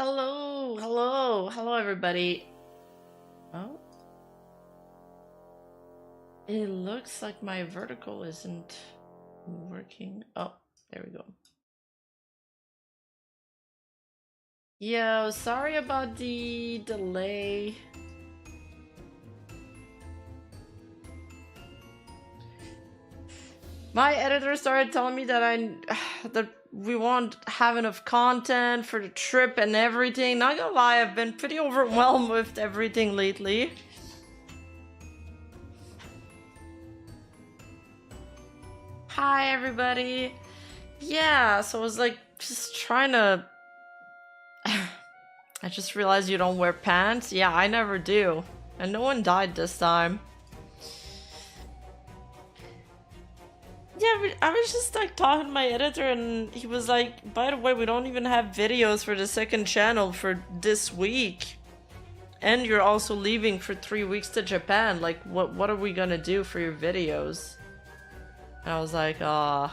Hello, hello, hello, everybody. Oh, it looks like my vertical isn't working. Oh, there we go. Yo, sorry about the delay. My editor started telling me that that we won't have enough content for the trip and everything. Not gonna lie, I've been pretty overwhelmed with everything lately. Hi, everybody. Yeah, so I was like just trying to. I just realized you don't wear pants. Yeah, I never do. And no one died this time. Yeah, I was just like talking to my editor and he was like, by the way, we don't even have videos for the second channel for this week. And you're also leaving for 3 weeks to Japan. Like, what are we gonna do for your videos? And I was like, I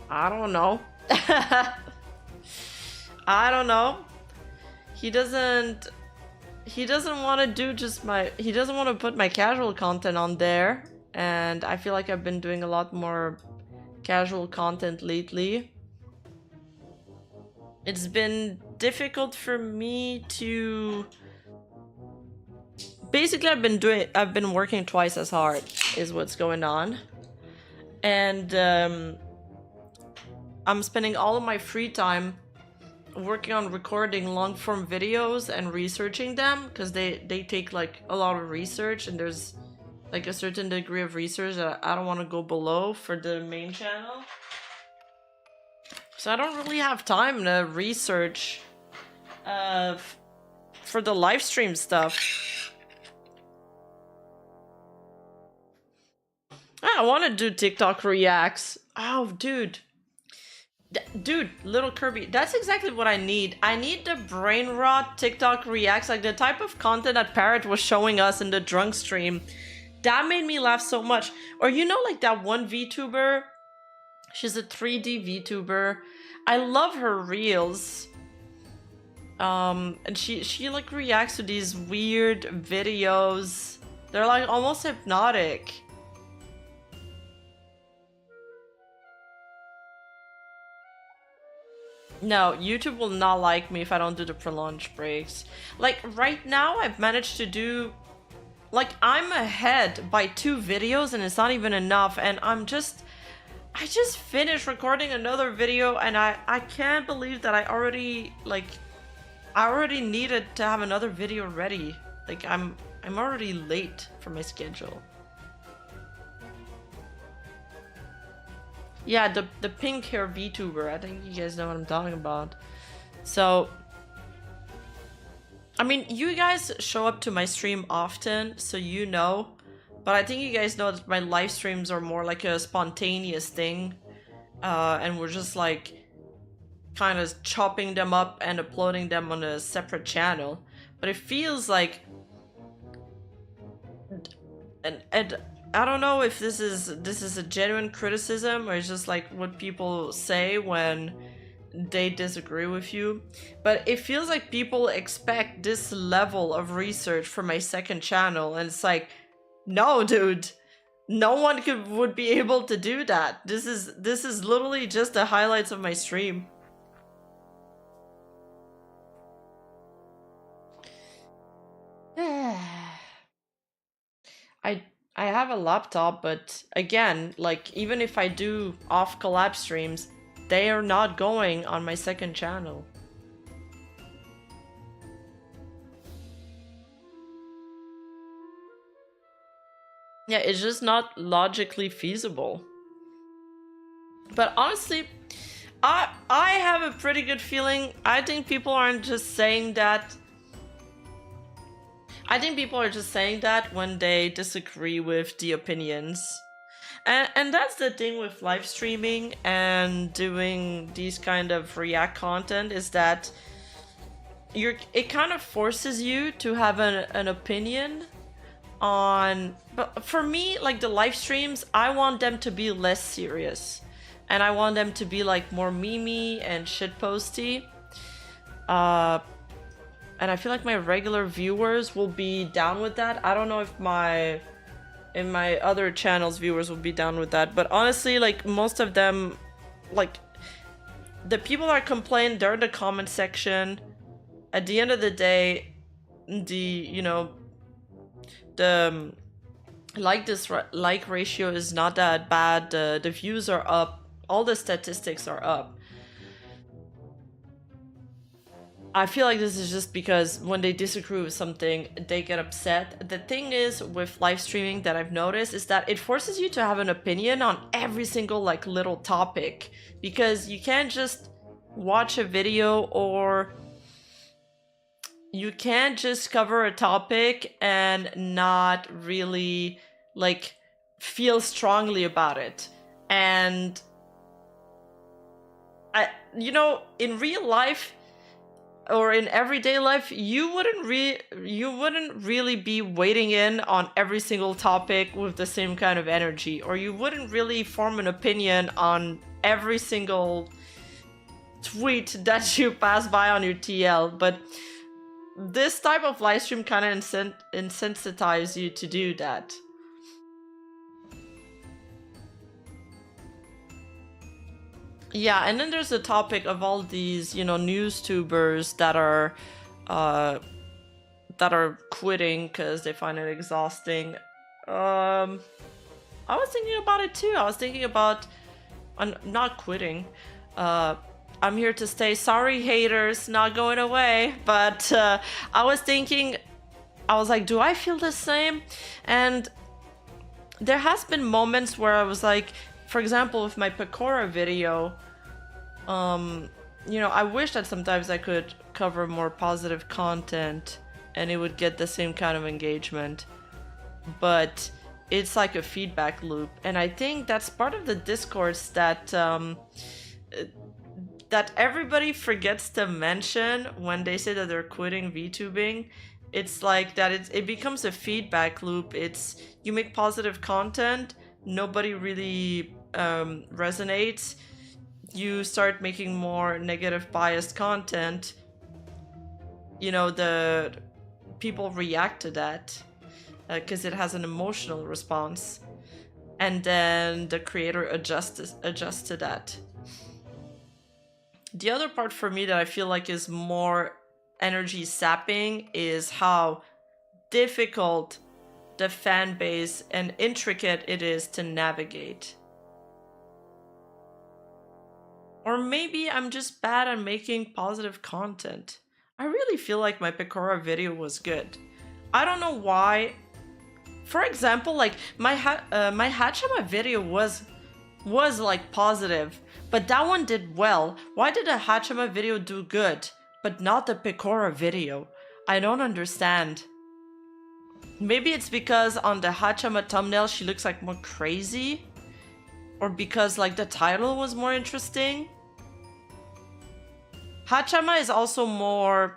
don't know. I don't know. He doesn't want to do just he doesn't want to put my casual content on there. And I feel like I've been doing a lot more casual content lately. It's been difficult for me to... Basically, I've been working twice as hard, is what's going on. And I'm spending all of my free time working on recording long-form videos and researching them, because they take like a lot of research, and there's like a certain degree of research that I don't want to go below for the main channel. So I don't really have time to research for the live stream stuff. I want to do TikTok reacts. Oh, dude. Dude, little Kirby, that's exactly what I need. I need the brain rot TikTok reacts, like the type of content that Parrot was showing us in the drunk stream. That made me laugh so much. Or you know, like that one VTuber? She's a 3D VTuber. I love her reels. And she like reacts to these weird videos. They're like almost hypnotic. No, YouTube will not like me if I don't do the pre-launch breaks. Like right now I've managed to do... Like, I'm ahead by 2 videos and it's not even enough, and I just finished recording another video, and I can't believe that I already needed to have another video ready. Like, I'm already late for my schedule. Yeah, the pink hair VTuber, I think you guys know what I'm talking about. So... I mean, you guys show up to my stream often, so you know. But I think you guys know that my live streams are more like a spontaneous thing. And we're just like kind of chopping them up and uploading them on a separate channel. But it feels like... And I don't know if this is a genuine criticism or it's just like what people say when they disagree with you, but it feels like people expect this level of research for my second channel, and it's like, no, dude, no one would be able to do that. This is literally just the highlights of my stream. I have a laptop, but again, like, even if I do off collab streams, they are not going on my second channel. Yeah, it's just not logically feasible. But honestly, I have a pretty good feeling. I think people aren't just saying that. I think people are just saying that when they disagree with the opinions. And that's the thing with live streaming and doing these kind of react content, is that it kind of forces you to have an opinion on... But for me, like the live streams, I want them to be less serious. And I want them to be like more memey and shitposty. Uh, and I feel like my regular viewers will be down with that. I don't know if my other channels viewers will be down with that, but honestly, like most of them, like the people that complain, they're in the comment section. At the end of the day, the like ratio is not that bad. The views are up, all the statistics are up. I feel like this is just because when they disagree with something, they get upset. The thing is with live streaming that I've noticed is that it forces you to have an opinion on every single like little topic, because you can't just watch a video, or you can't just cover a topic and not really like feel strongly about it. And in real life or in everyday life, you wouldn't really be wading in on every single topic with the same kind of energy, or you wouldn't really form an opinion on every single tweet that you pass by on your TL. But this type of live stream kind of insensitizes you to do that. Yeah, and then there's the topic of all these, news tubers uh, that are quitting because they find it exhausting. I was thinking about it too. I was thinking about not quitting. I'm here to stay. Sorry, haters, not going away. But I was thinking, I was like, do I feel the same? And there has been moments where I was like, for example, with my Pecora video, I wish that sometimes I could cover more positive content and it would get the same kind of engagement. But it's like a feedback loop, and I think that's part of the discourse that everybody forgets to mention when they say that they're quitting VTubing. It's like that it becomes a feedback loop. It's, you make positive content, nobody really resonates. You start making more negative biased content, the people react to that because it has an emotional response, and then the creator adjusts to that. The other part for me that I feel like is more energy sapping is how difficult the fan base and intricate it is to navigate. Or maybe I'm just bad at making positive content. I really feel like my Pecora video was good. I don't know why. For example, like my Hachama video was like positive, but that one did well. Why did the Hachama video do good, but not the Pecora video? I don't understand. Maybe it's because on the Hachama thumbnail she looks like more crazy, or because like the title was more interesting. Hachama is also more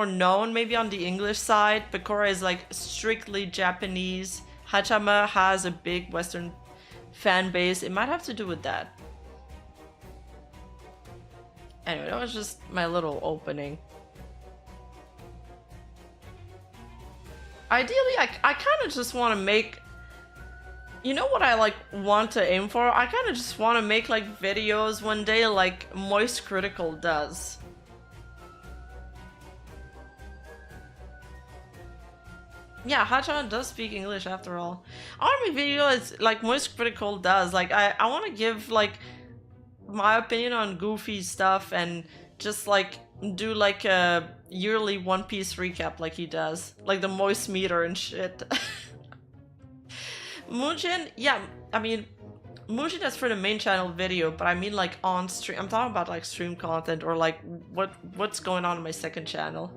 known maybe on the English side. Pecora is like strictly Japanese. Hachama has a big Western fan base. It might have to do with that. Anyway, that was just my little opening. Ideally, I kind of just want to make... You know what I like want to aim for? I kind of just want to make like videos one day like Moist Critical does. Yeah, Hachama does speak English after all. I want to make videos like Moist Critical does. Like I want to give like my opinion on goofy stuff and just like do like a yearly One Piece recap like he does. Like the Moist meter and shit. Moonjin, yeah, I mean, Moonjin is for the main channel video, but I mean like on stream. I'm talking about like stream content or like what's going on in my second channel.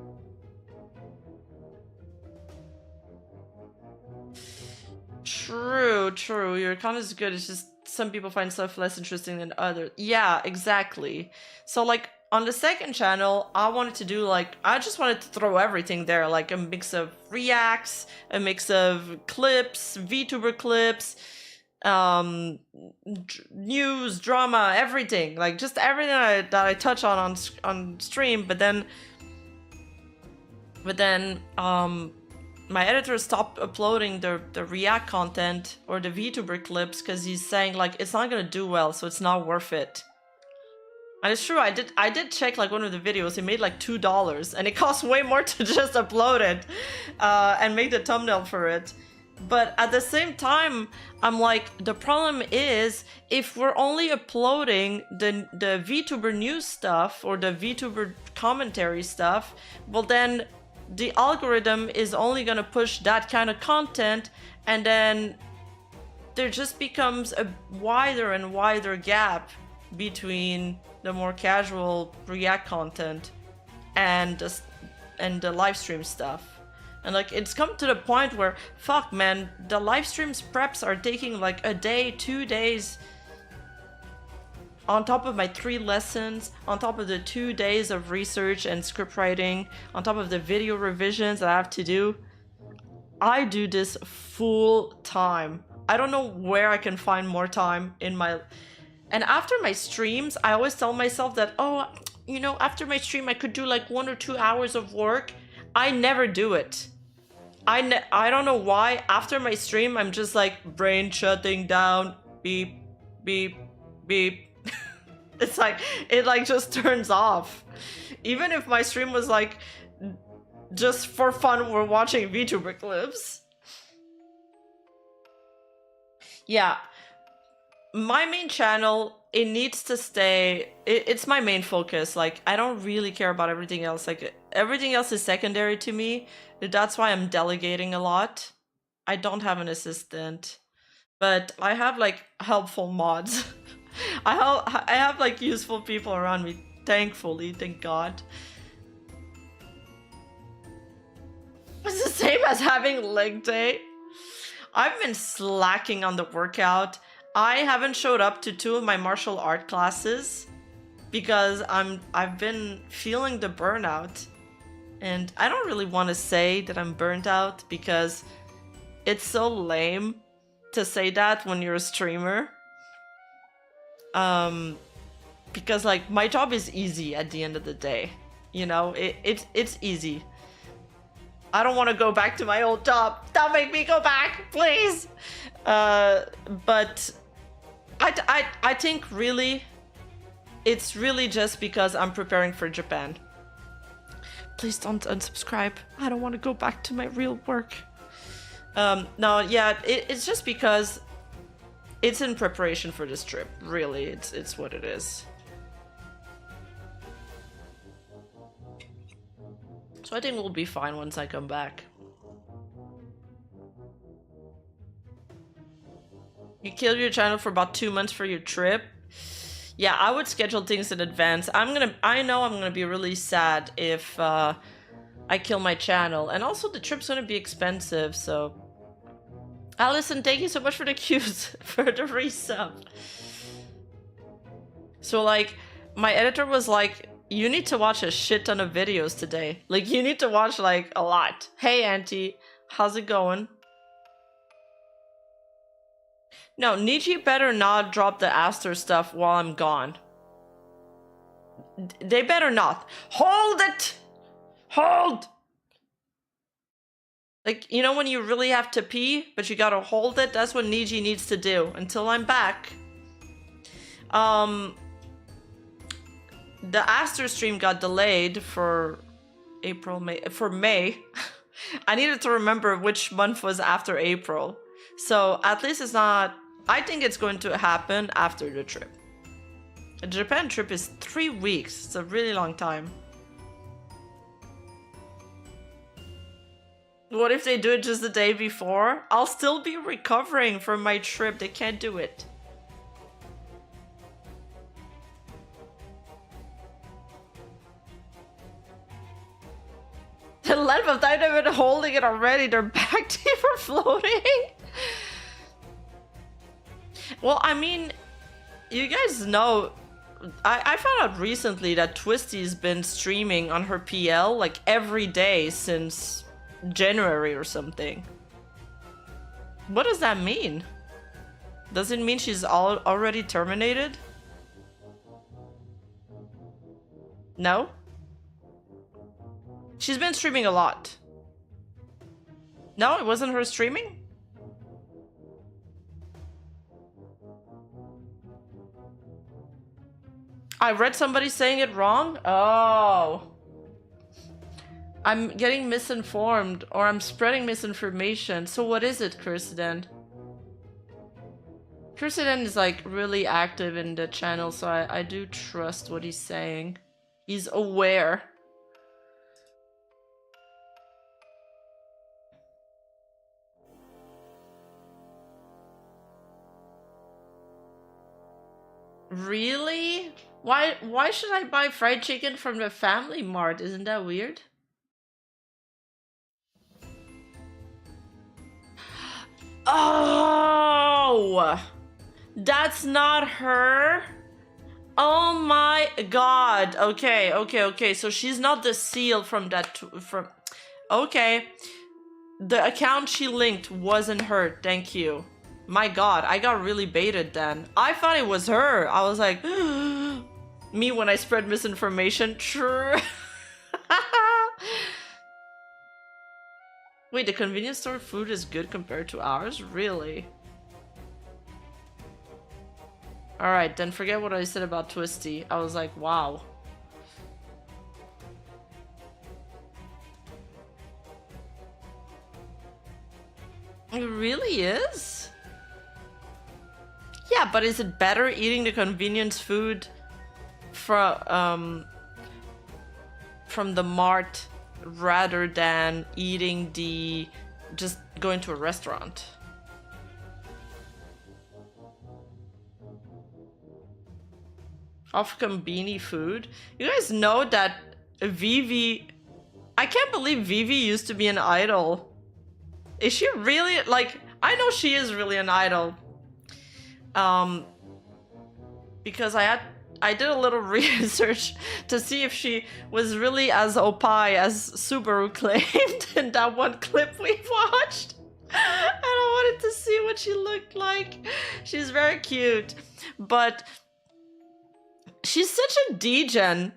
True. Your content is good. It's just some people find stuff less interesting than others. Yeah, exactly. So like on the second channel, I wanted to do like, I just wanted to throw everything there, like a mix of reacts, a mix of clips, VTuber clips, um news, drama, everything, like just everything that I touch on stream. But then my editor stopped uploading the React content or the VTuber clips because he's saying like it's not gonna do well, so it's not worth it. And it's true, I did check like one of the videos, it made like $2 and it costs way more to just upload it and make the thumbnail for it. But at the same time, I'm like, the problem is if we're only uploading the VTuber news stuff or the VTuber commentary stuff, well then the algorithm is only gonna push that kind of content, and then there just becomes a wider and wider gap between the more casual React content and the live stream stuff. And like it's come to the point where, fuck man, the live streams preps are taking like a day, 2 days, on top of my 3 lessons, on top of the 2 days of research and script writing, on top of the video revisions that I have to do. I do this full time. I don't know where I can find more time in my... And after my streams, I always tell myself that, oh, you know, after my stream, I could do like 1 or 2 hours of work. I never do it. I don't know why. After my stream, I'm just like, brain shutting down, beep, beep, beep. It's like, it like just turns off. Even if my stream was like, just for fun, we're watching VTuber clips. Yeah. My main channel, it needs to stay, it's my main focus. Like, I don't really care about everything else. Like, everything else is secondary to me. That's why I'm delegating a lot. I don't have an assistant, but I have like helpful mods. I have like useful people around me, thankfully, thank God. It's the same as having leg day. I've been slacking on the workout. I haven't showed up to 2 of my martial art classes because I've been feeling the burnout. And I don't really want to say that I'm burnt out because it's so lame to say that when you're a streamer. Because like my job is easy at the end of the day. You know, it's easy. I don't want to go back to my old job. Don't make me go back, please. But I think really, it's really just because I'm preparing for Japan. Please don't unsubscribe. I don't want to go back to my real work. No, yeah, it's just because it's in preparation for this trip. Really, it's what it is. So I think we'll be fine once I come back. You killed your channel for about 2 months for your trip. Yeah, I would schedule things in advance. I know I'm gonna be really sad if I kill my channel. And also the trip's gonna be expensive, so... Allison, thank you so much for the cues, for the resub. So like, my editor was like, you need to watch a shit ton of videos today. Like, you need to watch like a lot. Hey Auntie, how's it going? No, Niji better not drop the Aster stuff while I'm gone. They better not. Hold it! Hold! Like, you know when you really have to pee, but you gotta hold it? That's what Niji needs to do until I'm back. The Aster stream got delayed for May. I needed to remember which month was after April. So at least it's not... I think it's going to happen after the trip. The Japan trip is 3 weeks. It's a really long time. What if they do it just the day before? I'll still be recovering from my trip. They can't do it. The length of time they've been holding it already. They're back to for floating. Well, I mean, you guys know, I found out recently that Twisty's been streaming on her PL like every day since January or something. What does that mean? Does it mean she's already terminated? No? She's been streaming a lot. No, it wasn't her streaming? I read somebody saying it wrong? Oh. I'm getting misinformed, or I'm spreading misinformation. So what is it, Kirsten? Kirsten is like really active in the channel, so I do trust what he's saying. He's aware. Really? Why should I buy fried chicken from the Family Mart? Isn't that weird? Oh! That's not her? Oh my god. Okay. So she's not the seal from that from okay. The account she linked wasn't her. Thank you. My god, I got really baited then. I thought it was her. I was like, me when I spread misinformation. True. Wait, the convenience store food is good compared to ours? Really? Alright, then forget what I said about Twisty. I was like, wow. It really is? Yeah, but is it better eating the convenience food from the mart rather than eating just going to a restaurant? Off Combini food. You guys know that Vivi... I can't believe Vivi used to be an idol. Is she really? Like, I know she is really an idol. Because I did a little research to see if she was really as opai as Subaru claimed in that one clip we watched. And I wanted to see what she looked like. She's very cute. But she's such a degen.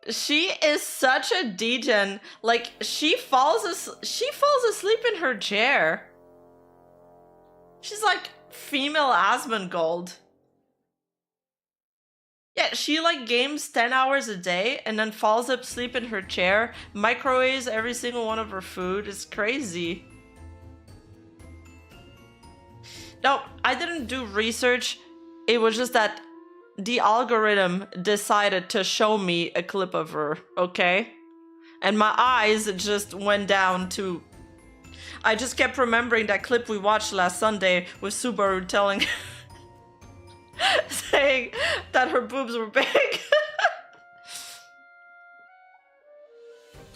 She is such a degen. Like, she falls asleep in her chair. She's like female Asmongold. Yeah, she like games 10 hours a day and then falls asleep in her chair, microwaves every single one of her food. It's crazy. No, I didn't do research. It was just that the algorithm decided to show me a clip of her, okay? And my eyes just went down to... I just kept remembering that clip we watched last Sunday with Subaru telling... saying that her boobs were big.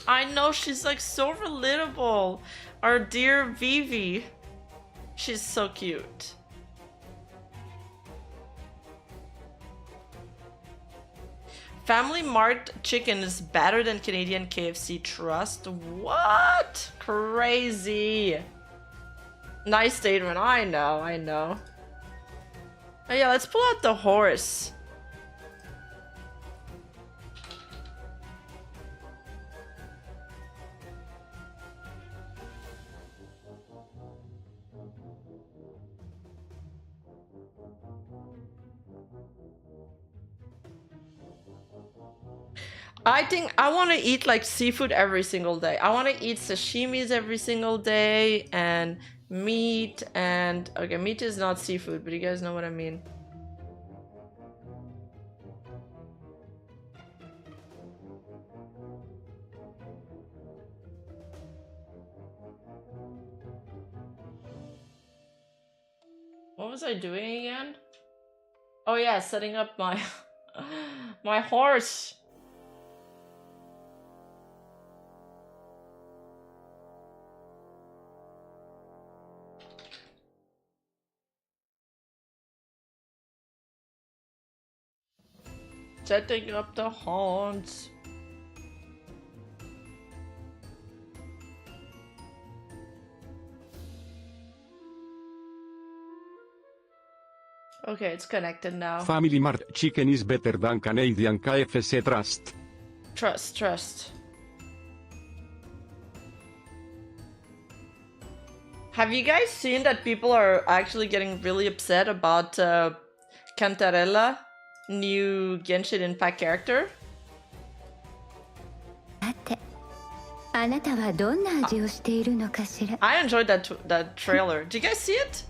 I know, she's like so relatable. Our dear Vivi. She's so cute. Family Mart chicken is better than Canadian KFC, trust? What? Crazy. Nice statement. I know. Oh yeah, let's pull out the horse. I think I want to eat like seafood every single day. I want to eat sashimis every single day and meat and... Okay, meat is not seafood, but you guys know what I mean. What was I doing again? Oh yeah, setting up my my horse. Setting up the horns. Okay, it's connected now. Family Mart chicken is better than Canadian KFC trust. Trust. Have you guys seen that people are actually getting really upset about Cantarella, new Genshin Impact character? I enjoyed that trailer. Did you guys see it?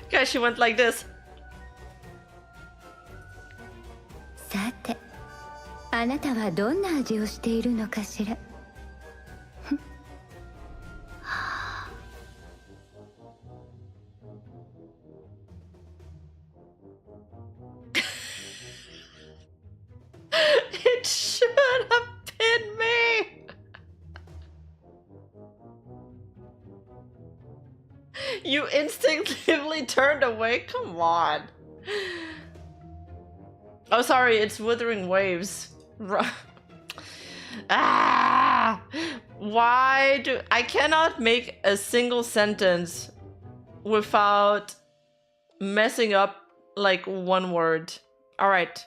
Guys, she went like this. It should have been me. You instinctively turned away? Come on. Oh, sorry, it's Wuthering Waves. Ah! Why do I cannot make a single sentence without messing up like one word. All right,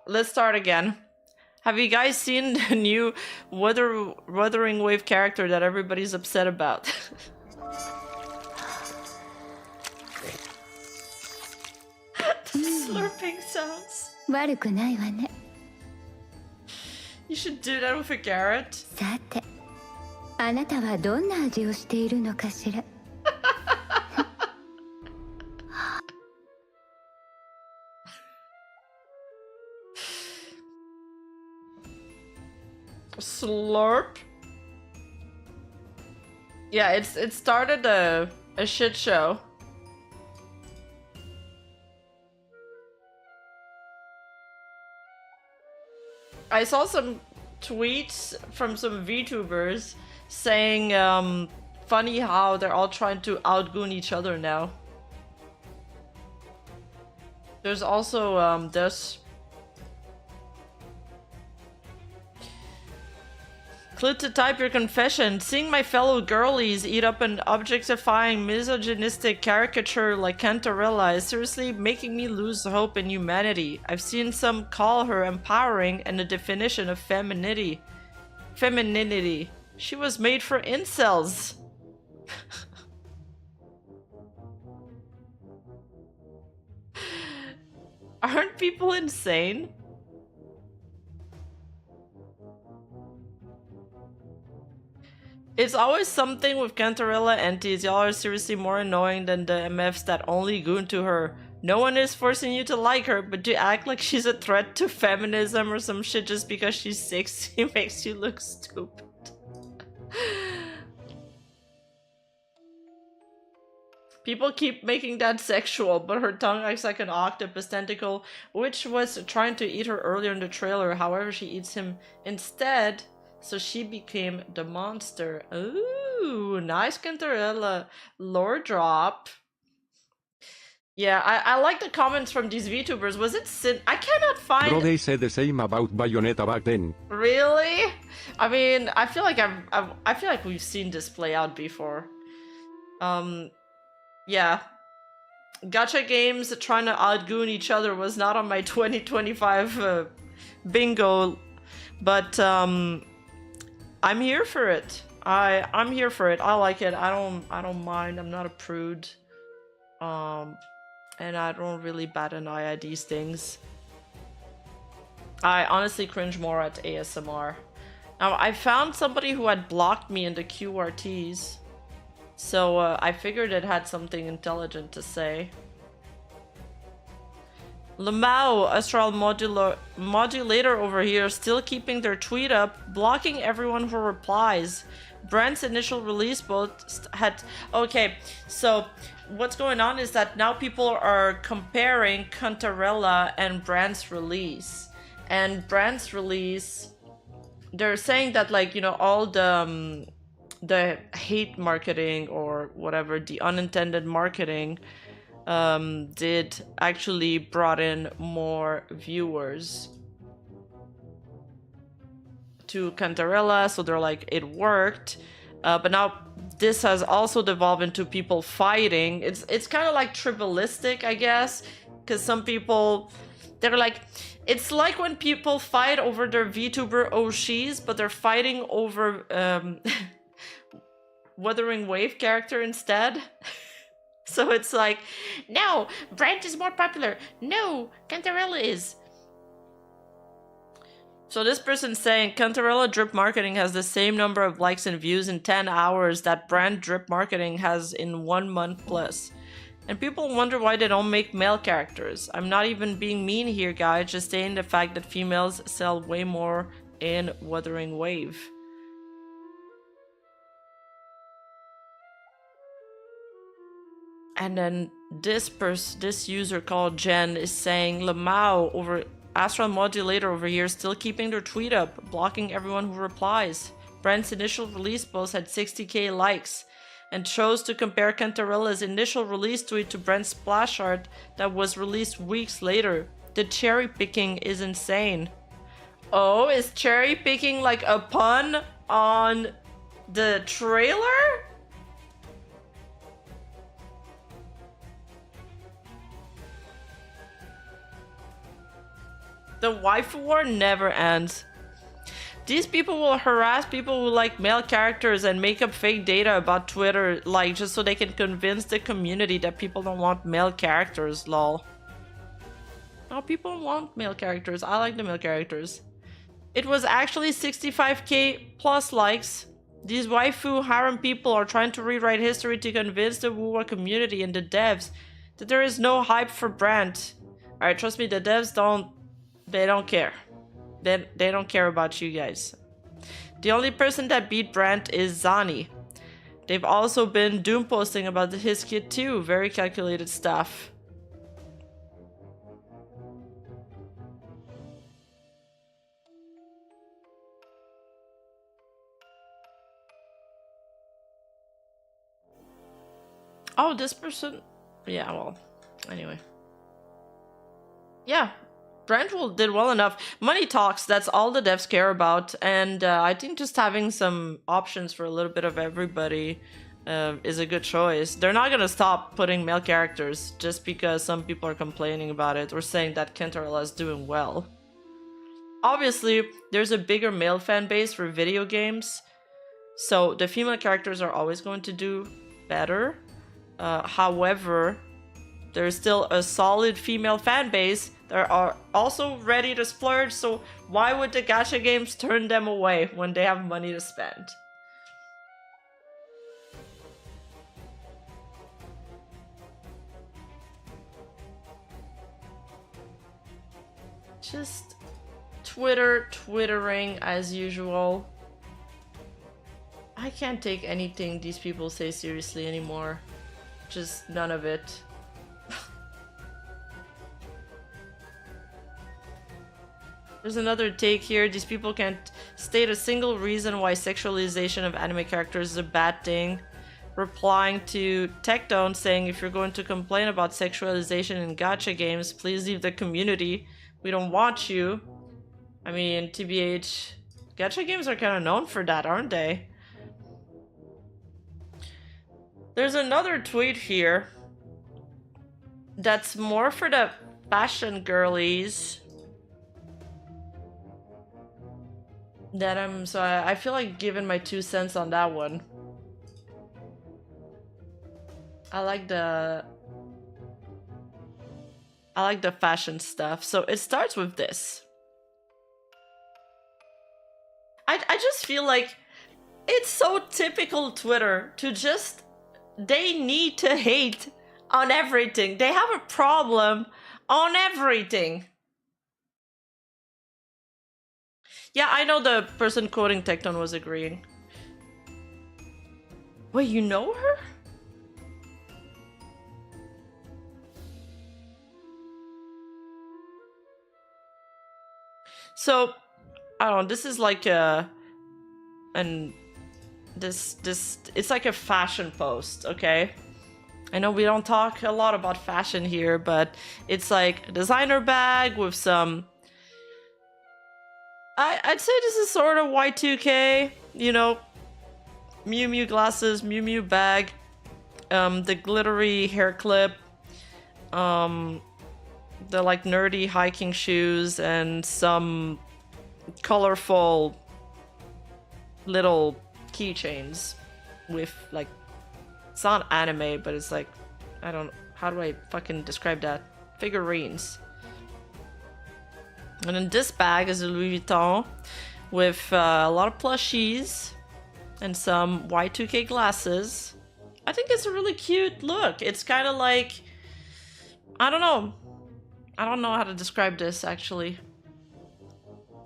let's start again. Have you guys seen the new Wuthering Wave character that everybody's upset about? The slurping sounds. You should do that with a carrot. Slurp. Yeah, it started a shit show. I saw some tweets from some Vtubers saying funny how they're all trying to outgoon each other now. There's also this. Click to type your confession. Seeing my fellow girlies eat up an objectifying, misogynistic caricature like Cantarella is seriously making me lose hope in humanity. I've seen some call her empowering and a definition of femininity. She was made for incels. Aren't people insane? It's always something with Cantarella antis. Y'all are seriously more annoying than the MFs that only goon to her. No one is forcing you to like her, but to act like she's a threat to feminism or some shit just because she's sexy makes you look stupid. People keep making that sexual, but her tongue acts like an octopus tentacle, which was trying to eat her earlier in the trailer. However, she eats him instead. So she became the monster. Ooh, nice Cantarella. Lore drop. Yeah, I like the comments from these VTubers. Was it sin? I cannot find. Bro, they said the same about Bayonetta back then. Really? I mean, I feel like I feel like we've seen this play out before. Yeah. Gacha games trying to outgoon each other was not on my 2025 bingo, but I'm here for it. I'm here for it. I like it. I don't mind. I'm not a prude. And I don't really bat an eye at these things. I honestly cringe more at ASMR. Now, I found somebody who had blocked me in the QRTs. So I figured it had something intelligent to say. Lamau, Astral Modulator over here, still keeping their tweet up, blocking everyone who replies. Brand's initial release both had... Okay, so what's going on is that now people are comparing Cantarella and Brand's release. And Brand's release, they're saying that, like, you know, all the hate marketing or whatever, the unintended marketing did actually brought in more viewers. to Cantarella, so they're like, it worked. But now this has also devolved into people fighting. It's kind of like tribalistic, I guess, because some people, they're like, it's like when people fight over their VTuber Oshis, but they're fighting over Wuthering Wave character instead. So it's like, no, Brent is more popular. No, Cantarella is. So this person's saying Cantarella drip marketing has the same number of likes and views in 10 hours that brand drip marketing has in 1 month plus. And people wonder why they don't make male characters. I'm not even being mean here, guys, just stating the fact that females sell way more in Wuthering Wave. And then this user called Jen is saying Lamau over Astral Modulator over here still keeping their tweet up, blocking everyone who replies. Brent's initial release post had 60k likes, and chose to compare Cantarella's initial release tweet to Brent's splash art that was released weeks later. The cherry picking is insane. Oh, is cherry picking like a pun on the trailer? The waifu war never ends. These people will harass people who like male characters and make up fake data about Twitter, like just so they can convince the community that people don't want male characters, lol. No, people want male characters. I like the male characters. It was actually 65k plus likes. These waifu harem people are trying to rewrite history to convince the Wuwa community and the devs that there is no hype for Brand. Alright, trust me, the devs don't care. They don't care about you guys. The only person that beat Brand is Zani. They've also been doom posting about his kid too. Very calculated stuff. Oh, this person... Yeah, well, anyway. Yeah. Brand did well enough. Money talks, that's all the devs care about. And I think just having some options for a little bit of everybody is a good choice. They're not gonna stop putting male characters just because some people are complaining about it or saying that Cantarella is doing well. Obviously, there's a bigger male fan base for video games, so the female characters are always going to do better. However, there's still a solid female fan base that are also ready to splurge, so why would the gacha games turn them away when they have money to spend? Just twittering as usual. I can't take anything these people say seriously anymore. Just none of it. There's another take here. These people can't state a single reason why sexualization of anime characters is a bad thing. Replying to Techdown saying, if you're going to complain about sexualization in gacha games, please leave the community. We don't want you. I mean, TBH, gacha games are kind of known for that, aren't they? There's another tweet here that's more for the fashion girlies. That I feel like giving my 2 cents on that one. I like the fashion stuff. So it starts with this. I just feel like it's so typical Twitter to just, they need to hate on everything. They have a problem on everything. Yeah, I know the person quoting Tecton was agreeing. Wait, you know her? So, I don't know, this is like it's like a fashion post, okay? I know we don't talk a lot about fashion here, but it's like a designer bag with some I'd say this is sort of Y2K, you know, Mew Mew glasses, Mew Mew bag, the glittery hair clip, the like nerdy hiking shoes, and some colorful little keychains with like, it's not anime, but it's like, I don't, how do I fucking describe that? Figurines. And then this bag is a Louis Vuitton with a lot of plushies and some Y2K glasses. I think it's a really cute look. It's kind of like, I don't know how to describe this actually.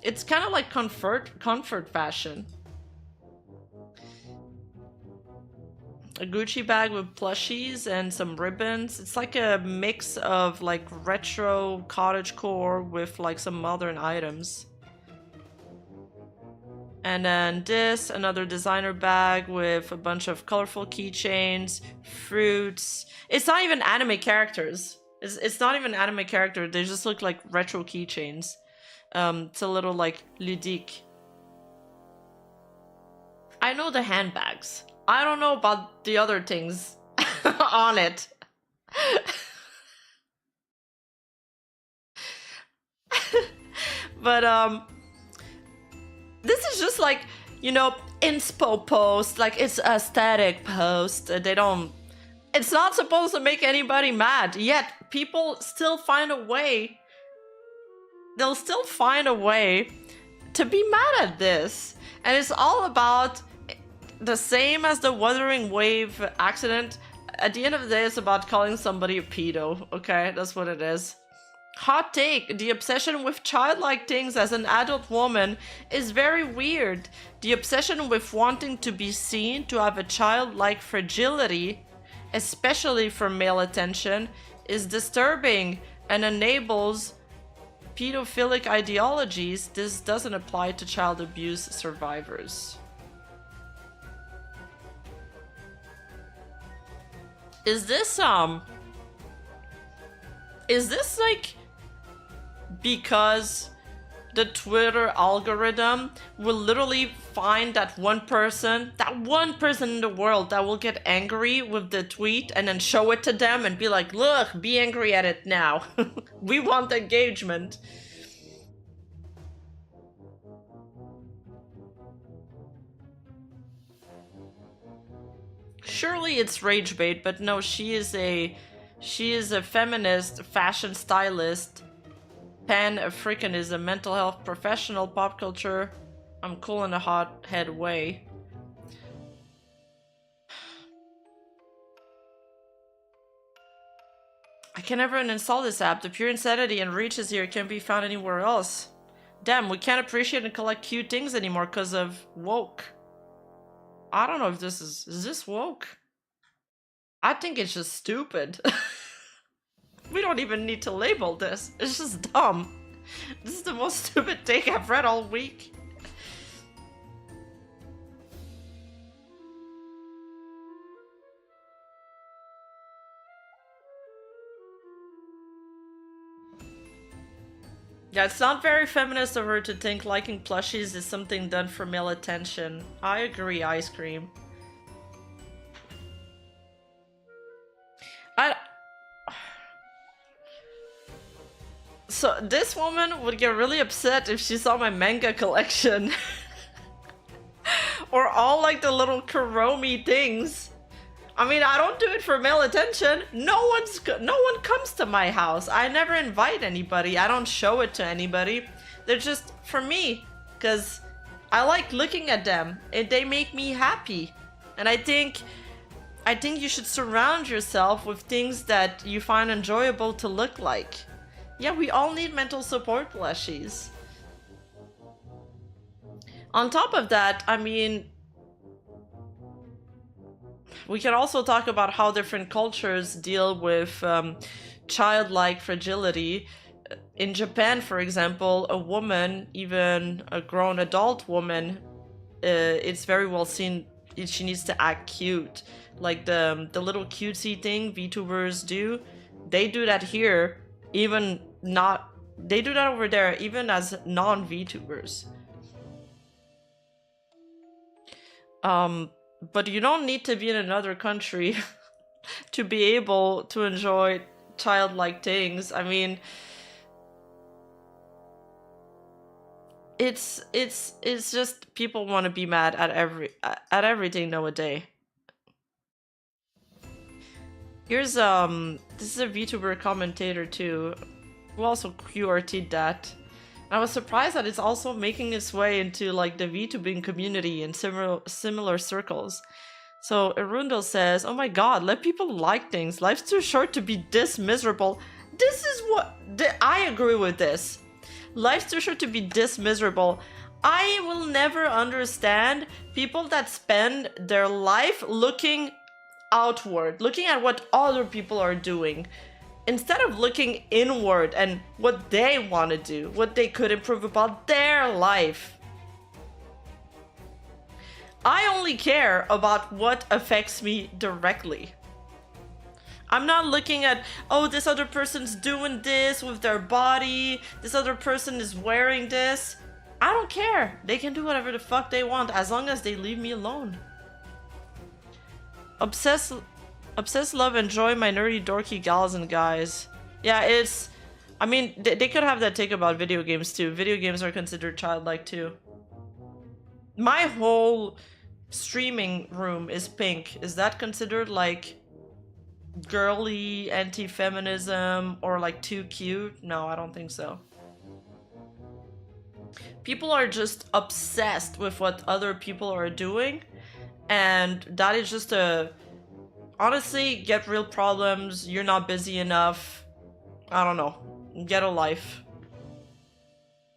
It's kind of like comfort fashion. A Gucci bag with plushies and some ribbons. It's like a mix of like retro cottagecore with like some modern items. And then this, another designer bag with a bunch of colorful keychains, fruits. It's not even anime characters. It's not even anime characters. They just look like retro keychains. It's a little like ludique. I know the handbags. I don't know about the other things on it. But this is just like, you know, inspo post, like it's aesthetic post. It's not supposed to make anybody mad, yet people still find a way. They'll still find a way to be mad at this. And it's all about the same as the Wuthering Wave accident. At the end of the day, it's about calling somebody a pedo, okay? That's what it is. Hot take, the obsession with childlike things as an adult woman is very weird. The obsession with wanting to be seen to have a childlike fragility, especially for male attention, is disturbing and enables pedophilic ideologies. This doesn't apply to child abuse survivors. Is this like because the Twitter algorithm will literally find that one person in the world that will get angry with the tweet and then show it to them and be like, look, be angry at it now. We want engagement. Surely it's rage bait, but no, she is a feminist, fashion stylist, pan-Africanism, mental health professional, pop culture. I'm cool in a hot-head way. I can never uninstall this app. The pure insanity and reaches here can't be found anywhere else. Damn, we can't appreciate and collect cute things anymore because of woke. I don't know if this is this woke? I think it's just stupid. We don't even need to label this. It's just dumb. This is the most stupid take I've read all week. Yeah, it's not very feminist of her to think liking plushies is something done for male attention. I agree, ice cream. So this woman would get really upset if she saw my manga collection. Or all like the little Kuromi things. I mean, I don't do it for male attention. No one comes to my house. I never invite anybody. I don't show it to anybody. They're just for me, because I like looking at them. They make me happy. And I think you should surround yourself with things that you find enjoyable to look like. Yeah, we all need mental support plushies. On top of that, I mean, we can also talk about how different cultures deal with childlike fragility. In Japan, for example, a woman, even a grown adult woman, it's very well seen she needs to act cute. Like the little cutesy thing VTubers do, they do that here, even not, they do that over there, even as non-VTubers. But you don't need to be in another country to be able to enjoy childlike things. I mean, it's just people want to be mad at everything nowadays. Here's this is a VTuber commentator too, who also QRT'd that. I was surprised that it's also making its way into like the VTubing community in similar circles. So Arundel says, "Oh my god, let people like things. Life's too short to be this miserable." This is what I agree with this. Life's too short to be this miserable. I will never understand people that spend their life looking outward, looking at what other people are doing, instead of looking inward and what they want to do, what they could improve about their life. I only care about what affects me directly. I'm not looking at, oh, this other person's doing this with their body, this other person is wearing this. I don't care. They can do whatever the fuck they want as long as they leave me alone. Obsess, love, enjoy my nerdy, dorky gals and guys. Yeah, it's... I mean, they could have that take about video games too. Video games are considered childlike too. My whole streaming room is pink. Is that considered like girly, anti-feminism, or like too cute? No, I don't think so. People are just obsessed with what other people are doing, and that is just a... Honestly, get real problems, you're not busy enough, I don't know, get a life.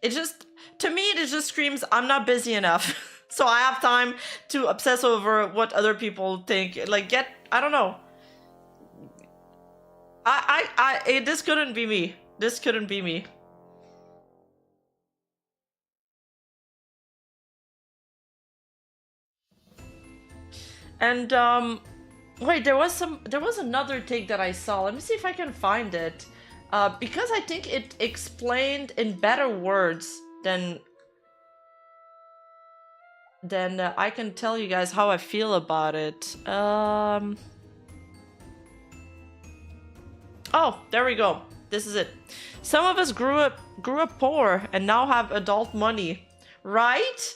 It just, to me, it just screams, I'm not busy enough. So I have time to obsess over what other people think. Like, I don't know. This couldn't be me. This couldn't be me. And, wait, there was another take that I saw. Let me see if I can find it. Because I think it explained in better words than I can tell you guys how I feel about it. Oh, there we go. This is it. Some of us grew up poor and now have adult money, right?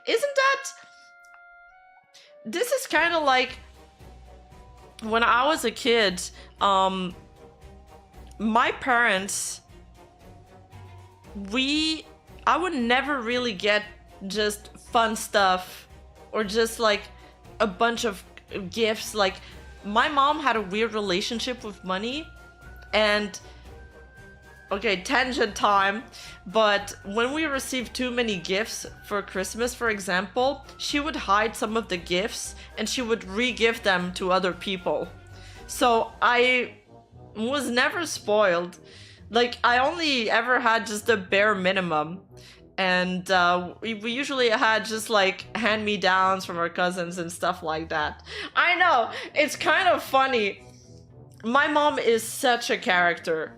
Isn't that... This is kind of like when I was a kid. My parents, I would never really get just fun stuff or just like a bunch of gifts. Like, my mom had a weird relationship with money, and okay, tangent time, but when we received too many gifts for Christmas, for example, she would hide some of the gifts and she would re-gift them to other people. So I was never spoiled. Like, I only ever had just the bare minimum. And we usually had just like hand-me-downs from our cousins and stuff like that. I know, it's kind of funny. My mom is such a character.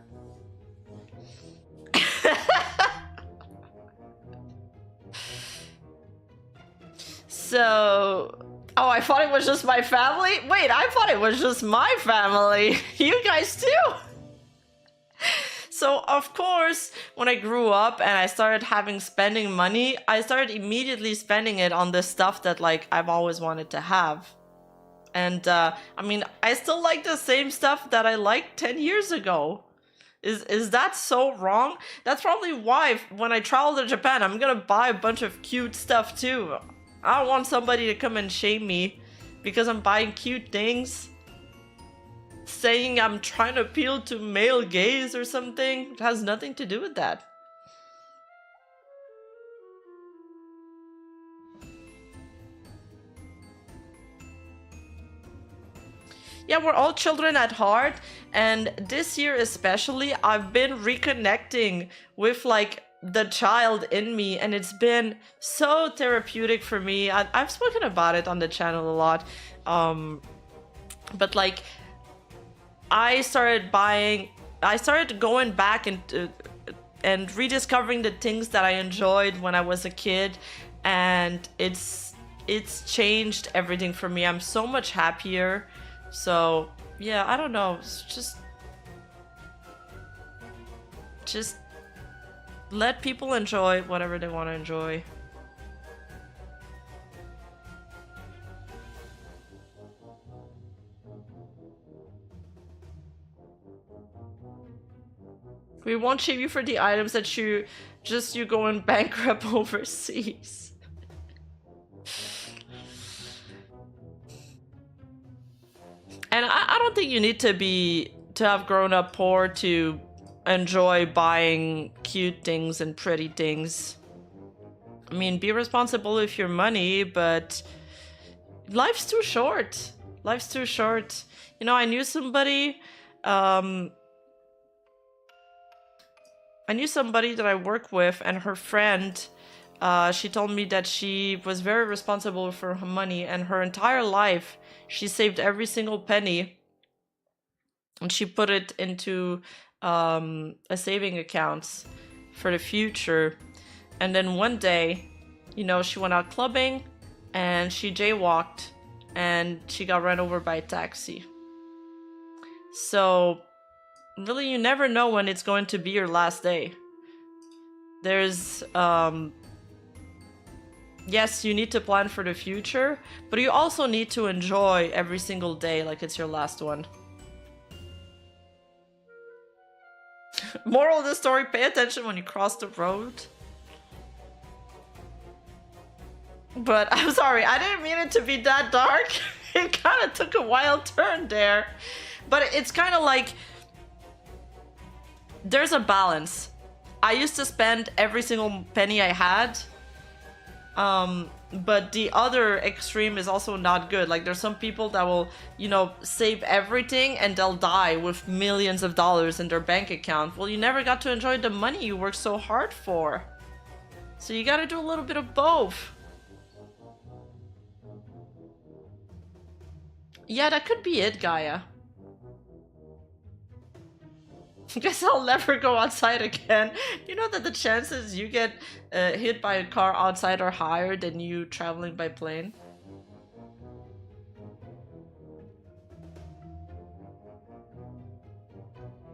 So... Oh, I thought it was just my family? Wait, I thought it was just my family. You guys too? So, of course, when I grew up and I started spending money, I started immediately spending it on the stuff that, like, I've always wanted to have. And, I mean, I still like the same stuff that I liked 10 years ago. Is that so wrong? That's probably why when I travel to Japan, I'm gonna buy a bunch of cute stuff too. I don't want somebody to come and shame me because I'm buying cute things, saying I'm trying to appeal to male gaze or something. It has nothing to do with that. Yeah, we're all children at heart, and this year especially, I've been reconnecting with like the child in me, and it's been so therapeutic for me. I've spoken about it on the channel a lot, but like I started going back and rediscovering the things that I enjoyed when I was a kid, and it's it's changed everything for me. I'm so much happier. So yeah, I don't know. It's just let people enjoy whatever they want to enjoy. We won't shame you for the items that you going bankrupt overseas. And I don't think you need to have grown up poor to enjoy buying cute things and pretty things. I mean, be responsible with your money, but life's too short. Life's too short. You know, I knew somebody that I work with, and her friend, she told me that she was very responsible for her money, and her entire life she saved every single penny and she put it into a saving account for the future. And then one day, you know, she went out clubbing and she jaywalked and she got run over by a taxi. So really, you never know when it's going to be your last day. There's yes, you need to plan for the future, but you also need to enjoy every single day like it's your last one. Moral of the story, pay attention when you cross the road. But I'm sorry, I didn't mean it to be that dark. It kind of took a wild turn there. But it's kind of like, there's a balance. I used to spend every single penny I had. But the other extreme is also not good. Like, there's some people that will, you know, save everything and they'll die with millions of dollars in their bank account. Well, you never got to enjoy the money you worked so hard for. So you gotta do a little bit of both. Yeah, that could be it, Gaia. Guess I'll never go outside again. You know that the chances you get hit by a car outside are higher than you traveling by plane?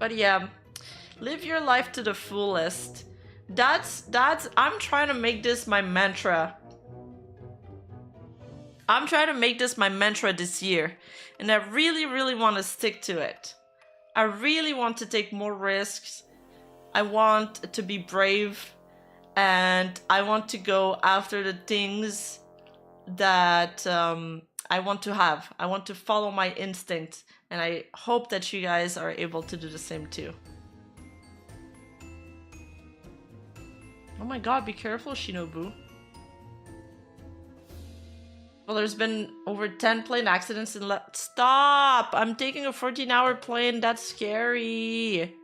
But yeah, live your life to the fullest. I'm trying to make this my mantra. I'm trying to make this my mantra this year, and I really, really want to stick to it. I really want to take more risks. I want to be brave, and I want to go after the things that I want to have. I want to follow my instinct, and I hope that you guys are able to do the same too. Oh my god, be careful, Shinobu. Well, there's been over 10 plane accidents in Stop! I'm taking a 14-hour plane, that's scary.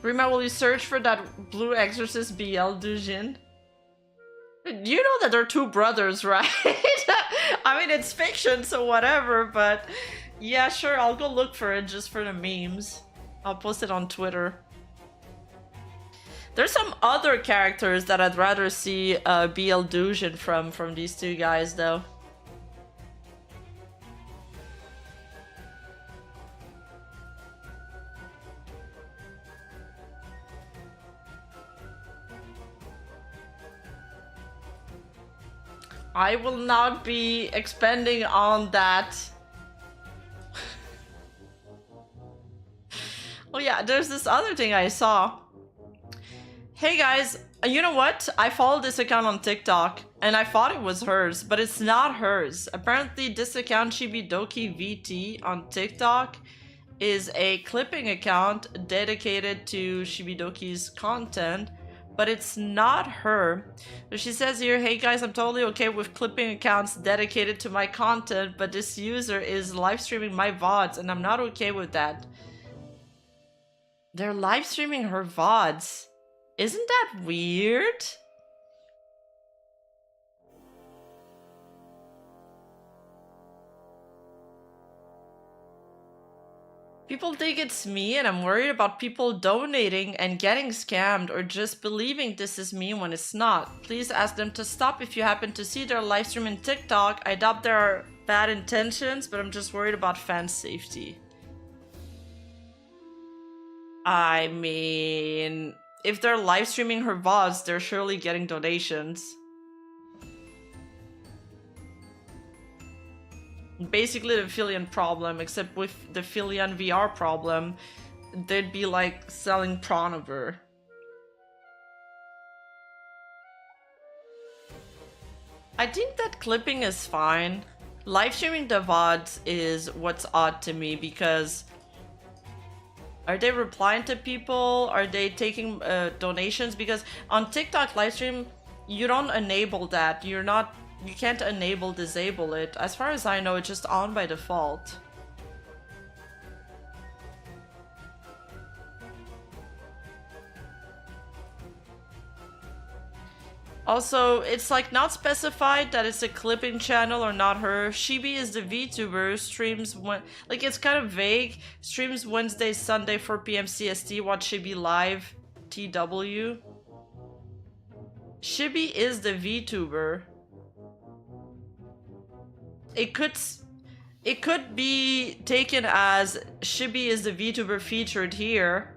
Rima, will you search for that blue exorcist BL Dujin? You know that they're two brothers, right? I mean, it's fiction, so whatever, but yeah, sure, I'll go look for it just for the memes. I'll post it on Twitter. There's some other characters that I'd rather see BL Dujin from these two guys, though. I will not be expanding on that. Oh yeah, there's this other thing I saw. Hey guys, you know what? I followed this account on TikTok and I thought it was hers, but it's not hers. Apparently this account, Shibidoki VT on TikTok, is a clipping account dedicated to Shibidoki's content, but it's not her. So she says here, hey guys, I'm totally okay with clipping accounts dedicated to my content, but this user is live streaming my VODs and I'm not okay with that. They're live streaming her VODs. Isn't that weird? People think it's me, and I'm worried about people donating and getting scammed or just believing this is me when it's not. Please ask them to stop if you happen to see their live stream in TikTok. I doubt there are bad intentions, but I'm just worried about fan safety. I mean, if they're live streaming her VODs, they're surely getting donations. Basically the Filian problem, except with the Filian VR problem, they'd be like selling Pronover. I think that clipping is fine. Live streaming the VODs is what's odd to me, because are they replying to people? Are they taking donations? Because on TikTok live stream, you don't enable that. You can't disable it. As far as I know, it's just on by default. Also, it's like not specified that it's a clipping channel or not her. Shibi is the VTuber, streams when, like, it's kind of vague. Streams Wednesday, Sunday, 4 PM CST, watch Shibi live, TW. Shibi is the VTuber. It could be taken as Shibi is the VTuber featured here,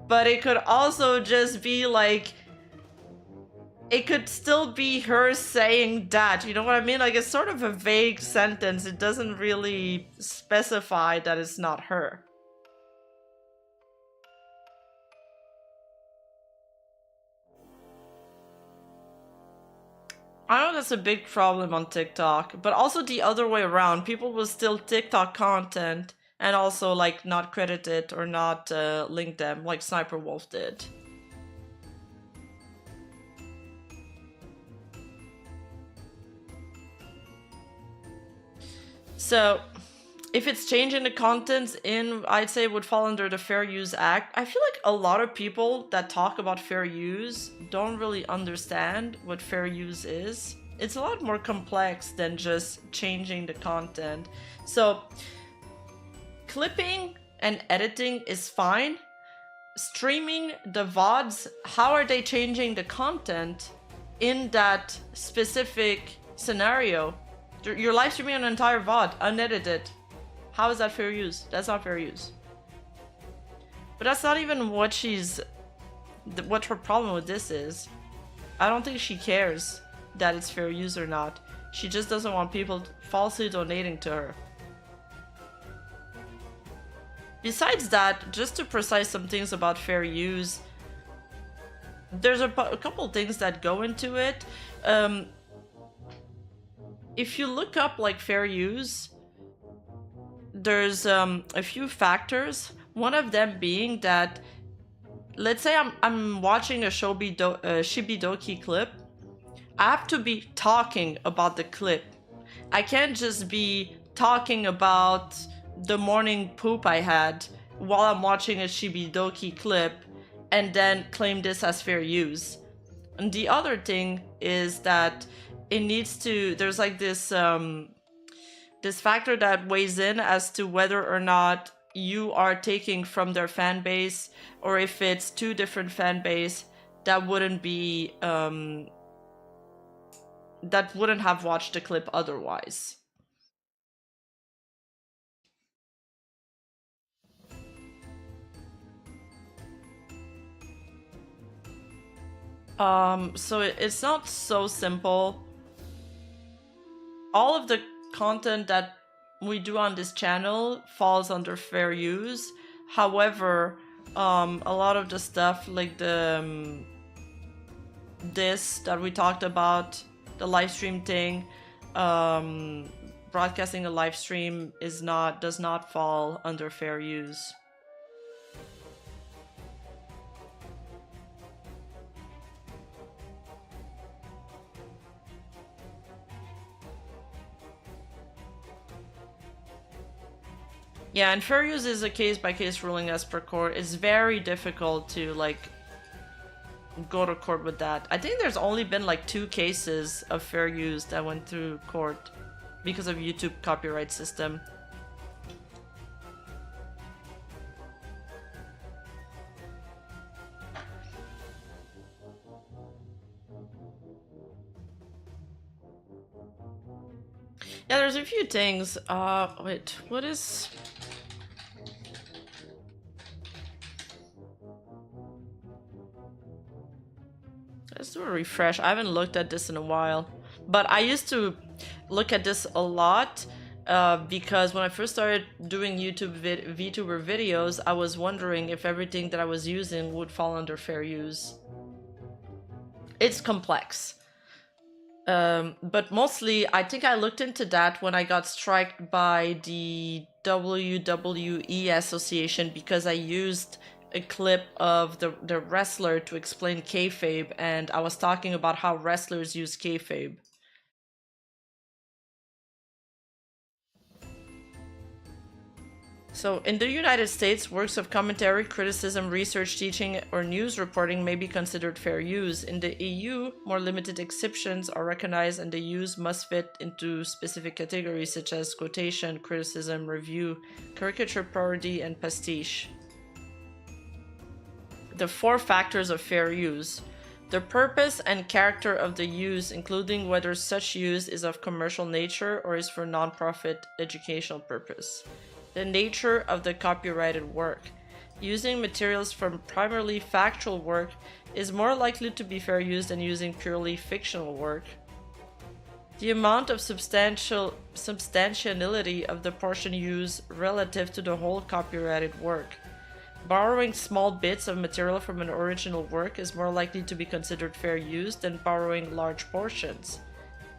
but it could also just be like, it could still be her saying that, you know what I mean? Like, it's sort of a vague sentence. It doesn't really specify that it's not her. I know that's a big problem on TikTok, but also the other way around. People will steal TikTok content and also like not credit it or not link them like Sniper Wolf did. So, if it's changing the contents in, I'd say it would fall under the Fair Use Act. I feel like a lot of people that talk about fair use don't really understand what fair use is. It's a lot more complex than just changing the content. So, clipping and editing is fine. Streaming the VODs, how are they changing the content in that specific scenario? You're live streaming an entire VOD, unedited. How is that fair use? That's not fair use. But that's not even what what her problem with this is. I don't think she cares that it's fair use or not. She just doesn't want people falsely donating to her. Besides that, just to precise some things about fair use, there's a couple things that go into it. If you look up like fair use, there's a few factors. One of them being that, let's say I'm watching a Shibidoki clip. I have to be talking about the clip. I can't just be talking about the morning poop I had while I'm watching a Shibidoki clip and then claim this as fair use. And the other thing is that it needs to, there's like this this factor that weighs in as to whether or not you are taking from their fan base, or if it's two different fan base that wouldn't be that wouldn't have watched the clip otherwise. So it's not so simple. All of the content that we do on this channel falls under fair use. However, a lot of the stuff like the this that we talked about, the live stream thing, broadcasting a live stream does not fall under fair use. Yeah, and fair use is a case-by-case ruling as per court. It's very difficult to, like, go to court with that. I think there's only been, like, 2 cases of fair use that went through court because of YouTube copyright system. Yeah, there's a few things. Wait, what is... Let's do a refresh. I haven't looked at this in a while. But I used to look at this a lot because when I first started doing VTuber videos, I was wondering if everything that I was using would fall under fair use. It's complex. But mostly, I think I looked into that when I got striked by the WWE Association because I used a clip of the wrestler to explain kayfabe, and I was talking about how wrestlers use kayfabe. So, in the United States, works of commentary, criticism, research, teaching, or news reporting may be considered fair use. In the EU, more limited exceptions are recognized and the use must fit into specific categories such as quotation, criticism, review, caricature parody, and pastiche. The 4 factors of fair use. The purpose and character of the use, including whether such use is of commercial nature or is for non-profit educational purpose. The nature of the copyrighted work. Using materials from primarily factual work is more likely to be fair use than using purely fictional work. The amount of substantiality of the portion used relative to the whole copyrighted work. Borrowing small bits of material from an original work is more likely to be considered fair use than borrowing large portions.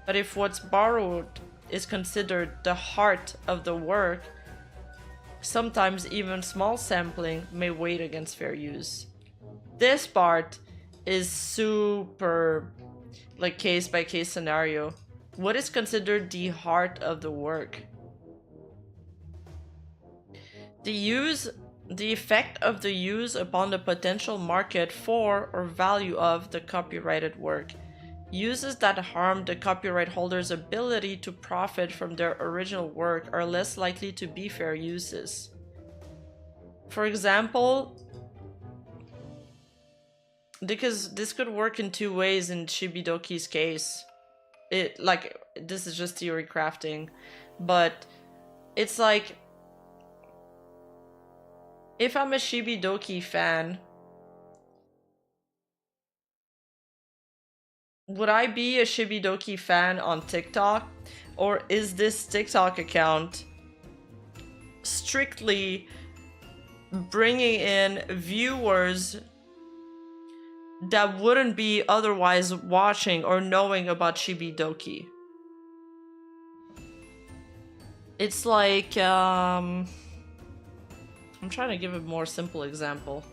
But if what's borrowed is considered the heart of the work, sometimes even small sampling may weigh against fair use. This part is super like case by case scenario. What is considered the heart of the work? The effect of the use upon the potential market for or value of the copyrighted work. Uses that harm the copyright holder's ability to profit from their original work are less likely to be fair uses. For example, because this could work in 2 ways in Shibidoki's case. This is just theory crafting, but it's like, if I'm a Shibidoki fan, would I be a Shibidoki fan on TikTok? Or is this TikTok account strictly bringing in viewers that wouldn't be otherwise watching or knowing about Shibidoki? It's like, I'm trying to give a more simple example.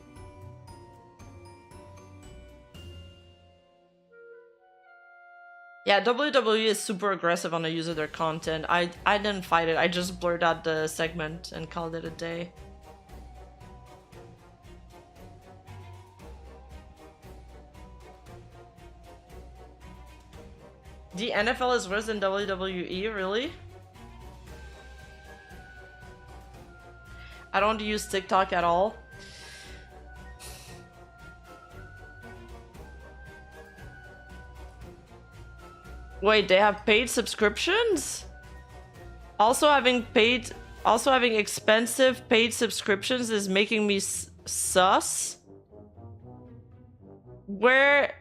Yeah, WWE is super aggressive on the use of their content. I didn't fight it, I just blurred out the segment and called it a day. The NFL is worse than WWE, really? I don't use TikTok at all. Wait, they have paid subscriptions? Also having expensive paid subscriptions is making me sus? Where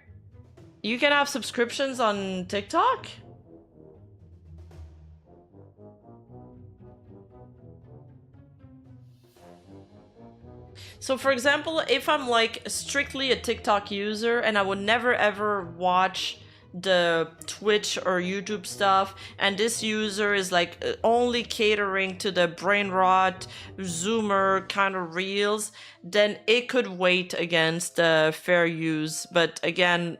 you can have subscriptions on TikTok? So for example, if I'm like strictly a TikTok user and I would never ever watch the Twitch or YouTube stuff, and this user is like only catering to the brain rot zoomer kind of reels, then it could wait against the fair use. But again,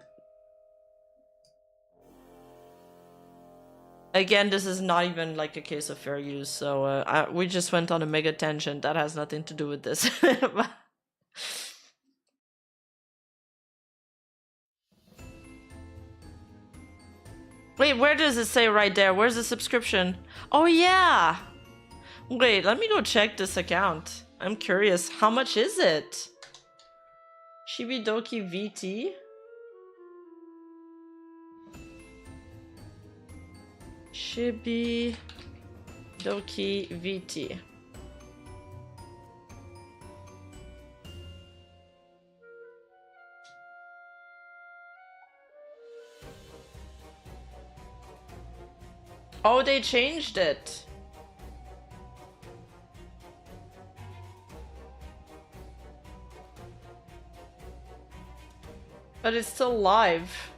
this is not even like a case of fair use, so we just went on a mega tangent that has nothing to do with this. Wait, where does it say right there? Where's the subscription? Oh yeah! Wait, let me go check this account. I'm curious. How much is it? Shibidoki VT? Shibi Doki VT. Oh, they changed it. But it's still live.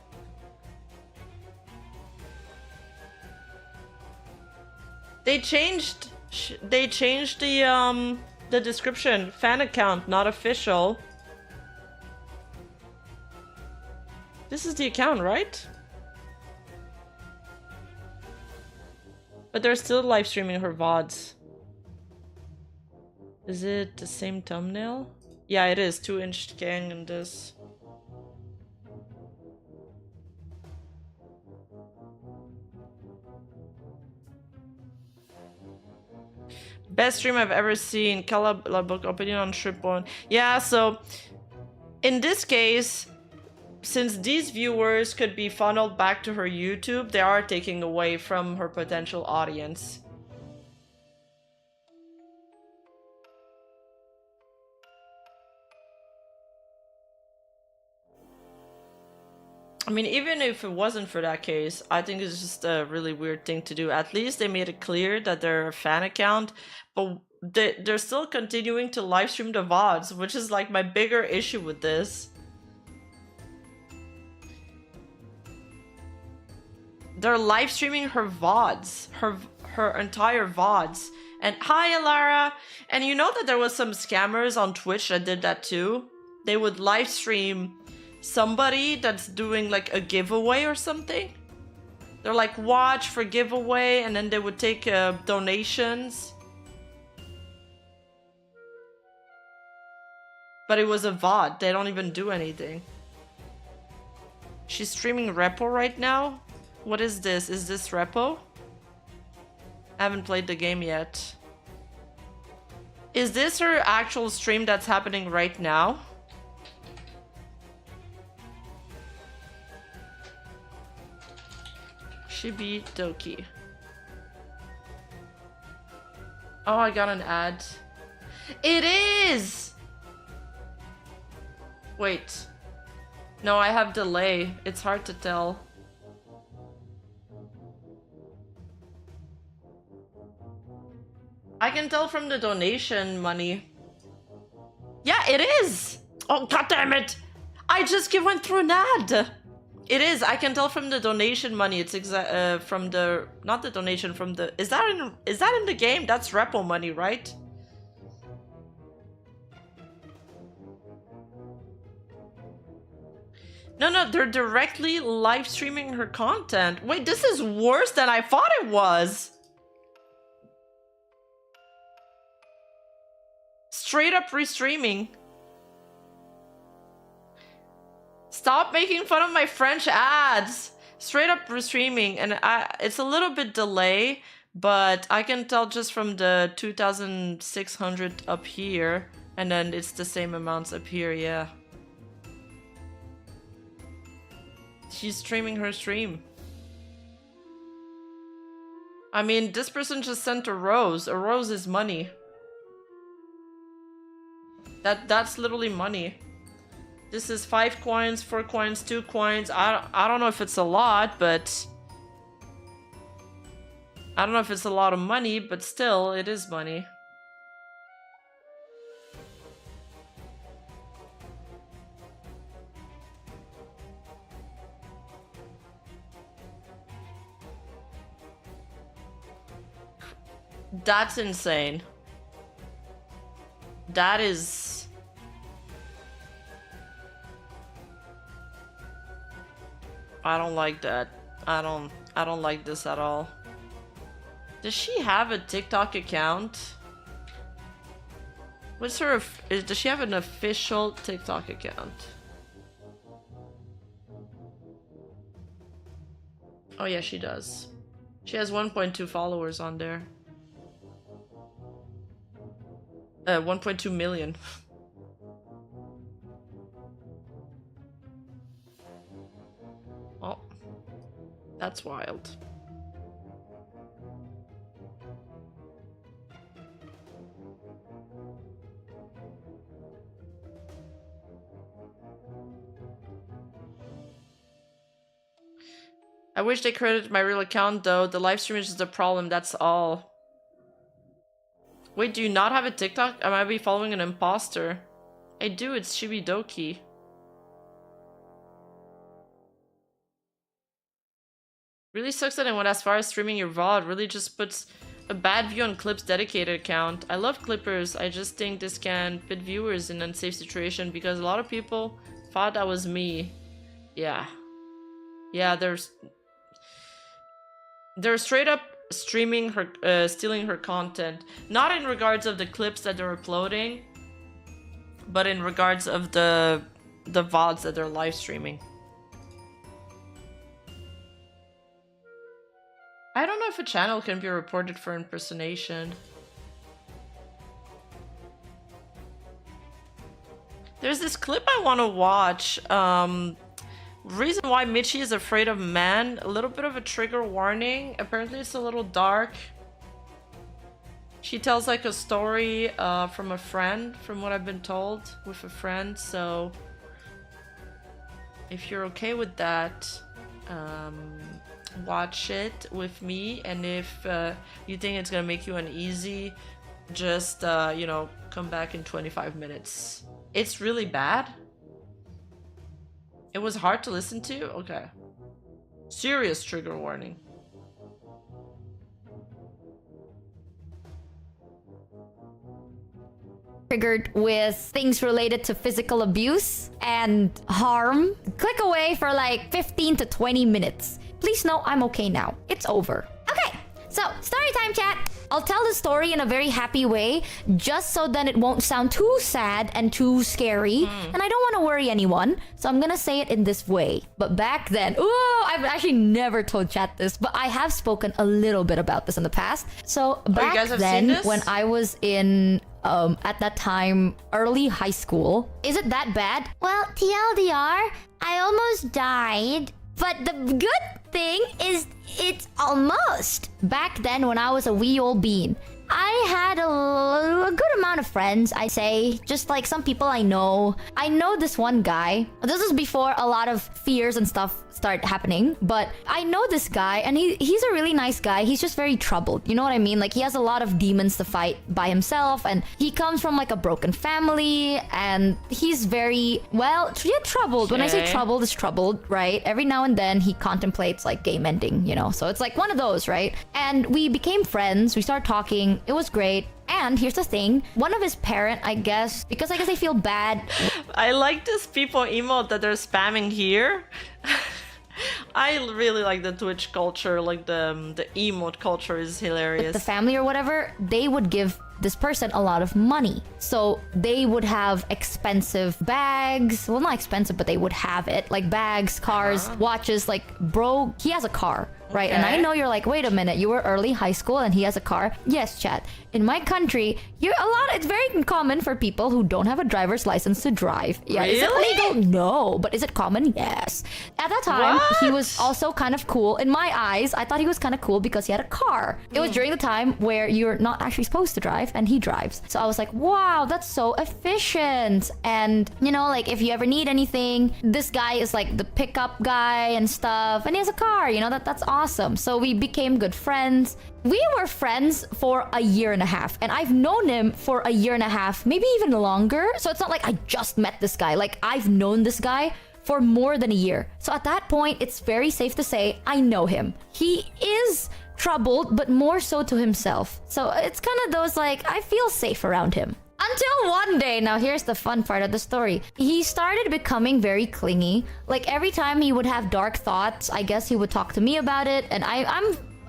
They changed the description. Fan account, not official. This is the account, right? But they're still live streaming her VODs. Is it the same thumbnail? Yeah, it is. 2-inch gang and this. Best stream I've ever seen. Kala book opinion on Shrippon. Yeah, so in this case, since these viewers could be funneled back to her YouTube, they are taking away from her potential audience. I mean, even if it wasn't for that case, I think it's just a really weird thing to do. At least they made it clear that they're a fan account, but they're still continuing to live stream the VODs, which is like my bigger issue with this. They're live streaming her VODs, her entire VODs. And hi, Alara! And you know that there was some scammers on Twitch that did that too? They would live stream somebody that's doing like a giveaway or something. They're like, watch for giveaway, and then they would take donations. But it was a VOD. They don't even do anything. She's streaming Repo right now? What is this? Is this Repo? I haven't played the game yet. Is this her actual stream that's happening right now? Shibi Doki. Oh, I got an ad. It is! Wait. No, I have delay. It's hard to tell. I can tell from the donation money. Yeah, it is! Oh, goddammit! I just went through an ad! It is. I can tell from the donation money. It's from the not the donation from the. Is that in the game? That's Repo money, right? No, they're directly live streaming her content. Wait, this is worse than I thought it was. Straight up restreaming. Stop making fun of my French ads. Straight up restreaming, and it's a little bit delay, but I can tell just from the 2,600 up here, and then it's the same amounts up here, yeah. She's streaming her stream. I mean, this person just sent a rose. A rose is money. That's literally money. This is 5 coins, 4 coins, 2 coins. I don't know if it's a lot, but I don't know if it's a lot of money, but still, it is money. That's insane. That is... I don't like that. I don't like this at all. Does she have a TikTok account? What's her... does she have an official TikTok account? Oh yeah, she does. She has 1.2 followers on there. 1.2 million. Oh, that's wild. I wish they credited my real account though. The live stream is just a problem, that's all. Wait, do you not have a TikTok? I might be following an imposter. I do, it's Shibidoki. Really sucks that I went as far as streaming your VOD. Really just puts a bad view on Clip's dedicated account. I love Clippers, I just think this can put viewers in an unsafe situation because a lot of people thought that was me. Yeah. Yeah, they're straight up streaming her, stealing her content. Not in regards of the clips that they're uploading, but in regards of the VODs that they're live streaming. I don't know if a channel can be reported for impersonation. There's this clip I want to watch. Reason why Michi is afraid of man. A little bit of a trigger warning. Apparently it's a little dark. She tells like a story from a friend, from what I've been told, with a friend. So if you're okay with that, watch it with me. And if you think it's gonna make you uneasy, just you know, come back in 25 minutes. It's really bad. It was hard to listen to? Okay. Serious trigger warning. Triggered with things related to physical abuse and harm. Click away for like 15 to 20 minutes. Please know I'm okay now. It's over. Okay, so story time, chat. I'll tell the story in a very happy way, just so then it won't sound too sad and too scary. And I don't want to worry anyone, so I'm gonna say it in this way. But back then, I've actually never told chat this, but I have spoken a little bit about this in the past. So back then, when I was in at that time, early high school. Is it that bad? Well, TLDR, I almost died. But the good thing is it's almost. Back then when I was a wee old bean, I had a good amount of friends, I say. Just like some people I know. I know this one guy. This is before a lot of fears and stuff start happening. But I know this guy and he's a really nice guy. He's just very troubled. You know what I mean? Like he has a lot of demons to fight by himself. And he comes from like a broken family. And he's very, well, troubled. When I say troubled, it's troubled, right? Every now and then he contemplates like game ending, you know? So it's like one of those, right? And we became friends. We started talking. It was great. And here's the thing, one of his parents, I guess, because I guess they feel bad. I like this people emote that they're spamming here. I really like the Twitch culture, like the emote culture is hilarious. The family or whatever, they would give this person a lot of money. So they would have expensive bags. Well, not expensive, but they would have it. Like bags, cars, watches. Like, bro, he has a car, right? And I know you're like, wait a minute, you were early high school and he has a car. Yes, chat. In my country, it's very common for people who don't have a driver's license to drive. Yeah, really? Is it legal? No. But is it common? Yes. At that time, he was also kind of cool. In my eyes, I thought he was kind of cool because he had a car. It was during the time where you're not actually supposed to drive and he drives. So I was like, wow, that's so efficient. And, you know, like if you ever need anything, this guy is like the pickup guy and stuff. And he has a car, you know, that's awesome. So we became good friends. We were friends for a year and a half, and I've known him for a year and a half, maybe even longer. So it's not like I just met this guy. Like I've known this guy for more than a year. So at that point, it's very safe to say I know him. He is troubled, but more so to himself. So it's kind of those like, I feel safe around him. Until one day, now here's the fun part of the story. He started becoming very clingy. Like every time he would have dark thoughts, I guess he would talk to me about it, and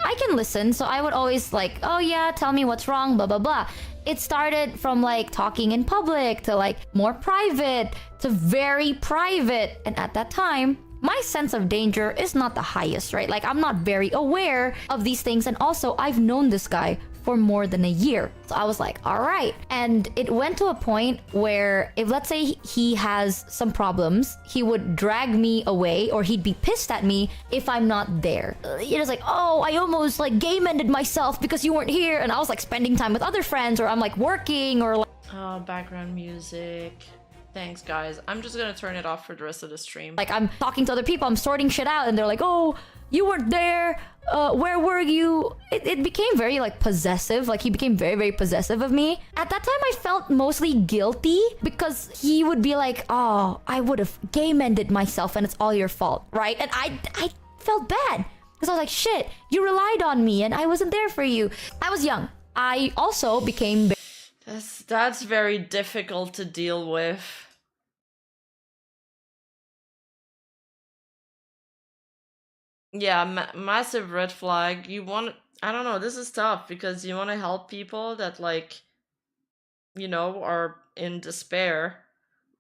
I can listen, so I would always like, oh yeah, tell me what's wrong, blah, blah, blah. It started from like talking in public to like more private to very private. And at that time, my sense of danger is not the highest, right? Like I'm not very aware of these things. And also I've known this guy for more than a year. So I was like, all right. And it went to a point where if let's say he has some problems, he would drag me away or he'd be pissed at me if I'm not there. It was like, oh, I almost like game ended myself because you weren't here. And I was like spending time with other friends or I'm like working or like... Oh, background music. Thanks, guys. I'm just gonna turn it off for the rest of the stream. Like I'm talking to other people, I'm sorting shit out and they're like, oh, You weren't there. Where were you? It became very like possessive. Like he became very, very possessive of me. At that time, I felt mostly guilty because he would be like, oh, I would have game-ended myself and it's all your fault, right? And I felt bad because I was like, shit, you relied on me and I wasn't there for you. I was young. I also became... That's very difficult to deal with. Yeah, massive red flag. You want, I don't know, this is tough because you want to help people that like, you know, are in despair.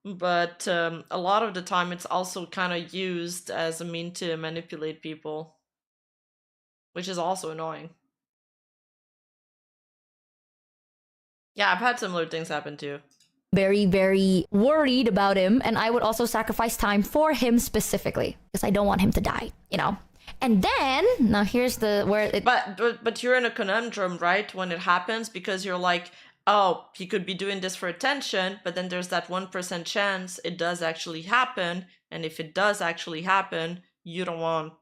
But a lot of the time it's also kind of used as a mean to manipulate people, which is also annoying. Yeah, I've had similar things happen too. Very, very worried about him, and I would also sacrifice time for him specifically because I don't want him to die, you know. And then now here's the where it... but you're in a conundrum, right, when it happens, because you're like, oh, he could be doing this for attention, but then there's that 1% chance it does actually happen, and if it does actually happen, you don't want...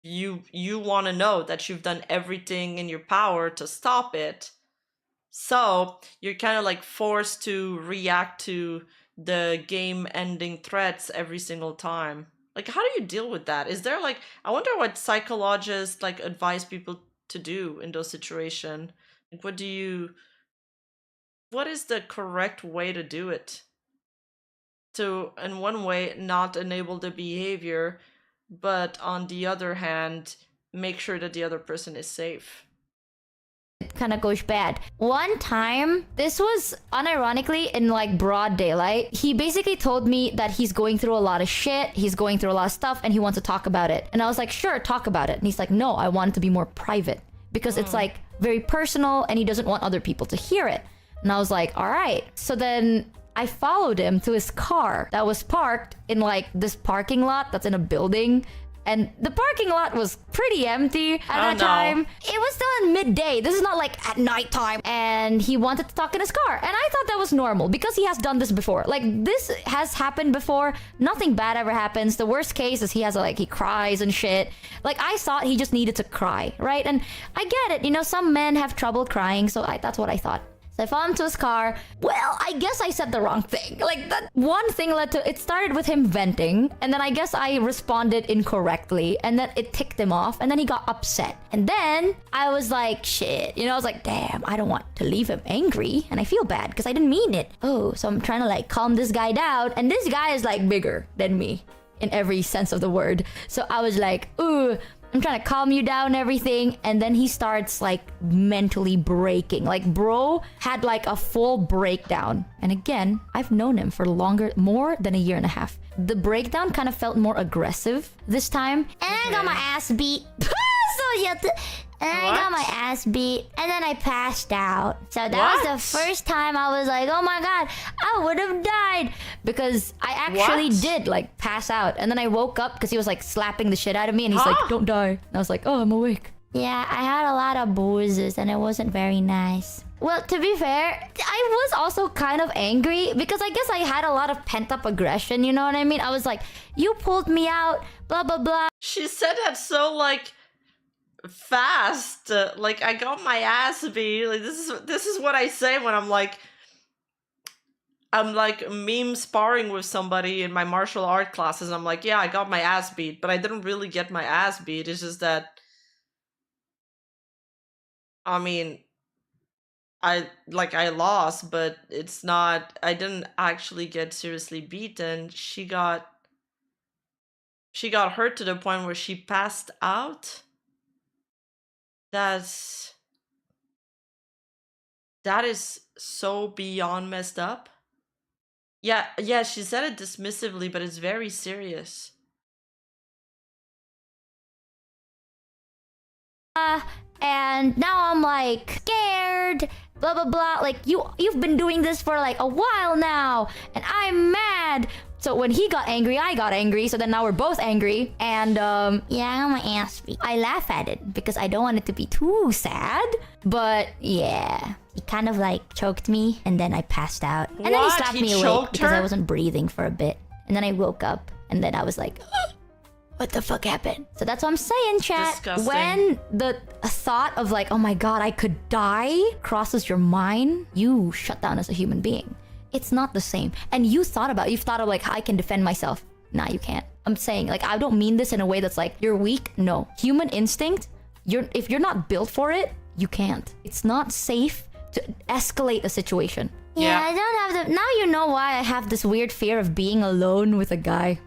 you want to know that you've done everything in your power to stop it. So you're kind of like forced to react to the game-ending threats every single time. Like, how do you deal with that? Is there like, I wonder what psychologists like advise people to do in those situations. Like, what is the correct way to do it? To, in one way, not enable the behavior, but on the other hand, make sure that the other person is safe. It kind of goes bad. One time, this was unironically in like broad daylight, he basically told me that he's going through a lot of shit, he's going through a lot of stuff, and he wants to talk about it. And I was like, sure, talk about it. And he's like, no, I want it to be more private because it's like very personal and he doesn't want other people to hear it. And I was like, all right. So then I followed him to his car that was parked in like this parking lot that's in a building. And the parking lot was pretty empty at that time. It was still in midday. This is not like at nighttime. And he wanted to talk in his car. And I thought that was normal because he has done this before. Like, this has happened before. Nothing bad ever happens. The worst case is he cries and shit. Like, I thought he just needed to cry, right? And I get it. You know, some men have trouble crying. So that's what I thought. So I followed him to his car. Well, I guess I said the wrong thing. Like, that one thing led to... It started with him venting. And then I guess I responded incorrectly. And then it ticked him off. And then he got upset. And then I was like, shit. You know, I was like, damn, I don't want to leave him angry. And I feel bad because I didn't mean it. Oh, so I'm trying to like calm this guy down. And this guy is like bigger than me in every sense of the word. So I was like, ooh... I'm trying to calm you down and everything. And then he starts like mentally breaking. Like, bro had like a full breakdown. And again, I've known him for more than a year and a half. The breakdown kind of felt more aggressive this time. And I got my ass beat. And I got my ass beat, and then I passed out. So that was the first time I was like, oh my god, I would have died. Because I actually did, like, pass out. And then I woke up because he was, like, slapping the shit out of me, and he's like, don't die. And I was like, oh, I'm awake. Yeah, I had a lot of bruises, and it wasn't very nice. Well, to be fair, I was also kind of angry because I guess I had a lot of pent-up aggression, you know what I mean? I was like, you pulled me out, blah, blah, blah. She said that so, like... fast. Like, I got my ass beat. Like, this is what I say when I'm like meme sparring with somebody in my martial art classes. I'm like, yeah, I got my ass beat, but I didn't really get my ass beat. It's just that, I mean, I lost, but it's not, I didn't actually get seriously beaten. She got hurt to the point where she passed out. That is so beyond messed up. Yeah, she said it dismissively, but it's very serious. And now I'm like scared, blah blah blah. Like, you've been doing this for like a while now, and I'm mad. So when he got angry, I got angry. So then now we're both angry. And yeah, I got my ass beat. I laugh at it because I don't want it to be too sad. But yeah, he kind of like choked me, and then I passed out. And then he slapped me awake because I wasn't breathing for a bit. And then I woke up, and then I was like, what the fuck happened? So that's what I'm saying, chat. Disgusting. When the thought of like, oh my god, I could die crosses your mind, you shut down as a human being. It's not the same. And you've thought of like, I can defend myself. Nah, you can't. I'm saying, like, I don't mean this in a way that's like, you're weak. No. Human instinct, if you're not built for it, you can't. It's not safe to escalate a situation. Yeah, I don't have the... Now you know why I have this weird fear of being alone with a guy.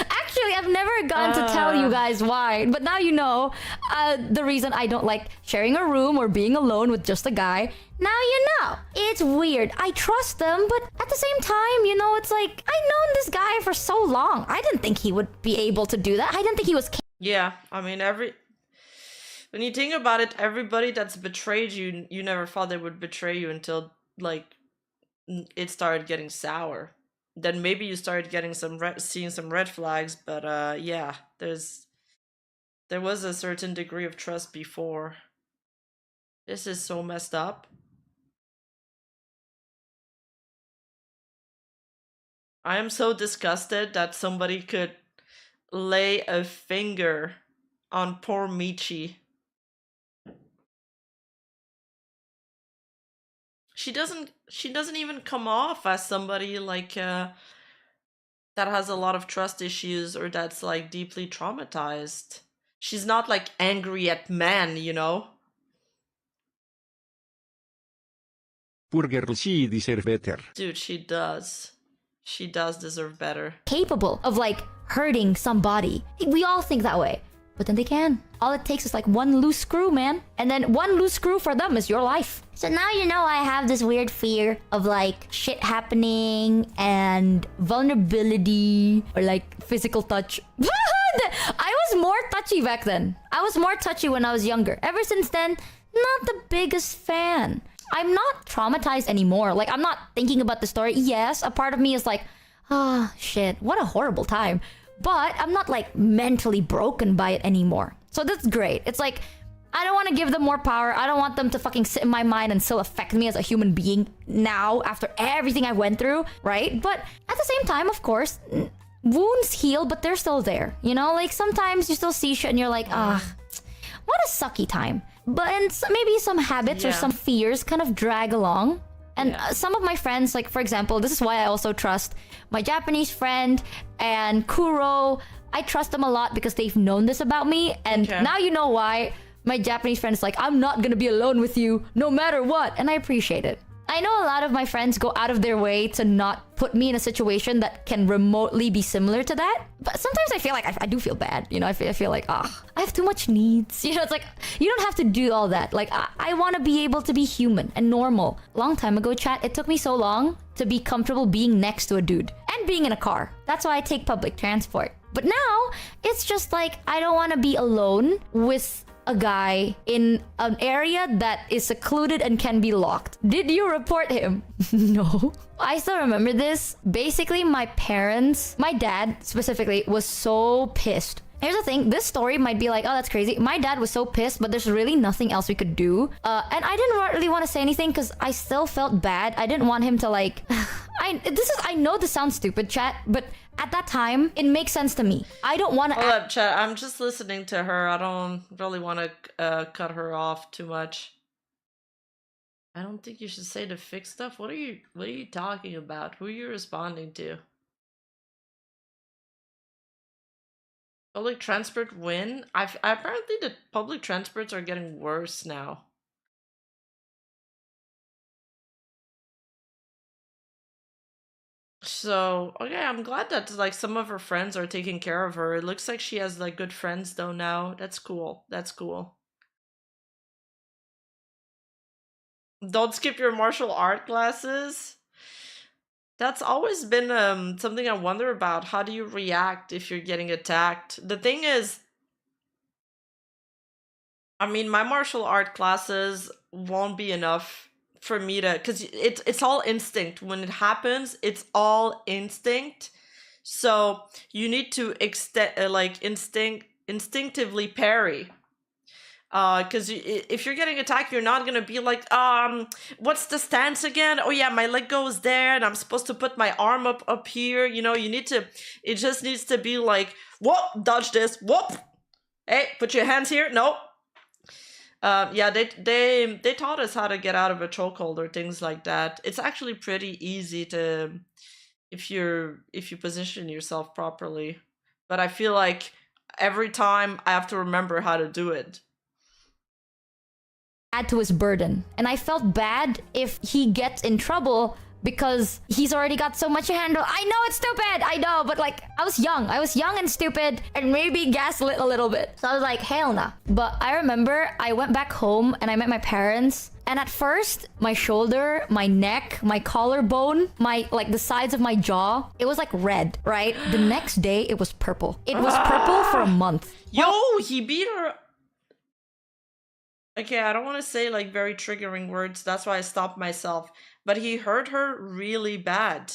Actually, I've never gotten to tell you guys why, but now you know the reason I don't like sharing a room or being alone with just a guy. Now you know. It's weird. I trust them, but at the same time, you know, it's like, I've known this guy for so long. I didn't think he would be able to do that. I didn't think he was... Yeah, I mean, when you think about it, everybody that's betrayed you, you never thought they would betray you until, like, it started getting sour. Then maybe you started getting seeing some red flags, but yeah, there was a certain degree of trust before. This is so messed up. I am so disgusted that somebody could lay a finger on poor Michi. She doesn't even come off as somebody like that has a lot of trust issues or that's like deeply traumatized. She's not like angry at men, you know? Poor girl, she deserves better. Dude, she does. She does deserve better. Capable of like hurting somebody. We all think that way. But then they can. All it takes is like one loose screw, man. And then one loose screw for them is your life. So now you know I have this weird fear of like shit happening and vulnerability or like physical touch. I was more touchy back then. I was more touchy when I was younger. Ever since then, not the biggest fan. I'm not traumatized anymore. Like, I'm not thinking about the story. Yes, a part of me is like, oh, shit, what a horrible time. But I'm not like mentally broken by it anymore. So that's great. It's like, I don't want to give them more power. I don't want them to fucking sit in my mind and still affect me as a human being now after everything I went through, right? But at the same time, of course, wounds heal, but they're still there. You know, like sometimes you still see shit and you're like, ah, what a sucky time. But and maybe some habits or some fears kind of drag along. And some of my friends, like, for example, this is why I also trust my Japanese friend and Kuro. I trust them a lot because they've known this about me. And now you know why my Japanese friend is like, I'm not gonna be alone with you no matter what. And I appreciate it. I know a lot of my friends go out of their way to not put me in a situation that can remotely be similar to that. But sometimes I feel like I do feel bad. You know, I feel like, I have too much needs. You know, it's like, you don't have to do all that. Like, I want to be able to be human and normal. Long time ago, chat, it took me so long to be comfortable being next to a dude and being in a car. That's why I take public transport. But now, it's just like, I don't want to be alone with a guy in an area that is secluded and can be locked. Did you report him? No. I still remember this. Basically, my parents, my dad specifically, was so pissed. Here's the thing, this story might be like, oh, that's crazy. My dad was so pissed, but there's really nothing else we could do. And I didn't really want to say anything because I still felt bad. I didn't want him to like... I know this sounds stupid, chat, but at that time, it makes sense to me. I don't want to... Hold up, chat. I'm just listening to her. I don't really want to cut her off too much. I don't think you should say the fixed stuff. What are you talking about? Who are you responding to? Public transport win? Apparently the public transports are getting worse now. So, okay, I'm glad that like some of her friends are taking care of her. It looks like she has like good friends though now. That's cool. That's cool. Don't skip your martial art classes. That's always been something I wonder about. How do you react if you're getting attacked? The thing is, I mean, my martial art classes won't be enough for me to, because it's all instinct. When it happens, it's all instinct. So you need to instinctively parry. Because if you're getting attacked, you're not gonna be like, what's the stance again? Oh yeah, my leg goes there, and I'm supposed to put my arm up here. You know, you need to. It just needs to be like, whoop, dodge this, whoop. Hey, put your hands here. No. Yeah, they taught us how to get out of a chokehold or things like that. It's actually pretty easy to, if you position yourself properly. But I feel like every time I have to remember how to do it. Add to his burden. And I felt bad if he gets in trouble because he's already got so much to handle. I know it's stupid, I know, but like, I was young and stupid and maybe gaslit a little bit. So I was like, hell nah. But I remember I went back home and I met my parents. And at first, my shoulder, my neck, my collarbone, like the sides of my jaw, it was like red, right? The next day, it was purple. It was purple for a month. Yo, he beat her. Okay, I don't want to say like very triggering words. That's why I stopped myself. But he hurt her really bad.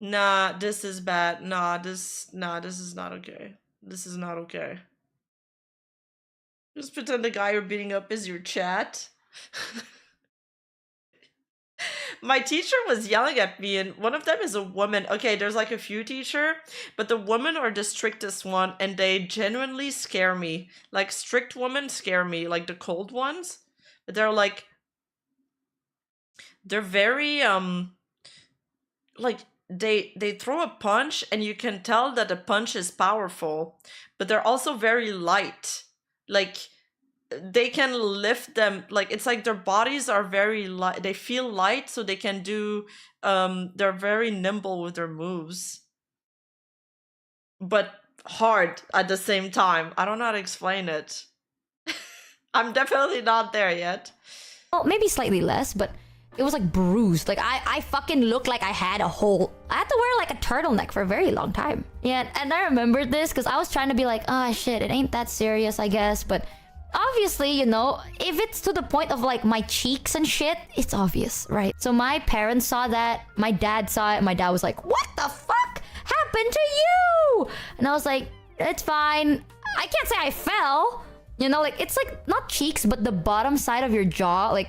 Nah, this is bad. This is not okay. This is not okay. Just pretend the guy you're beating up is your chat. My teacher was yelling at me, and one of them is a woman. Okay, there's like a few teacher, but the women are the strictest one, and they genuinely scare me. Like, strict women scare me, like the cold ones. But they're like, they're very, like, they throw a punch, and you can tell that the punch is powerful, but they're also very light. Like, they can lift them, like, it's like their bodies are very light, they feel light, so they can do, they're very nimble with their moves, but hard at the same time. I don't know how to explain it. I'm definitely not there yet. Well, maybe slightly less, but it was like bruised. Like I fucking looked like I had a hole. I had to wear like a turtleneck for a very long time. Yeah, and I remembered this because I was trying to be like, oh shit, it ain't that serious, I guess, but obviously, you know, if it's to the point of like my cheeks and shit, it's obvious, right? So my parents saw that, my dad saw it, and my dad was like, what the fuck happened to you? And I was like, it's fine. I can't say I fell. You know, like, it's like not cheeks, but the bottom side of your jaw, like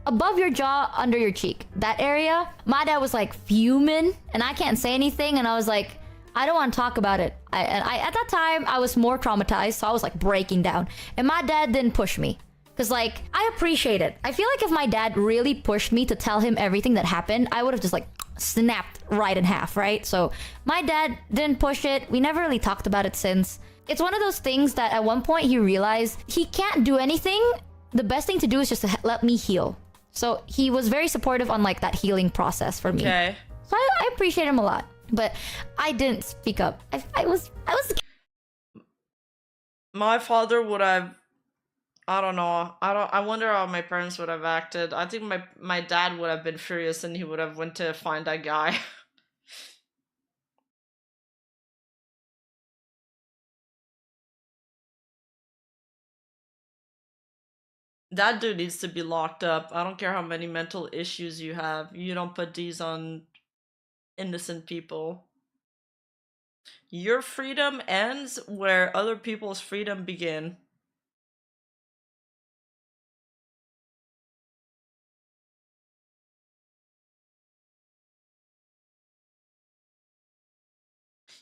above your jaw, under your cheek, that area. My dad was like fuming, and I can't say anything, and I was like, I don't want to talk about it. I at that time, I was more traumatized, so I was like breaking down. And my dad didn't push me. Because like, I appreciate it. I feel like if my dad really pushed me to tell him everything that happened, I would have just like snapped right in half, right? So my dad didn't push it. We never really talked about it since. It's one of those things that at one point he realized he can't do anything. The best thing to do is just to let me heal. So he was very supportive on like that healing process for me. Okay. So I appreciate him a lot. But I didn't speak up. I was. My father would have, I don't know. I wonder how my parents would have acted. I think my dad would have been furious, and he would have went to find that guy. That dude needs to be locked up. I don't care how many mental issues you have. You don't put these on innocent people. Your freedom ends where other people's freedom begin.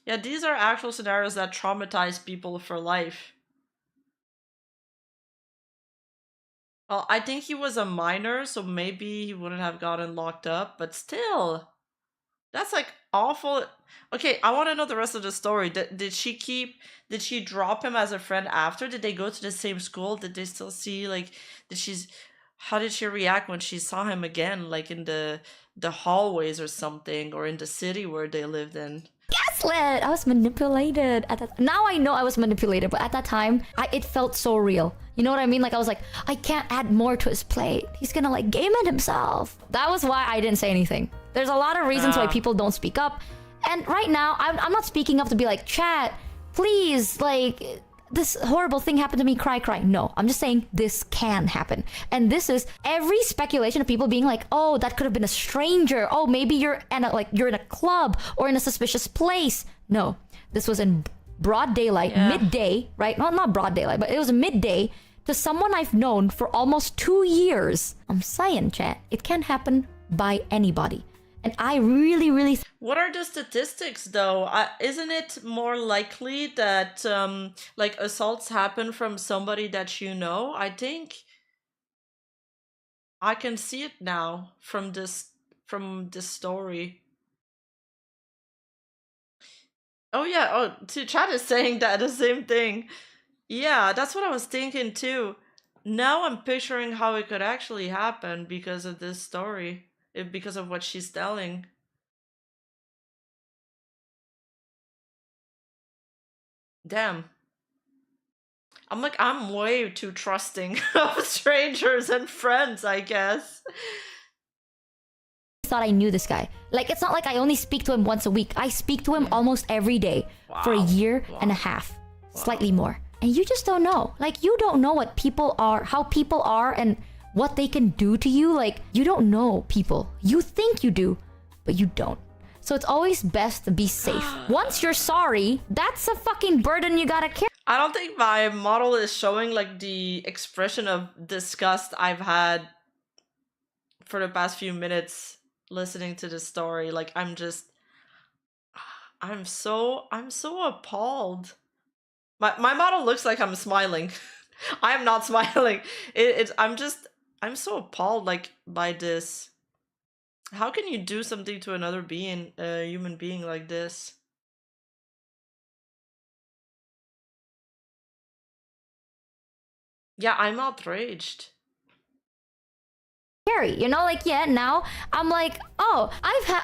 Yeah, these are actual scenarios that traumatize people for life. Well, I think he was a minor, so maybe he wouldn't have gotten locked up, but still. That's like awful. Okay, I want to know the rest of the story. Did she drop him as a friend after? Did they go to the same school? Did they still see, like, how did she react when she saw him again, like in the hallways or something, or in the city where they lived in? Gaslit! I was manipulated at that. Now I know I was manipulated, but at that time, it felt so real. You know what I mean? Like, I was like, I can't add more to his plate. He's gonna like game it himself. That was why I didn't say anything. There's a lot of reasons why people don't speak up. And right now, I'm not speaking up to be like, chat, please, like, this horrible thing happened to me, cry. No, I'm just saying this can happen. And this is every speculation of people being like, oh, that could have been a stranger. Oh, maybe you're in a club or in a suspicious place. No, this was in broad daylight, Yeah. midday, right? Well, not broad daylight, but it was midday to someone I've known for almost 2 years. I'm saying, chat, it can happen by anybody. And I really, really What are the statistics though? Isn't it more likely that like assaults happen from somebody that you know? I think I can see it now from this story. Oh yeah, oh, chat is saying that the same thing. Yeah, that's what I was thinking too. Now I'm picturing how it could actually happen because of this story, because of what she's telling. Damn. I'm like, I'm way too trusting of strangers and friends, I guess. thought I knew this guy. Like, it's not like I only speak to him once a week. I speak to him almost every day for a Wow. year and a half, slightly more. And you just don't know. Like, you don't know what people are, how people are, and what they can do to you. Like, you don't know people. You think you do, but you don't. So it's always best to be safe. Once you're sorry, that's a fucking burden you gotta carry. I don't think my model is showing like the expression of disgust I've had for the past few minutes listening to this story. Like I'm so appalled. My model looks like I'm smiling. I'm not smiling. I'm so appalled like by this. How can you do something to another being, a human being like this? Yeah, I'm outraged. You know, like, yeah, now I'm like, oh,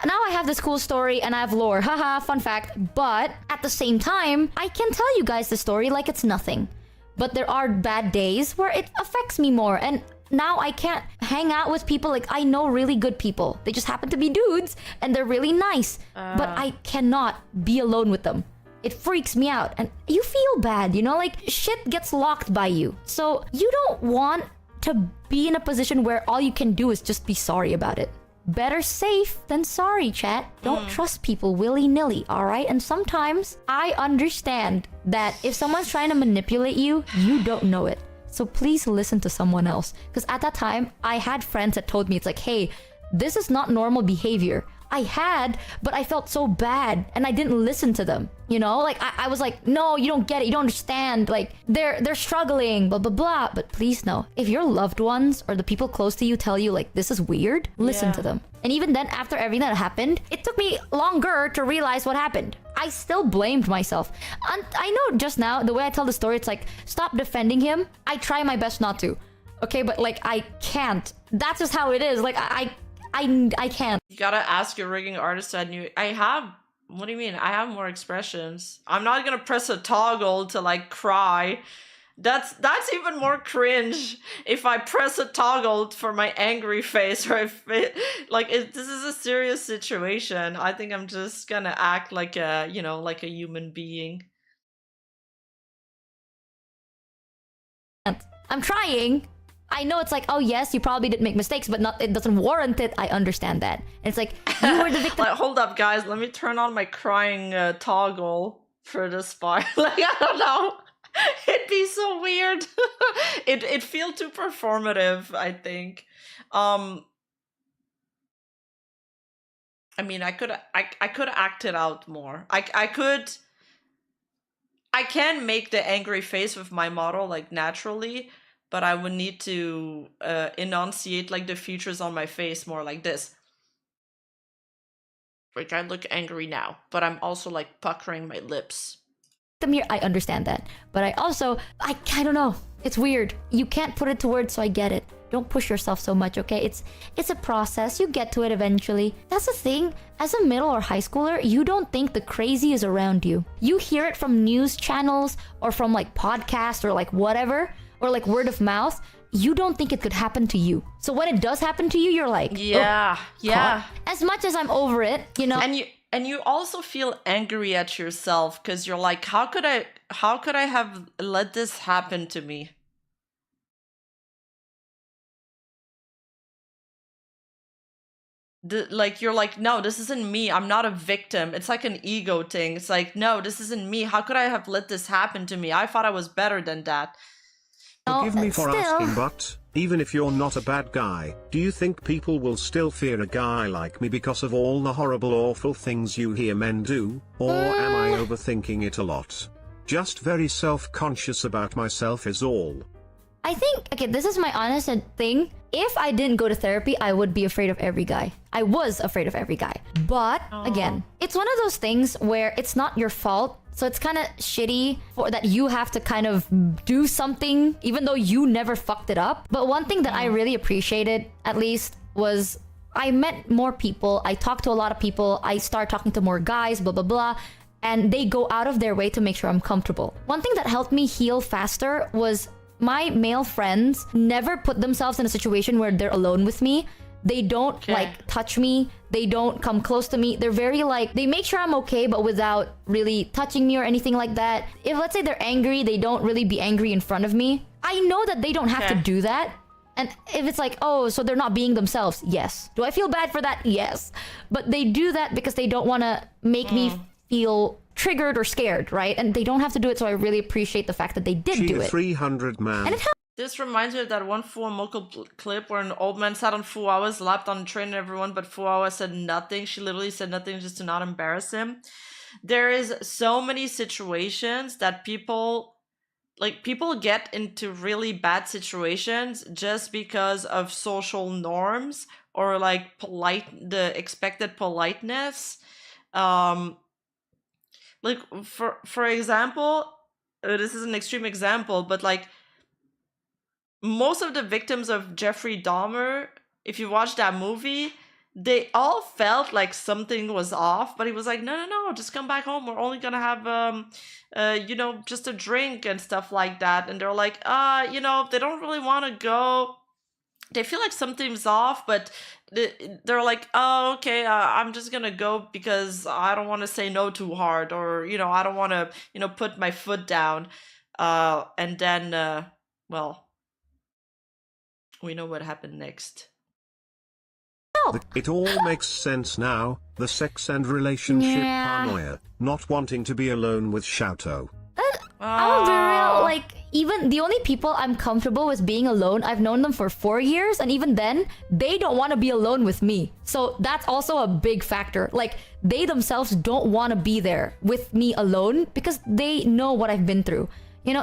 now I have this cool story and I have lore, haha, fun fact. But at the same time, I can tell you guys the story like it's nothing. But there are bad days where it affects me more, and now I can't hang out with people. Like, I know really good people, they just happen to be dudes and they're really nice, but I cannot be alone with them. It freaks me out and you feel bad, you know, like shit gets locked by you. So you don't want to be in a position where all you can do is just be sorry about it. Better safe than sorry, chat. Don't trust people willy-nilly, alright? And sometimes I understand that if someone's trying to manipulate you, you don't know it. So please listen to someone else. Because at that time, I had friends that told me, it's like, hey, this is not normal behavior. I had, but I felt so bad and I didn't listen to them. You know, like I was like, no, you don't get it, you don't understand. Like they're struggling, blah blah blah. But please know, if your loved ones or the people close to you tell you like this is weird, listen to them. And even then, after everything that happened, it took me longer to realize what happened. I still blamed myself. And I know just now, the way I tell the story, it's like, stop defending him. I try my best not to. Okay, but like I can't. That's just how it is. Like I can't. You gotta ask your rigging artist. What do you mean? I have more expressions. I'm not gonna press a toggle to like cry. That's even more cringe if I press a toggle for my angry face, or if this is a serious situation. I think I'm just gonna act like a, you know, like a human being. I'm trying. I know it's like, oh yes, you probably did make mistakes, but it doesn't warrant it. I understand that. And it's like, you were the victim. Like, hold up, guys. Let me turn on my crying toggle for this part. Like, I don't know. It'd be so weird. It feel too performative, I think. I mean, I could act it out more. I can make the angry face with my model like naturally, but I would need to enunciate like the features on my face more like this. Like I look angry now, but I'm also like puckering my lips. Here, I understand that, but I don't know. It's weird. You can't put it to words, so I get it. Don't push yourself so much, okay? It's a process. You get to it eventually. That's the thing. As a middle or high schooler, you don't think the crazy is around you. You hear it from news channels or from like podcasts or like whatever, or like word of mouth. You don't think it could happen to you. So when it does happen to you, you're like, yeah, oh, yeah. God. As much as I'm over it, you know. And you also feel angry at yourself because you're like, how could I have let this happen to me? like you're like, no, this isn't me. I'm not a victim. It's like an ego thing. It's like, no, this isn't me. How could I have let this happen to me? I thought I was better than that. Forgive me for still. asking, but even if you're not a bad guy, do you think people will still fear a guy like me because of all the horrible, awful things you hear men do? Or am I overthinking it a lot? Just very self-conscious about myself is all. I think, okay, this is my honest thing. If I didn't go to therapy, I would be afraid of every guy. I was afraid of every guy. But again, it's one of those things where it's not your fault. So it's kind of shitty for that you have to kind of do something even though you never fucked it up. But one thing that I really appreciated, at least, was I met more people. I talked to a lot of people. I started talking to more guys, blah, blah, blah. And they go out of their way to make sure I'm comfortable. One thing that helped me heal faster was my male friends never put themselves in a situation where they're alone with me. They don't like touch me. They don't come close to me. They're very like, they make sure I'm okay, but without really touching me or anything like that. If let's say they're angry, they don't really be angry in front of me. I know that they don't have to do that. And if it's like, oh, so they're not being themselves, yes. Do I feel bad for that? Yes. But they do that because they don't want to make me feel triggered or scared, right? And they don't have to do it, so I really appreciate the fact that they did do it. 300 man. And it helps. This reminds me of that one Full Moco clip where an old man sat on Fuawa, lapped on the train and everyone, but Fuawa said nothing. She literally said nothing just to not embarrass him. There is so many situations that people get into really bad situations just because of social norms or like the expected politeness. Like for example, this is an extreme example, but like most of the victims of Jeffrey Dahmer, if you watch that movie, they all felt like something was off, but he was like, no, just come back home. We're only gonna have, just a drink and stuff like that. And they're like, they don't really want to go. They feel like something's off, but they're like, oh, okay, I'm just gonna go because I don't want to say no too hard, or, I don't want to, put my foot down. And then, well, we know what happened next. It all makes sense now. The sex and relationship paranoia, not wanting to be alone with Shouto. I'll be real, like, even the only people I'm comfortable with being alone, I've known them for 4 years, and even then, they don't want to be alone with me. So that's also a big factor. Like, they themselves don't want to be there with me alone because they know what I've been through.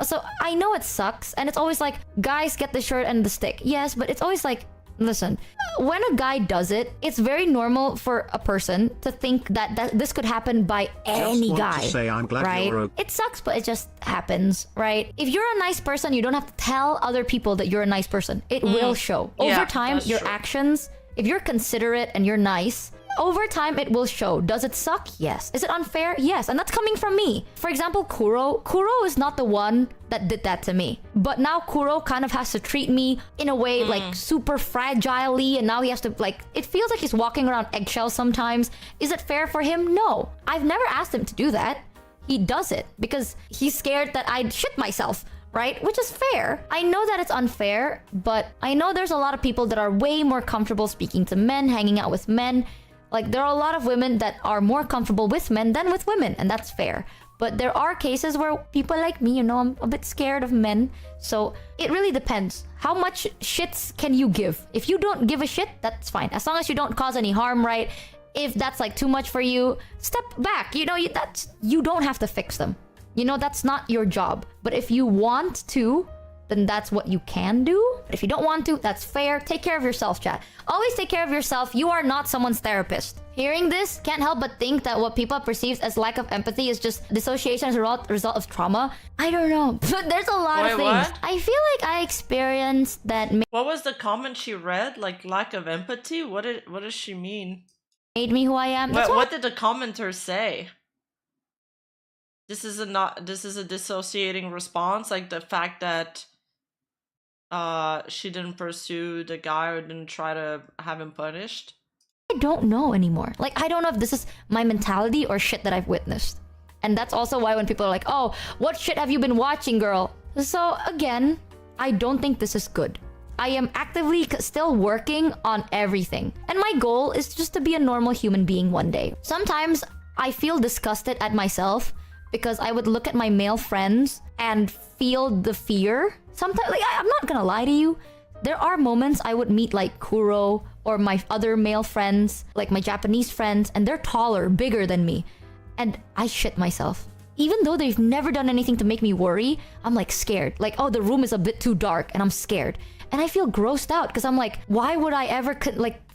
So I know it sucks, and it's always like, guys get the short end of the stick. Yes, but it's always like, listen, when a guy does it, it's very normal for a person to think that this could happen by any guy. To say I'm glad right? you're It sucks, but it just happens, right? If you're a nice person, you don't have to tell other people that you're a nice person. It will show. Over time, your actions, if you're considerate and you're nice, over time, it will show. Does it suck? Yes. Is it unfair? Yes. And that's coming from me. For example, Kuro is not the one that did that to me. But now Kuro kind of has to treat me in a way like super fragile-y, and now he has to it feels like he's walking around eggshells sometimes. Is it fair for him? No. I've never asked him to do that. He does it because he's scared that I'd shit myself. Right? Which is fair. I know that it's unfair, but I know there's a lot of people that are way more comfortable speaking to men, hanging out with men. Like, there are a lot of women that are more comfortable with men than with women, and that's fair. But there are cases where people like me, I'm a bit scared of men. So it really depends. How much shits can you give? If you don't give a shit, that's fine. As long as you don't cause any harm, right? If that's like too much for you, step back. You don't have to fix them. That's not your job. But if you want to, then that's what you can do. But if you don't want to, that's fair. Take care of yourself, chat. Always take care of yourself. You are not someone's therapist. Hearing this, can't help but think that what people perceive as lack of empathy is just dissociation as a result of trauma. I don't know. But there's a lot of things. What? I feel like I experienced that. What was the comment she read? Like, lack of empathy? What does she mean? Made me who I am. What did the commenter say? This is a dissociating response, like the fact that she didn't pursue the guy or didn't try to have him punished. I don't know anymore. Like, I don't know if this is my mentality or shit that I've witnessed. And that's also why when people are like, oh, what shit have you been watching, girl? So again, I don't think this is good. I am actively still working on everything. And my goal is just to be a normal human being one day. Sometimes I feel disgusted at myself because I would look at my male friends and feel the fear. Sometimes, like, I'm not gonna lie to you. There are moments I would meet like Kuro or my other male friends, like my Japanese friends, and they're taller, bigger than me. And I shit myself. Even though they've never done anything to make me worry, I'm like scared. Like, oh, the room is a bit too dark and I'm scared. And I feel grossed out because I'm like, why would I ever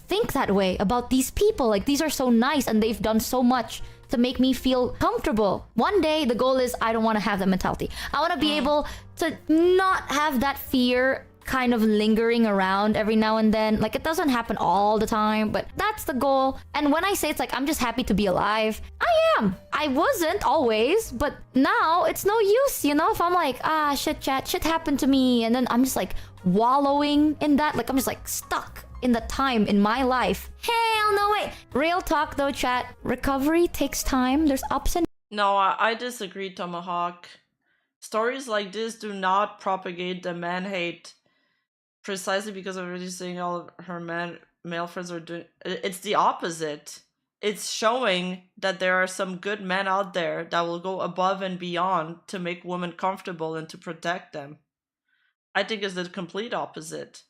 think that way about these people? Like, these are so nice and they've done so much to make me feel comfortable. One day, the goal is I don't want to have that mentality. I want to be able to not have that fear kind of lingering around every now and then. Like, it doesn't happen all the time, but that's the goal. And when I say it's like, I'm just happy to be alive, I am. I wasn't always, but now it's no use, you know? If I'm like, shit happened to me, and then I'm just like wallowing in that, like I'm just like stuck in the time in my life. Hell no way. Real talk though, chat. Recovery takes time. There's ups and No, I disagree, Tomahawk. Stories like this do not propagate the man hate precisely because of really saying all of her male friends are doing. It's the opposite. It's showing that there are some good men out there that will go above and beyond to make women comfortable and to protect them. I think it's the complete opposite.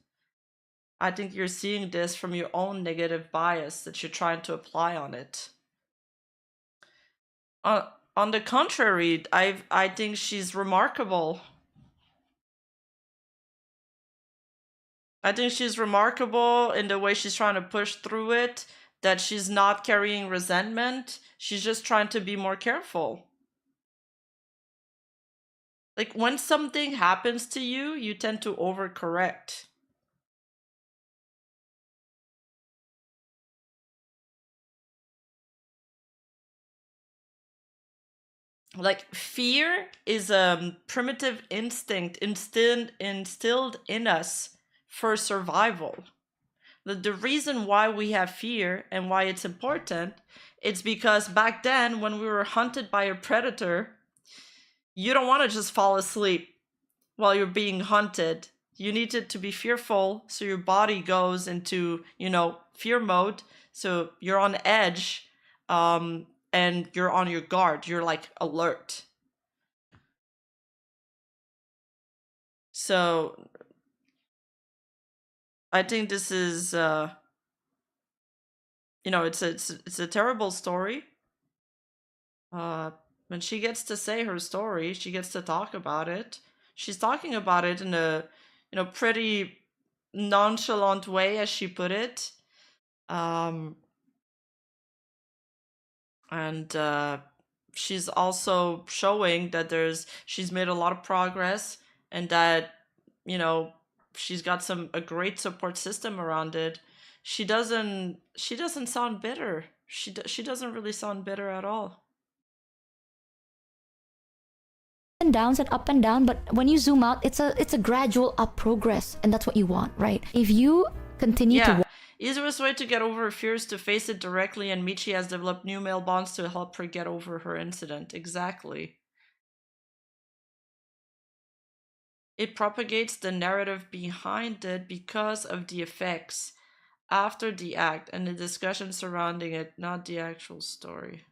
I think you're seeing this from your own negative bias that you're trying to apply on it. On the contrary, I think she's remarkable. I think she's remarkable in the way she's trying to push through it, that she's not carrying resentment. She's just trying to be more careful. Like, when something happens to you, you tend to overcorrect. Like, fear is a primitive instinct instilled in us for survival. The reason why we have fear and why it's important, it's because back then when we were hunted by a predator, you don't want to just fall asleep while you're being hunted. You needed to be fearful, so your body goes into, fear mode, so you're on edge, and you're on your guard. You're like alert. So I think this is, it's a terrible story. When she gets to say her story, she gets to talk about it. She's talking about it in a, pretty nonchalant way, as she put it. And she's also showing that she's made a lot of progress, and that, she's got a great support system around it. She doesn't sound bitter. She doesn't really sound bitter at all. and downs and up and down, but when you zoom out, it's a gradual up progress, and that's what you want, right? If you continue to easiest way to get over her fears to face it directly, and Michi has developed new male bonds to help her get over her incident. Exactly. It propagates the narrative behind it because of the effects after the act and the discussion surrounding it, not the actual story.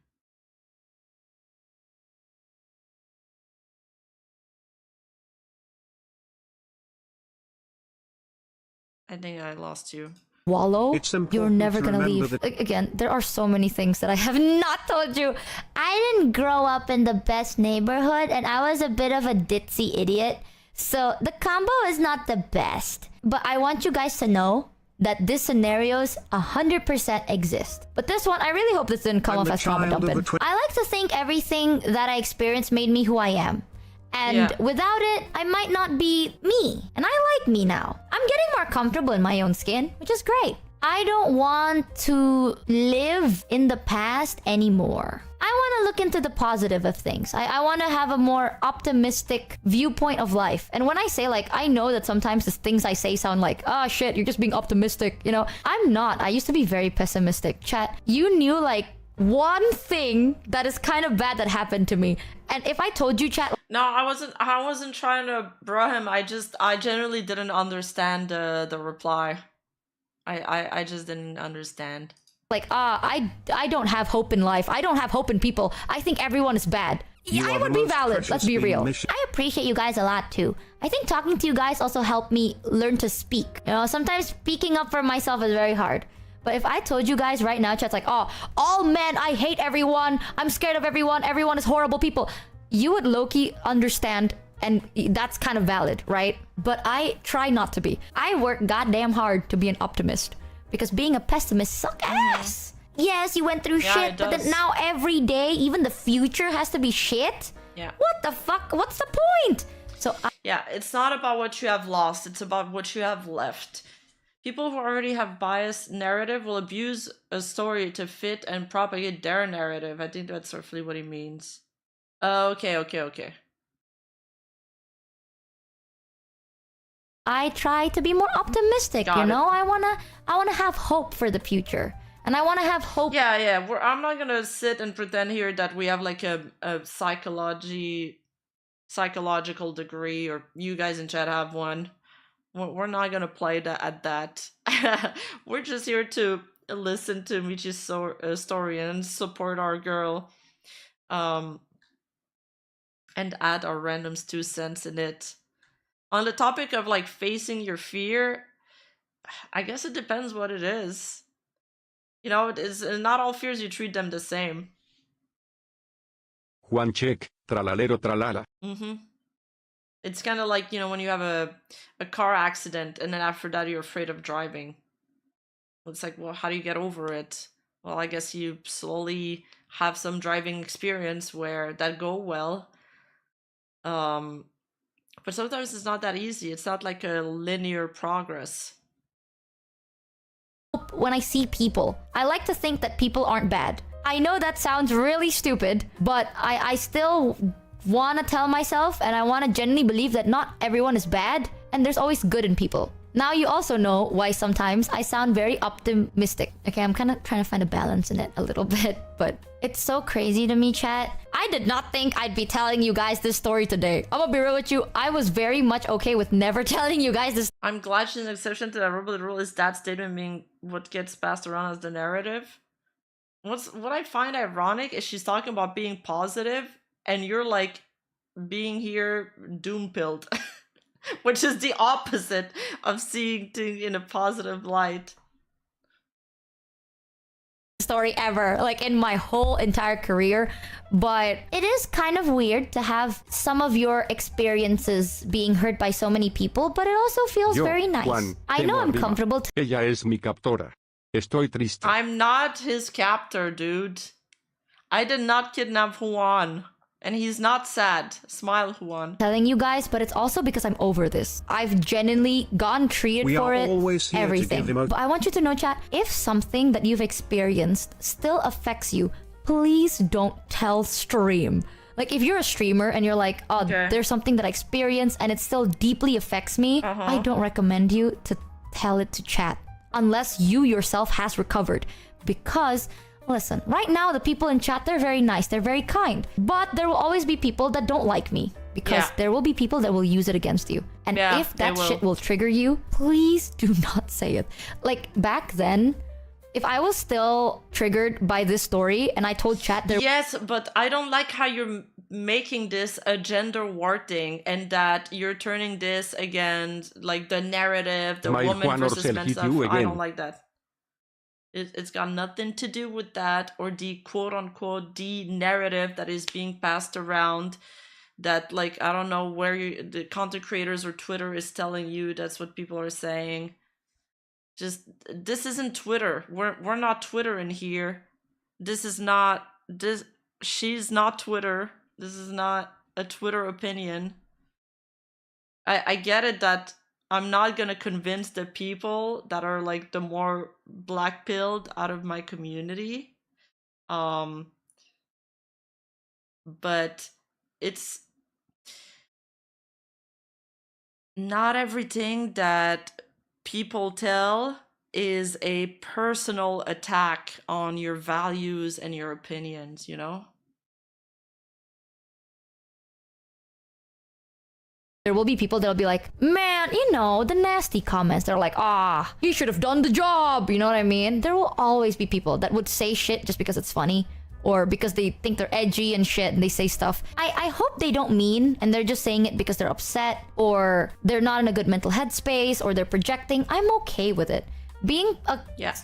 I think I lost you. Wallow, you're never gonna leave. Again, there are so many things that I have not told you. I didn't grow up in the best neighborhood, and I was a bit of a ditzy idiot. So the combo is not the best. But I want you guys to know that these scenarios 100% exist. But this one, I really hope this didn't come off as trauma dumping. I like to think everything that I experienced made me who I am. And without it, I might not be me. And I like me now. I'm getting more comfortable in my own skin, which is great. I don't want to live in the past anymore. I want to look into the positive of things. I want to have a more optimistic viewpoint of life. And when I say, like, I know that sometimes the things I say sound like, oh shit, you're just being optimistic, you know. I'm not. I used to be very pessimistic. Chat, you knew, like, one thing that is kind of bad that happened to me. And if I told you, chat, No, I wasn't trying to bro him. I generally didn't understand the reply. I just didn't understand. like, I don't have hope in life. I don't have hope in people. I think everyone is bad. You I are would the be most valid. precious Let's be being real. mission- I appreciate you guys a lot too. I think talking to you guys also helped me learn to speak. You know, sometimes speaking up for myself is very hard. But if I told you guys right now, chat's like, oh, all men, I hate everyone. I'm scared of everyone. Everyone is horrible people. You would low-key understand, and that's kind of valid, right? But I try not to be. I work goddamn hard to be an optimist because being a pessimist sucks ass. Yes, you went through Yeah, shit, it but then does. now every day, even the future has to be shit? Yeah. What the fuck? What's the point? So Yeah, it's not about what you have lost, it's about what you have left. People who already have biased narrative will abuse a story to fit and propagate their narrative. I think that's roughly what he means. Okay. I try to be more optimistic, Got you it. know? I wanna have hope for the future. And I wanna have hope. Yeah. I'm not gonna sit and pretend here that we have like a psychological degree, or you guys in chat have one. We're not gonna play that at that. We're just here to listen to Michi's story and support our girl, and add our randoms 2 cents in it. On the topic of like facing your fear, I guess it depends what it is. You know, it is not all fears you treat them the same. Juan check, tralalero tralala. It's kind of like, you know, when you have a car accident and then after that you're afraid of driving. It's like, well, how do you get over it? Well, I guess you slowly have some driving experience where that go well. But sometimes it's not that easy. It's not like a linear progress. When I see people. I like to think that people aren't bad. I know that sounds really stupid, but I still want to tell myself and I want to genuinely believe that not everyone is bad and there's always good in people. Now you also know why sometimes I sound very optimistic. Okay, I'm kind of trying to find a balance in it a little bit, but it's so crazy to me, chat. I did not think I'd be telling you guys this story today. I'm gonna be real with you. I was very much okay with never telling you guys this. I'm glad she's an exception to that rule, but the rule is that statement being what gets passed around as the narrative. What I find ironic is she's talking about being positive, and you're like being here doom pilled, which is the opposite of seeing things in a positive light. Story ever, like in my whole entire career, but it is kind of weird to have some of your experiences being heard by so many people, but it also feels Yo, very nice. Juan, I know I'm arriba. comfortable Ella es mi captora. Estoy triste. I'm not his captor, dude. I did not kidnap Juan. And he's not sad. Smile, Juan. telling you guys, but it's also because I'm over this. I've genuinely gone treated We for are it, always here to everything. give But I want you to know, chat, if something that you've experienced still affects you, please don't tell stream. Like if you're a streamer and you're like, oh, Okay. there's something that I experienced and it still deeply affects me, I don't recommend you to tell it to chat unless you yourself has recovered. Because listen, right now the people in chat, they're very nice, they're very kind, but there will always be people that don't like me because Yeah. there will be people that will use it against you. And Yeah, if they that will. shit will trigger you, please do not say it. Like back then, if I was still triggered by this story and I told chat there Yes, but I don't like how you're making this a gender war thing and that you're turning this against like the narrative, the My woman Juan versus Orcel men hit stuff. you I don't again. like that. It's got nothing to do with that or the quote unquote the narrative that is being passed around. That like I don't know where the content creators or Twitter is telling you that's what people are saying. Just this isn't Twitter. We're not Twitter in here. This is not this. She's not Twitter. This is not a Twitter opinion. I get it that I'm not gonna convince the people that are like the more black pilled out of my community. But it's not everything that people tell is a personal attack on your values and your opinions, you know? There will be people that'll be like, man, you know, the nasty comments. They're like, ah, you should have done the job. You know what I mean? There will always be people that would say shit just because it's funny or because they think they're edgy and shit and they say stuff. I hope they don't mean and they're just saying it because they're upset or they're not in a good mental headspace or they're projecting. I'm okay with it. Being a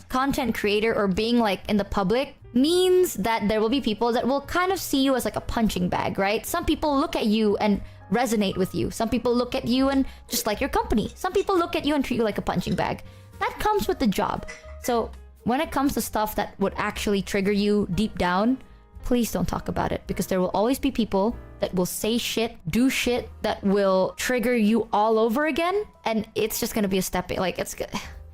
content creator or being like in the public means that there will be people that will kind of see you as like a punching bag, right? Some people look at you and resonate with you. Some people look at you and just like your company. Some people look at you and treat you like a punching bag. That comes with the job. So when it comes to stuff that would actually trigger you deep down, please don't talk about it because there will always be people that will say shit, do shit that will trigger you all over again. And it's just gonna be a stepping, like it's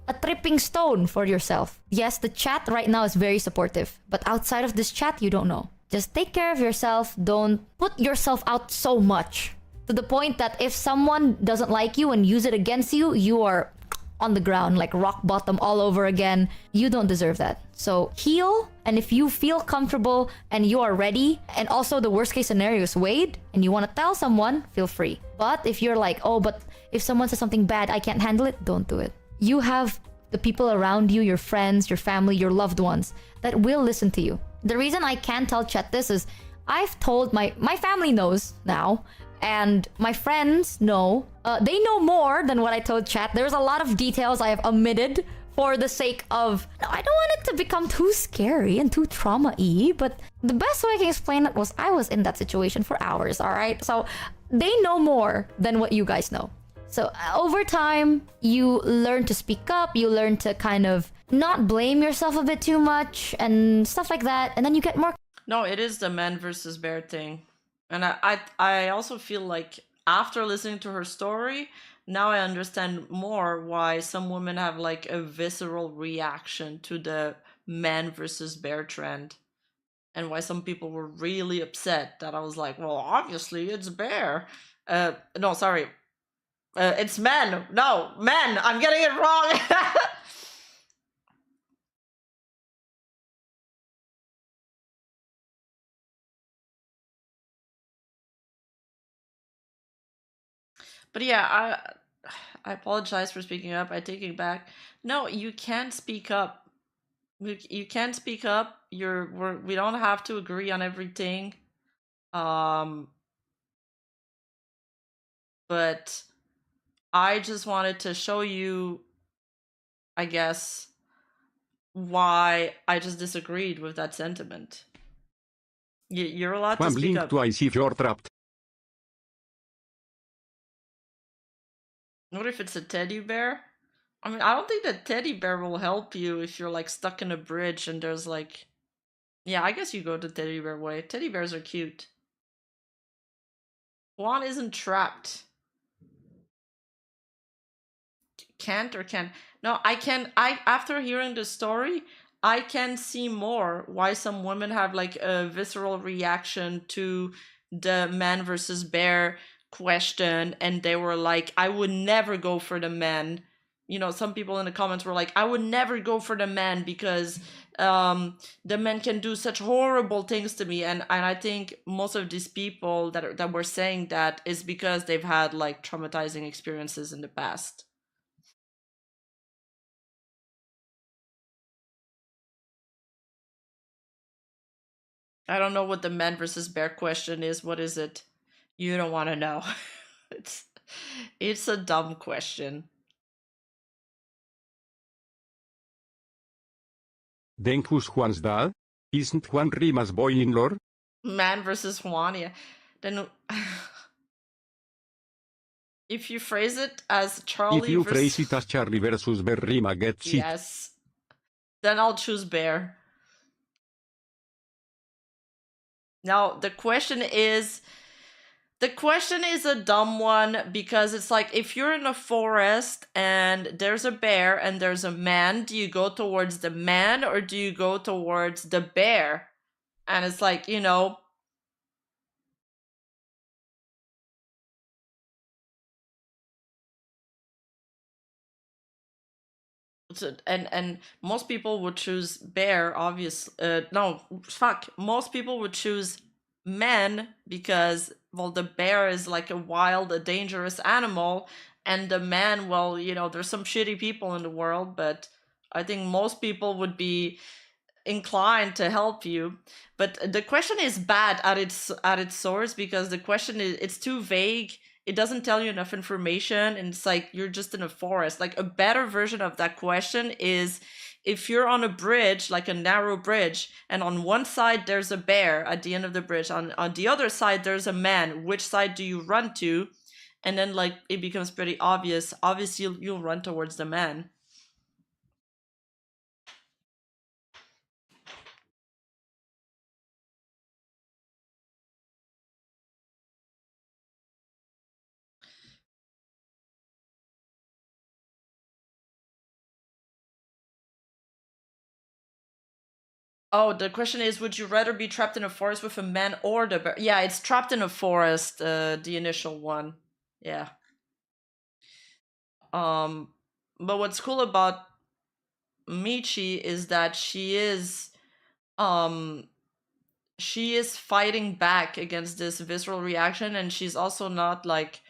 a tripping stone for yourself. Yes, the chat right now is very supportive, but outside of this chat, you don't know. Just take care of yourself. Don't put yourself out so much to the point that if someone doesn't like you and use it against you, you are on the ground, like rock bottom all over again. You don't deserve that. So heal, and if you feel comfortable and you are ready, and also the worst case scenario is Wade, and you want to tell someone, feel free. But if you're like, oh, but if someone says something bad, I can't handle it, don't do it. You have the people around you, your friends, your family, your loved ones that will listen to you. The reason I can't tell Chet this is I've told my family knows now, and my friends know. They know more than what I told Chat. There's a lot of details I have omitted for the sake of, I don't want it to become too scary and too trauma-y, but the best way I can explain it was I was in that situation for hours, all right? So they know more than what you guys know. So over time, you learn to speak up, you learn to kind of not blame yourself a bit too much and stuff like that, and then you get more. No, it is the man versus bear thing. And I also feel like after listening to her story, now I understand more why some women have like a visceral reaction to the man versus bear trend. And why some people were really upset that I was like, well, obviously it's bear. No, sorry. It's men. No, men. I'm getting it wrong. But yeah, I apologize for speaking up. I take it back. No, you can't speak up. You can't speak up. We don't have to agree on everything. But I just wanted to show you, I guess, why I just disagreed with that sentiment. You're allowed to speak Blink up. twice if you're trapped. What if it's a teddy bear? I mean, I don't think that teddy bear will help you if you're like stuck in a bridge and there's like... Yeah, I guess you go the teddy bear way. Teddy bears are cute. Juan isn't trapped. Can't or can? No, I can. After hearing the story, I can see more why some women have like a visceral reaction to the man versus bear question, and they were like, I would never go for the man. You know, some people in the comments were like, I would never go for the man because the men can do such horrible things to me. And I think most of these people that were saying that is because they've had like traumatizing experiences in the past. I don't know what the man versus bear question is. What is it? You don't want to know. It's a dumb question. Denk who's Juan's dad? Isn't Juan Rima's boy-in-law? Man versus Juan, yeah. Then if you phrase it as Charlie If you versus... phrase it as Charlie versus Bear, Rima gets it. Yes. Then I'll choose bear. Now, the question is a dumb one because it's like, if you're in a forest and there's a bear and there's a man, do you go towards the man or do you go towards the bear? And it's like, you know, and most people would choose bear, obvious. No, fuck. Most people would choose men because, well, the bear is like a wild, a dangerous animal, and the man, well, you know, there's some shitty people in the world, but I think most people would be inclined to help you. But the question is bad at its source, because the question is, it's too vague. It doesn't tell you enough information, and it's like you're just in a forest. Like, a better version of that question is, if you're on a bridge, like a narrow bridge, and on one side there's a bear at the end of the bridge, on the other side there's a man, which side do you run to? And then, like, it becomes pretty obvious. Obviously you'll run towards the man. Oh, the question is, would you rather be trapped in a forest with a man or the bear? Yeah, it's trapped in a forest, the initial one. Yeah. But what's cool about Michi is that she is fighting back against this visceral reaction, and she's also not like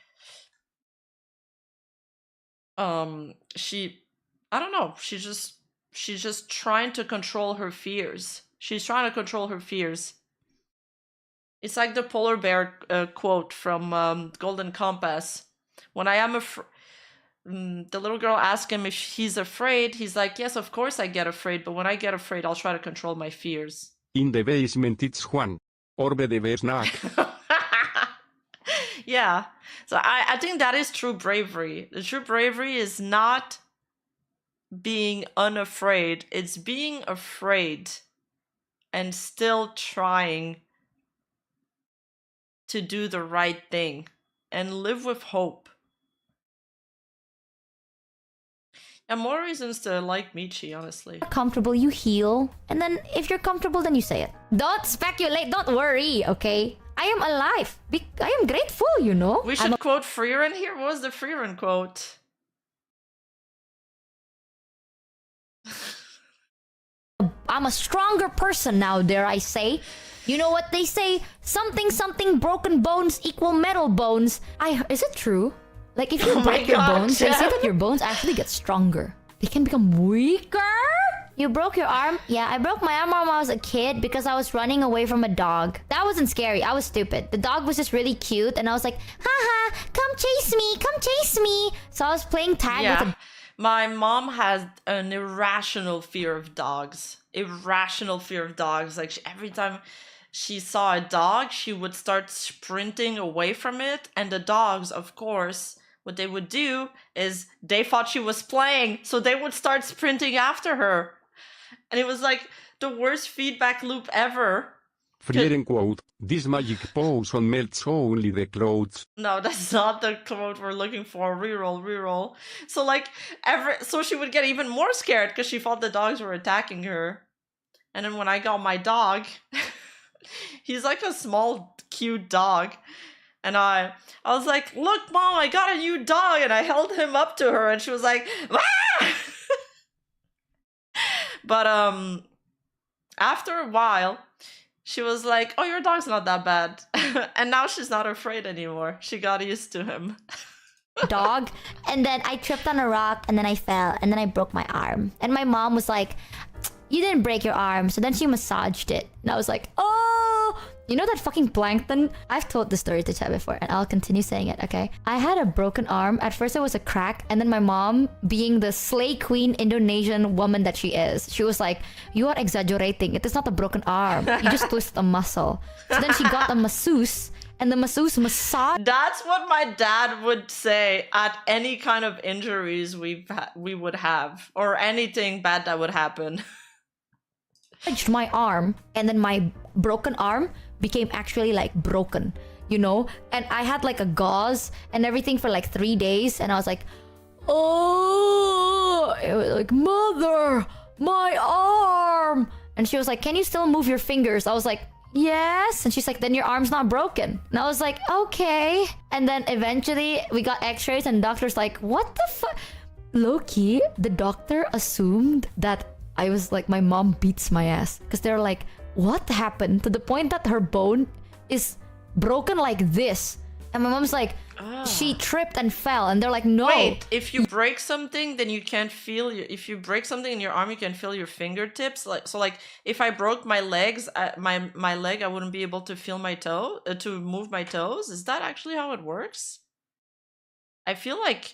I don't know, she's just trying to control her fears. She's trying to control her fears. It's like the polar bear quote from Golden Compass. When I am the little girl asked him if he's afraid. He's like, yes, of course I get afraid, but when I get afraid, I'll try to control my fears. In the basement it's Juan. Orbe de snack. Yeah. So I think that is true bravery. The true bravery is not being unafraid. It's being afraid and still trying to do the right thing and live with hope. And more reasons to like Michi, honestly. Comfortable, you heal. And then if you're comfortable, then you say it. Don't speculate, don't worry, okay? I am alive. I am grateful, you know? We should quote Freeran here. What was the Freeran quote? I'm a stronger person now, dare I say. You know what they say? Something, something, broken bones equal metal bones. Is it true? Like, if you break your bones, they say that your bones actually get stronger. They can become weaker? You broke your arm? Yeah, I broke my arm when I was a kid because I was running away from a dog. That wasn't scary. I was stupid. The dog was just really cute, and I was like, haha, come chase me, come chase me. So I was playing tag with a... My mom has an irrational fear of dogs. Irrational fear of dogs. Like, every time she saw a dog, she would start sprinting away from it. And the dogs, of course, what they would do is they thought she was playing, so they would start sprinting after her. And it was like the worst feedback loop ever. Freeran quote, this magic potion melts only the clothes. No, that's not the quote we're looking for. Reroll, reroll. So like so she would get even more scared because she thought the dogs were attacking her. And then when I got my dog, he's like a small, cute dog. And I was like, look, Mom, I got a new dog. And I held him up to her and she was like, ah! But after a while, she was like, oh, your dog's not that bad. And now she's not afraid anymore. She got used to him. Dog. And then I tripped on a rock and then I fell and then I broke my arm. And my mom was like, you didn't break your arm. So then she massaged it. And I was like, oh, you know that fucking plankton? I've told the story to Chat before and I'll continue saying it, okay? I had a broken arm. At first it was a crack. And then my mom, being the slay queen Indonesian woman that she is, she was like, you are exaggerating. It is not a broken arm. You just twist a muscle. So then she got a masseuse. And the masseuse massaged. That's what my dad would say at any kind of injuries we would have. Or anything bad that would happen. My arm. And then my broken arm became actually like broken, you know? And I had like a gauze and everything for like 3 days. And I was like, oh, it was like, mother, my arm. And she was like, can you still move your fingers? I was like, yes. And she's like, then your arm's not broken. And I was like, okay. And then eventually we got x-rays and doctor's like, what the fuck? low-key, the doctor assumed that I was like, my mom beats my ass. Because they're like, what happened? To the point that her bone is broken like this. And my mom's like, she tripped and fell. And they're like, no. Wait, if you break something, then you can't feel if you break something in your arm, you can feel your fingertips. Like if I broke my legs, my leg, I wouldn't be able to feel my toe, to move my toes. Is that actually how it works? I feel like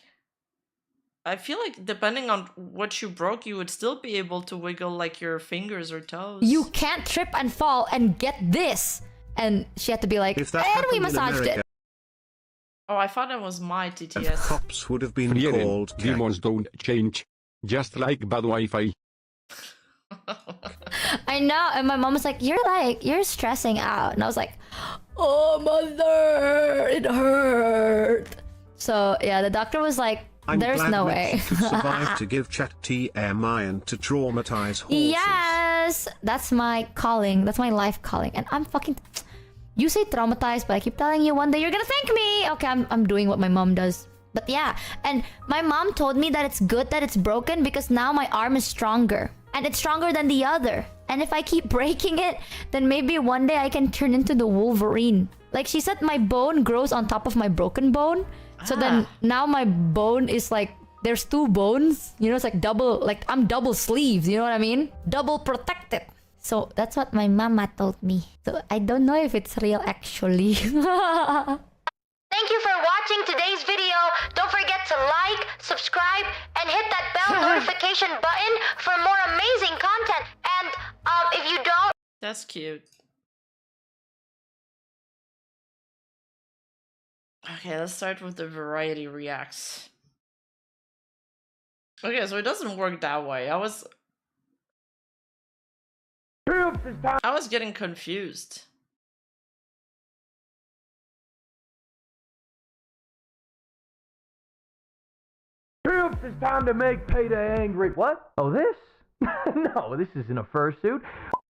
depending on what you broke, you would still be able to wiggle like your fingers or toes. You can't trip and fall and get this. And she had to be like, If that and we happened in massaged America, it. Oh, I thought it was my TTS. cops would have been Frieren, called. demons don't change. Just like bad Wi-Fi. I know. And my mom was like, you're stressing out. And I was like, oh, mother, it hurt. So yeah, the doctor was like, I'm there's glad no Mitch way. could survive to give chat TMI and to traumatize horses. Yes, that's my calling. That's my life calling. And I'm fucking... You say traumatized, but I keep telling you one day you're gonna thank me. Okay, I'm doing what my mom does. But yeah, and my mom told me that it's good that it's broken because now my arm is stronger. And it's stronger than the other. And if I keep breaking it, then maybe one day I can turn into the Wolverine. Like she said, my bone grows on top of my broken bone. So then now my bone is like, there's two bones. You know, it's like double, like I'm double sleeved. You know what I mean? Double protected. So that's what my mama told me. So I don't know if it's real actually. Thank you for watching today's video. Don't forget to like, subscribe, and hit that bell notification button for more amazing content. And if you don't... That's cute. Okay, let's start with the variety reacts. Okay, so it doesn't work that way. I was getting confused. Troops, it's time to make Payday angry. What? Oh, this? No, this isn't a fursuit.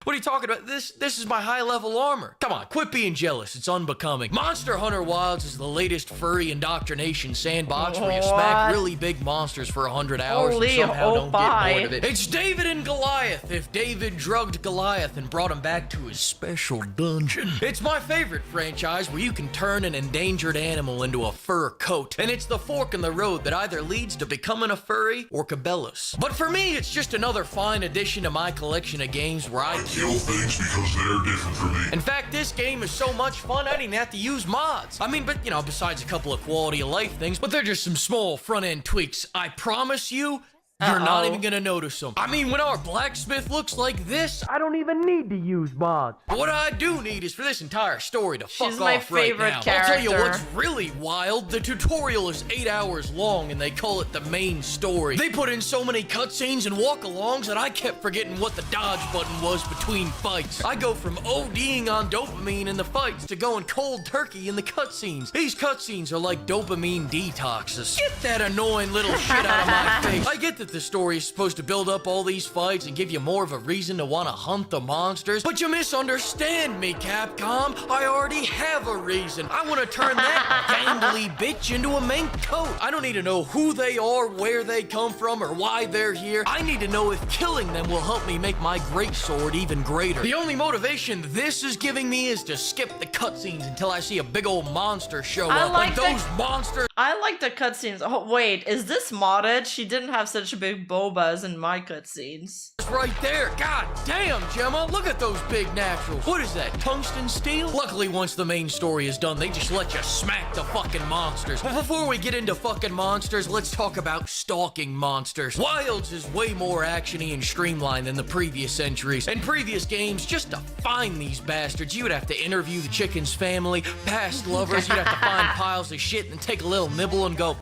What are you talking about? This is my high-level armor. Come on, quit being jealous. It's unbecoming. Monster Hunter Wilds is the latest furry indoctrination sandbox where you smack really big monsters for 100 hours Holy and somehow don't oh-bye. get bored of it. It's David and Goliath if David drugged Goliath and brought him back to his special dungeon. It's my favorite franchise where you can turn an endangered animal into a fur coat. And it's the fork in the road that either leads to becoming a furry or Cabela's. But for me, it's just another fine addition to my collection of games where I kill things because they're different from me. In fact, this game is so much fun, I didn't have to use mods. I mean, but you know, besides a couple of quality of life things, but they're just some small front-end tweaks. I promise you, you're not even gonna notice them. I mean, when our blacksmith looks like this, I don't even need to use mods. what I do need is for this entire story to fuck She's my off right favorite now. character. I'll tell you what's really wild. The tutorial is 8 hours long and they call it the main story. They put in so many cutscenes and walk-alongs that I kept forgetting what the dodge button was between fights. I go from ODing on dopamine in the fights to going cold turkey in the cutscenes. These cutscenes are like dopamine detoxes. Get that annoying little shit out of my face. I get that the story is supposed to build up all these fights and give you more of a reason to want to hunt the monsters, but you misunderstand me, Capcom. I already have a reason. I want to turn that gangly bitch into a mink coat. I don't need to know who they are, where they come from, or why they're here. I need to know if killing them will help me make my greatsword even greater. The only motivation this is giving me is to skip the cutscenes until I see a big old monster show up. Like those monsters. I like the cutscenes. Oh wait, is this modded? She didn't have such big bobas in my cutscenes. Right there. God damn, Gemma. Look at those big naturals. What is that, tungsten steel? Luckily, once the main story is done, they just let you smack the fucking monsters. But before we get into fucking monsters, let's talk about stalking monsters. Wilds is way more actiony and streamlined than the previous entries. In previous games, just to find these bastards, you would have to interview the chicken's family, past lovers, you'd have to find piles of shit and take a little nibble and go,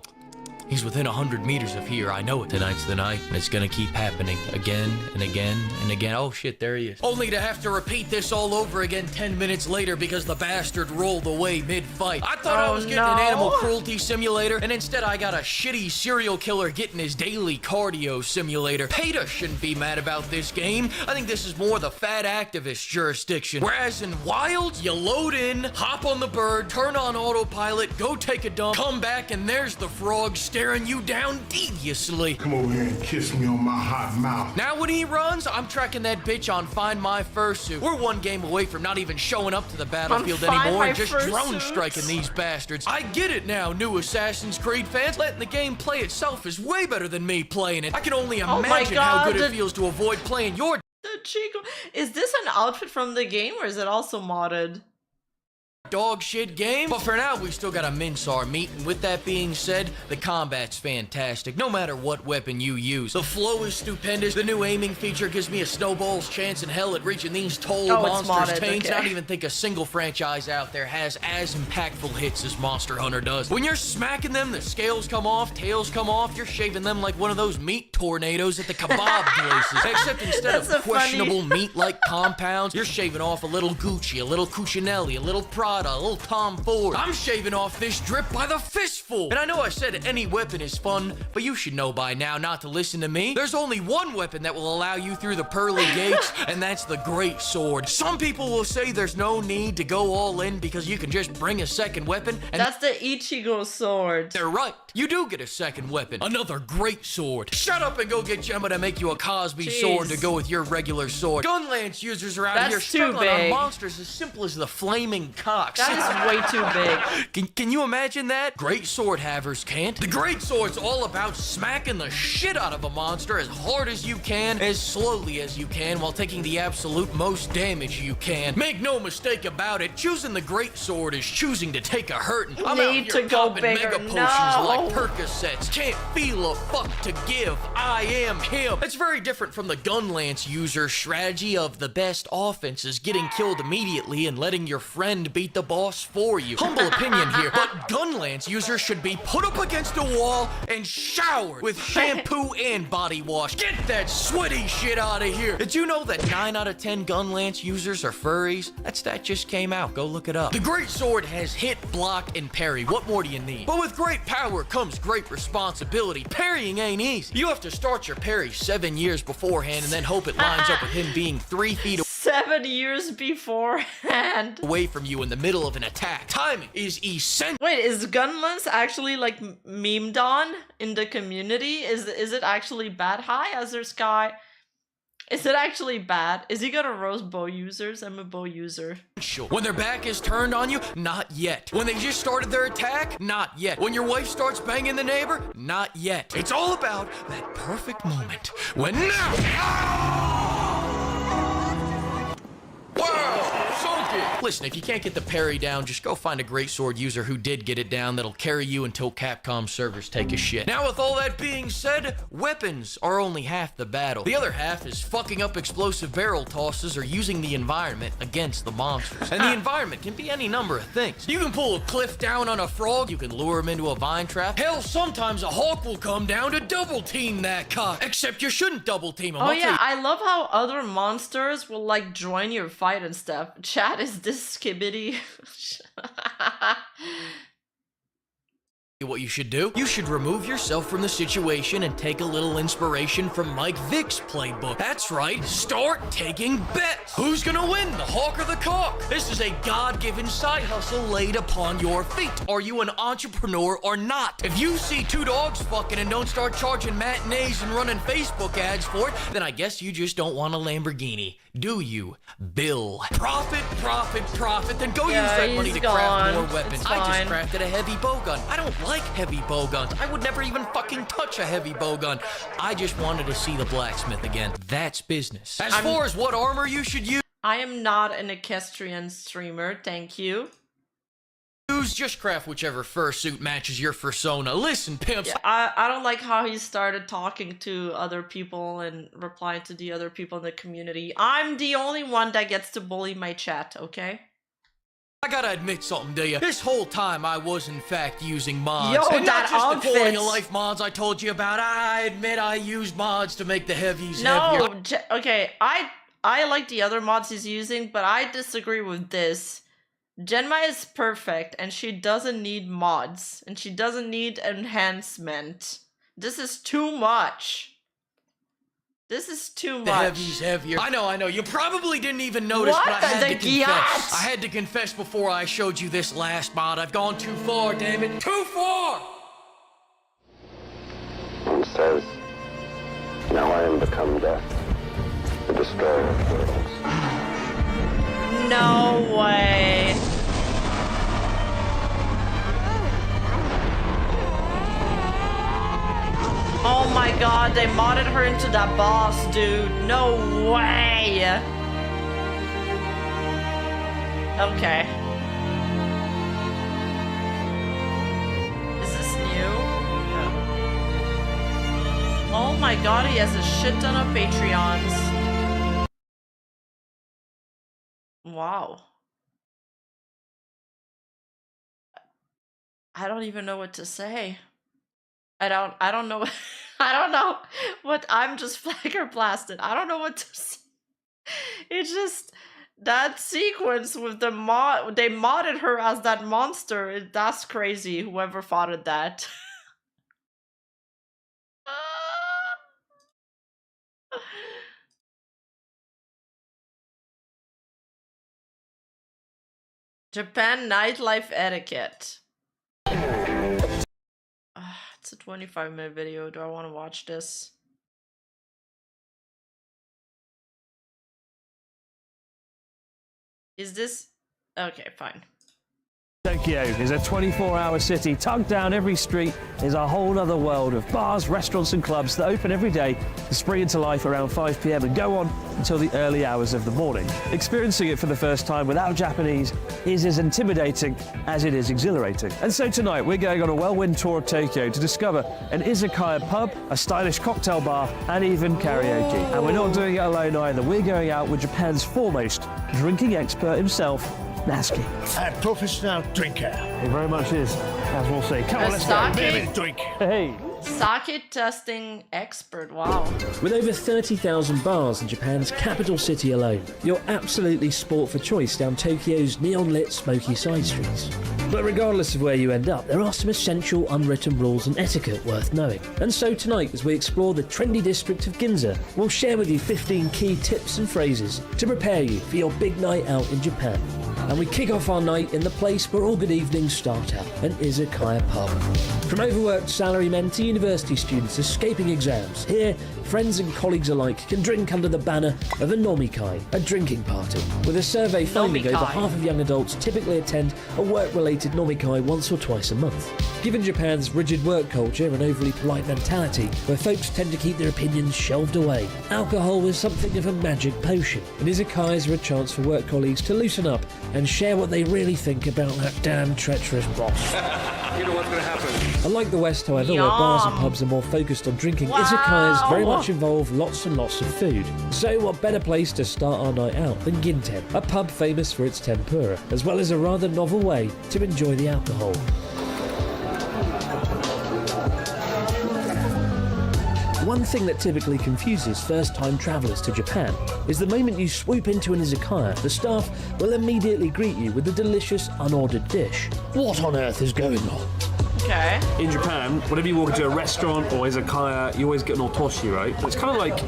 he's within 100 meters of here. I know it. Tonight's the night, and it's gonna keep happening again and again and again. Oh shit, there he is. Only to have to repeat this all over again 10 minutes later because the bastard rolled away mid-fight. I thought I was getting an animal cruelty simulator, and instead I got a shitty serial killer getting his daily cardio simulator. PETA shouldn't be mad about this game. I think this is more the fat activist jurisdiction. Whereas in Wilds, you load in, hop on the bird, turn on autopilot, go take a dump, come back, and there's the frog staring staring you down deviously. Come over here and kiss me on my hot mouth. Now when he runs, I'm tracking that bitch on Find My Fursuit. We're one game away from not even showing up to the battlefield anymore and just drone striking these bastards. I get it now, new Assassin's Creed fans. Letting the game play itself is way better than me playing it. I can only imagine how good it feels to avoid playing your Chico, is this an outfit from the game or is it also modded? dog shit game. But for now, we still gotta mince our meat, and with that being said, the combat's fantastic, no matter what weapon you use. The flow is stupendous, the new aiming feature gives me a snowball's chance in hell at reaching these toll monsters' taints. I don't even think a single franchise out there has as impactful hits as Monster Hunter does. When you're smacking them, the scales come off, tails come off, you're shaving them like one of those meat tornadoes at the kebab places. Except instead of questionable meat-like compounds, you're shaving off a little Gucci, a little Cucinelli, a little Prada, a little Tom Ford. I'm shaving off this drip by the fistful. And I know I said any weapon is fun, but you should know by now not to listen to me. There's only one weapon that will allow you through the pearly gates, and that's the Great Sword. Some people will say there's no need to go all in because you can just bring a second weapon, and that's the Ichigo sword. They're right. You do get a second weapon. Another Great Sword. Shut up and go get Gemma to make you a Cosby sword to go with your regular sword. Gunlance users around here struggling on monsters as simple as the flaming cocks. That is way too big. Can you imagine that? Great Sword havers can't. The Great Sword's all about smacking the shit out of a monster as hard as you can, as slowly as you can, while taking the absolute most damage you can. Make no mistake about it, choosing the Great Sword is choosing to take a hurtin'. I'm out here to go popping bigger. mega potions like Percocets. Can't feel a fuck to give. I am him. It's very different from the Gunlance user strategy of the best offense is getting killed immediately and letting your friend beat the boss for you. Humble opinion here, but Gunlance users should be put up against a wall and showered with shampoo and body wash. Get that sweaty shit out of here. Did you know that 9 out of 10 Gunlance users are furries? That stat just came out. Go look it up. The Great Sword has hit, block, and parry. What more do you need? But with great power comes great responsibility. Parrying ain't easy. You have to start your parry 7 years beforehand and then hope it lines up with him being 3 feet away. 7 years beforehand. Away from you in the middle of an attack. Timing is essential. Wait, is Gunlance actually like memed on in the community? Is it actually bad? Hi, Azure Sky. Is it actually bad? Is he gonna roast bow users? I'm a bow user. When their back is turned on you, not yet. When they just started their attack, not yet. When your wife starts banging the neighbor, not yet. It's all about that perfect moment when now. Wow, soak it. Listen, if you can't get the parry down, just go find a Great Sword user who did get it down that'll carry you until Capcom servers take a shit. Now, with all that being said, weapons are only half the battle. The other half is fucking up explosive barrel tosses or using the environment against the monsters. And the environment can be any number of things. You can pull a cliff down on a frog, you can lure him into a vine trap. Hell, sometimes a hawk will come down to double team that cock. Except you shouldn't double team him. Oh yeah, I love how other monsters will like join your fight and stuff. Chat, is this Skibbity? What you should do? You should remove yourself from the situation and take a little inspiration from Mike Vick's playbook. That's right, start taking bets. Who's gonna win, the hawk or the cock? This is a God-given side hustle laid upon your feet. Are you an entrepreneur or not? If you see two dogs fucking and don't start charging matinees and running Facebook ads for it, then I guess you just don't want a Lamborghini. Do you, Bill? Profit, profit, profit, then go use that money to craft more weapons. I just crafted a heavy bowgun. I don't like heavy bowguns. I would never even fucking touch a heavy bowgun. I just wanted to see the blacksmith again. That's business. As far as what armor you should use, I am not an equestrian streamer, thank you. just craft whichever fursuit matches your persona. Listen, pimps. Yeah, I don't like how he started talking to other people and replying to the other people in the community. I'm the only one that gets to bully my chat, okay? I gotta admit something to you. This whole time I was in fact using mods. Yo, and that not just outfit. the quality of life mods I told you about. I admit I used mods to make the heavies heavier. No, okay, I like the other mods he's using, but I disagree with this. Genma is perfect, and she doesn't need mods, and she doesn't need enhancement. This is too much. This is too much. The heavy's heavier. I know. You probably didn't even notice, but I had to confess. I had to confess before I showed you this last mod. I've gone too far, damn it. Too far! says, "Now I am become death, the destroyer of worlds." No way. Oh my god, they modded her into that boss, dude. No way. Okay. Is this new? No. Oh my god, he has a shit ton of Patreons. Wow. I don't even know what to say. I don't know. I don't know what. I'm just flabbergasted. I don't know what to say. It's just that sequence with the mod. They modded her as that monster. That's crazy. Whoever thought of that. Japan nightlife etiquette. It's a 25-minute video. Do I want to watch this? Is this okay? Fine. Tokyo is a 24-hour city. Tucked down every street is a whole other world of bars, restaurants and clubs that open every day to spring into life around 5 p.m. and go on until the early hours of the morning. Experiencing it for the first time without Japanese is as intimidating as it is exhilarating. And so tonight we're going on a whirlwind tour of Tokyo to discover an izakaya pub, a stylish cocktail bar and even karaoke. And we're not doing it alone either. We're going out with Japan's foremost drinking expert himself, Natsuki. A professional drinker. He very much is, as we'll see. Come on, let's go. Baby, drink. Hey. Sake testing expert. Wow. With over 30,000 bars in Japan's capital city alone, you're absolutely sport for choice down Tokyo's neon-lit smoky side streets. But regardless of where you end up, there are some essential unwritten rules and etiquette worth knowing. And so tonight, as we explore the trendy district of Ginza, we'll share with you 15 key tips and phrases to prepare you for your big night out in Japan. And we kick off our night in the place where all good evenings start out, an izakaya pub. From overworked salarymen to university students escaping exams, here, friends and colleagues alike can drink under the banner of a nomikai, a drinking party. With a survey finding over half of young adults typically attend a work-related nomikai once or twice a month. Given Japan's rigid work culture and overly polite mentality, where folks tend to keep their opinions shelved away, alcohol is something of a magic potion, and izakayas are a chance for work colleagues to loosen up and share what they really think about that damn treacherous boss. You know what's gonna happen. Unlike the West, however, where bars and pubs are more focused on drinking, izakayas very much involve lots and lots of food. So what better place to start our night out than Ginten, a pub famous for its tempura, as well as a rather novel way to enjoy the alcohol. One thing that typically confuses first-time travellers to Japan is the moment you swoop into an izakaya, the staff will immediately greet you with a delicious unordered dish. What on earth is going on? Okay. In Japan, whenever you walk into a restaurant or izakaya, you always get an otoshi, right? It's kind of like,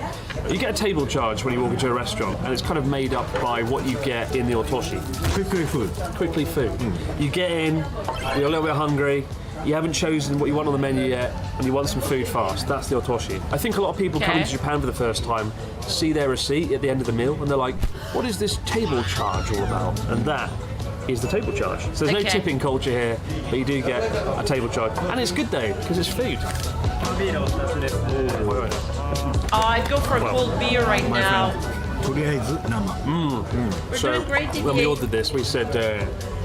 you get a table charge when you walk into a restaurant, and it's kind of made up by what you get in the otoshi. Quickly food. Quickly food. You get in, you're a little bit hungry, you haven't chosen what you want on the menu yet, and you want some food fast. That's the otoshi. I think a lot of people coming to Japan for the first time see their receipt at the end of the meal, and they're like, what is this table charge all about? And that is the table charge. So there's no tipping culture here, but you do get a table charge. And it's good though, because it's food. Oh, I'd go for a cold beer right now. We're So doing great, when we ordered this, we said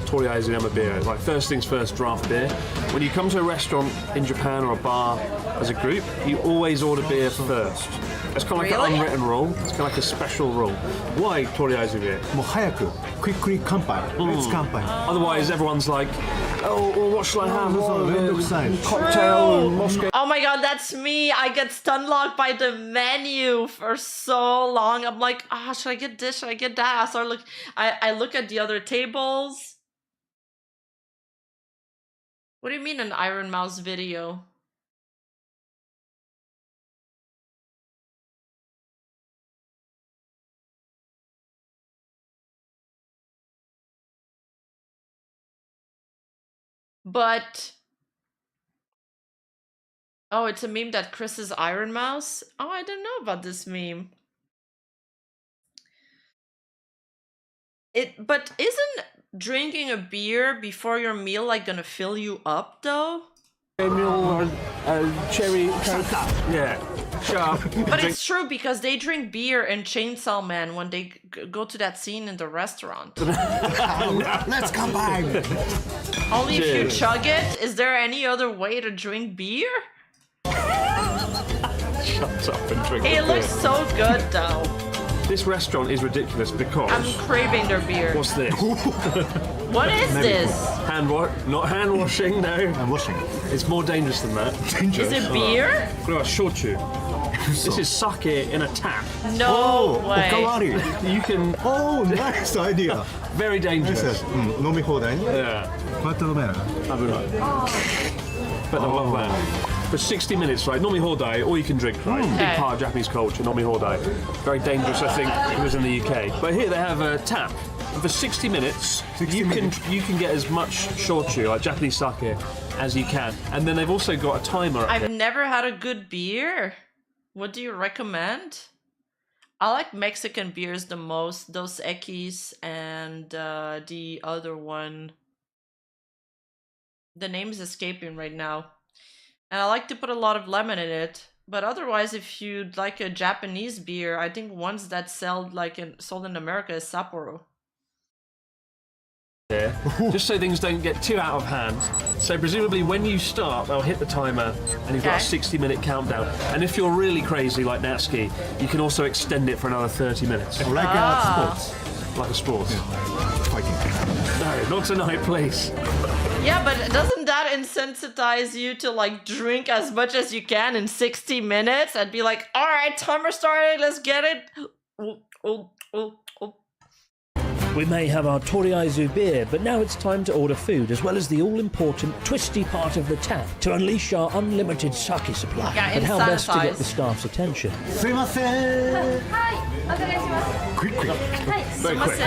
toriaizu nama beer. Like first things first, draft beer. When you come to a restaurant in Japan or a bar as a group, you always order beer first. It's kind of like an unwritten rule. It's kind of like a special rule. Why toriaizu beer? Quickly kanpai. Let's kanpai. Otherwise, everyone's like, oh, well, what shall I have? Cocktail, Moscow. Oh my god, that's me. I get stun locked by the menu for so long. I'm like, ah, should I get this? Should I get that? So I look at the other tables. What do you mean an Iron Mouse video? But Oh, it's a meme that Chris is Iron Mouse? Oh, I didn't know about this meme. But isn't drinking a beer before your meal like gonna fill you up though? Cherry Coke. Yeah. Shut up. But it's true because they drink beer in Chainsaw Man when they go to that scene in the restaurant. Let's combine. Only if you Cheers. chug it. Is there any other way to drink beer? Shut up and drink It the beer. looks so good though. This restaurant is ridiculous because... I'm craving their beer. What's this? What is this? Not hand washing, no. I'm washing. It's more dangerous than that. Is it beer? What about shochu? This is sake in a tap. No way. Okawari. You can... Oh, nice idea. Very dangerous. 飲み放題ね。 Yeah. こうやって飲める。危ない。 But I love that. For 60 minutes, right? Nomi hodai, all you can drink, right? Big Okay. part of Japanese culture, nomi hodai. Very dangerous, I think, if it was in the UK. But here they have a tap. And for 60 minutes, you can get as much shochu, like Japanese sake, as you can. And then they've also got a timer up I've here. never had a good beer. What do you recommend? I like Mexican beers the most. Dos Equis and the other one. The name is escaping right now. And I like to put a lot of lemon in it. But otherwise, if you'd like a Japanese beer, I think ones that sold in America is Sapporo. Here, just so things don't get too out of hand. So presumably when you start, they'll hit the timer and you've got a Okay. 60-minute countdown. And if you're really crazy like Natsuki, you can also extend it for another 30 minutes. Like sports. Like a sport. Fighting. No, not tonight, please. Yeah, but doesn't that insensitize you to like drink as much as you can in 60 minutes and be like, all right, timer started, let's get it. Oh. We may have our Toriaizu beer, but now it's time to order food, as well as the all-important twisty part of the tap to unleash our unlimited sake supply. Yeah, and how best to get sanitize. the staff's attention. すいません。 Quick, quick. Very quick.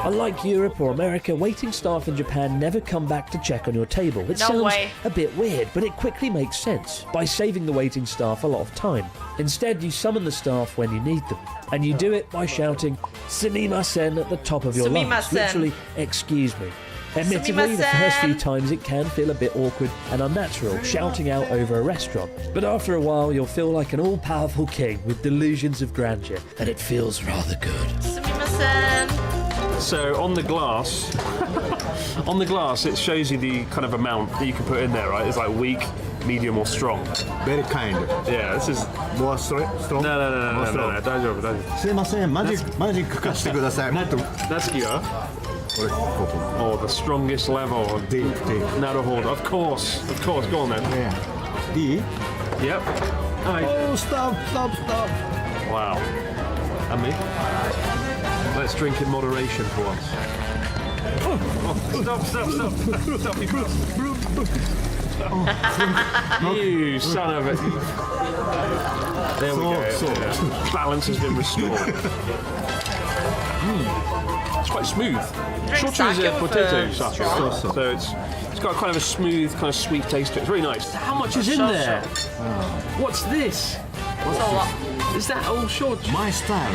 Unlike Europe or America, waiting staff in Japan never come back to check on your table. It No sounds way. a bit weird, but it quickly makes sense by saving the waiting staff a lot of time. Instead, you summon the staff when you need them, and you do it by shouting "sumimasen" at the top of your lungs, Sumimasen. literally, excuse me. Admittedly, the first few times it can feel a bit awkward and unnatural shouting out over a restaurant, but after a while you'll feel like an all-powerful king with delusions of grandeur, and it feels rather good. Sumimasen. So on the glass, it shows you the kind of amount that you can put in there, right? It's like weak, medium, or strong. Very kind. Yeah, this is... More strong? No, 大丈夫。すいません。マジック貸してください。もっと。 Natsuki ga? これ、ここ。 Oh, the strongest level. Deep. Naruhodo. Of course. Go on then. Yeah. いい Yep. Alright. Oh, stop. Wow. And me? Let's drink in moderation for once. Stop. You son of a... There we go. So. Yeah. Balance has been restored. It's quite smooth. Shochu is sake a with potato a sake, straw. so it's got kind of a smooth, kind of sweet taste to it. It's very nice. How much is in So. there? What's this? It's a lot. Is that all shochu? My style.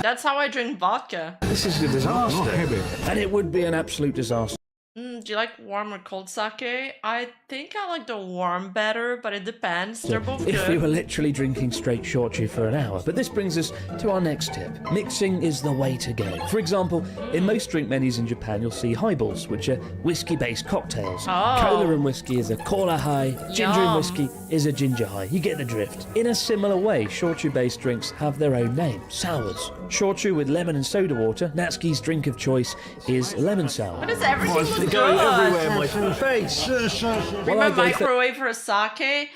That's how I drink vodka. This is a disaster. Not heavy. And it would be an absolute disaster. Do you like warm or cold sake? I think I like the warm better, but it depends. They're both If we were good. literally drinking straight shochu for an hour. But this brings us to our next tip. Mixing is the way to go. For example, in most drink menus in Japan, you'll see highballs, which are whiskey-based cocktails. Oh. Cola and whiskey is a cola high. Ginger and Yum. whiskey is a ginger high. You get the drift. In a similar way, shochu-based drinks have their own name, sours. Shochu with lemon and soda water, Natsuki's drink of choice is lemon sour. Why does everything It's look going good? everywhere in my face. Bring my microwave for a sake?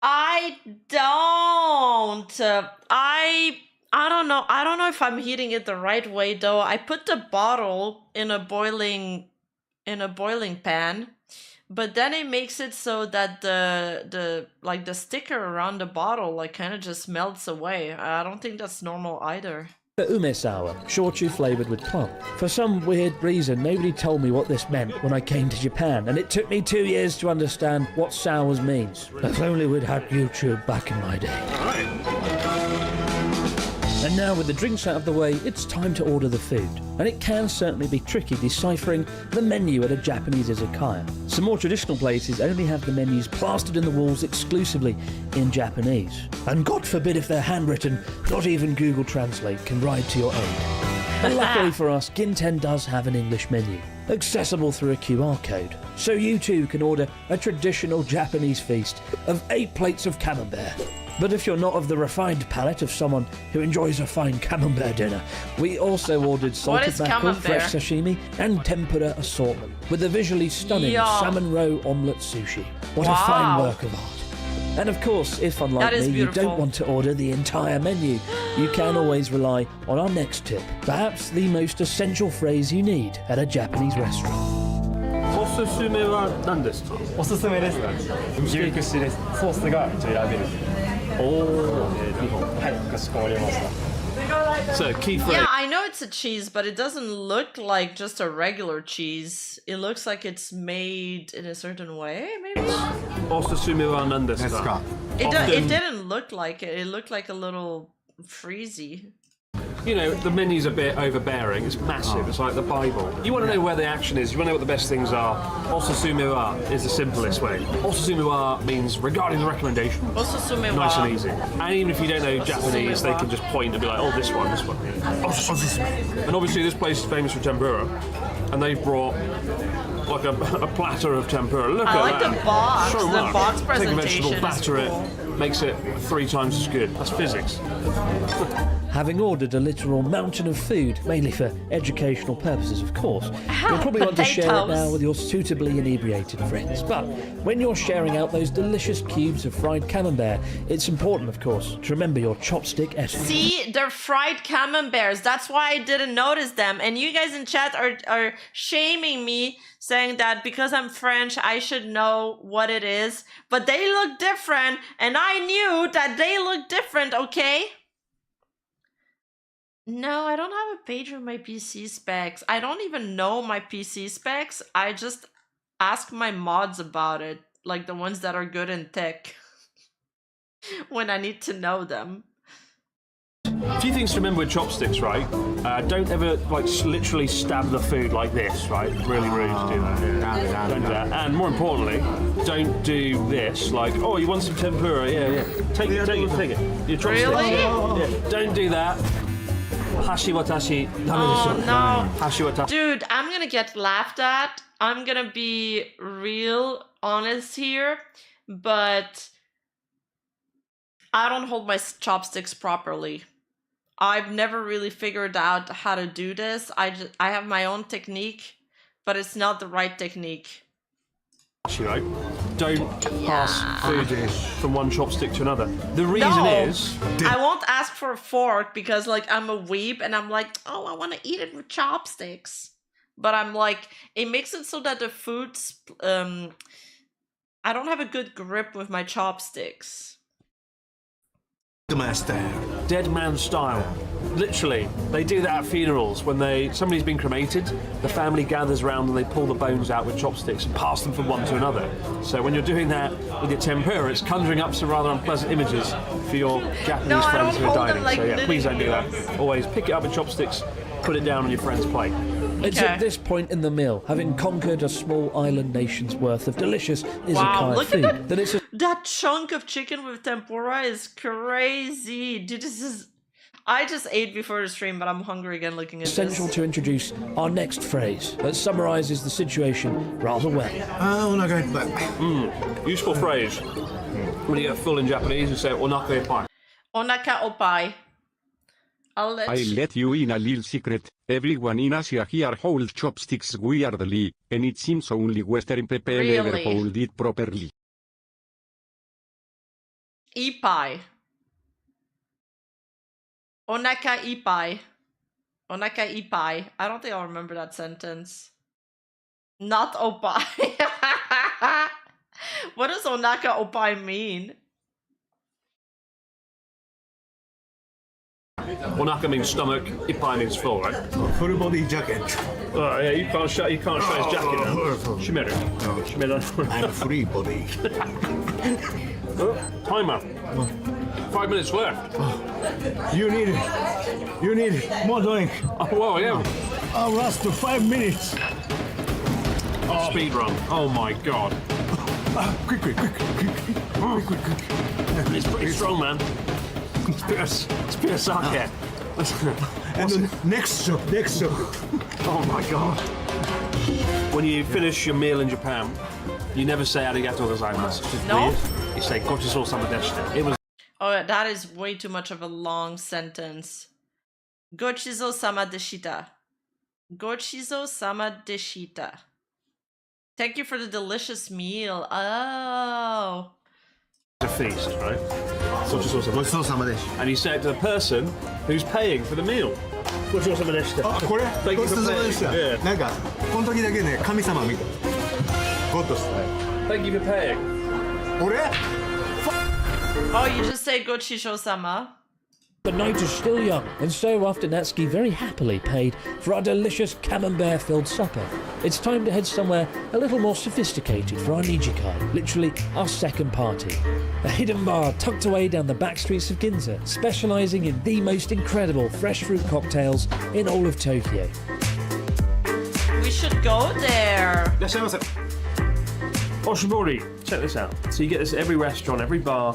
I don't. I don't know. I don't know if I'm heating it the right way though. I put the bottle in a boiling pan, but then it makes it so that the sticker around the bottle like kind of just melts away. I don't think that's normal either. For ume sour, shochu flavoured with plum. For some weird reason, nobody told me what this meant when I came to Japan, and it took me 2 years to understand what sours means. If only we'd had YouTube back in my day. And now with the drinks out of the way, it's time to order the food. And it can certainly be tricky deciphering the menu at a Japanese izakaya. Some more traditional places only have the menus plastered in the walls exclusively in Japanese. And God forbid if they're handwritten, not even Google Translate can ride to your aid. But luckily for us, Ginten does have an English menu, accessible through a QR code. So you too can order a traditional Japanese feast of 8 plates of camembert. But if you're not of the refined palate of someone who enjoys a fine camembert dinner, we also ordered salted mackerel, fresh sashimi, and tempura assortment, with a visually stunning salmon roe omelette sushi. What a fine work of art. And of course, if unlike me, you don't want to order the entire menu, you can always rely on our next tip, perhaps the most essential phrase you need at a Japanese restaurant. おすすめは何ですか？おすすめですか？牛串です。ソースが一応選べる。はい、かしこまりました。 So, key phrase. Yeah, I know it's a cheese, but it doesn't look like just a regular cheese. It looks like it's made in a certain way, maybe? おすすめは何ですか? It didn't look like it. It looked like a little freezy. You know, the menu's a bit overbearing. It's massive. It's like the Bible. You want to know where the action is. You want to know what the best things are. Osusume wa is the simplest way. Osusume wa means regarding the recommendation. Osusume wa. Nice and easy. And even if you don't know Japanese, they can just point and be like, oh, this one, this one. Yeah. And obviously this place is famous for tempura. And they've brought like a platter of tempura. Look at that. I like the box. So the much. box Take a vegetable, presentation batter is cool. it, makes it 3 times as good. That's physics. Having ordered a literal mountain of food, mainly for educational purposes, of course, you'll probably want to share it now with your suitably inebriated friends. But when you're sharing out those delicious cubes of fried camembert, it's important, of course, to remember your chopstick etiquette. See, they're fried camemberts. That's why I didn't notice them. And you guys in chat are shaming me, saying that because I'm French, I should know what it is. But they look different, and I knew that they look different, okay? No, I don't have a page with my PC specs. I don't even know my PC specs. I just ask my mods about it, like the ones that are good in tech, when I need to know them. A few things to remember with chopsticks, right? Don't ever like literally stab the food like this, right? Really rude to do that. Don't do that. And more importantly, don't do this. Like, oh, you want some tempura? Yeah. Take it. Your chopsticks. Really? Yeah. Don't do that. Hashiwatashi. Oh no. Hashiwatashi. Dude, I'm gonna get laughed at. I'm gonna be real honest here, but I don't hold my chopsticks properly. I've never really figured out how to do this. I have my own technique, but it's not the right technique. Right? Don't pass food from one chopstick to another. The reason is... I won't ask for a fork because, like, I'm a weeb and I'm like, oh, I want to eat it with chopsticks. But I'm like, it makes it so that the food's... I don't have a good grip with my chopsticks. Dead man style. Literally, they do that at funerals when somebody's been cremated. The family gathers around and they pull the bones out with chopsticks and pass them from one to another. So when you're doing that with your tempura, it's conjuring up some rather unpleasant images for your Japanese friends who are dining. Like, so yeah, please don't do that. Always pick it up with chopsticks, put it down on your friend's plate. It's at this point in the meal, having conquered a small island nation's worth of delicious izakaya food, that it's that chunk of chicken with tempura is crazy. Dude, this is... I just ate before the stream, but I'm hungry again looking at essential to introduce our next phrase that summarises the situation rather well. Useful phrase. When you get full in Japanese, you say onaka opai. Onaka opai. I'll let you in a little secret. Everyone in Asia here holds chopsticks weirdly, and it seems only Western people ever hold it properly. Ipai. Onaka ipai. Onaka ipai. I don't think I'll remember that sentence. Not opai. What does onaka opai mean? Onaka means stomach, ippai means full, right? Full body jacket. Oh, yeah, you can't show his jacket now. Shimeru. Shimeru. I'm free body. Oh, timer. 5 minutes left. You need more drink. Oh, well, yeah. I'll last for 5 minutes. Speed run. Oh my god. Quick. It's pretty strong, man. It's pure sake. And next shot. Oh my god. When you finish your meal in Japan, you never say arigatou gozaimasu. It's No? weird. You say gochiso sama deshita. It was Oh, that is way too much of a long sentence. Gochizo sama deshita. Gochizo sama deshita. Thank you for the delicious meal. Oh. a feast, right? And you say it to the person who's paying for the meal. Thank you for paying. Yeah. Thank you for paying. Oh, you just say Gochisho-sama? The night is still young, and so after Natsuki very happily paid for our delicious camembert-filled supper, it's time to head somewhere a little more sophisticated for our Nijikai, literally our second party. A hidden bar tucked away down the back streets of Ginza, specialising in the most incredible fresh fruit cocktails in all of Tokyo. We should go there. Oshibori, check this out. So you get this at every restaurant, every bar.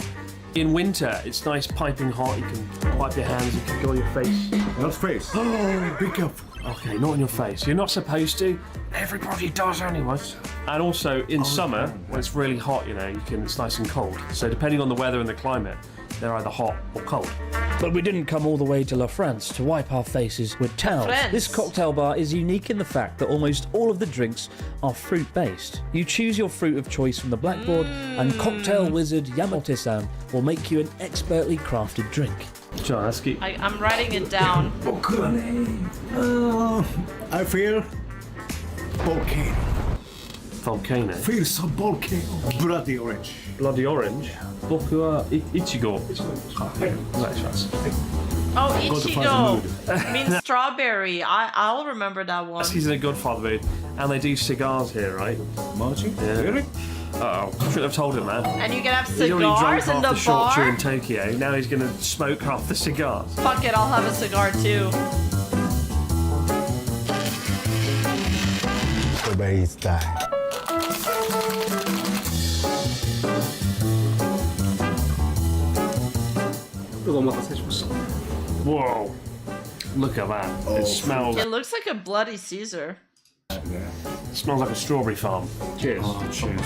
In winter, it's nice piping hot. You can wipe your hands, you can go on your face. Not face. Oh, be careful. Okay, not on your face. You're not supposed to. Everybody does anyways. And also, in summer, when it's really hot, you know, it's nice and cold. So depending on the weather and the climate, they're either hot or cold. But we didn't come all the way to La France to wipe our faces with towels. This cocktail bar is unique in the fact that almost all of the drinks are fruit-based. You choose your fruit of choice from the blackboard, and cocktail wizard Yamate-san will make you an expertly crafted drink. I'm writing it down. I feel volcano. Volcano? Feel some volcano. Bloody orange. Bloody orange? Boku wa ichigo. Oh, Ichigo means strawberry. I'll remember that one. He's in a good father mood. And they do cigars here, right? Marching? Yeah. Really? Uh-oh. I shouldn't have told him that. And you can have He's already drunk cigars in half the shot bar? in Tokyo. Now he's going to smoke half the cigars. Fuck it, I'll have a cigar too. Strawberries die. Whoa. Look at that. It smells. It looks like a bloody Caesar. It smells like a strawberry farm. Cheers. Oh, cheers.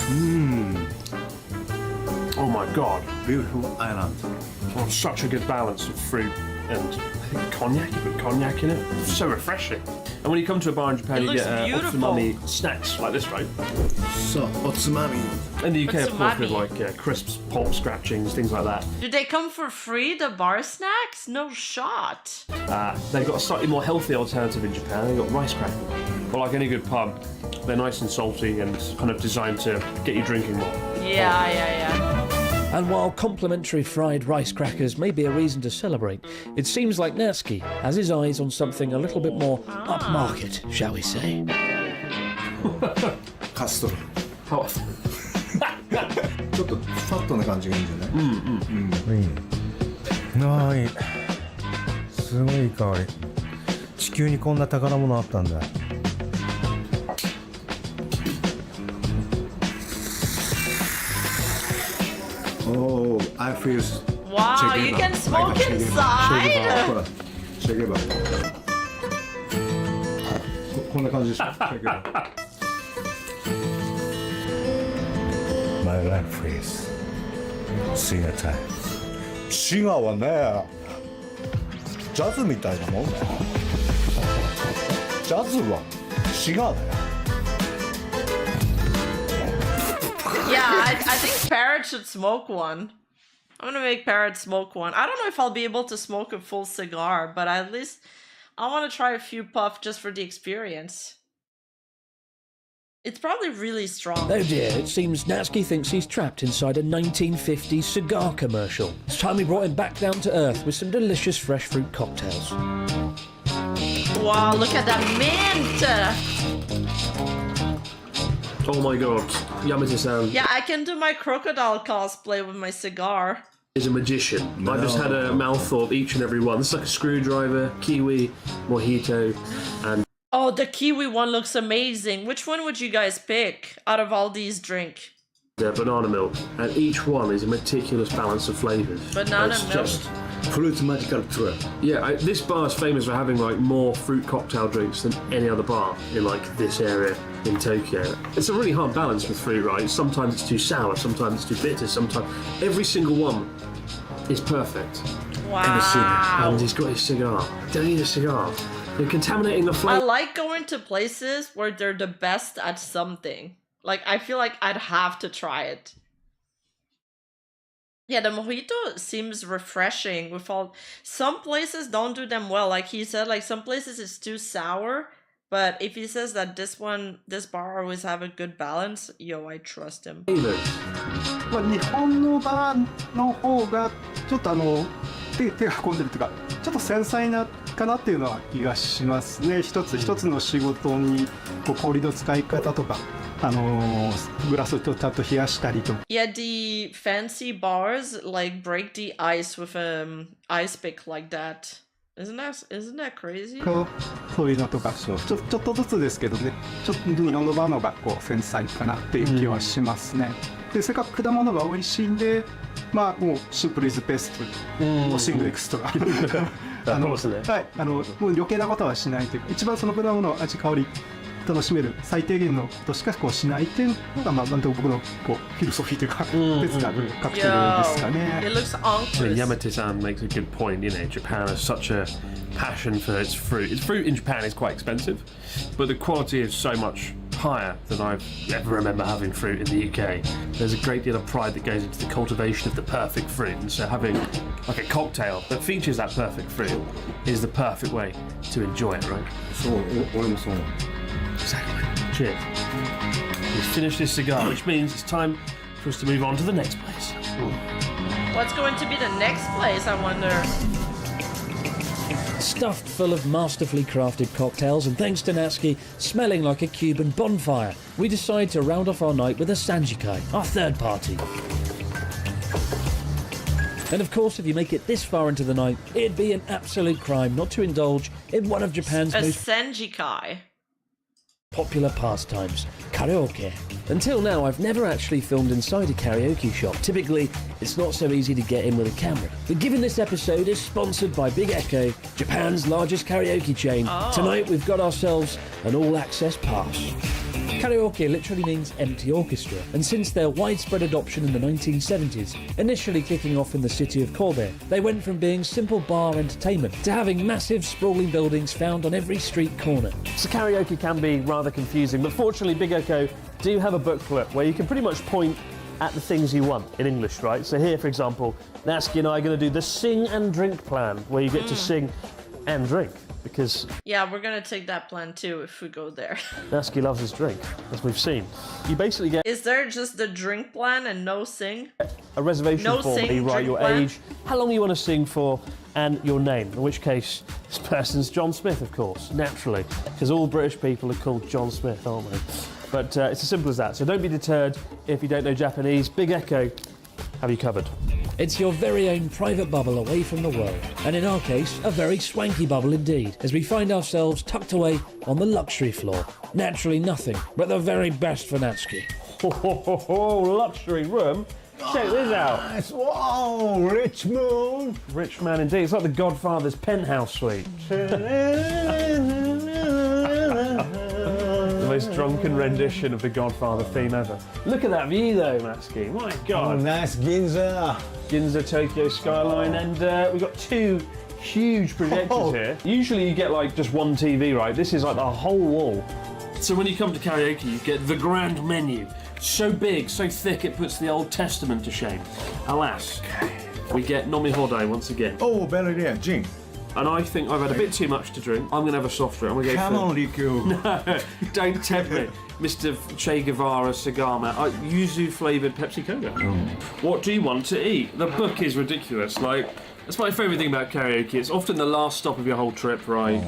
Oh my god. Beautiful island. Oh, such a good balance of fruit and I think cognac. You put cognac in it. It's so refreshing. And when you come to a bar in Japan, It you looks get beautiful. otsumami snacks like this, right? So, otsumami. In the UK, of course, with Otsumami. like crisps, pulp scratchings, things like that. Do they come for free, the bar snacks? No shot. They've got a slightly more healthy alternative in Japan. They've got rice crackers. But like any good pub, they're nice and salty and kind of designed to get you drinking more. Yeah. And while complimentary fried rice crackers may be a reason to celebrate, it seems like Natsuki has his eyes on something a little bit more upmarket, shall we say. Castro. ちょっとファットな感じがいいんじゃない？いい。すごいいい香り。地球にこんな宝物あったんだ。Oh, I feel. Wow, you can smoke inside? シェゲバ。こんな感じでしょ。シェゲバ。My life is singer time. シガーはね、ジャズみたいなもんだよ。ジャズはシガーだよ。Yeah, I think Parrot should smoke one. I'm gonna make Parrot smoke one. I don't know if I'll be able to smoke a full cigar, but at least I want to try a few puffs just for the experience. It's probably really strong. Oh dear, it seems Natsuki thinks he's trapped inside a 1950s cigar commercial. It's time we brought him back down to earth with some delicious fresh fruit cocktails. Wow, look at that mint! Oh my god, Yamata-san. Yeah, I can do my crocodile cosplay with my cigar. Is a magician. I just had a mouthful of each and every one. This is like a screwdriver, kiwi, mojito, and... Oh, the kiwi one looks amazing. Which one would you guys pick out of all these drinks? banana milk, and each one is a meticulous balance of flavours. Banana it's milk? Just fruit magical trip. Yeah, this bar is famous for having like more fruit cocktail drinks than any other bar in like this area in Tokyo. It's a really hard balance with fruit, right? Sometimes it's too sour, sometimes it's too bitter, sometimes every single one is perfect. Wow. And he's got his cigar. Don't need a cigar. They're contaminating the I flavour. like going to places where they're the best at something. Like, I feel like I'd have to try it. Yeah, the mojito seems refreshing with all... Some places don't do them well. Like he said, like some places it's too sour. But if he says that this bar always have a good balance, yo, I trust him. 日本のバーの方がちょっと手が込んでるというかちょっと繊細なかなっていうのは気がしますね。一つ一つの仕事にこう氷の使い方とかグラスをちゃんと冷やしたりとか。Yeah, the fancy bars like break the ice with ice pick like that. Isn't that crazy? そういうのとかちょっとずつですけどね。ちょっと日本のバーの方がこう繊細かなっていう気はしますね。でせっかく果物が美味しいんで、まあもうシンプルイズベスト、もうシングルエクストラ。はい、もう余計なことはしないというか、一番その果物の味香り楽しめる最低限のことしかこうしないっていうのがまあなんと僕のこうフィロソフィーというか別なカクテルですかね。It looks unctuous. Yamate-san makes a good point. You know, Japan has such a passion for its fruit. Its fruit in Japan is quite expensive, but the quality is so much higher than I've ever remember having fruit in the UK. There's a great deal of pride that goes into the cultivation of the perfect fruit, and so having like a cocktail that features that perfect fruit is the perfect way to enjoy it, right? Exactly. Cheers. We've finished this cigar, which means it's time for us to move on to the next place. What's going to be the next place, I wonder? Stuffed full of masterfully crafted cocktails, and thanks to Natsuki, smelling like a Cuban bonfire, we decide to round off our night with a Sanjikai, our third party. And of course, if you make it this far into the night, it'd be an absolute crime not to indulge in one of Japan's most Sanjikai. popular pastimes, karaoke. Until now, I've never actually filmed inside a karaoke shop. Typically, it's not so easy to get in with a camera. But given this episode is sponsored by Big Echo, Japan's largest karaoke chain, tonight we've got ourselves an all-access pass. Karaoke literally means empty orchestra, and since their widespread adoption in the 1970s, initially kicking off in the city of Kobe, they went from being simple bar entertainment to having massive sprawling buildings found on every street corner. So karaoke can be rather confusing, but fortunately Big Echo do have a booklet where you can pretty much point at the things you want in English, right? So here, for example, Natsuki and I are going to do the sing and drink plan, where you get to sing and drink. Because yeah, we're gonna take that plan too if we go there. Natsuki loves his drink, as we've seen. You basically get... Is there just the drink plan and no sing? A reservation form where you write your age, how long you want to sing for, and your name. In which case, this person's John Smith, of course, naturally. Because all British people are called John Smith, aren't they? But it's as simple as that. So don't be deterred if you don't know Japanese. Big Echo have you covered. It's your very own private bubble away from the world, and in our case, a very swanky bubble indeed, as we find ourselves tucked away on the luxury floor. Naturally nothing but the very best for Natsuki. Luxury room? Check this out. Nice. Wow, rich man. Rich man indeed. It's like the Godfather's penthouse suite. The most drunken rendition of the Godfather theme ever. Look at that view though, Natsuki. My God. Oh, nice Ginza. Ginza Tokyo skyline, and we've got two huge projectors here. Usually you get like just one TV, right? This is like the whole wall. So when you come to karaoke, you get the grand menu. So big, so thick, it puts the Old Testament to shame. Alas, we get Nomihodai once again. Oh, very rare. Gin. and I think I've had a bit too much to drink. I'm going to have a soft drink. I'm going to go Come on, Riku. No, don't tempt me. Mr. Che Guevara cigar man. Yuzu flavoured Pepsi Cola. What do you want to eat? The book is ridiculous. Like, that's my favourite thing about karaoke. It's often the last stop of your whole trip, right?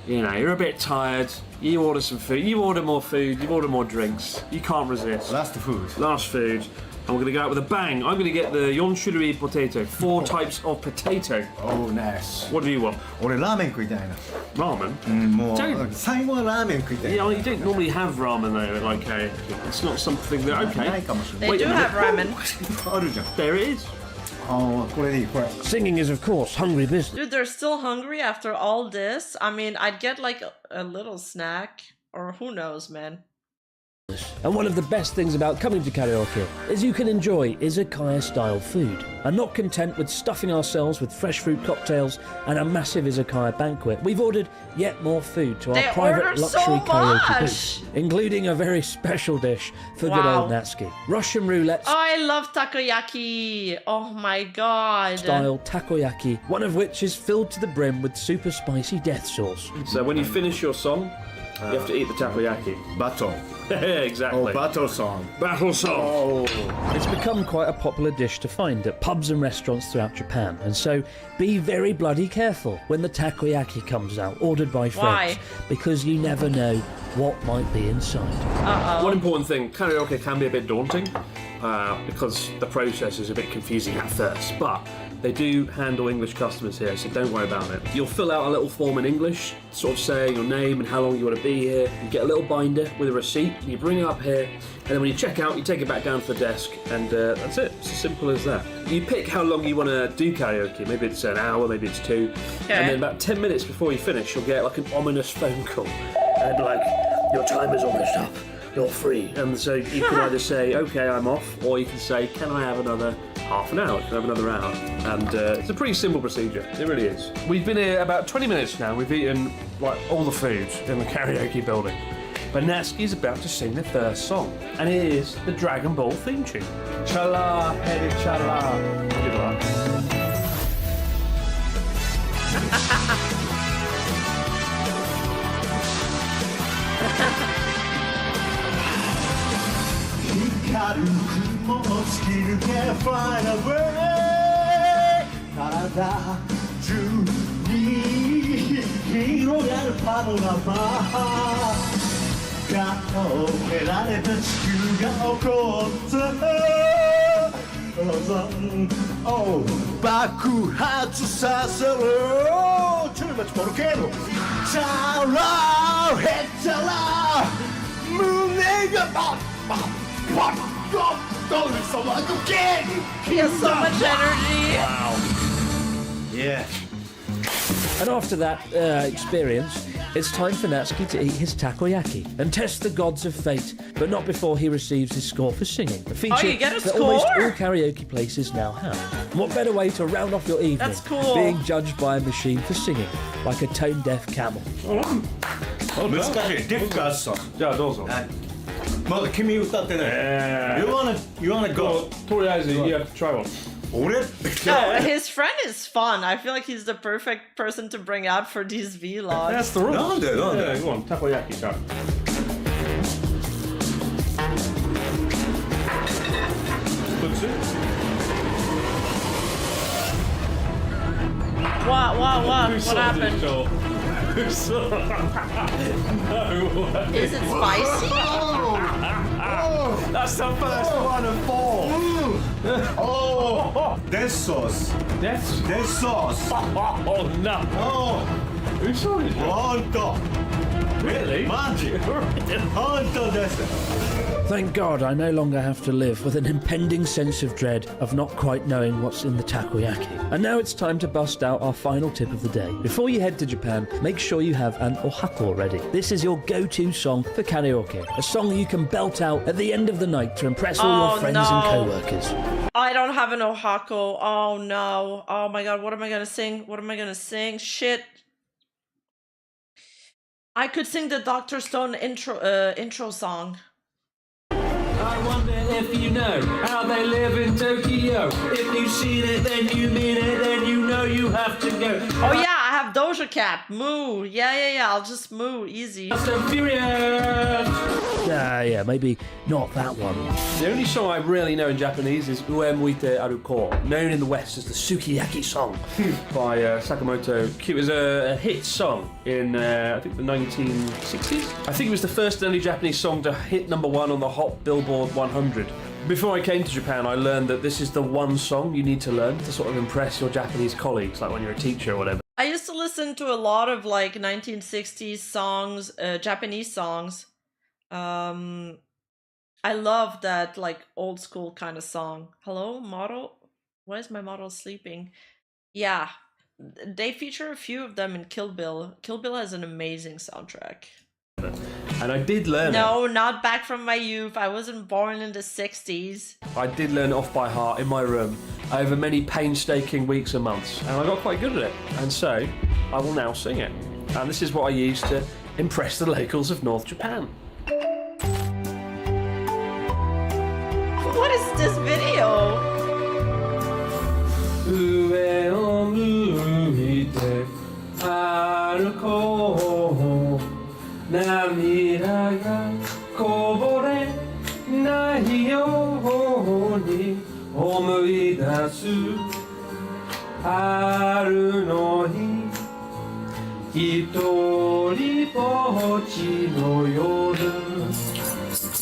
You know, you're a bit tired. You order some food. You order more food. You order more drinks. You can't resist. Last food. Last food. And we're going to go out with a bang. I'm going to get the yonshurui potato. 4 types of potato. Oh, nice. What do you want? 俺ラーメン食いたいな。 Ramen? もう Don't- 最後はラーメン食いたい。 Yeah, you don't normally have ramen though, like karaoke. It's not something that. ない Okay. かもしれ They ない。 do have ramen. あるじゃん。 There it is. ああ、これでいい、これ。 Singing is, of course, hungry business. Dude, they're still hungry after all this? I mean, I'd get like a little snack. Or who knows, man. And one of the best things about coming to karaoke is you can enjoy izakaya-style food. And not content with stuffing ourselves with fresh fruit cocktails and a massive izakaya banquet, we've ordered yet more food to our They private ordered luxury so karaoke much! booth, including a very special dish for good Wow. old Natsuki. Russian roulette Oh, I love takoyaki. Oh my god. style takoyaki, one of which is filled to the brim with super spicy death sauce. So when you finish your song, you have to eat the takoyaki. Battle. Exactly. Oh, battle song. Battle song. Oh. It's become quite a popular dish to find at pubs and restaurants throughout Japan, and so be very bloody careful when the takoyaki comes out, ordered by friends, Why? because you never know what might be inside. One important thing, karaoke can be a bit daunting because the process is a bit confusing at first, but they do handle English customers here, so don't worry about it. You'll fill out a little form in English, sort of saying your name and how long you want to be here. You get a little binder with a receipt, and you bring it up here, and then when you check out, you take it back down to the desk, and that's it. It's as simple as that. You pick how long you want to do karaoke. Maybe it's an hour, maybe it's 2. Okay. And then about 10 minutes before you finish, you'll get like an ominous phone call. And like, your time is almost up. You're free. And so you can either say, okay, I'm off, or you can say, can I have another half an hour? Can I have another hour? And it's a pretty simple procedure. It really is. We've been here about 20 minutes now. We've eaten like all the food in the karaoke building. But Natsuki's about to sing the first song, and it is the Dragon Ball theme tune. Chala, heady chala. Good luck. 光る雲を突き抜け Fly away 体中に広がるパノラマが受けられた地球が起こった爆発させる Too much volcano チャラヘッチャラ胸がバッバッ He has so much energy. Wow. Yeah. And after that experience, it's time for Natsuki to eat his takoyaki and test the gods of fate, but not before he receives his score for singing. A feature you get a that score? almost all karaoke places now have. What better way to round off your evening That's cool. being judged by a machine for singing, like a tone-deaf camel. 難しい。ディフカスさん。じゃあどうぞ。まだ君歌ってない。You wanna go? とりあえず you have to try one. 俺 No, his friend is fun. I feel like he's the perfect person to bring out for these vlogs. That's the rule. なんで Yeah, go on, takoyaki time. What? What happened? Is it spicy? That's the first one of 4. Oh, death sauce. Death sauce. Oh no. Oh, Who saw it? ほんと。 Really? マジ。ほんとです。 Thank God I no longer have to live with an impending sense of dread of not quite knowing what's in the takoyaki. And now it's time to bust out our final tip of the day. Before you head to Japan, make sure you have an ohako ready. This is your go-to song for karaoke, a song you can belt out at the end of the night to impress all your friends and co-workers. I don't have an ohako. Oh no. Oh my god, what am I gonna sing? What am I gonna sing? Shit. I could sing the Dr. Stone intro song. I wonder if you know how they live in Tokyo. If you've seen it, then you mean it, then you know you have to go. Oh yeah, I have Doja Cat, moo. Yeah. I'll just moo, easy. Yeah, maybe not that one. The only song I really know in Japanese is Ue Muite Aruko, known in the West as the Sukiyaki song by Sakamoto. It was a hit song in, I think, the 1960s. I think it was the first and only Japanese song to hit #1 on the Hot Billboard 100. Before I came to Japan, I learned that this is the one song you need to learn to sort of impress your Japanese colleagues, like when you're a teacher or whatever. I used to listen to a lot of like 1960s songs, Japanese songs. I love that like old school kind of song. Hello, model? Why is my model sleeping? Yeah, they feature a few of them in Kill Bill. Kill Bill has an amazing soundtrack. And I did learn No, not Back from My Youth. I wasn't born in the 60s. I did learn it off by heart in my room over many painstaking weeks and months, and I got quite good at it. And so, I will now sing it. And this is what I use to impress the locals of North Japan. What is this video? 上を向いて歩こう涙がこぼれないように思い出す春の日一人ぼっちの夜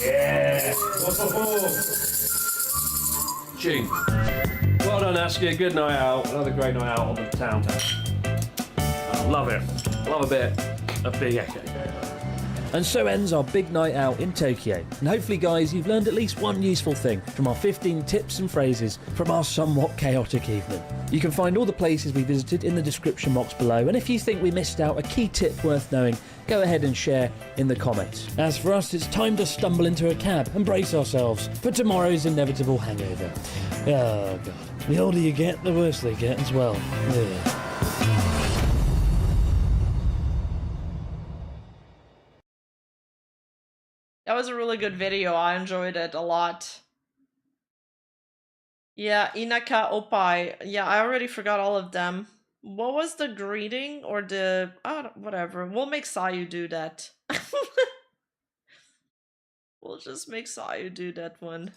Yeah! Ching. Well done, Askia. Good night out. Another great night out on the town. Love it. Love a bit of Big Echo. And so ends our big night out in Tokyo. And hopefully, guys, you've learned at least one useful thing from our 15 tips and phrases from our somewhat chaotic evening. You can find all the places we visited in the description box below, and if you think we missed out a key tip worth knowing, go ahead and share in the comments. As for us, it's time to stumble into a cab and brace ourselves for tomorrow's inevitable hangover. Oh, God. The older you get, the worse they get as well. Ugh. That was a really good video. I enjoyed it a lot. Yeah, Inaka Opai. Yeah, I already forgot all of them. What was the greeting or the... Oh, whatever. We'll make Sayu do that. We'll just make Sayu do that one.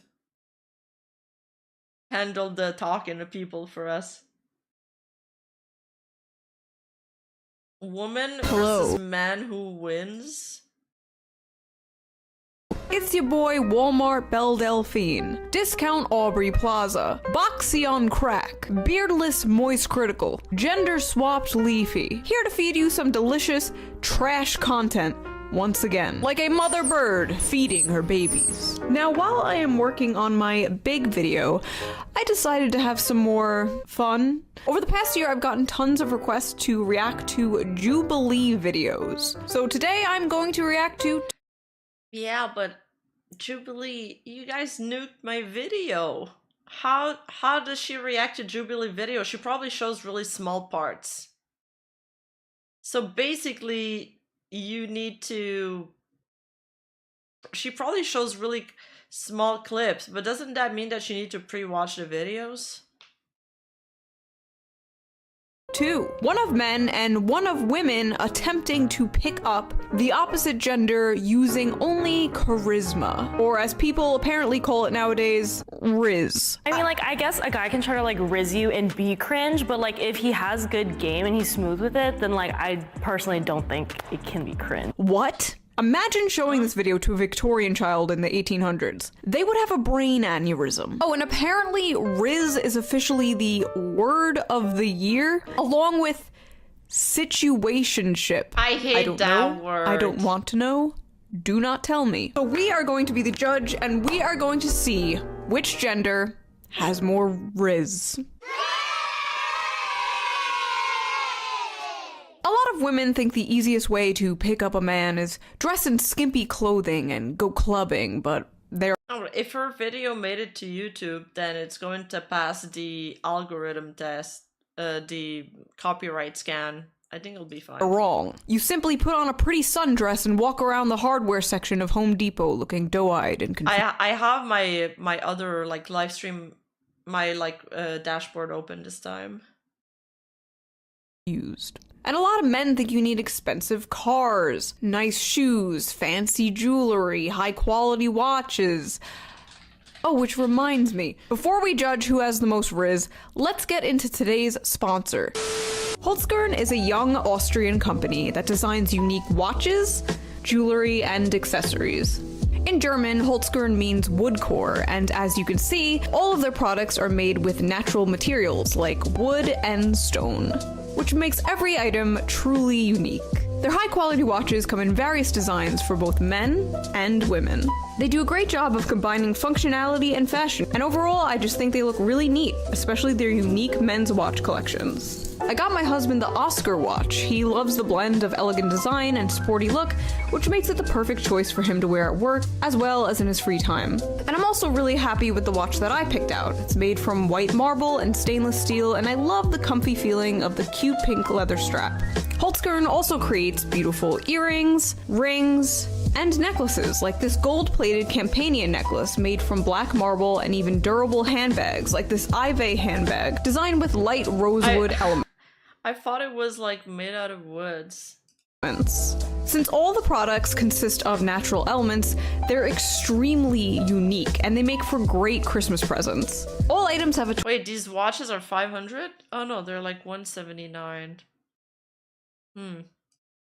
Handle the talking to people for us. Woman versus man who wins? It's your boy Walmart Belle Delphine, Discount Aubrey Plaza, Boxy on Crack, Beardless Moist Critical, Gender Swapped Leafy, here to feed you some delicious trash content once again, like a mother bird feeding her babies. Now, while I am working on my big video, I decided to have some more fun. Over the past year, I've gotten tons of requests to react to Jubilee videos. So today I'm going to react to... Yeah, but Jubilee, you guys nuked my video. How does she react to Jubilee video? She probably shows really small parts. So basically, you need to... She probably shows really small clips, but doesn't that mean that you need to pre-watch the videos? Two. One of men and one of women attempting to pick up the opposite gender using only charisma. Or as people apparently call it nowadays, Riz. I mean, like, I guess a guy can try to, like, Riz you and be cringe, but, like, if he has good game and he's smooth with it, then, like, I personally don't think it can be cringe. What? Imagine showing this video to a Victorian child in the 1800s. They would have a brain aneurysm. Oh, and apparently Riz is officially the word of the year, along with situationship. I hate that word. I don't want to know. Do not tell me. So we are going to be the judge, and we are going to see which gender has more Riz. A lot of women think the easiest way to pick up a man is dress in skimpy clothing and go clubbing, but they're... If her video made it to YouTube, then it's going to pass the algorithm test, the copyright scan. I think it'll be fine. Wrong. You simply put on a pretty sundress and walk around the hardware section of Home Depot looking doe-eyed and confused. I have my other like live stream, my like dashboard open this time. used. And a lot of men think you need expensive cars, nice shoes, fancy jewelry, high quality watches. Oh, which reminds me, before we judge who has the most riz, let's get into today's sponsor. Holzkern is a young Austrian company that designs unique watches, jewelry, and accessories. In German, Holzkern means wood core, and as you can see, all of their products are made with natural materials like wood and stone, which makes every item truly unique. Their high-quality watches come in various designs for both men and women. They do a great job of combining functionality and fashion, and overall I just think they look really neat, especially their unique men's watch collections. I got my husband the Oscar watch. He loves the blend of elegant design and sporty look, which makes it the perfect choice for him to wear at work, as well as in his free time. And I'm also really happy with the watch that I picked out. It's made from white marble and stainless steel, and I love the comfy feeling of the cute pink leather strap. Holzkern also creates beautiful earrings, rings, and necklaces, like this gold-plated Campanian necklace made from black marble, and even durable handbags, like this Ivey handbag, designed with light rosewood elements. I thought it was like made out of woods. Since all the products consist of natural elements, they're extremely unique, and they make for great Christmas presents. All items have a— Wait, these watches are 500? Oh no, they're like 179.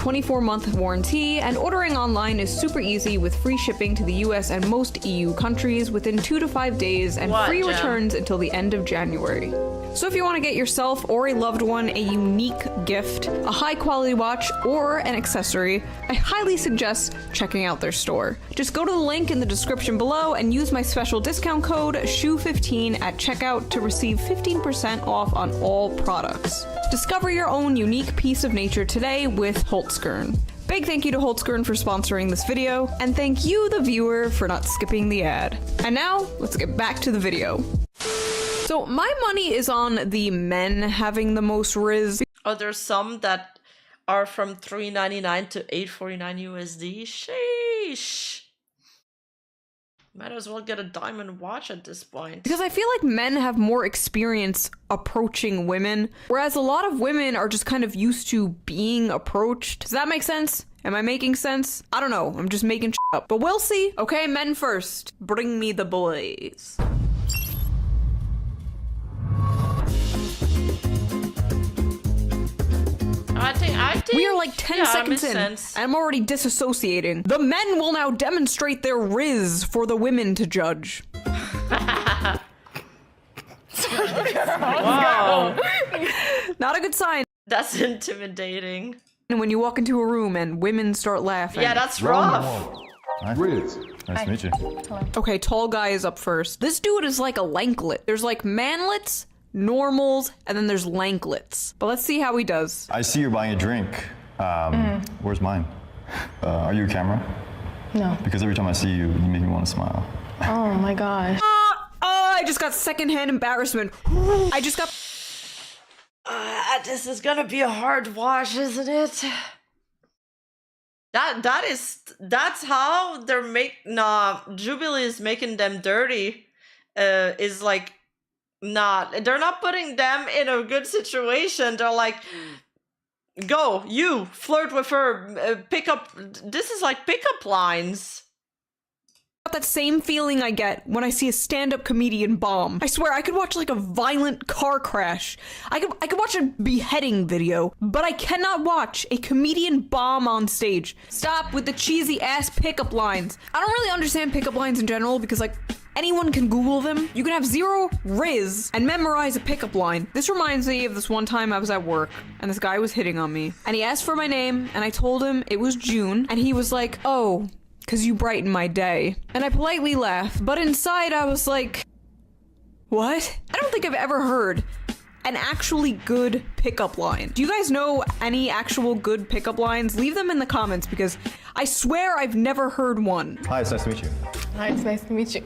24-month warranty, and ordering online is super easy with free shipping to the US and most EU countries within 2 to 5 days, and free returns until the end of January. So if you want to get yourself or a loved one a unique gift, a high-quality watch, or an accessory, I highly suggest checking out their store. Just go to the link in the description below and use my special discount code SHOE15 at checkout to receive 15% off on all products. Discover your own unique piece of nature today with Holzkern. Big thank you to Holzkern for sponsoring this video, and thank you, the viewer, for not skipping the ad. And now, let's get back to the video. So my money is on the men having the most riz. Oh, there's some that are from $3.99 to $8.49 USD. Sheesh. Might as well get a diamond watch at this point. Because I feel like men have more experience approaching women, whereas a lot of women are just kind of used to being approached. Does that make sense? Am I making sense? I don't know. I'm just making shit up. But we'll see. Okay, men first. Bring me the boys. I think we are like 10 seconds in, and I'm already disassociating. The men will now demonstrate their riz for the women to judge. Wow. Not a good sign. That's intimidating. And when you walk into a room and women start laughing. Yeah, that's rough. Hi. Riz. Nice to meet you. Hello. Okay, tall guy is up first. This dude is like a lanklet. There's like manlets, normals, and then there's lanklets. But let's see how he does. I see you're buying a drink. Where's mine? Are you a camera? No. Because every time I see you, you make me want to smile. Oh my gosh. I just got secondhand embarrassment. I just got... This is gonna be a hard watch, isn't it? That's how they're Jubilee is making them dirty. Is like, they're not putting them in a good situation. They're like, go, you flirt with her, pick up. This is like pickup lines. That same feeling I get when I see a stand-up comedian bomb. I swear I could watch like a violent car crash. I could watch a beheading video, but I cannot watch a comedian bomb on stage. Stop with the cheesy ass pickup lines. I don't really understand pickup lines in general because like anyone can Google them. You can have zero riz and memorize a pickup line. This reminds me of this one time I was at work and this guy was hitting on me and he asked for my name and I told him it was June and he was like, oh, 'cause you brighten my day. And I politely laughed, but inside I was like, what? I don't think I've ever heard an actually good pickup line. Do you guys know any actual good pickup lines? Leave them in the comments because I swear I've never heard one. Hi, it's nice to meet you. Hi, it's nice to meet you.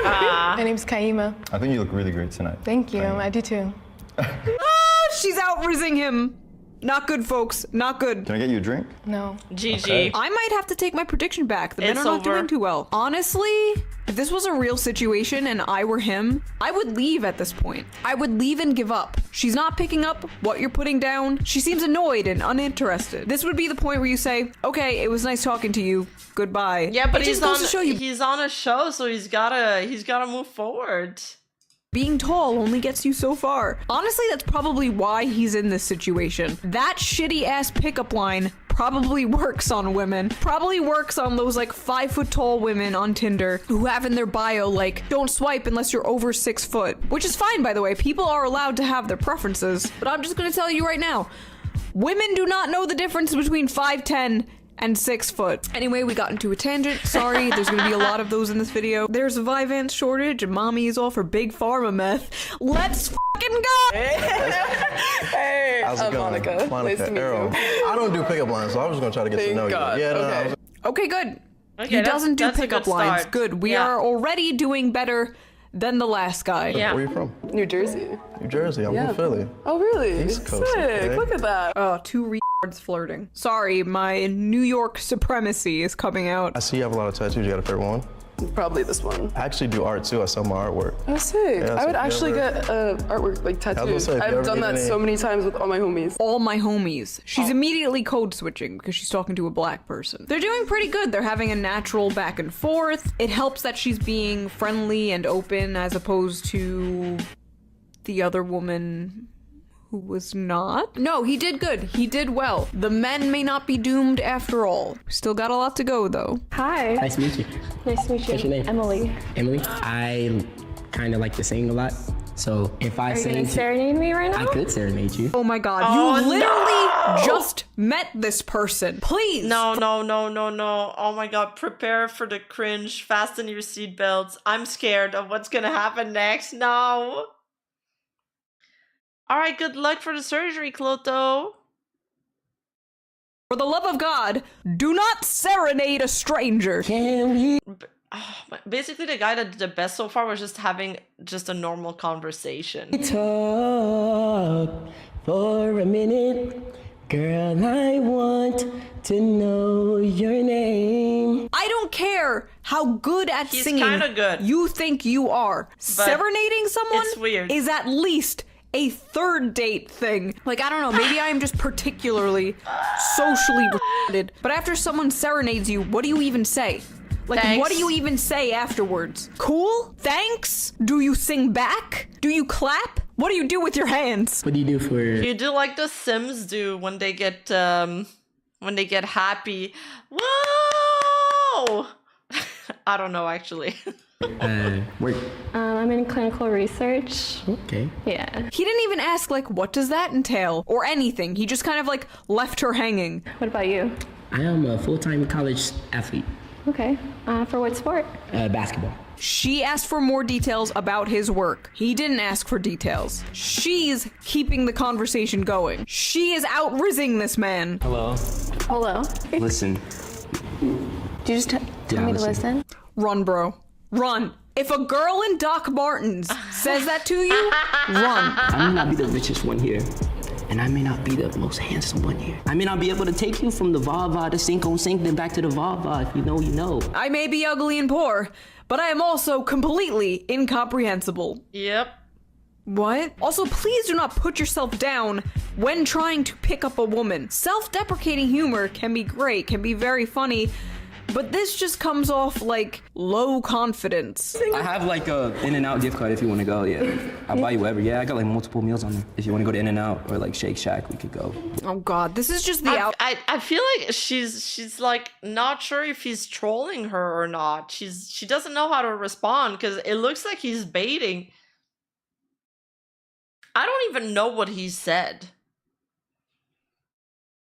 My name's Kaima. I think you look really great tonight. Thank you. I do too. She's out rizzing him. Not good, folks. Not good. Can I get you a drink? No. GG. Okay. I might have to take my prediction back. The men It's are not over. doing too well. Honestly, if this was a real situation and I were him, I would leave at this point. I would leave and give up. She's not picking up what you're putting down. She seems annoyed and uninterested. This would be the point where you say, okay, it was nice talking to you. Goodbye. Yeah, but it he's just goes on to show you he's on a show, so he's gotta move forward. being tall only gets you so far. Honestly, that's probably why he's in this situation. That shitty ass pickup line probably works on women. Probably works on those like 5 foot tall women on Tinder who have in their bio like, don't swipe unless you're over 6 foot. Which is fine, by the way. People are allowed to have their preferences. But I'm just gonna tell you right now, women do not know the difference between 5'10" and 6 foot. Anyway, we got into a tangent. Sorry, there's gonna be a lot of those in this video. There's a Vyvanse shortage and mommy is all for big pharma meth. Let's fucking go! Hey, How's it going? Monica. Nice to meet Errol. you. I don't do pickup lines, so I was just gonna try to get to know God. you. Yeah, Okay. Okay, good. Okay, He doesn't do that's a pickup good lines. start. Good. We Yeah. are already doing better than the last guy. Yeah. Where are you from? New Jersey. New Jersey. I'm Yeah. from Philly. Oh, really? East Coast, Sick. okay. Look at that. Oh, 2 retards flirting. Sorry, my New York supremacy is coming out. I see you have a lot of tattoos. You got a favorite one? Probably this one. I actually do art too. I sell my artwork. Oh, sick. Yeah, so I would if you actually ever- get artwork, like gonna tattoos. say, if you ever I've done need that any- so many times with all my homies. All my homies. Oh. She's immediately code switching because she's talking to a black person. They're doing pretty good. They're having a natural back and forth. It helps that she's being friendly and open as opposed to the other woman who was not. No, he did good. He did well. The men may not be doomed after all. Still got a lot to go though. Hi. Nice to meet you. Nice to meet you. What's your name? Emily. Emily. I kind of like to sing a lot, so if I Are you sing, gonna serenade me right now? I could serenade you. Oh my god, Oh, you literally no! just met this person. Please. No. Oh my god, prepare for the cringe. Fasten your seatbelts. I'm scared of what's gonna happen next. No. Alright, good luck for the surgery, Kyoto. For the love of God, do not serenade a stranger. Basically, the guy that did the best so far was just having just a normal conversation. Talk for a minute, girl. I want to know your name. I don't care how good at He's singing kinda good. you think you are. Serenading someone it's weird. is at least a third date thing. Like, I don't know, maybe I am just particularly socially retarded. But after someone serenades you, what do you even say? Like, Thanks. what do you even say afterwards? Cool? Thanks? Do you sing back? Do you clap? What do you do with your hands? What do you do for? You do like the Sims do when they get happy. Whoa! I don't know actually. Work. I'm in clinical research. Okay. Yeah. He didn't even ask, like, what does that entail? Or anything. He just kind of, like, left her hanging. What about you? I am a full-time college athlete. Okay. For what sport? Basketball. She asked for more details about his work. He didn't ask for details. She's keeping the conversation going. She is out-rizzing this man. Hello. Hello. Listen. Did you just tell me to listen? Run, bro. Run. If a girl in Doc Martens says that to you, run. I may not be the richest one here, and I may not be the most handsome one here. I may not be able to take you from the Vava to Sink on Sink, then back to the Vava. If you know, you know. I may be ugly and poor, but I am also completely incomprehensible. Yep. What? Also, please do not put yourself down when trying to pick up a woman. Self-deprecating humor can be great, can be very funny, but this just comes off like low confidence. I have like a In-N-Out gift card if you want to go. Yeah, I'll buy you whatever. Yeah, I got like multiple meals on there. If you want to go to In-N-Out or like Shake Shack, we could go. Oh God, this is just the I feel like she's like not sure if he's trolling her or not. She doesn't know how to respond because it looks like he's baiting. I don't even know what he said.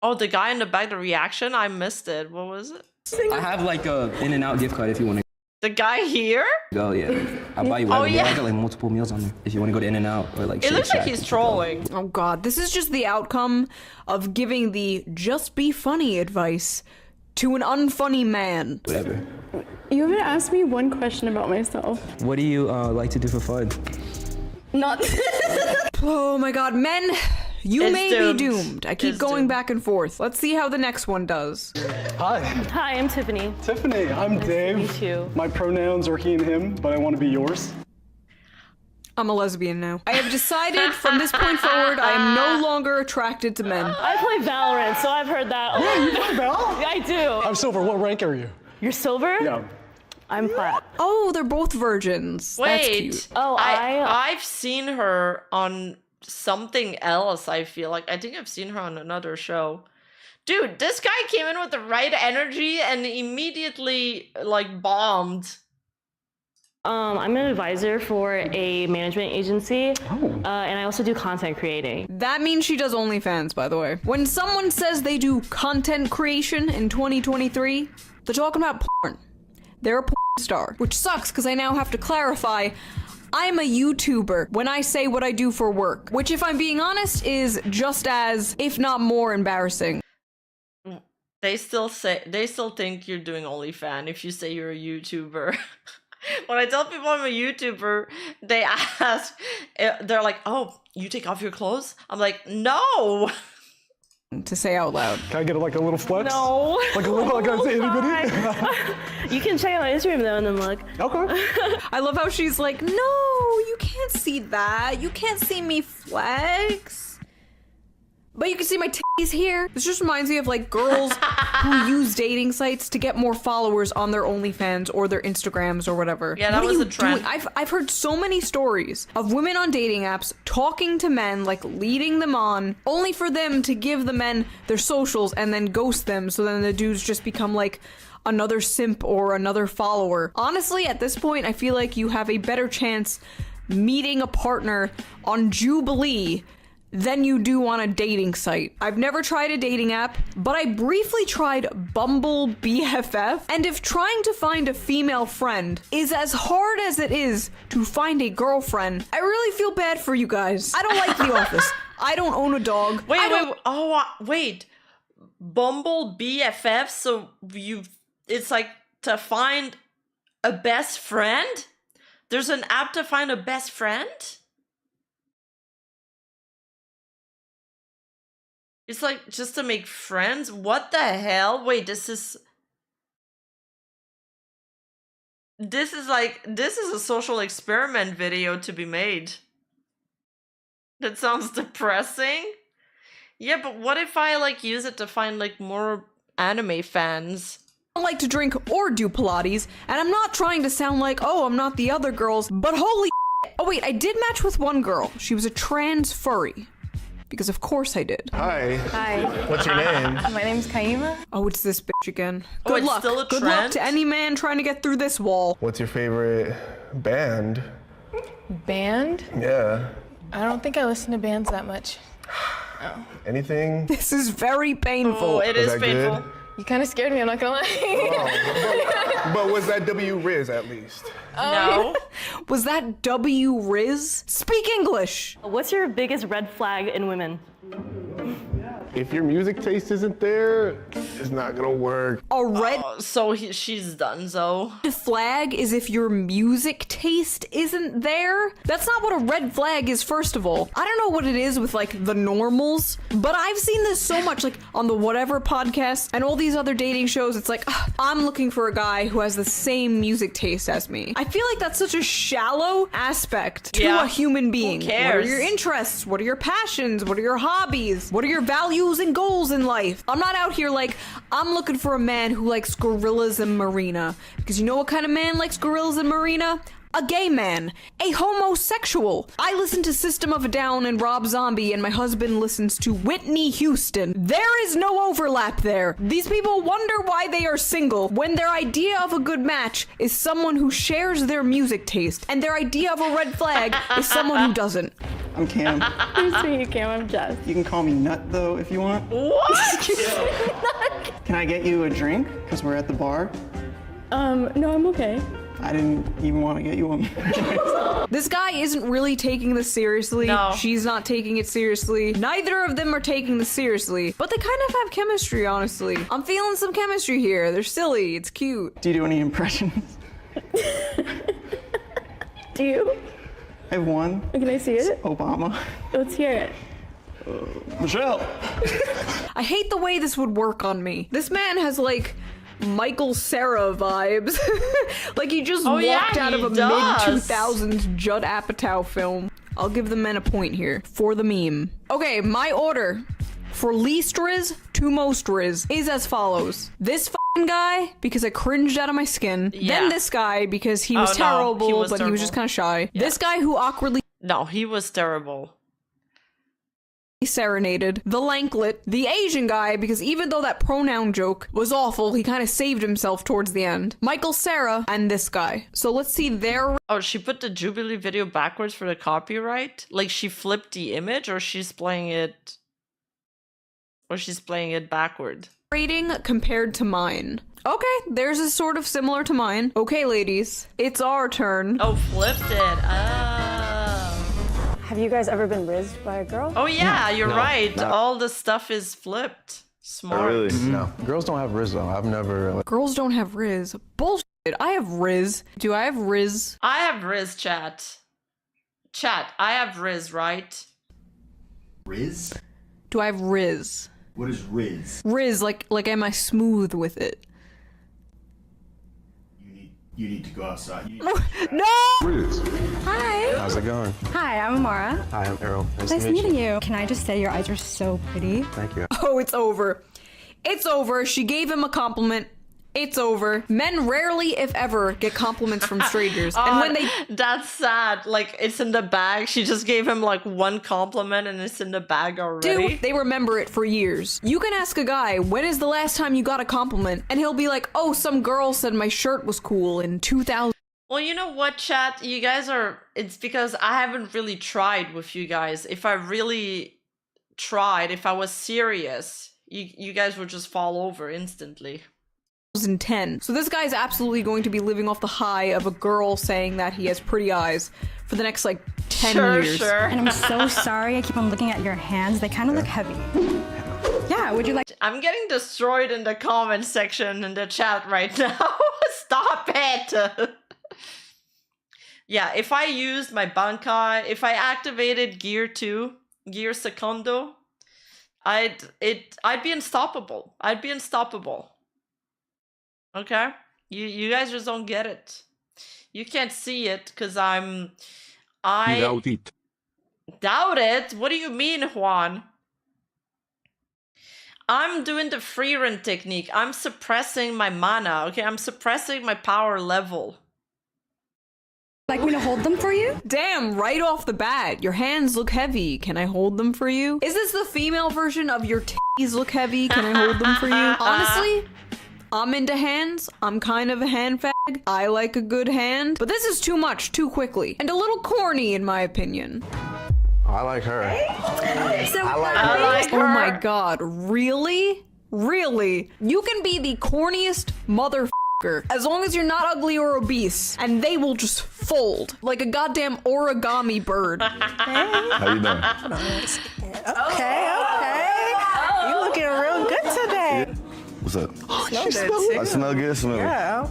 Oh, the guy in the back, the reaction? I missed it. What was it? I have like a In-N-Out gift card if you want to The guy here? go. Yeah, I'll buy you Oh, whatever. Yeah, yeah. I got like multiple meals on there. If you want to go to In-N-Out or like It Shake looks like Shack, he's we could go. trolling. Oh God, this is just the outcome of giving the just be funny advice to an unfunny man. Whatever. You haven't asked me one question about myself. What do you like to do for fun? Not. Oh my God, men, You It's may doomed. be doomed. I keep It's going doomed. back and forth. Let's see how the next one does. Hi. Hi, I'm Tiffany. Tiffany, I'm Dave. meet you. My pronouns are he and him, but I want to be yours. I'm a lesbian now. I have decided from this point forward, I am no longer attracted to men. I play Valorant, so I've heard that. Yeah, you play Val? I do. I'm silver. What rank are you? You're silver? Yeah. I'm plat. Oh, they're both virgins. That's Wait. cute. Oh, I've seen her on something else, I feel like. I think I've seen her on another show. Dude, this guy came in with the right energy and immediately, like, bombed. I'm an advisor for a management agency, and I also do content creating. That means she does OnlyFans, by the way. When someone says they do content creation in 2023, they're talking about porn. They're a porn star, which sucks because I now have to clarify I'm a YouTuber when I say what I do for work, which, if I'm being honest, is just as, if not more, embarrassing. They still think you're doing OnlyFans if you say you're a YouTuber. When I tell people I'm a YouTuber, they ask, they're like, "Oh, you take off your clothes?" I'm like, "No." To say out loud. Can I get like a little flex? No. Like a little, like anybody? You can check out my Instagram though, and then look. Okay. I love how she's like, "No, you can't see that. You can't see me flex. But you can see my titties here." This just reminds me of like girls who use dating sites to get more followers on their OnlyFans or their Instagrams or whatever. Yeah, that What are was you a trend. doing? I've heard so many stories of women on dating apps talking to men, like leading them on, only for them to give the men their socials and then ghost them, so then the dudes just become like another simp or another follower. Honestly, at this point, I feel like you have a better chance meeting a partner on Jubilee than you do on a dating site. I've never tried a dating app, but I briefly tried Bumble BFF, and if trying to find a female friend is as hard as it is to find a girlfriend, I really feel bad for you guys. I don't like The Office. I don't own a dog. Wait. Bumble BFF, so it's like to find a best friend? There's an app to find a best friend? It's like just to make friends? What the hell? Wait, this is a social experiment video to be made. That sounds depressing. Yeah, but what if I like use it to find like more anime fans? I don't like to drink or do Pilates, and I'm not trying to sound like, oh, I'm not the other girls, but holy shit. Oh wait, I did match with one girl. She was a trans furry. Because of course I did. Hi. Hi. What's your name? My name's Kaima. Oh, it's this bitch again. Oh, Good it's luck. still a Good luck trend? to any man trying to get through this wall. What's your favorite band? Band? Yeah. I don't think I listen to bands that much. Anything? This is very painful. Oh, it Was is that painful. good? You kind of scared me, I'm not gonna lie. But was that W Riz at least? No. Was that W Riz? Speak English. What's your biggest red flag in women? If your music taste isn't there, it's not gonna work. A red She's done so. flag is if your music taste isn't there. That's not what a red flag is, first of all. I don't know what it is with like the normals, but I've seen this so much like on the Whatever podcast and all these other dating shows. It's like, I'm looking for a guy who has the same music taste as me. I feel like that's such a shallow aspect to a human being. What are cares? your interests? What are your passions? What are your hobbies? What are your values and goals in life? I'm not out here like, I'm looking for a man who likes gorillas and Marina. Because you know what kind of man likes gorillas and Marina? A gay man. A homosexual. I listen to System of a Down and Rob Zombie, and my husband listens to Whitney Houston. There is no overlap there. These people wonder why they are single when their idea of a good match is someone who shares their music taste, and their idea of a red flag is someone who doesn't. I'm Cam. Nice to meet you, Cam. I'm Jess. You can call me Nut though if you want. What? Can I get you a drink? Because we're at the bar. No, I'm okay. I didn't even want to get you one. This guy isn't really taking this seriously. No. She's not taking it seriously. Neither of them are taking this seriously, but they kind of have chemistry, honestly. I'm feeling some chemistry here. They're silly. It's cute. Do you do any impressions? Do you? I have one. Can I see it? Obama. Let's hear it. Michelle! I hate the way this would work on me. This man has like Michael Cera vibes. Like he just walked out of a mid-2000s Judd Apatow film. I'll give the men a point here for the meme. Okay, my order for least Riz to most Riz is as follows. This f***ing guy, because I cringed out of my skin. Yeah. Then this guy, because he was terrible, he was just kind of shy. Yeah. This guy who awkwardly... No, he was terrible. Serenaded. The Lanklet. The Asian guy, because even though that pronoun joke was awful, he kind of saved himself towards the end. Michael Cera and this guy. So let's see their... Oh, she put the Jubilee video backwards for the copyright? Like she flipped the image, or she's playing it... Or she's playing it backward. Rating compared to mine. Okay, theirs is sort of similar to mine. Okay, ladies, it's our turn. Oh, flipped it. Oh. Have you guys ever been rizzed by a girl? Oh yeah, you're No, right. not- All the stuff is flipped. Smart. No, girls don't have Riz though. I've never. Girls don't have Riz. Bullshit. I have Riz. Do I have Riz? I have Riz, chat. Chat, I have Riz, right? Riz? Do I have Riz? What is Riz? Riz, like am I smooth with it? You need to go outside. No! Riz. Hi. How's it going? Hi, I'm Amara. Hi, I'm Errol. Nice meeting you. Can I just say your eyes are so pretty? Thank you. Oh, it's over. It's over. She gave him a compliment. It's over. Men rarely, if ever, get compliments from strangers. And when they... That's sad. Like, it's in the bag. She just gave him, like, one compliment and it's in the bag already. do, they remember it for years. You can ask a guy, when is the last time you got a compliment? And he'll be like, oh, some girl said my shirt was cool in 2000. Well, you know what, chat? You guys are... It's because I haven't really tried with you guys. If I really tried, if I was serious, you guys would just fall over instantly. 2010. So this guy's absolutely going to be living off the high of a girl saying that he has pretty eyes for the next, like, 10 years. Sure. And I'm so sorry I keep on looking at your hands. They kind of look heavy. Yeah, would you like... I'm getting destroyed in the comment section in the chat right now. Stop it! Yeah, if I used my Bankai, if I activated Gear 2, Gear Secondo, I'd be unstoppable. I'd be unstoppable. Okay? You guys just don't get it. You can't see it because I Doubt it. doubt it? What do you mean, Juan? I'm doing the free run technique. I'm suppressing my mana, okay? I'm suppressing my power level. Like me to hold them for you? Damn, right off the bat, your hands look heavy. Can I hold them for you? Is this the female version of your titties look heavy? Can I hold them for you? Honestly, I'm into hands. I'm kind of a hand fag. I like a good hand. But this is too much, too quickly. And a little corny, in my opinion. I like her. So I like Oh my god, really? Really? You can be the corniest motherfucker as long as you're not ugly or obese, and they will just fold like a goddamn origami bird. How you doing? Okay. You looking real good today. What's up? I smell good. Smell Yeah.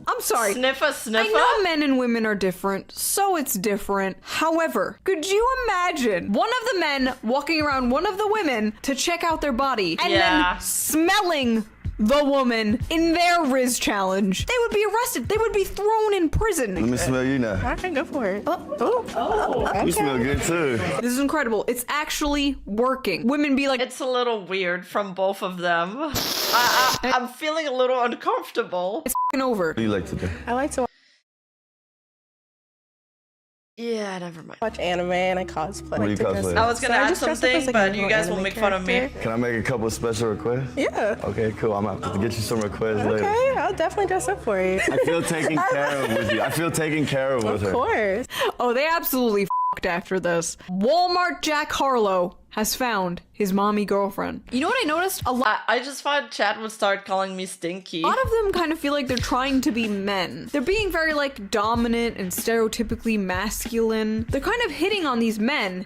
I'm sorry. Sniffa. I know men and women are different, so it's different. However, could you imagine one of the men walking around one of the women to check out their body and then smelling the woman in their Riz challenge? They would be arrested. They would be thrown in prison. Let me smell you now. I can go for it. You smell good too. This is incredible. It's actually working. Women be like, it's a little weird from both of them. I'm feeling a little uncomfortable. It's over. What do you like to do? I like to Yeah, never mind. watch anime and I cosplay. What do you cosplay? I was gonna add something, but you guys will make fun of me. Can I make a couple of special requests? Yeah. Okay, cool. I'm gonna have to get you some requests later. Okay, I'll definitely dress up for you. I feel taken care of with you. I feel taken care of with her. Of course. Oh, they absolutely f***ed after this. Walmart Jack Harlow has found his mommy girlfriend. You know what I noticed? A lot. I just thought chat would start calling me stinky. A lot of them kind of feel like they're trying to be men. They're being very like dominant and stereotypically masculine. They're kind of hitting on these men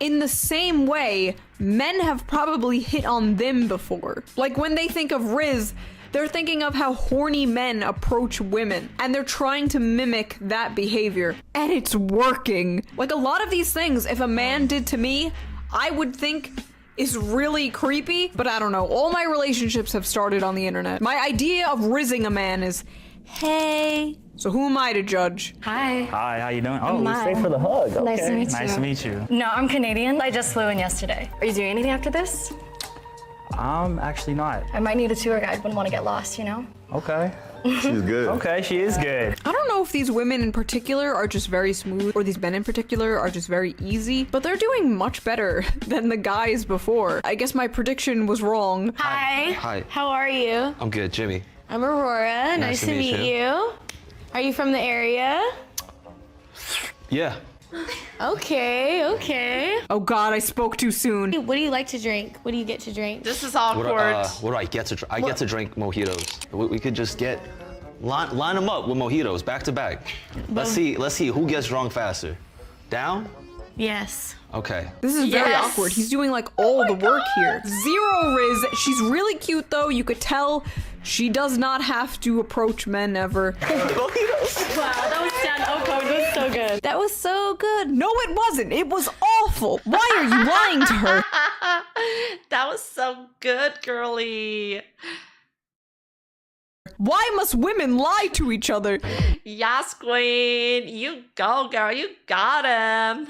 in the same way men have probably hit on them before. Like when they think of Riz, they're thinking of how horny men approach women, and they're trying to mimic that behavior, and it's working. Like a lot of these things, if a man did to me, I would think is really creepy, but I don't know. All my relationships have started on the internet. My idea of rizzing a man is, hey. So who am I to judge? Hi. Hi, how you doing? Oh, I'm we stayed for the hug. Okay. Nice to meet you. Nice to meet you. No, I'm Canadian. I just flew in yesterday. Are you doing anything after this? Actually not. I might need a tour guide. Wouldn't want to get lost, you know? Okay. She's good. Okay, she is good. I don't know if these women in particular are just very smooth or these men in particular are just very easy, but they're doing much better than the guys before. I guess my prediction was wrong. Hi. Hi. How are you? I'm good, Jimmy. I'm Aurora. Nice to meet you. Are you from the area? Yeah. Okay, okay. Oh God, I spoke too soon. What do you like to drink? What do you get to drink? This is What, awkward. what do I get to drink? I get to drink mojitos. We could just line them up with mojitos back to back. Let's see who gets drunk faster. Down? Yes. Okay. This is very awkward. He's doing like all the work here. Zero riz. She's really cute though. You could tell she does not have to approach men ever. Mojitos. Wow, that was Stan Ocon. It was so good. That was so good. No, it wasn't. It was awful. Why are you lying to her? That was so good, girly. Why must women lie to each other? Yes, queen. You go, girl. You got him.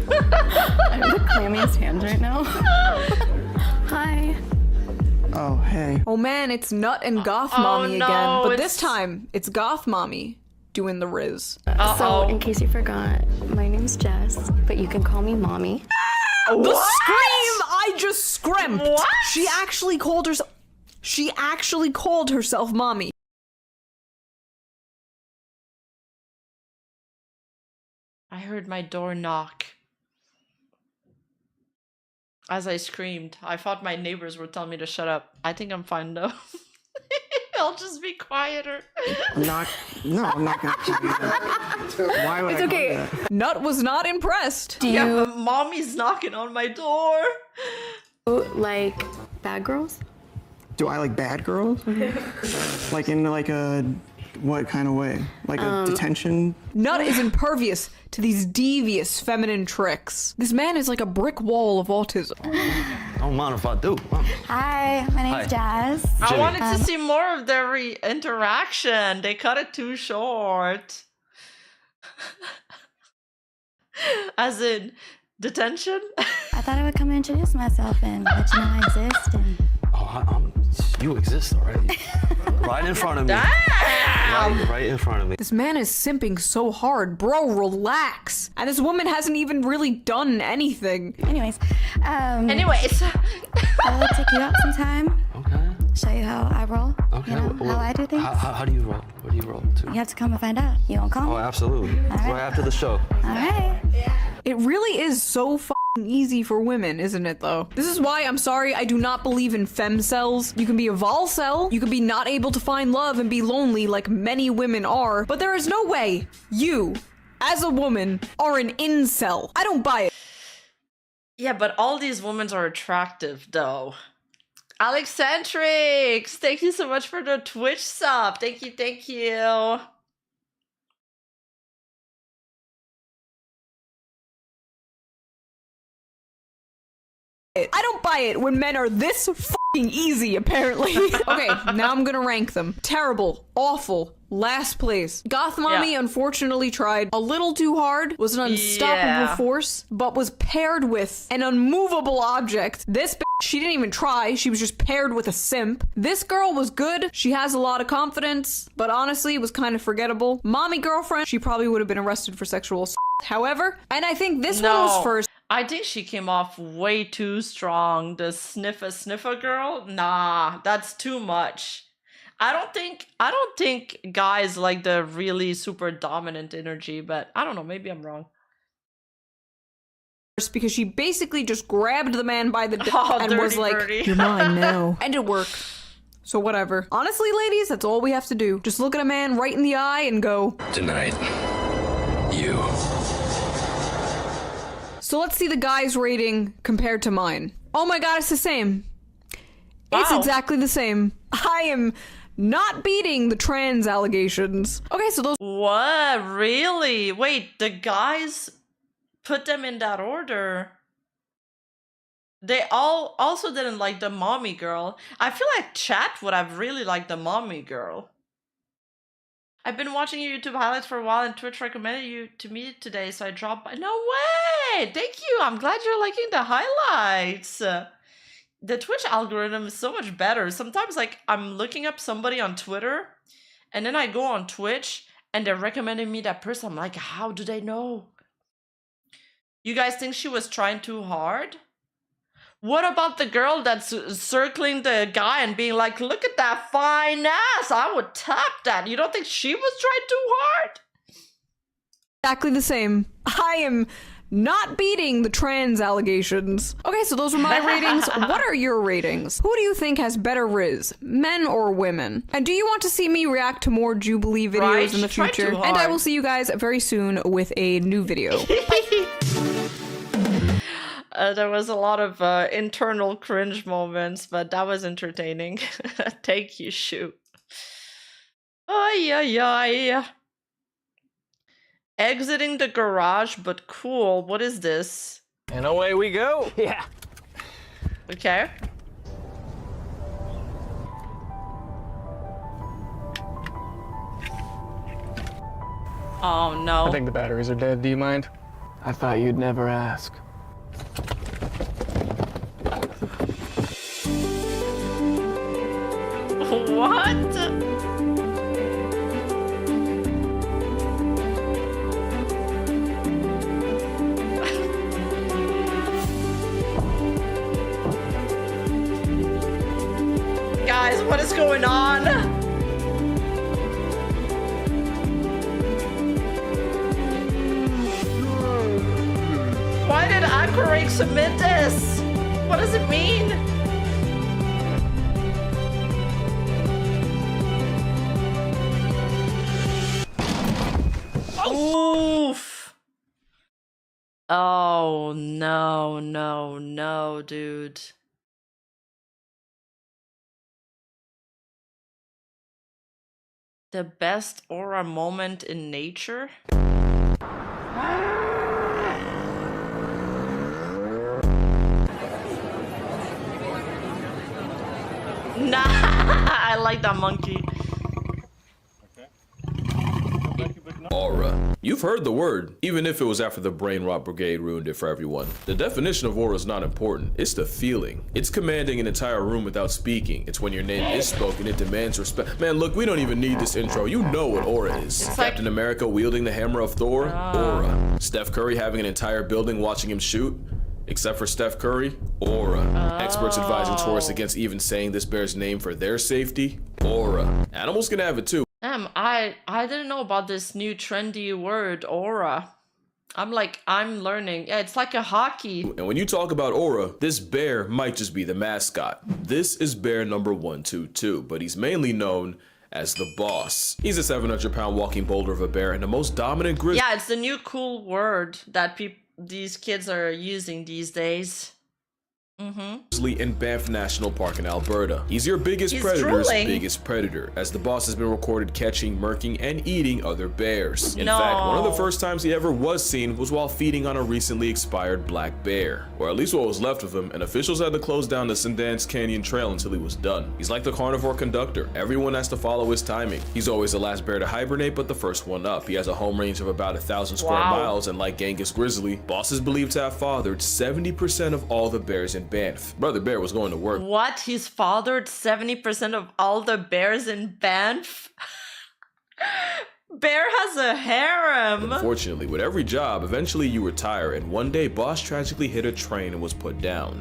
I have the clammiest hands right now. Hi. Oh, hey. Oh man, it's Nut and Goth Oh, Mommy no, again. But it's- this time, it's Goth Mommy doing the riz. So, in case you forgot, my name's Jess, but you can call me Mommy. The scream! I just screamed. What? She actually called herself Mommy. I heard my door knock. As I screamed, I thought my neighbors would tell me to shut up. I think I'm fine though. I'll just be quieter. I'm not gonna do that. Why would It's I okay. do that? Nut was not impressed. Do you Yeah, but mommy's knocking on my door. like bad girls? Do I like bad girls? Like in like a what kind of way? Like a detention? Nut is impervious to these devious feminine tricks. This man is like a brick wall of autism. Don't mind if I do. Hi, my name's Jazz. I Jimmy. wanted to see more of their interaction. They cut it too short. As in detention? I thought I would come and introduce myself and let you know I exist. And You exist already. Right in front of me. Right in front of me. This man is simping so hard. Bro, relax. And this woman hasn't even really done anything. anyways, Anyways. I'll take you out sometime. Okay. Show you how I roll. Okay. You know, how I do things. How do you roll? What do you roll to? You have to come and find out. You won't come? Oh, absolutely. Right after the show. All right. It really is so f***ing easy for women, isn't it, though? This is why I'm sorry I do not believe in femcels. You can be a volcel, you can be not able to find love and be lonely like many women are, but there is no way you, as a woman, are an incel. I don't buy it. Yeah, but all these women are attractive, though. Alexcentrics, thank you so much for the Twitch sub. Thank you, thank you. I don't buy it when men are this f***ing easy, apparently. Okay, now I'm gonna rank them. Terrible, awful, last place. Goth Mommy unfortunately tried a little too hard, was an unstoppable force, but was paired with an unmovable object. This bitch, she didn't even try, she was just paired with a simp. This girl was good, she has a lot of confidence, but honestly it was kind of forgettable. Mommy girlfriend, she probably would have been arrested for sexual assault. However, and I think this one was first. I think she came off way too strong. The sniffer girl? Nah, that's too much. I don't think guys like the really super dominant energy, but I don't know, maybe I'm wrong. Because she basically just grabbed the man by the dick and dirty was like, birdie. "You're mine now." And it worked. So whatever. Honestly, ladies, that's all we have to do. Just look at a man right in the eye and go, Tonight, you. So let's see the guy's rating compared to mine. Oh my god, it's the same. It's exactly the same. I am not beating the trans allegations. Okay, so those— What? Really? Wait, the guys put them in that order? They all also didn't like the mommy girl. I feel like chat would have really liked the mommy girl. I've been watching your YouTube highlights for a while and Twitch recommended you to me today, so I dropped by. No way! Thank you! I'm glad you're liking the highlights. The Twitch algorithm is so much better. Sometimes, like, I'm looking up somebody on Twitter, and then I go on Twitch, and they're recommending me that person. I'm like, how do they know? You guys think she was trying too hard? What about the girl that's circling the guy and being like, look at that fine ass, I would tap that. You don't think she was trying too hard? Exactly the same. I am not beating the trans allegations. Okay, so those were my ratings. What are your ratings? Who do you think has better riz, men or women? And do you want to see me react to more Jubilee videos in the future? And I will see you guys very soon with a new video. There was a lot of internal cringe moments, but that was entertaining. Thank you, Shu. Ay, ay, ay. Exiting the garage, but cool. What is this? And away we go. Yeah. Okay. Oh no. I think the batteries are dead. Do you mind? I thought you'd never ask. What? Guys, what is going on? Why did Aquarake submit this? What does it mean? Oof. Oh, no, no, no, dude. The best aura moment in nature? Nah, I like that monkey. Aura. You've heard the word, even if it was after the Brain Rot Brigade ruined it for everyone. The definition of aura is not important, it's the feeling. It's commanding an entire room without speaking. It's when your name is spoken, it demands respect. Man, look, we don't even need this intro. You know what aura is. It's Captain America wielding the hammer of Thor, aura. Steph Curry having an entire building watching him shoot. Except for Steph Curry, aura. Experts advising tourists against even saying this bear's name for their safety, aura. Animals can have it too. I didn't know about this new trendy word, aura. I'm learning. Yeah, it's like a hockey. And when you talk about aura, this bear might just be the mascot. This is bear number 122, but he's mainly known as the boss. He's a 700-pound walking boulder of a bear and the most dominant grizzly. Yeah, it's the new cool word that these kids are using these days. In Banff National Park in Alberta. He's your biggest predator's biggest predator, as the boss has been recorded catching, murking, and eating other bears. In fact, one of the first times he ever was seen was while feeding on a recently expired black bear, or at least what was left of him, and officials had to close down the Sundance Canyon Trail until he was done. He's like the carnivore conductor. Everyone has to follow his timing. He's always the last bear to hibernate, but the first one up. He has a home range of about 1,000 square miles, and like Genghis Grizzly, boss is believed to have fathered 70% of all the bears in Banff. Brother Bear was going to work. What? He's fathered 70% of all the bears in Banff? Bear has a harem. Unfortunately, with every job, eventually you retire, and one day boss tragically hit a train and was put down.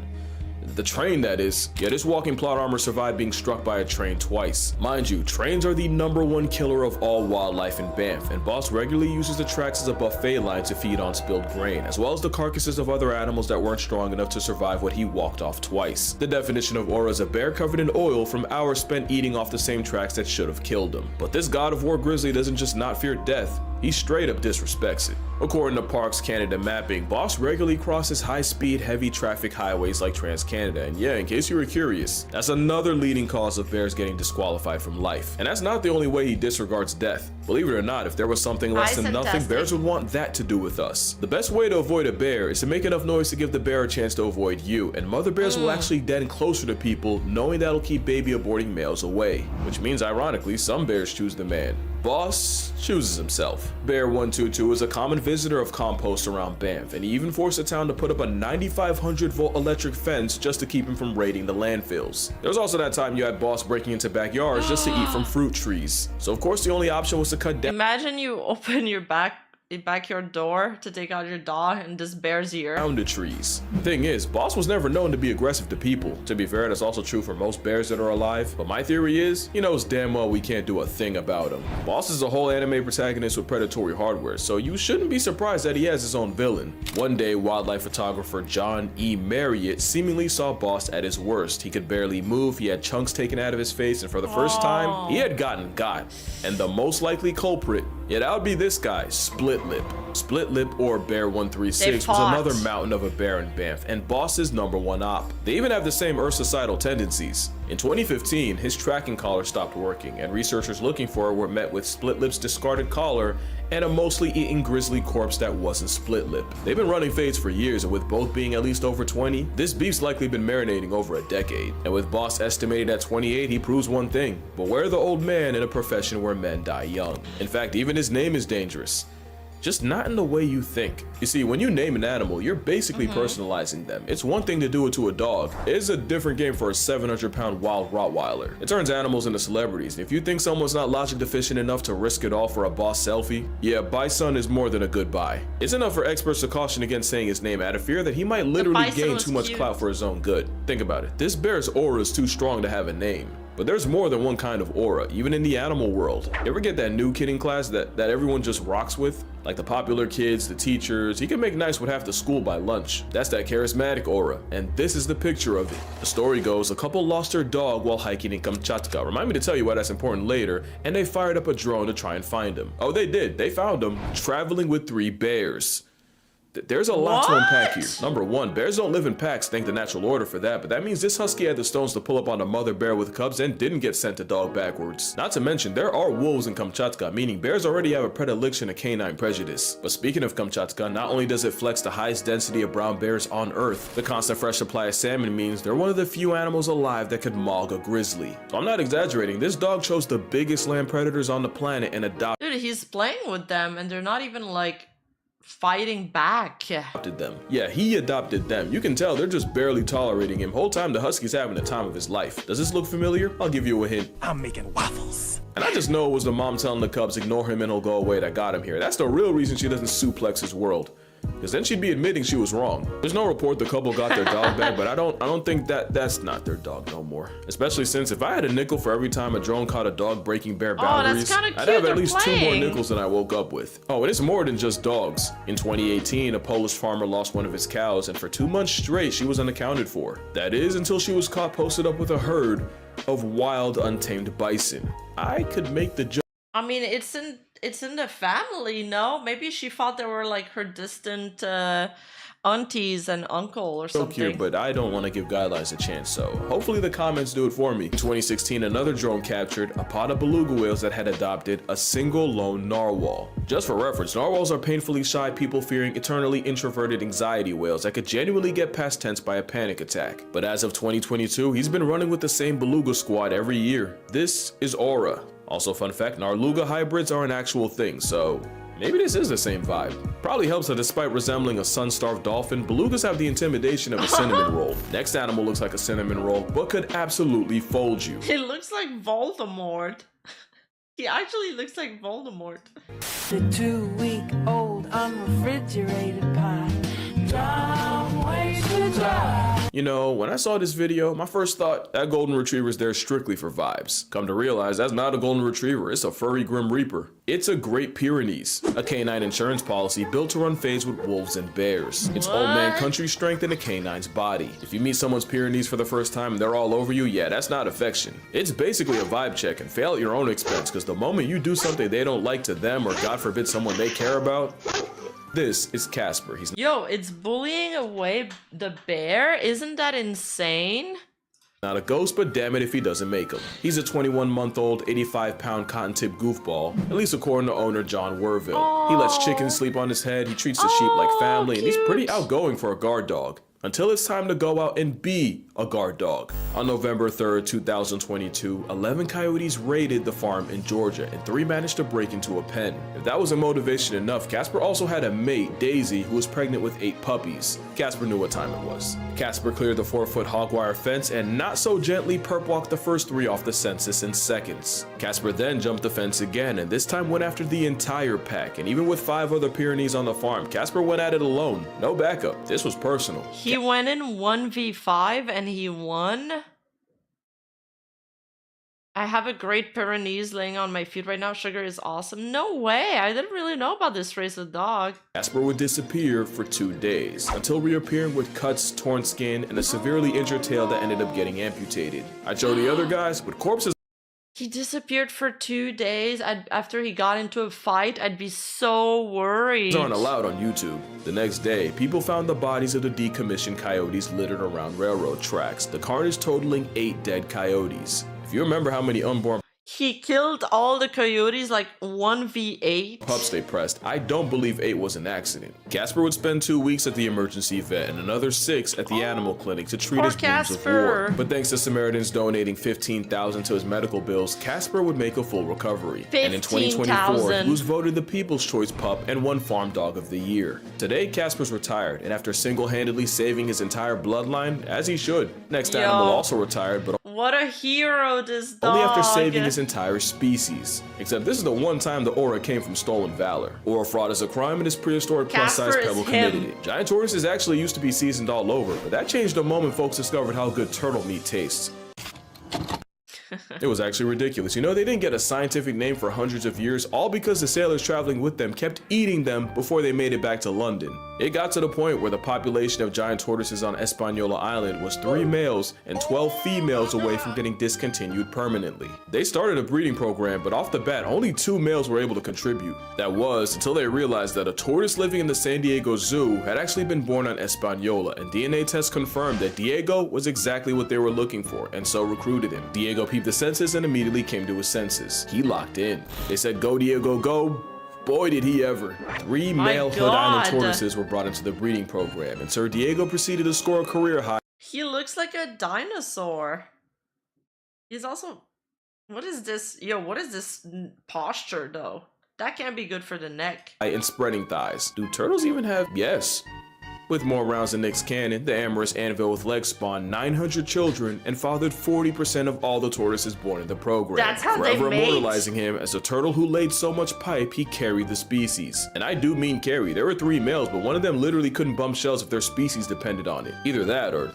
The train, that is. Yeah, this walking plot armor survived being struck by a train twice. Mind you, trains are the #1 killer of all wildlife in Banff, and boss regularly uses the tracks as a buffet line to feed on spilled grain, as well as the carcasses of other animals that weren't strong enough to survive what he walked off twice. The definition of aura is a bear covered in oil from hours spent eating off the same tracks that should have killed him. But this god of war grizzly doesn't just not fear death, He straight up disrespects it. According to Parks Canada mapping, Boss regularly crosses high-speed, heavy traffic highways like Trans-Canada, and yeah, in case you were curious, that's another leading cause of bears getting disqualified from life. And that's not the only way he disregards death. Believe it or not, if there was something less than nothing, bears would want that to do with us. The best way to avoid a bear is to make enough noise to give the bear a chance to avoid you, and mother bears will actually den closer to people, knowing that'll keep baby aborting males away. Which means, ironically, some bears choose the man. Boss chooses himself. Bear 122 is a common visitor of compost around Banff, and he even forced the town to put up a 9,500 volt electric fence just to keep him from raiding the landfills. There was also that time you had Boss breaking into backyards just to eat from fruit trees. So of course the only option was to cut down. Imagine you open your backyard door to take out your dog and this bear's ear. Down the trees. The thing is, Boss was never known to be aggressive to people. To be fair, that's also true for most bears that are alive. But my theory is, he knows damn well we can't do a thing about him. Boss is a whole anime protagonist with predatory hardware, so you shouldn't be surprised that he has his own villain. One day, wildlife photographer John E. Marriott seemingly saw Boss at his worst. He could barely move, he had chunks taken out of his face, and for the first time, he had gotten got. And the most likely culprit, yeah, that would be this guy, Split Lip. Split Lip, or Bear 136, was another mountain of a bear in Banff, and Boss's #1 op. They even have the same Ursicidal tendencies. In 2015, his tracking collar stopped working, and researchers looking for it were met with Split Lip's discarded collar and a mostly eaten grizzly corpse that wasn't Split Lip. They've been running fades for years, and with both being at least over 20, this beef's likely been marinating over a decade. And with Boss estimated at 28, he proves one thing: beware the old man in a profession where men die young. In fact, even his name is dangerous. Just not in the way you think. You see, when you name an animal, you're basically personalizing them. It's one thing to do it to a dog. It's a different game for a 700-pound wild Rottweiler. It turns animals into celebrities, and if you think someone's not logic deficient enough to risk it all for a Boss selfie, yeah, Bison is more than a good buy. It's enough for experts to caution against saying his name out of fear that he might literally gain too much clout for his own good. Think about it. This bear's aura is too strong to have a name. But there's more than one kind of aura, even in the animal world. You ever get that new kid in class that everyone just rocks with? Like the popular kids, the teachers, he can make nice with half the school by lunch. That's that charismatic aura, and this is the picture of it. The story goes, a couple lost their dog while hiking in Kamchatka. Remind me to tell you why that's important later, and they fired up a drone to try and find him. Oh, they did, they found him, traveling with 3 bears. There's a lot to unpack here. Number 1, bears don't live in packs, thank the natural order for that, but that means this husky had the stones to pull up on a mother bear with cubs and didn't get sent to dog backwards. Not to mention, there are wolves in Kamchatka, meaning bears already have a predilection to canine prejudice. But speaking of Kamchatka, not only does it flex the highest density of brown bears on Earth, the constant fresh supply of salmon means they're one of the few animals alive that could maul a grizzly. So I'm not exaggerating, this dog chose the biggest land predators on the planet and adopted. Dude, he's playing with them and they're not even like fighting back. Adopted them. Yeah, he adopted them. You can tell they're just barely tolerating him. Whole time the husky's having the time of his life. Does this look familiar? I'll give you a hint. I'm making waffles. And I just know it was the mom telling the cubs ignore him and he'll go away that got him here. That's the real reason she doesn't suplex his world. Because then she'd be admitting she was wrong. There's no report the couple got their dog back, but I don't think that's not their dog no more. Especially since if I had a nickel for every time a drone caught a dog breaking bear boundaries, I'd have at least 2 more nickels than I woke up with. Oh, and it's more than just dogs. In 2018, a Polish farmer lost one of his cows, and for 2 months straight, she was unaccounted for. That is until she was caught posted up with a herd of wild, untamed bison. I could make the joke. I mean, it's in the family, no? Maybe she thought they were like her distant aunties and uncle or something. Here, but I don't want to give guidelines a chance, so hopefully the comments do it for me. In 2016, another drone captured a pod of beluga whales that had adopted a single lone narwhal. Just for reference, narwhals are painfully shy, people-fearing, eternally introverted anxiety whales that could genuinely get past tense by a panic attack. But as of 2022, he's been running with the same beluga squad every year. This is Aura. Also, fun fact, Narluga hybrids are an actual thing, so maybe this is the same vibe. Probably helps that despite resembling a sun-starved dolphin, belugas have the intimidation of a cinnamon roll. Next animal looks like a cinnamon roll, but could absolutely fold you. He looks like Voldemort. He actually looks like Voldemort. The 2-week-old unrefrigerated pie. Dry, way too dry. You know, when I saw this video, my first thought, that golden retriever's there strictly for vibes. Come to realize that's not a golden retriever, it's a furry Grim Reaper. It's a Great Pyrenees, a canine insurance policy built to run fades with wolves and bears. It's old man country strength in a canine's body. If you meet someone's Pyrenees for the first time and they're all over you, yeah, that's not affection. It's basically a vibe check and fail at your own expense, because the moment you do something they don't like to them, or God forbid someone they care about, this is Casper. He's it's bullying away the bear? Isn't that insane? not a ghost, but damn it if he doesn't make him. He's a 21-month-old, 85-pound cotton-tip goofball, at least according to owner John Werville. He lets chickens sleep on his head, he treats the sheep like family, and he's pretty outgoing for a guard dog. Until it's time to go out and be a guard dog. On November 3rd, 2022, 11 coyotes raided the farm in Georgia and 3 managed to break into a pen. If that wasn't motivation enough, Casper also had a mate, Daisy, who was pregnant with 8 puppies. Casper knew what time it was. Casper cleared the 4-foot hog wire fence and not so gently perp walked the first 3 off the census in seconds. Casper then jumped the fence again and this time went after the entire pack, and even with 5 other Pyrenees on the farm, Casper went at it alone. No backup. This was personal. He went in 1v5 and he won. I have a Great Pyrenees laying on my feet right now. Sugar is awesome. No way. I didn't really know about this race of dog. Casper would disappear for 2 days, until reappearing with cuts, torn skin, and a severely injured tail that ended up getting amputated. I'd show the other guys, but corpses. He disappeared for 2 days. After he got into a fight, I'd be so worried. Aren't allowed on YouTube. The next day, people found the bodies of the decommissioned coyotes littered around railroad tracks, the carnage totaling 8 dead coyotes. If you remember how many unborn He killed all the coyotes like 1v8. pups they pressed, I don't believe 8 was an accident. Casper would spend 2 weeks at the emergency vet and another 6 at the animal clinic to treat his wounds of war. But thanks to Samaritans donating $15,000 to his medical bills, Casper would make a full recovery. And in 2024, he was voted the People's Choice Pup and won Farm Dog of the Year. Today, Casper's retired, and after single-handedly saving his entire bloodline, as he should. Next animal also retired, but what a hero this dog. only after saving his entire species. Except this is the one time the aura came from stolen valor. Aura fraud is a crime and his prehistoric plus-size pebble committed it. Giant tortoises actually used to be seasoned all over, but that changed the moment folks discovered how good turtle meat tastes. It was actually ridiculous. You know, they didn't get a scientific name for hundreds of years, all because the sailors traveling with them kept eating them before they made it back to London. It got to the point where the population of giant tortoises on Hispaniola Island was 3 males and 12 females away from getting discontinued permanently. They started a breeding program, but off the bat, only 2 males were able to contribute. That was until they realized that a tortoise living in the San Diego Zoo had actually been born on Hispaniola, and DNA tests confirmed that Diego was exactly what they were looking for, and so recruited him. Diego peeped the census and immediately came to his senses. He locked in. They said, "Go Diego, go." Boy did he ever. 3 male Hood Island tortoises were brought into the breeding program, and Sir Diego proceeded to score a career high. He looks like a dinosaur. He's also... What is this? Yo, what is this posture though? That can't be good for the neck. And spreading thighs. Do turtles even have... Yes. With more rounds than Nick's cannon, the amorous anvil with legs spawned 900 children and fathered 40% of all the tortoises born in the program. That's how forever they mate. immortalizing him as a turtle who laid so much pipe he carried the species. And I do mean carry. There were 3 males, but one of them literally couldn't bump shells if their species depended on it. Either that or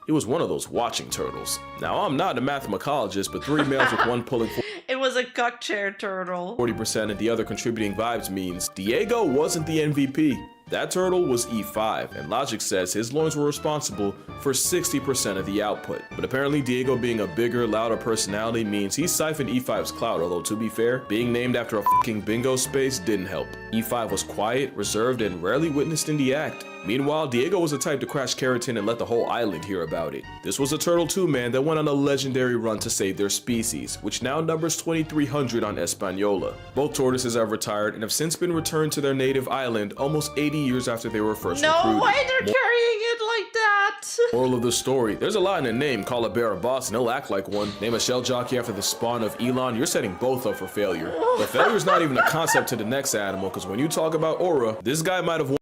it was one of those watching turtles. Now, I'm not a mathemacologist, but 3 males with one pulling It was a cuck chair turtle. 40% and the other contributing vibes means Diego wasn't the MVP. That turtle was E5, and logic says his loins were responsible for 60% of the output. But apparently Diego being a bigger, louder personality means he siphoned E5's clout, although to be fair, being named after a fucking bingo space didn't help. E5 was quiet, reserved, and rarely witnessed in the act. Meanwhile, Diego was the type to crash keratin and let the whole island hear about it. This was a turtle too, man, that went on a legendary run to save their species, which now numbers 2,300 on Hispaniola. Both tortoises have retired and have since been returned to their native island almost 80 years after they were first recruited. No way they're carrying it like that! Moral of the story, there's a lot in a name. Call a bear a boss and he'll act like one. Name a shell jockey after the spawn of Elon, you're setting both up for failure. But failure's not even a concept to the next animal, because when you talk about aura, this guy might have won.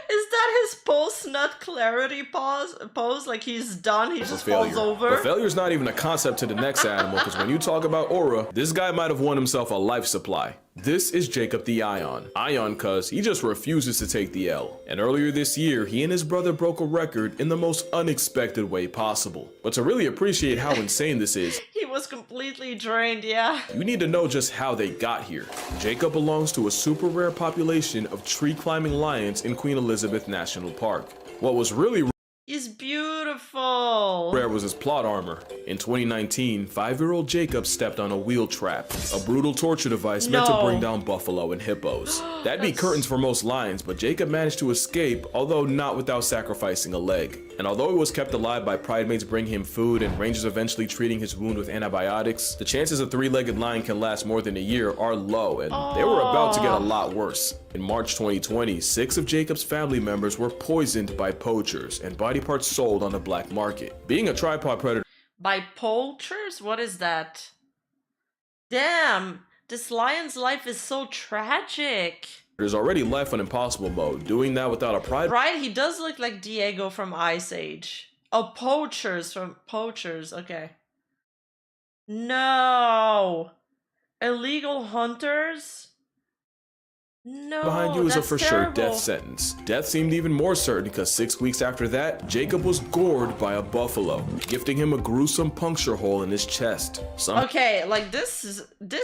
Is that his pulse post-nut clarity pose, like he's done, he just falls failure. over. But failure's not even a concept to the next animal, because when you talk about aura, this guy might have won himself a life supply. This is Jacob the Ion. Ion cuz he just refuses to take the L. And earlier this year, he and his brother broke a record in the most unexpected way possible. But to really appreciate how insane this is, He was completely drained, yeah. you need to know just how they got here. Jacob belongs to a super rare population of tree-climbing lions in Queen Elizabeth National Park. What was really He's beautiful. rare was his plot armor. In 2019, 5-year-old Jacob stepped on a wheel trap, a brutal torture device meant to bring down buffalo and hippos. That'd be curtains for most lions, but Jacob managed to escape, although not without sacrificing a leg. And although he was kept alive by pridemates bringing him food and rangers eventually treating his wound with antibiotics, the chances a 3-legged lion can last more than a year are low, and they were about to get a lot worse. In March 2020, 6 of Jacob's family members were poisoned by poachers and body parts sold on the black market. Being a tripod predator By poachers? What is that? Damn, this lion's life is so tragic. is already life on impossible mode. Doing that without a pride Right, he does look like Diego from Ice Age. Oh, poachers from Poachers, okay. No! Illegal hunters? No, behind you is a that's for terrible. sure death sentence. Death seemed even more certain because 6 weeks after that, Jacob was gored by a buffalo, gifting him a gruesome puncture hole in his chest. Okay, like this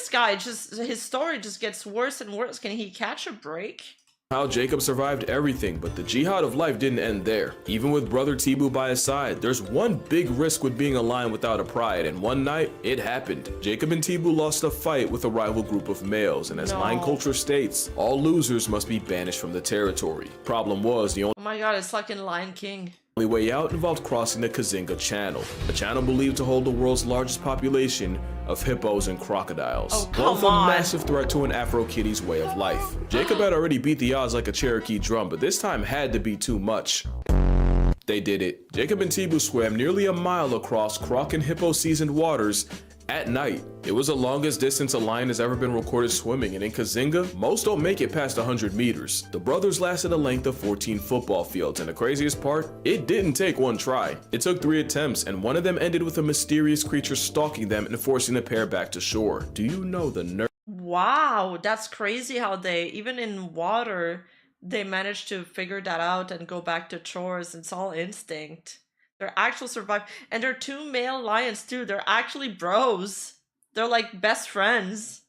guy just, his story just gets worse and worse. Can he catch a break? How Jacob survived everything, but the jihad of life didn't end there. Even with brother Tibu by his side, there's one big risk with being a lion without a pride, and one night, it happened. Jacob and Tibu lost a fight with a rival group of males, and as lion culture states, all losers must be banished from the territory. Problem was, the Oh my god, it's like in Lion King. only way out involved crossing the Kazinga Channel, a channel believed to hold the world's largest population of hippos and crocodiles. Both a massive threat to an Afro-Kitty's way of life. Jacob had already beat the odds like a Cherokee drum, but this time had to be too much. They did it. Jacob and Tibu swam nearly a mile across croc and hippo seasoned waters at night. It was the longest distance a lion has ever been recorded swimming, and in Kazinga, most don't make it past 100 meters. The brothers lasted a length of 14 football fields, and the craziest part, it didn't take one try. It took 3 attempts, and one of them ended with a mysterious creature stalking them and forcing the pair back to shore. Do you know the nerve? Wow, that's crazy how they, even in water, they managed to figure that out and go back to chores. It's all instinct. They're actual survive, and they're 2 male lions too. They're actually bros. They're like best friends.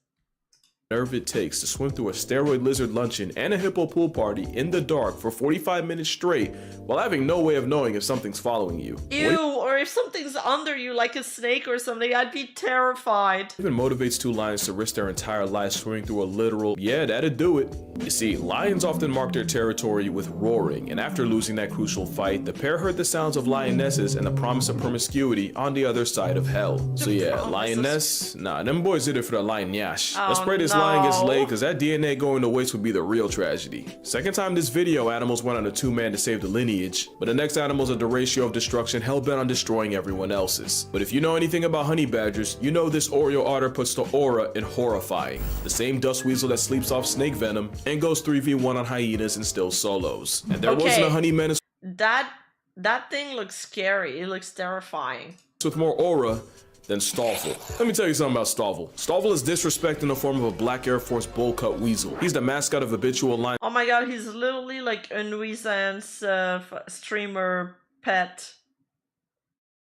Nerve it takes to swim through a steroid lizard luncheon and a hippo pool party in the dark for 45 minutes straight while having no way of knowing if something's following you. Ew, or if something's under you like a snake or something, I'd be terrified. Even motivates 2 lions to risk their entire lives swimming through a literal, yeah, that'd do it. You see, lions often mark their territory with roaring, and after losing that crucial fight, the pair heard the sounds of lionesses and the promise of promiscuity on the other side of hell. So yeah, lioness, nah, them boys did it for the lion yash. Let's pray this lion gets laid, cause that DNA going to waste would be the real tragedy. Second time this video, animals went on a 2-man to save the lineage, but the next animals are the ratio of destruction hell-bent on destroying everyone else's. But if you know anything about honey badgers, you know this Oreo otter puts the aura in horrifying. The same dust weasel that sleeps off snake venom and goes 3v1 on hyenas and still solos. And there wasn't a honey menace That thing looks scary. It looks terrifying. with more aura than Stoffel. Let me tell you something about Stoffel. Stoffel is disrespect in the form of a black Air Force bowl cut weasel. He's the mascot of habitual line. Oh my god, he's literally like a nuisance streamer pet.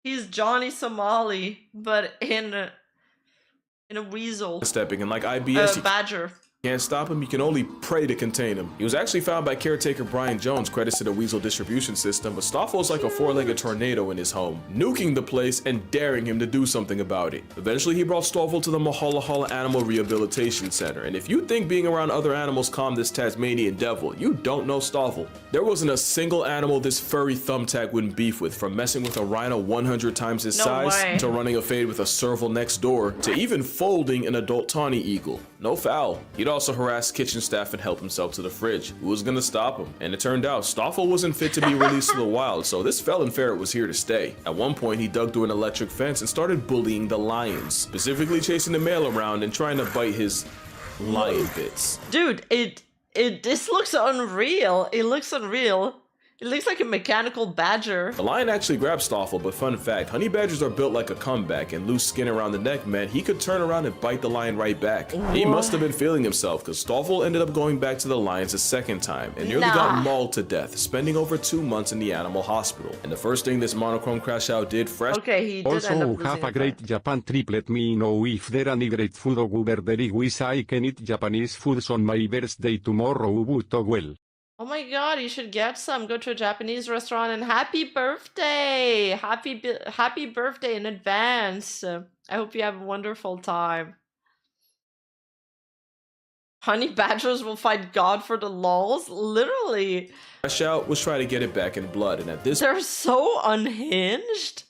He's Johnny Somali, but in a weasel. Stepping and like IBS, you badger. can't stop him, you can only pray to contain him. He was actually found by caretaker Brian Jones, credits to the weasel distribution system, but Stoffel's like a 4-legged tornado in his home, nuking the place and daring him to do something about it. Eventually, he brought Stoffel to the Mahala Animal Rehabilitation Center, and if you think being around other animals calmed this Tasmanian devil, you don't know Stoffel. There wasn't a single animal this furry thumbtack wouldn't beef with, from messing with a rhino 100 times his size, to running a fade with a serval next door, to even folding an adult tawny eagle. No foul. He'd also harass kitchen staff and help himself to the fridge. Who was gonna stop him? And it turned out Stoffel wasn't fit to be released to the wild, so this felon ferret was here to stay. At one point, he dug through an electric fence and started bullying the lions, specifically chasing the male around and trying to bite his lion bits. Dude, this looks unreal. It looks unreal. It looks like a mechanical badger. The lion actually grabbed Stoffel, but fun fact, honey badgers are built like a comeback, and loose skin around the neck meant he could turn around and bite the lion right back. What? He must have been feeling himself, because Stoffel ended up going back to the lions a second time and nearly got mauled to death, spending over 2 months in the animal hospital. And the first thing this monochrome crash out did fresh. Okay, he did also end up have a great Japan trip. Let me know if there any great food over there. Wish I can eat Japanese foods on my birthday tomorrow. Would well. Oh my god, you should get some. Go to a Japanese restaurant and happy birthday! Happy birthday in advance. I hope you have a wonderful time. Honey badgers will fight God for the lols? Literally. Crash out was trying to get it back in blood, and at this They're so unhinged.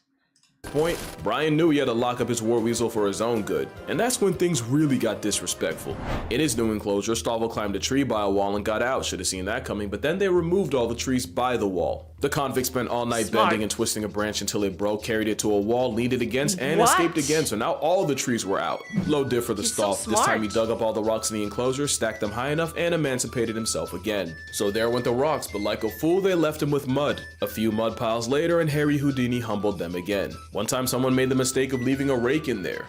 point, Brian knew he had to lock up his war weasel for his own good, and that's when things really got disrespectful. In his new enclosure, Stoffel climbed a tree by a wall and got out. Should have seen that coming, but then they removed all the trees by the wall. The convict spent all night bending and twisting a branch until it broke, carried it to a wall, leaned it against, and escaped again, so now all the trees were out. Low diff for the Stoff. This time he dug up all the rocks in the enclosure, stacked them high enough, and emancipated himself again. So there went the rocks, but like a fool, they left him with mud. A few mud piles later, and Harry Houdini humbled them again. One time someone made the mistake of leaving a rake in there.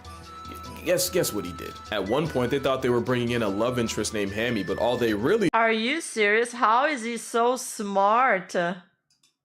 Guess what he did. At one point, they thought they were bringing in a love interest named Hammy, but all they really Are you serious? How is he so smart?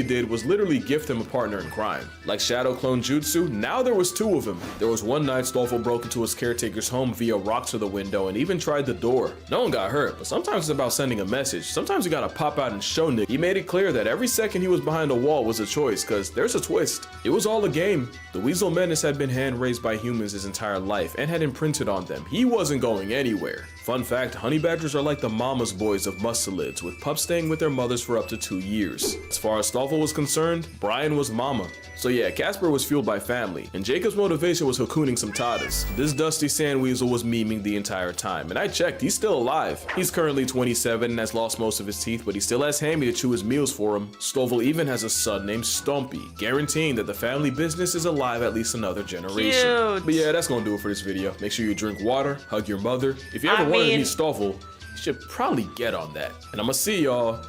did was literally gift him a partner in crime. Like Shadow Clone Jutsu, now there was 2 of them. There was one night Stoffel broke into his caretaker's home via rocks to the window and even tried the door. No one got hurt, but sometimes it's about sending a message. Sometimes you gotta pop out and show Nick. He made it clear that every second he was behind a wall was a choice, cause there's a twist. It was all a game. The Weasel Menace had been hand-raised by humans his entire life and had imprinted on them. He wasn't going anywhere. Fun fact, honey badgers are like the mama's boys of mustelids, with pups staying with their mothers for up to 2 years. As far as Stoffel was concerned, Brian was mama. So yeah, Casper was fueled by family, and Jacob's motivation was cocooning some tatas. This dusty sand weasel was memeing the entire time, and I checked, he's still alive. He's currently 27 and has lost most of his teeth, but he still has Hammy to chew his meals for him. Stoffel even has a son named Stompy, guaranteeing that the family business is alive at least another generation. Cute. But yeah, that's gonna do it for this video. Make sure you drink water, hug your mother. If you ever wanted to meet Stoffel, you should probably get on that. And I'm gonna see y'all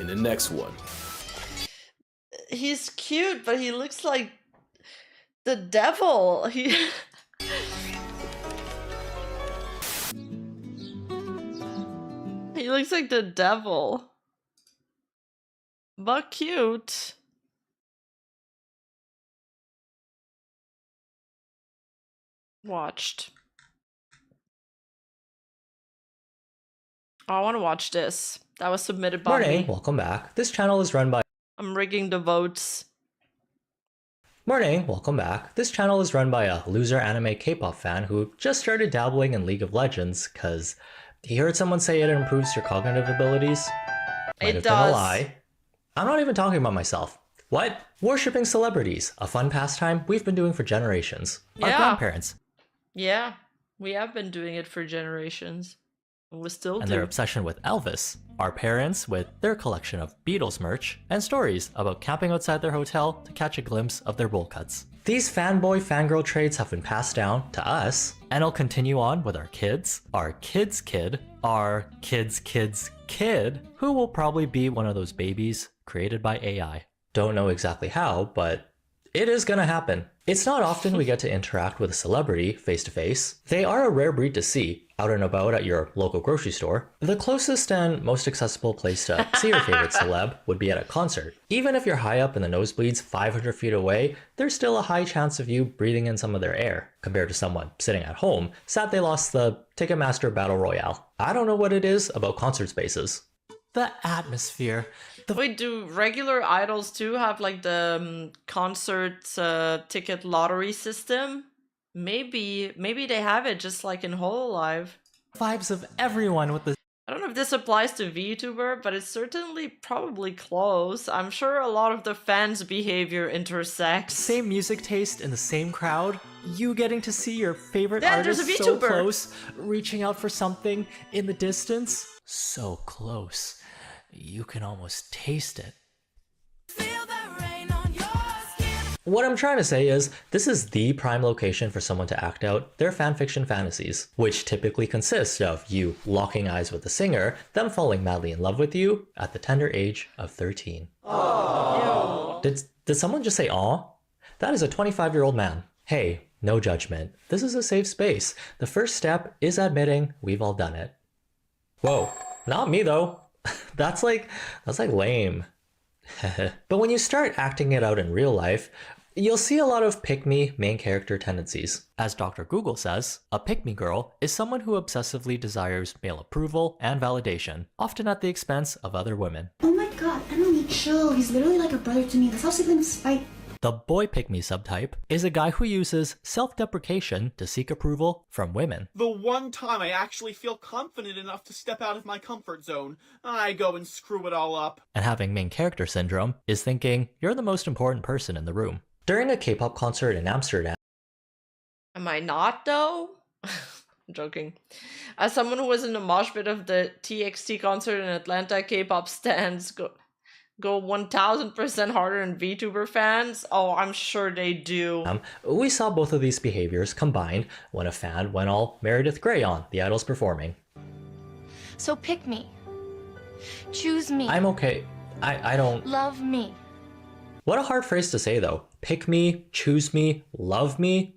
in the next one. He's cute, but he looks like the devil. He looks like the devil. But cute. Watched. Oh, I want to watch this. That was submitted by me. Welcome back. This channel is run by... I'm rigging the votes. Morning, welcome back. This channel is run by a loser anime K-pop fan who just started dabbling in League of Legends because he heard someone say it improves your cognitive abilities. Might have been a lie. I'm not even talking about myself. What? Worshipping celebrities, a fun pastime we've been doing for generations. Our grandparents. Yeah, we have been doing it for generations. We still do. And their obsession with Elvis. Our parents with their collection of Beatles merch and stories about camping outside their hotel to catch a glimpse of their bowl cuts. These fanboy fangirl traits have been passed down to us, and will continue on with our kids, our kids' kid, our kids' kids' kid, who will probably be one of those babies created by AI. Don't know exactly how, but it is gonna happen. It's not often we get to interact with a celebrity face to face. They are a rare breed to see out and about at your local grocery store. The closest and most accessible place to see your favorite celeb would be at a concert. Even if you're high up in the nosebleeds 500 feet away, there's still a high chance of you breathing in some of their air, compared to someone sitting at home, sad they lost the Ticketmaster Battle Royale. I don't know what it is about concert spaces. The atmosphere. Wait, do regular idols too have like the concert ticket lottery system? Maybe they have it just like in Hololive. Vibes of everyone with the... I don't know if this applies to VTuber, but it's certainly probably close. I'm sure a lot of the fans' behavior intersects. Same music taste in the same crowd. You getting to see your favorite artist so close, reaching out for something in the distance. So close. You can almost taste it. What I'm trying to say is, this is the prime location for someone to act out their fanfiction fantasies, which typically consist of you locking eyes with the singer, them falling madly in love with you at the tender age of 13. Aww. Did someone just say aw? That is a 25-year-old man. Hey, no judgment. This is a safe space. The first step is admitting we've all done it. Whoa, not me though. That's like lame. But when you start acting it out in real life, you'll see a lot of pick-me main character tendencies. As Dr. Google says, a pick-me girl is someone who obsessively desires male approval and validation, often at the expense of other women. Oh my god, Emily, chill. He's literally like a brother to me. That's how siblings fight. The boy pick-me subtype is a guy who uses self-deprecation to seek approval from women. The one time I actually feel confident enough to step out of my comfort zone, I go and screw it all up. And having main character syndrome is thinking you're the most important person in the room. During a K-pop concert in Amsterdam... Am I not though? I'm joking. As someone who was in the mosh pit of the TXT concert in Atlanta, K-pop stans go 1000% harder than Vtuber fans? Oh, I'm sure they do. We saw both of these behaviors combined when a fan went all Meredith Grey on The Idols performing. So pick me. Choose me. I'm okay. I don't... Love me. What a hard phrase to say though. Pick me, choose me, love me.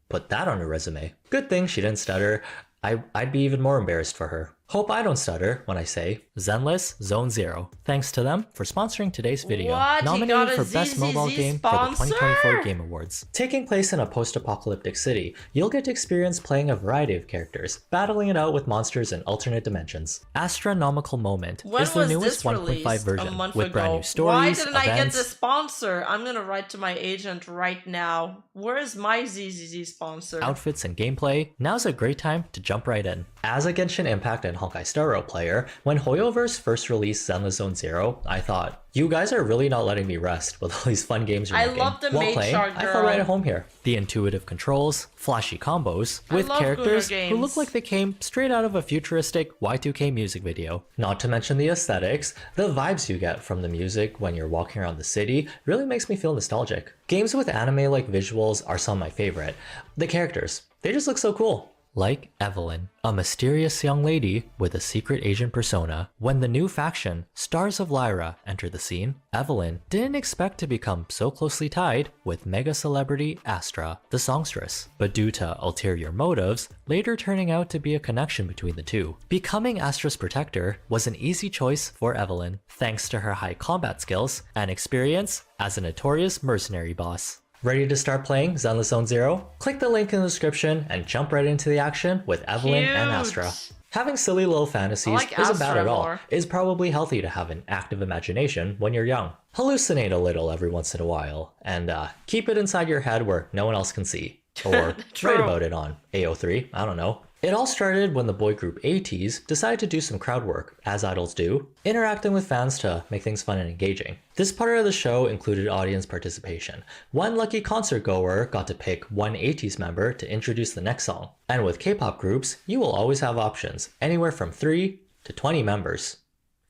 Put that on her resume. Good thing she didn't stutter. I'd be even more embarrassed for her. Hope I don't stutter when I say Zenless Zone Zero. Thanks to them for sponsoring today's video. What? Nominated for Best Mobile Game for the sponsor? 2024 Game Awards. Taking place in a post-apocalyptic city, you'll get to experience playing a variety of characters, battling it out with monsters in alternate dimensions. Astronomical Moment When is the was newest this 1.5 released? version A month with ago. brand new Why stories, didn't I get events, the sponsor? I'm gonna write to my agent right now. Where is my ZZZ sponsor? outfits, and gameplay. Now's a great time to jump right in. As a Genshin Impact and Honkai Star Rail player, when Hoyoverse first released Zenless Zone Zero, I thought, you guys are really not letting me rest with all these fun games you're I making. love the While maid playing, shark I felt girl. right at home here. The intuitive controls, flashy combos, I with love characters Guru who look games. like they came straight out of a futuristic Y2K music video. Not to mention the aesthetics, the vibes you get from the music when you're walking around the city really makes me feel nostalgic. Games with anime-like visuals are some of my favorite. The characters, they just look so cool. Like Evelyn, a mysterious young lady with a secret agent persona. When the new faction, Stars of Lyra, entered the scene, Evelyn didn't expect to become so closely tied with mega celebrity Astra, the songstress, but due to ulterior motives, later turning out to be a connection between the two. Becoming Astra's protector was an easy choice for Evelyn, thanks to her high combat skills and experience as a notorious mercenary boss. Ready to start playing Zenless Zone Zero? Click the link in the description and jump right into the action with Evelyn and Astra. Having silly little fantasies like isn't bad Astra at all. more. It's probably healthy to have an active imagination when you're young. Hallucinate a little every once in a while, and keep it inside your head where no one else can see. Or write about it on AO3, I don't know. It all started when the boy group ATEEZ decided to do some crowd work, as idols do, interacting with fans to make things fun and engaging. This part of the show included audience participation. One lucky concert goer got to pick one ATEEZ member to introduce the next song. And with K-pop groups, you will always have options, anywhere from 3 to 20 members.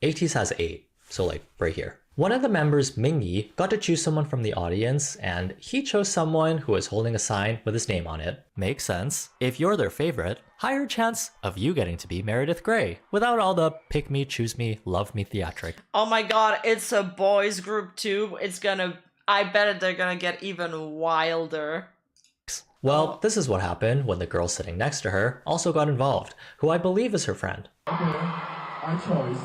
ATEEZ has 8, so like right here. One of the members, Mingi, got to choose someone from the audience, and he chose someone who was holding a sign with his name on it. Makes sense. If you're their favorite, higher chance of you getting to be Meredith Grey, without all the pick me, choose me, love me theatric. Oh my god, it's a boys group too. I bet they're gonna get even wilder. Well, this is what happened when the girl sitting next to her also got involved, who I believe is her friend. Okay, our choice.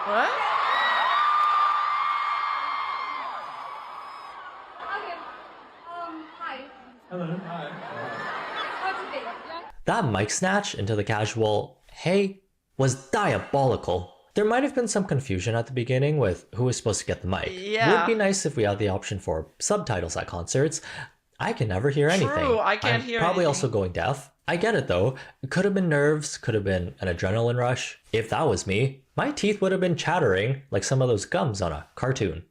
What? Hi. Hello. Hi. That mic snatch into the casual, hey, was diabolical. There might have been some confusion at the beginning with who was supposed to get the mic. Yeah. Would be nice if we had the option for subtitles at concerts. I can never hear anything. True, I can't I'm hear probably anything. also going deaf. I get it though. It could have been nerves, could have been an adrenaline rush. If that was me, my teeth would have been chattering like some of those gums on a cartoon.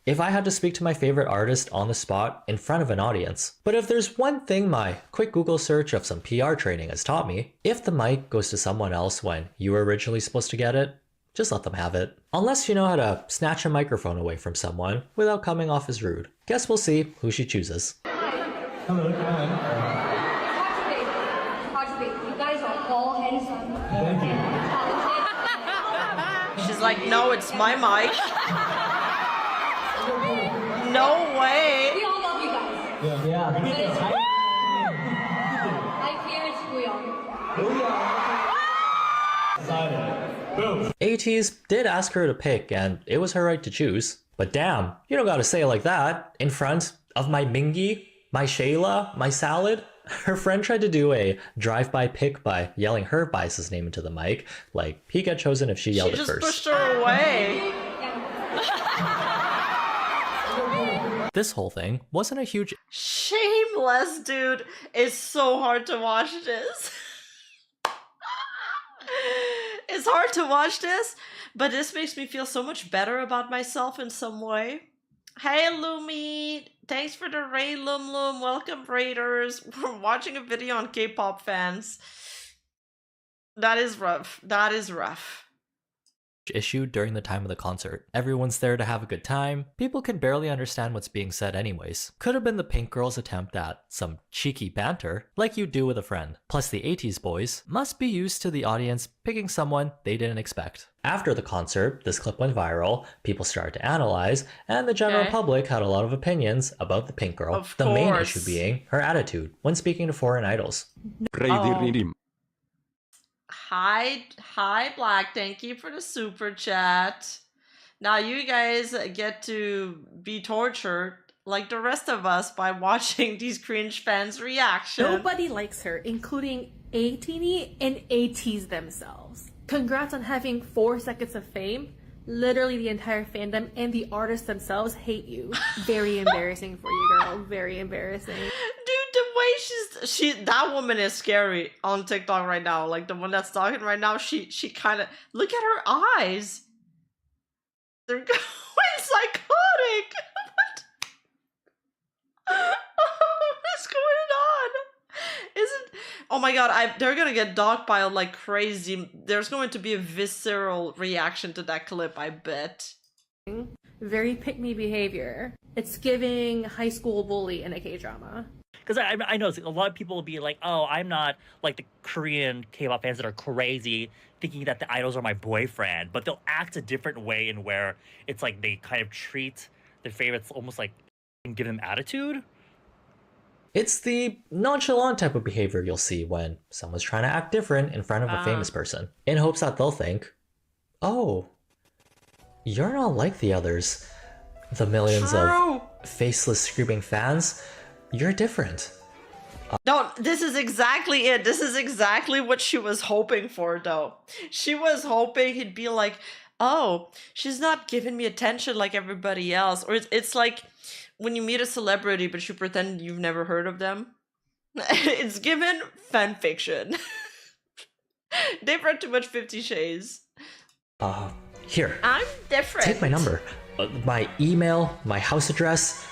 If I had to speak to my favorite artist on the spot in front of an audience. But if there's one thing my quick Google search of some PR training has taught me, if the mic goes to someone else when you were originally supposed to get it, just let them have it. Unless you know how to snatch a microphone away from someone without coming off as rude. Guess we'll see who she chooses. Hello, come on. You guys are all handsome. Thank you. She's like, no, it's my mic. No way. We all love you guys. Yeah. I fear it's Booyah. ATs did ask her to pick, and it was her right to choose. But damn, you don't gotta say it like that in front of my Mingy, my Shayla, my Salad. Her friend tried to do a drive-by pick by yelling her bias's name into the mic, like he'd get chosen if she yelled it first. She just pushed her away. This whole thing wasn't a huge... Shameless, dude. It's so hard to watch this. It's hard to watch this, but this makes me feel so much better about myself in some way. Hey, Lumi. Thanks for the raid, Lum Lum. Welcome, raiders. We're watching a video on K-pop fans. That is rough. That is rough. Issue during the time of the concert. Everyone's there to have a good time. People can barely understand what's being said anyways. Could have been the Pink Girls' attempt at some cheeky banter, like you do with a friend. Plus the 80s boys must be used to the audience picking someone they didn't expect. After the concert, this clip went viral, people started to analyze, and the general public had a lot of opinions about the Pink Girl. Of the main course. issue being her attitude when speaking to foreign idols. Hi, Black. Thank you for the super chat. Now you guys get to be tortured like the rest of us by watching these cringe fans' reaction. Nobody likes her, including ATini and ATs themselves. Congrats on having 4 seconds of fame. Literally the entire fandom and the artists themselves hate you. Very embarrassing for you, girl. Very embarrassing. Dude, the way that woman is scary on TikTok right now. Like the one that's talking right now, she kind of, look at her eyes. They're going psychotic. What's going on? Oh my god, they're gonna get dogpiled like crazy. There's going to be a visceral reaction to that clip, I bet. Very pick-me behavior. It's giving high school bully in a K-drama. Because I know a lot of people will be like, oh, I'm not like the Korean K-pop fans that are crazy, thinking that the idols are my boyfriend. But they'll act a different way in where it's like they kind of treat their favorites almost like and give them attitude. It's the nonchalant type of behavior you'll see when someone's trying to act different in front of a famous person, in hopes that they'll think, oh, you're not like the others. The millions of faceless screaming fans, you're different. No, this is exactly it. This is exactly what she was hoping for, though. She was hoping he'd be like, oh, she's not giving me attention like everybody else. Or it's like when you meet a celebrity, but you pretend you've never heard of them. It's given fan fiction. They've read too much 50 Shades. Here. I'm different. Take my number, my email, my house address.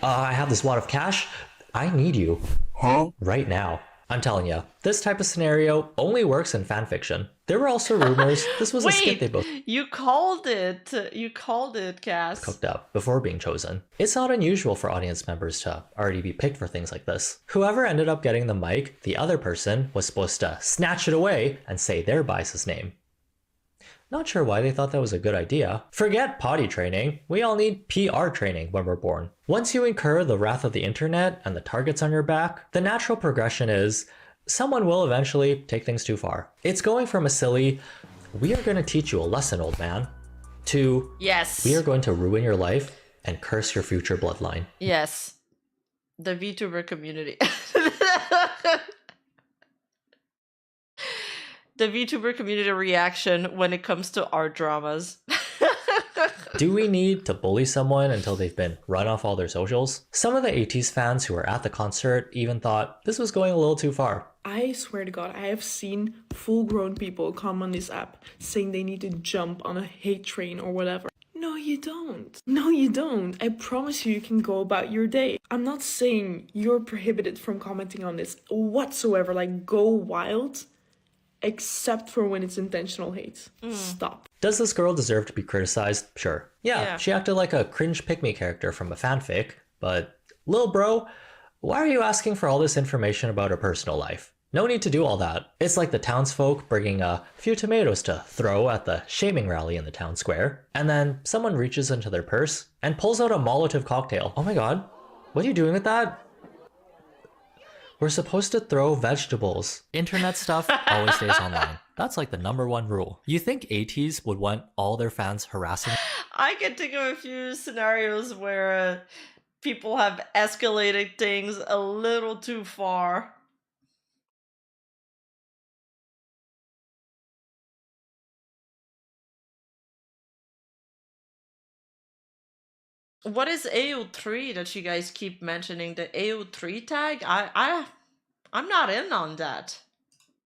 I have this wad of cash. I need you. Huh? Right now. I'm telling you, this type of scenario only works in fanfiction. There were also rumors this was a skit they both you called it. You called it, Cass. cooked up before being chosen. It's not unusual for audience members to already be picked for things like this. Whoever ended up getting the mic, the other person was supposed to snatch it away and say their bias's name. Not sure why they thought that was a good idea. Forget potty training, we all need PR training when we're born. Once you incur the wrath of the internet and the targets on your back, the natural progression is someone will eventually take things too far. It's going from a silly, we are going to teach you a lesson, old man, to yes, we are going to ruin your life and curse your future bloodline. Yes. The VTuber community. The VTuber community reaction when it comes to art dramas. Do we need to bully someone until they've been run off all their socials? Some of the 80s fans who were at the concert even thought this was going a little too far. I swear to God, I have seen full-grown people come on this app saying they need to jump on a hate train or whatever. No, you don't. No, you don't. I promise you can go about your day. I'm not saying you're prohibited from commenting on this whatsoever, like go wild. except for when it's intentional hate. Stop. Does this girl deserve to be criticized? Sure. Yeah, she acted like a cringe pick-me character from a fanfic, but lil bro, why are you asking for all this information about her personal life? No need to do all that. It's like the townsfolk bringing a few tomatoes to throw at the shaming rally in the town square, and then someone reaches into their purse and pulls out a Molotov cocktail. Oh my god, what are you doing with that? We're supposed to throw vegetables. Internet stuff always stays online. That's like the #1 rule. You think ATs would want all their fans harassing? I can think of a few scenarios where people have escalated things a little too far. What is AO3 that you guys keep mentioning? The AO3 tag? I'm not in on that.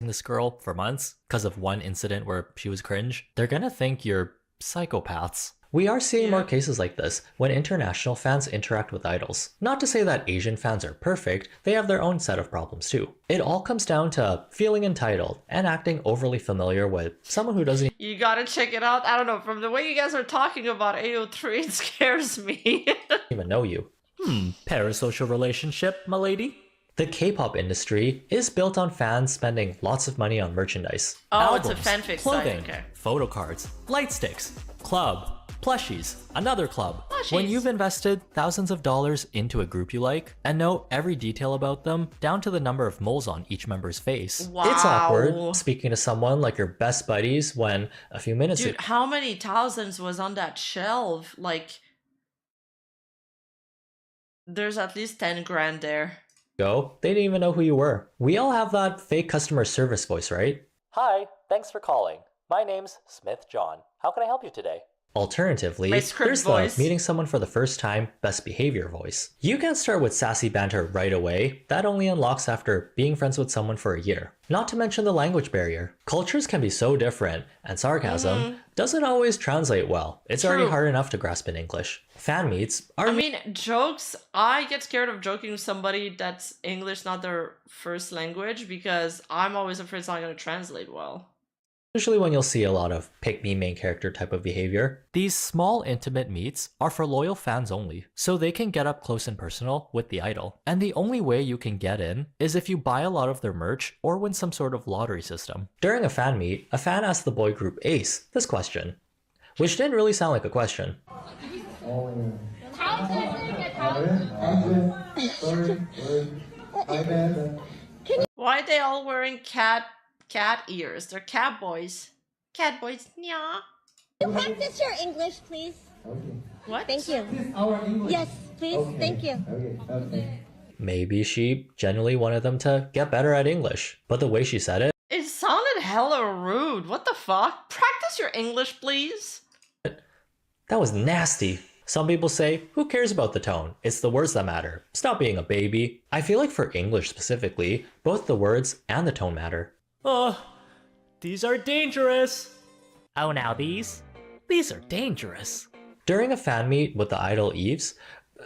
This girl for months because of one incident where she was cringe. They're gonna think you're psychopaths. We are seeing more cases like this when international fans interact with idols. Not to say that Asian fans are perfect, they have their own set of problems too. It all comes down to feeling entitled and acting overly familiar with someone who doesn't You gotta check it out. I don't know, from the way you guys are talking about AO3, it scares me. even know you. Parasocial relationship, my lady? The K-pop industry is built on fans spending lots of money on merchandise. Oh, it's albums, a fanfic clothing, site, okay. photo cards, light sticks, club, plushies, another club. When you've invested thousands of dollars into a group you like and know every detail about them down to the number of moles on each member's face, it's awkward speaking to someone like your best buddies when a few minutes Dude, how many thousands was on that shelf? Like, there's at least 10 grand there. ago, they didn't even know who you were. We all have that fake customer service voice, right? Hi, thanks for calling. My name's Smith John. How can I help you today? Alternatively, My script there's voice. the meeting someone for the first time, best behavior voice. You can't start with sassy banter right away. That only unlocks after being friends with someone for a year. Not to mention the language barrier. Cultures can be so different, and sarcasm doesn't always translate well. It's already True. hard enough to grasp in English. Fan meets are I mean, jokes, I get scared of joking with somebody that's English not their first language because I'm always afraid it's not going to translate well. usually when you'll see a lot of pick-me main character type of behavior. These small intimate meets are for loyal fans only, so they can get up close and personal with the idol. And the only way you can get in is if you buy a lot of their merch or win some sort of lottery system. During a fan meet, a fan asked the boy group Ace this question, which didn't really sound like a question. Why are they all wearing cat ears? They're cat boys. Cat boys, yeah. Can you practice your English, please? What? Thank you. Yes, please. Thank you. Maybe she genuinely wanted them to get better at English, but the way she said it, It sounded hella rude. What the fuck? Practice your English, please. that was nasty. Some people say, who cares about the tone? It's the words that matter. Stop being a baby. I feel like for English specifically, both the words and the tone matter. Oh, these are dangerous. Oh, now these are dangerous. During a fan meet with the idol Eves,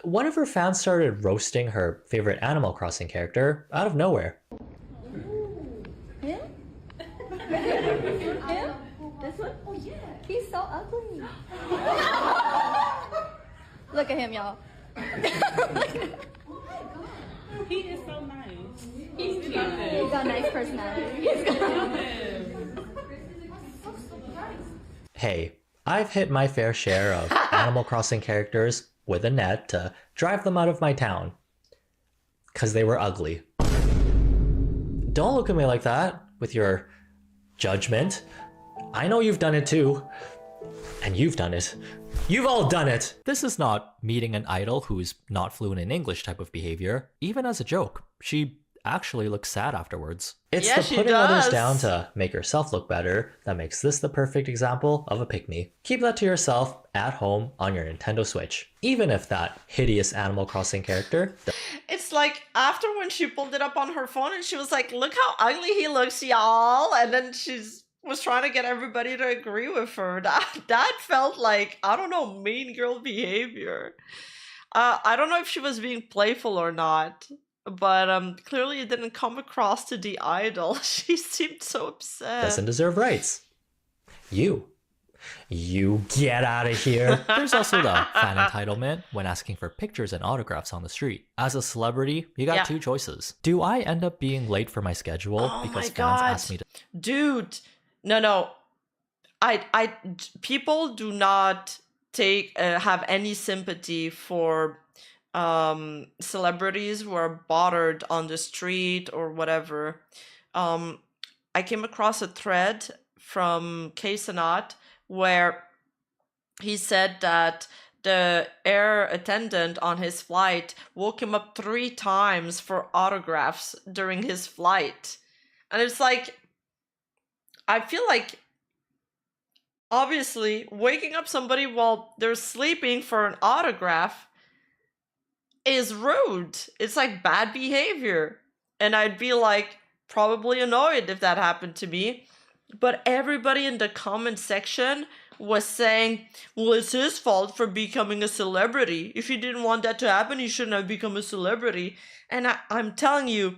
one of her fans started roasting her favorite Animal Crossing character out of nowhere. Him? Him? This one? Oh yeah. He's so ugly. Look at him, y'all. He is so nice. He's cute. He's got a nice personality. Hey, I've hit my fair share of Animal Crossing characters with a net to drive them out of my town. 'Cause they were ugly. Don't look at me like that with your judgment. I know you've done it too. And you've done it. You've all done it! This is not meeting an idol who's not fluent in English type of behavior. Even as a joke, she actually looks sad afterwards. It's Yeah, the she putting others does. down to make herself look better that makes this the perfect example of a pick-me. Keep that to yourself at home on your Nintendo Switch. Even if that hideous Animal Crossing character It's like after when she pulled it up on her phone and she was like, look how ugly he looks, y'all. And then was trying to get everybody to agree with her. That felt like, I don't know, mean girl behavior. I don't know if she was being playful or not, but clearly it didn't come across to the idol. She seemed so upset. Doesn't deserve rights. You get out of here. There's also the fan entitlement when asking for pictures and autographs on the street. As a celebrity, you got two choices. Do I end up being late for my schedule because fans ask me to... Dude, no. People do not have any sympathy for celebrities who are bothered on the street or whatever. I came across a thread from Kaysanat where he said that the air attendant on his flight woke him up 3 times for autographs during his flight. And it's like, I feel like, obviously, waking up somebody while they're sleeping for an autograph is rude. It's like bad behavior. And I'd be like, probably annoyed if that happened to me. But everybody in the comment section was saying, well, it's his fault for becoming a celebrity. If he didn't want that to happen, he shouldn't have become a celebrity. And I'm telling you,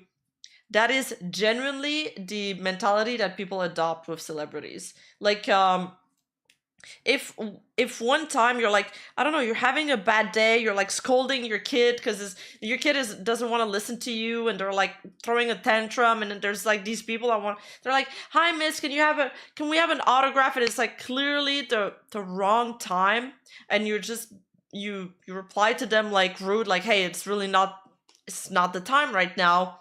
that is genuinely the mentality that people adopt with celebrities. Like, if one time you're like, I don't know, you're having a bad day, you're like scolding your kid because your kid doesn't want to listen to you, and they're like throwing a tantrum, and then there's like these people they're like, hi miss, can we have an autograph? And it's like clearly the wrong time, and you're just you reply to them like rude, like, hey, it's not the time right now.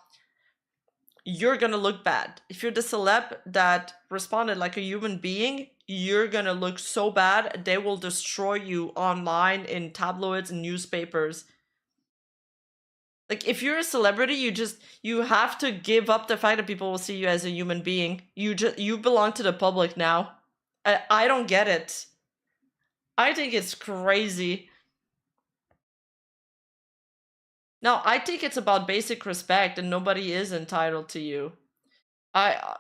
You're gonna look bad. If you're the celeb that responded like a human being, you're gonna look so bad. They will destroy you online in tabloids and newspapers. Like, if you're a celebrity, you have to give up the fact that people will see you as a human being. You belong to the public now. I don't get it. I think it's crazy. No, I think it's about basic respect, and nobody is entitled to you. I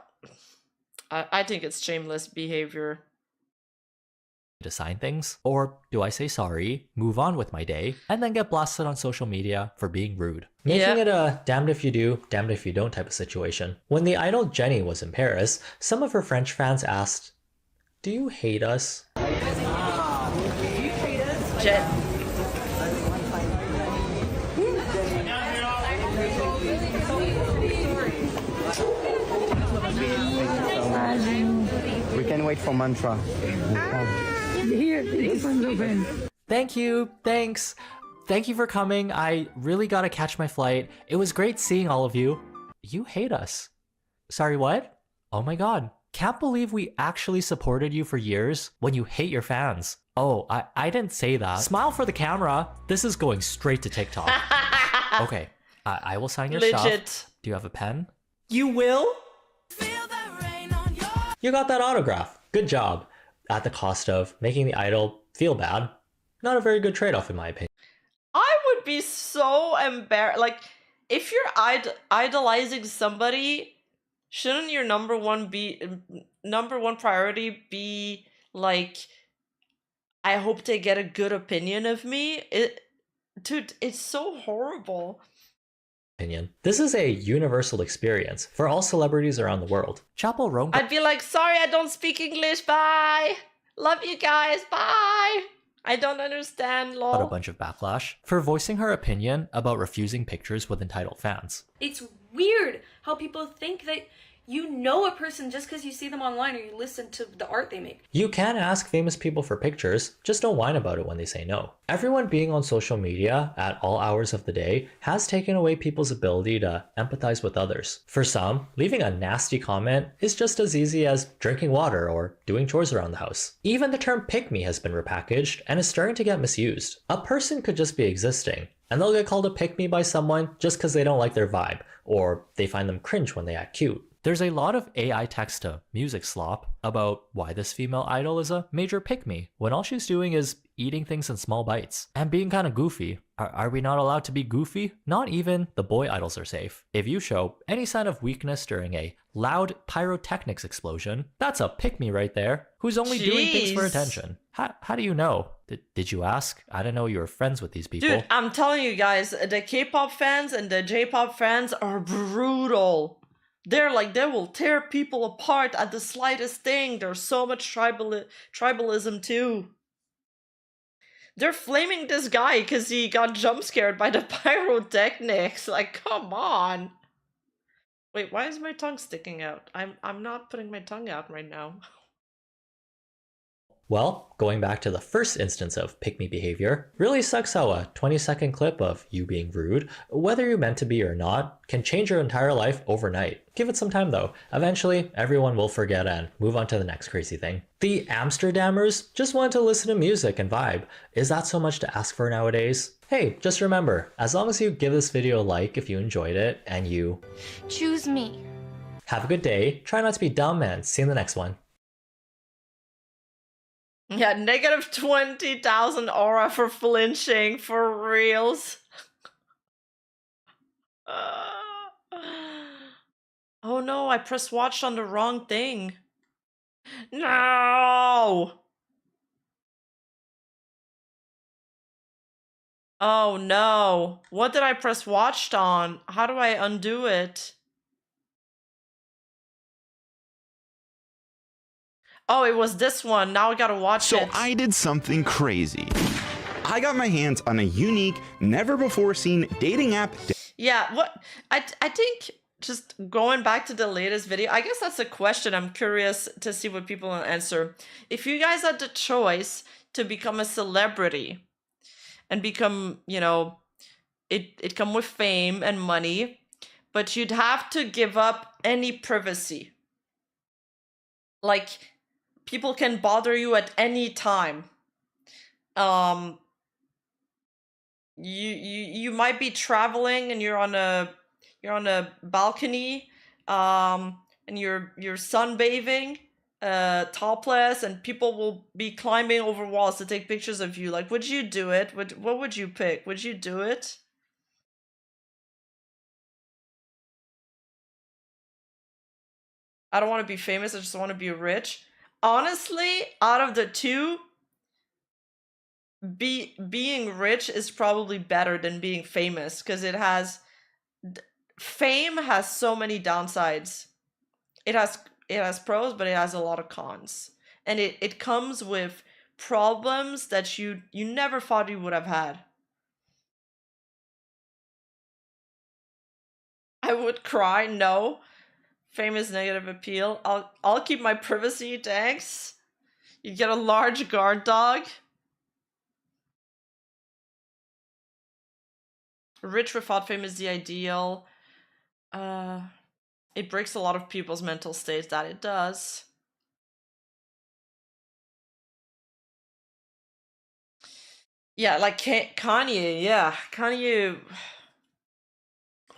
think it's shameless behavior. To sign things? Or do I say sorry, move on with my day, and then get blasted on social media for being rude? Making it a damned if you do, damned if you don't type of situation. When the idol Jenny was in Paris, some of her French fans asked, do you hate us? We can wait for mantra. Thank you, thanks. Thank you for coming. I really gotta catch my flight. It was great seeing all of you. You hate us. Sorry, what? Oh my god. Can't believe we actually supported you for years when you hate your fans. Oh, I didn't say that. Smile for the camera. This is going straight to TikTok. Okay, I will sign your stuff. Do you have a pen? You will? You got that autograph. Good job. At the cost of making the idol feel bad. Not a very good trade-off in my opinion. I would be so embarrassed. Like, if you're idolizing somebody, shouldn't your number one priority be like, I hope they get a good opinion of me? Dude, it's so horrible. This is a universal experience for all celebrities around the world. Chappell Roan. I'd be like, sorry, I don't speak English. Bye. Love you guys. Bye. I don't understand, lol. Got a bunch of backlash for voicing her opinion about refusing pictures with entitled fans. It's weird how people think that you know a person just because you see them online or you listen to the art they make. You can ask famous people for pictures, just don't whine about it when they say no. Everyone being on social media at all hours of the day has taken away people's ability to empathize with others. For some, leaving a nasty comment is just as easy as drinking water or doing chores around the house. Even the term pick-me has been repackaged and is starting to get misused. A person could just be existing, and they'll get called a pick-me by someone just because they don't like their vibe, or they find them cringe when they act cute. There's a lot of AI text to music slop about why this female idol is a major pick-me, when all she's doing is eating things in small bites and being kind of goofy. Are we not allowed to be goofy? Not even the boy idols are safe. If you show any sign of weakness during a loud pyrotechnics explosion, that's a pick-me right there, who's only doing things for attention. How do you know? Did you ask? I didn't know you were friends with these people. Dude, I'm telling you guys, the K-pop fans and the J-pop fans are brutal. They're like, they will tear people apart at the slightest thing. There's so much tribalism too. They're flaming this guy because he got jump scared by the pyrotechnics. Like, come on. Wait, why is my tongue sticking out? I'm not putting my tongue out right now. Well, going back to the first instance of pick-me behavior, really sucks how a 20-second clip of you being rude, whether you meant to be or not, can change your entire life overnight. Give it some time though. Eventually, everyone will forget and move on to the next crazy thing. The Amsterdammers just want to listen to music and vibe. Is that so much to ask for nowadays? Hey, just remember, as long as you give this video a like if you enjoyed it, and you choose me. Have a good day, try not to be dumb, and see you in the next one. Yeah, negative 20,000 aura for flinching, for reals. Oh no, I pressed watch on the wrong thing. No! Oh no, what did I press watched on? How do I undo it? Oh, it was this one. Now I gotta watch it. So I did something crazy. I got my hands on a unique, never-before-seen dating app. Yeah, what I think, just going back to the latest video, I guess that's a question I'm curious to see what people will answer. If you guys had the choice to become a celebrity and become, you know, it come with fame and money, but you'd have to give up any privacy. Like, people can bother you at any time. You might be traveling and you're on a balcony, and you're sunbathing, topless, and people will be climbing over walls to take pictures of you. Like, would you do it? What would you pick? Would you do it? I don't want to be famous, I just want to be rich. Honestly, out of the two, being rich is probably better than being famous, because fame has so many downsides. It has pros, but it has a lot of cons. And it comes with problems that you never thought you would have had. I would cry, no. Fame is negative appeal. I'll keep my privacy, thanks. You get a large guard dog. Rich without fame is the ideal. It breaks a lot of people's mental states, that it does. Yeah, like Kanye, yeah. Kanye...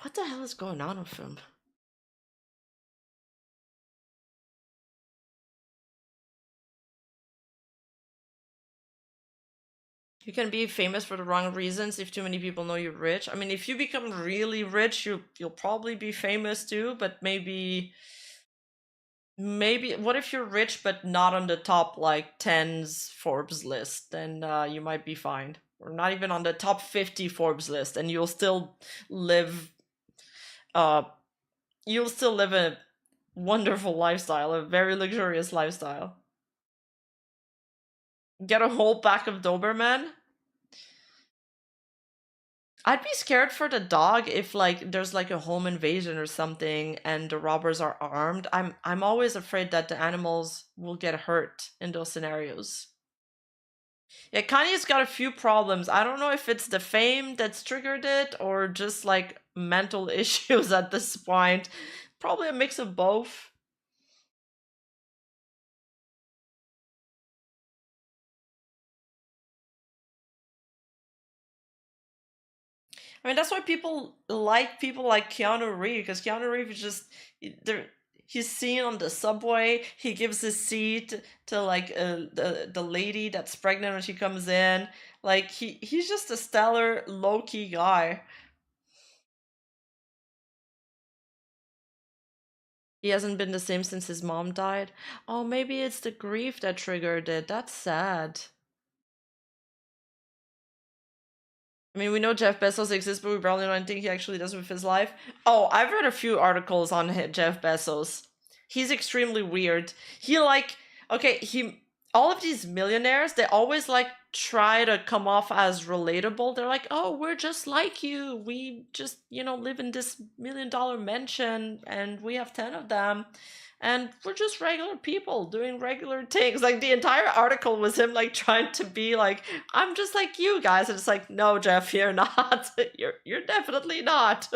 What the hell is going on with him? You can be famous for the wrong reasons if too many people know you're rich. I mean, if you become really rich, you'll probably be famous too, but maybe what if you're rich but not on the top like 10's Forbes list? Then you might be fine. Or not even on the top 50 Forbes list, and you'll still live a wonderful lifestyle, a very luxurious lifestyle. Get a whole pack of Doberman. I'd be scared for the dog if like there's like a home invasion or something and the robbers are armed. I'm always afraid that the animals will get hurt in those scenarios. Yeah, Kanye's got a few problems. I don't know if it's the fame that's triggered it or just like mental issues at this point. Probably a mix of both. I mean, that's why people like Keanu Reeves, because Keanu Reeves is just, he's seen on the subway. He gives his seat to like the lady that's pregnant when she comes in. Like he's just a stellar low-key guy. He hasn't been the same since his mom died. Oh, maybe it's the grief that triggered it. That's sad. I mean, we know Jeff Bezos exists, but we barely know anything he actually does with his life. Oh, I've read a few articles on Jeff Bezos. He's extremely weird. He like, okay, all of these millionaires, they always like try to come off as relatable. They're like, oh, we're just like you. We just, you know, live in this $1 million mansion and we have 10 of them. And we're just regular people doing regular things. Like the entire article was him like trying to be like, I'm just like you guys. And it's like, no, Jeff, you're not. You're definitely not.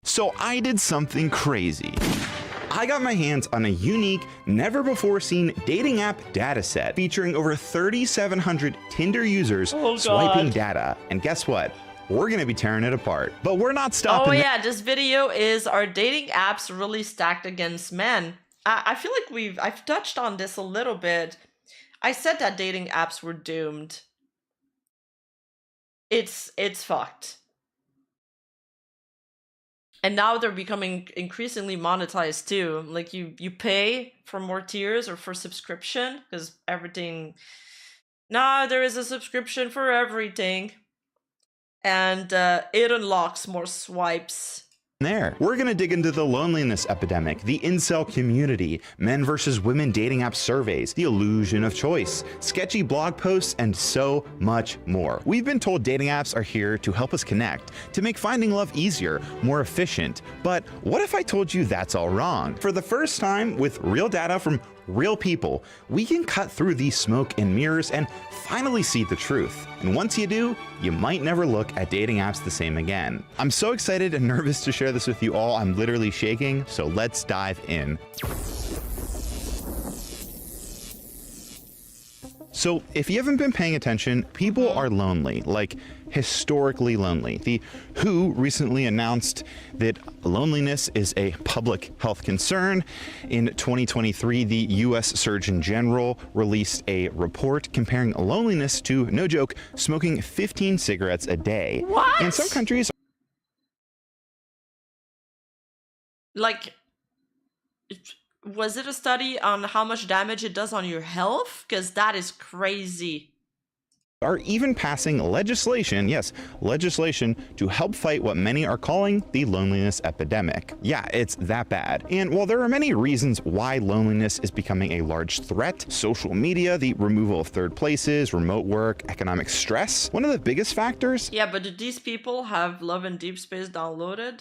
So I did something crazy. I got my hands on a unique, never-before-seen dating app dataset featuring over 3,700 Tinder users swiping data. And guess what? We're gonna be tearing it apart. But we're not stopping. Oh yeah, this video is, are dating apps really stacked against men? I feel like I've touched on this a little bit. I said that dating apps were doomed. It's fucked. And now they're becoming increasingly monetized too. Like you pay for more tiers or for subscription, because everything, nah, there is a subscription for everything. And it unlocks more swipes. There. We're gonna dig into the loneliness epidemic, the incel community, men versus women dating app surveys, the illusion of choice, sketchy blog posts, and so much more. We've been told dating apps are here to help us connect, to make finding love easier, more efficient. But what if I told you that's all wrong? For the first time, with real data from real people, we can cut through the smoke and mirrors and finally see the truth. And once you do, you might never look at dating apps the same again. I'm so excited and nervous to share this with you all. I'm literally shaking, so let's dive in. So if you haven't been paying attention, people are lonely, like historically lonely. The WHO recently announced that loneliness is a public health concern. In 2023, the US Surgeon General released a report comparing loneliness to, no joke, smoking 15 cigarettes a day. What? In some countries, like, was it a study on how much damage it does on your health? Because that is crazy. are even passing legislation, yes, legislation to help fight what many are calling the loneliness epidemic. Yeah, it's that bad. And while there are many reasons why loneliness is becoming a large threat, social media, the removal of third places, remote work, economic stress, one of the biggest factors— Yeah, but do these people have Love and Deep Space downloaded?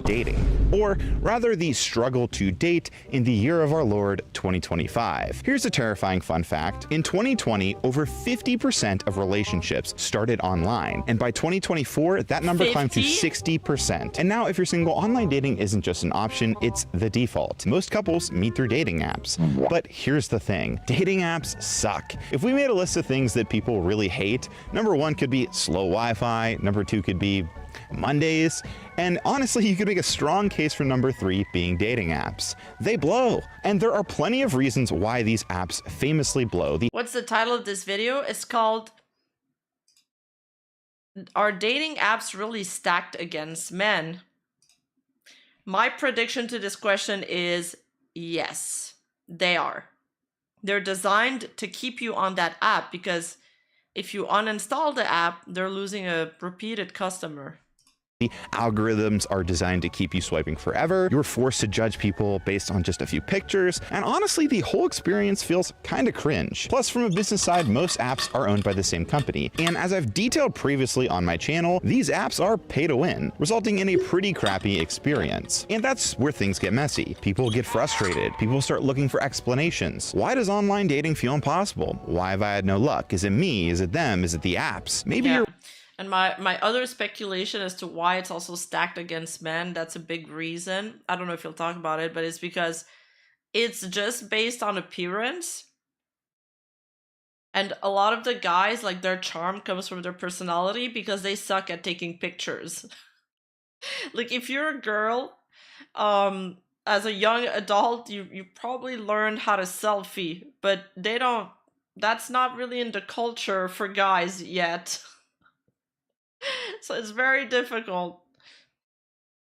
dating, or rather the struggle to date in the year of our Lord 2025. Here's a terrifying fun fact. In 2020, over 50% of relationships started online, and by 2024, that number climbed to 60%. And now if you're single, online dating isn't just an option, it's the default. Most couples meet through dating apps. But here's the thing, dating apps suck. If we made a list of things that people really hate, number 1 could be slow Wi-Fi, number 2 could be Mondays, and honestly, you could make a strong case for number 3 being dating apps. They blow, and there are plenty of reasons why these apps famously blow. What's the title of this video? It's called, Are Dating Apps Really Stacked Against Men? My prediction to this question is yes, they are. They're designed to keep you on that app, because if you uninstall the app, they're losing a repeated customer. The algorithms are designed to keep you swiping forever. You're forced to judge people based on just a few pictures, and honestly, the whole experience feels kind of cringe. Plus, from a business side, most apps are owned by the same company, and as I've detailed previously on my channel, these apps are pay to win, resulting in a pretty crappy experience. And that's where things get messy. People get frustrated. People start looking for explanations. Why does online dating feel impossible? Why have I had no luck? Is it me? Is it them? Is it the apps? Maybe you're— And my other speculation as to why it's also stacked against men, that's a big reason. I don't know if you'll talk about it, but it's because it's just based on appearance. And a lot of the guys, like, their charm comes from their personality because they suck at taking pictures. Like, if you're a girl as a young adult, you probably learned how to selfie, but they don't, that's not really in the culture for guys yet. So it's very difficult.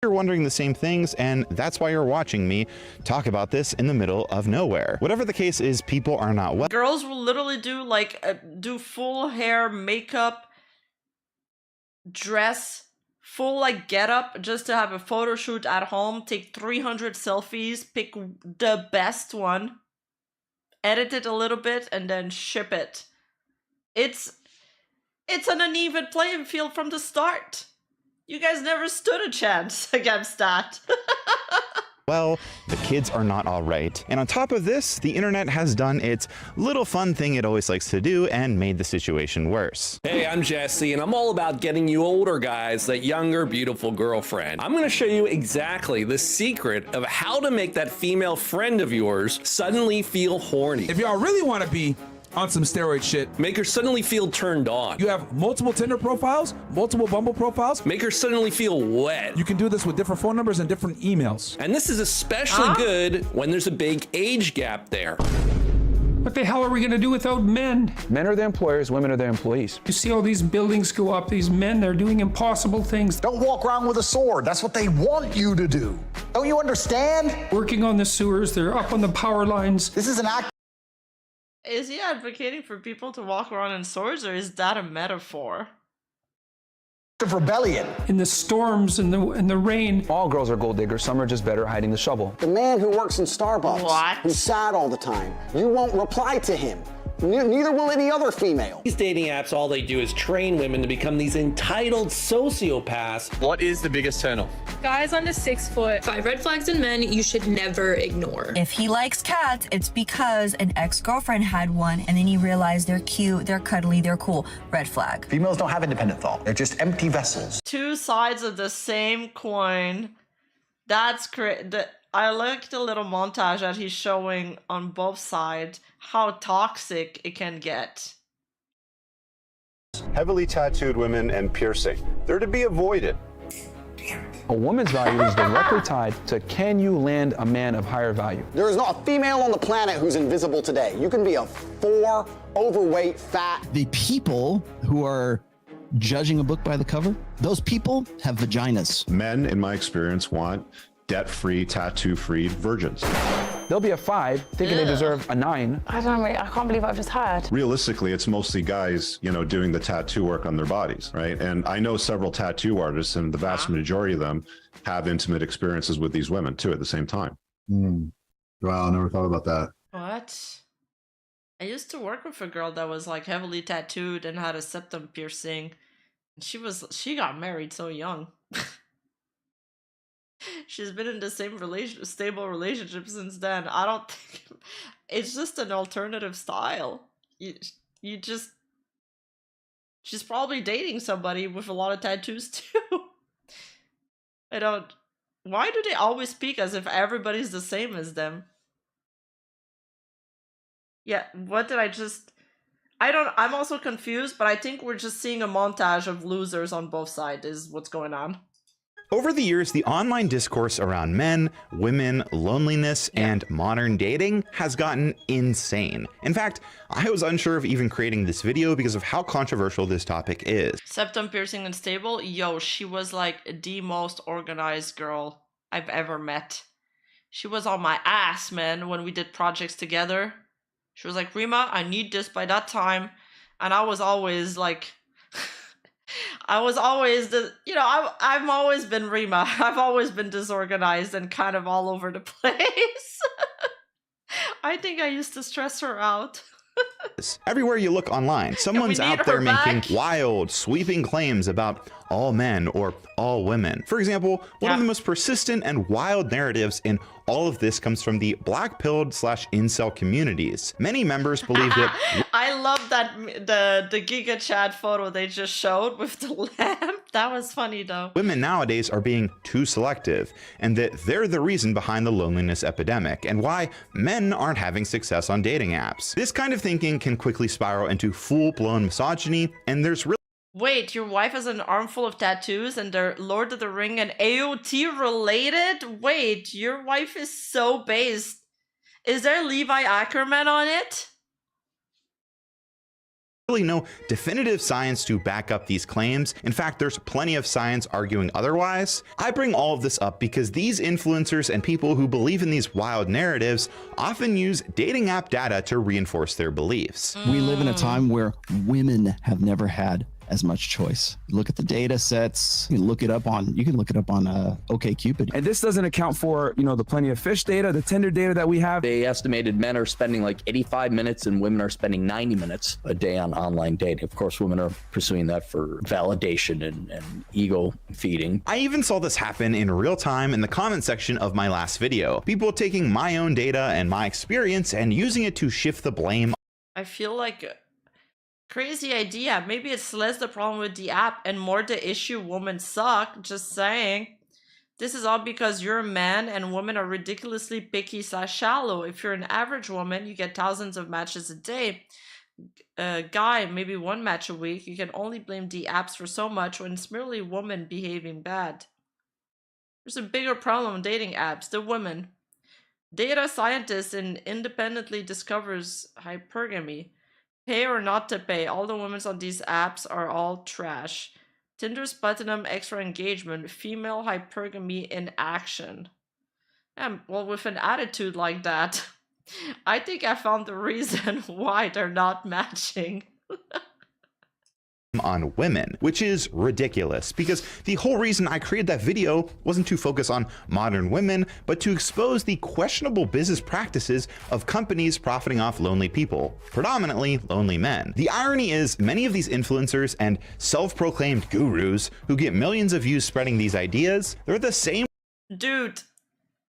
You're wondering the same things, and that's why you're watching me talk about this in the middle of nowhere. Whatever the case is, people are not well. Girls will literally do like do full hair, makeup, dress, full like get up just to have a photo shoot at home, take 300 selfies, pick the best one, edit it a little bit, and then ship it. It's an uneven playing field from the start. You guys never stood a chance against that. Well, the kids are not all right. And on top of this, the internet has done its little fun thing it always likes to do and made the situation worse. Hey, I'm Jesse, and I'm all about getting you older guys that younger, beautiful girlfriend. I'm gonna show you exactly the secret of how to make that female friend of yours suddenly feel horny. If y'all really want to be on some steroid shit, make her suddenly feel turned on. You have multiple Tinder profiles, multiple Bumble profiles. Make her suddenly feel wet. You can do this with different phone numbers and different emails. And this is especially good when there's a big age gap there. What the hell are we gonna do without men? Men are the employers, women are the employees. You see all these buildings go up, these men, they're doing impossible things. Don't walk around with a sword. That's what they want you to do. Don't you understand? Working on the sewers, they're up on the power lines. This is an act. Is he advocating for people to walk around in swords, or is that a metaphor? Of rebellion. In the storms and the rain. All girls are gold diggers, some are just better hiding the shovel. The man who works in Starbucks, who's sad all the time, you won't reply to him. Neither will any other female. These dating apps, all they do is train women to become these entitled sociopaths. What is the biggest turn-off? Guys under 6 foot. 5 red flags in men you should never ignore. If he likes cats, it's because an ex-girlfriend had one, and then he realized they're cute, they're cuddly, they're cool. Red flag. Females don't have independent thought. They're just empty vessels. Two sides of the same coin. That's great. I like the little montage that he's showing on both sides, how toxic it can get. Heavily tattooed women and piercing. They're to be avoided. A woman's value is directly tied to can you land a man of higher value. There is not a female on the planet who's invisible today. You can be a 4, overweight, fat. The people who are judging a book by the cover, those people have vaginas. Men, in my experience, want debt-free, tattoo-free virgins. They'll be a 5, thinking they deserve a 9. I don't know, I can't believe I've just heard. Realistically, it's mostly guys, you know, doing the tattoo work on their bodies, right? And I know several tattoo artists, and the vast majority of them have intimate experiences with these women, too, at the same time. Wow, I never thought about that. What? I used to work with a girl that was like heavily tattooed and had a septum piercing. She got married so young. She's been in the same stable relationship since then. I don't think it's just an alternative style. She's probably dating somebody with a lot of tattoos too. Why do they always speak as if everybody's the same as them? Yeah, I'm also confused, but I think we're just seeing a montage of losers on both sides is what's going on. Over the years, the online discourse around men, women, loneliness, and modern dating has gotten insane. In fact, I was unsure of even creating this video because of how controversial this topic is. Septum piercing and stable? Yo, she was like the most organized girl I've ever met. She was on my ass, man, when we did projects together. She was like, Rima, I need this by that time. And I was always like... I've always been Rima. I've always been disorganized and kind of all over the place. I think I used to stress her out. Everywhere you look online, someone's out there making wild, sweeping claims about all men or all women. For example, one of the most persistent and wild narratives in all of this comes from the black-pilled / incel communities. Many members believe that... I love that the Giga Chat photo they just showed with the lamp. That was funny though. Women nowadays are being too selective, and that they're the reason behind the loneliness epidemic, and why men aren't having success on dating apps. This kind of thinking can quickly spiral into full-blown misogyny, and there's really Wait, your wife has an armful of tattoos and they're Lord of the Ring and AOT related? Wait, your wife is so based. Is there Levi Ackerman on it? Really no definitive science to back up these claims. In fact, there's plenty of science arguing otherwise. I bring all of this up because these influencers and people who believe in these wild narratives often use dating app data to reinforce their beliefs. We live in a time where women have never had as much choice. Look at the data sets. You can look it up on OkCupid. And this doesn't account for, you know, the Plenty of Fish data, the Tinder data that we have. They estimated men are spending like 85 minutes and women are spending 90 minutes a day on online dating. Of course, women are pursuing that for validation and ego feeding. I even saw this happen in real time in the comment section of my last video. People taking my own data and my experience and using it to shift the blame. I feel like crazy idea. Maybe it's less the problem with the app and more the issue women suck. Just saying. This is all because you're a man and women are ridiculously picky / shallow. If you're an average woman, you get thousands of matches a day. Guy, maybe one match a week. You can only blame the apps for so much when it's merely women behaving bad. There's a bigger problem with dating apps. The women. Data scientist independently discovers hypergamy. Pay or not to pay, all the women on these apps are all trash. Tinder's platinum extra engagement, female hypergamy in action. Well, with an attitude like that, I think I found the reason why they're not matching. On women, which is ridiculous because the whole reason I created that video wasn't to focus on modern women, but to expose the questionable business practices of companies profiting off lonely people, predominantly lonely men. The irony is many of these influencers and self-proclaimed gurus who get millions of views spreading these ideas, they're the same. Dude,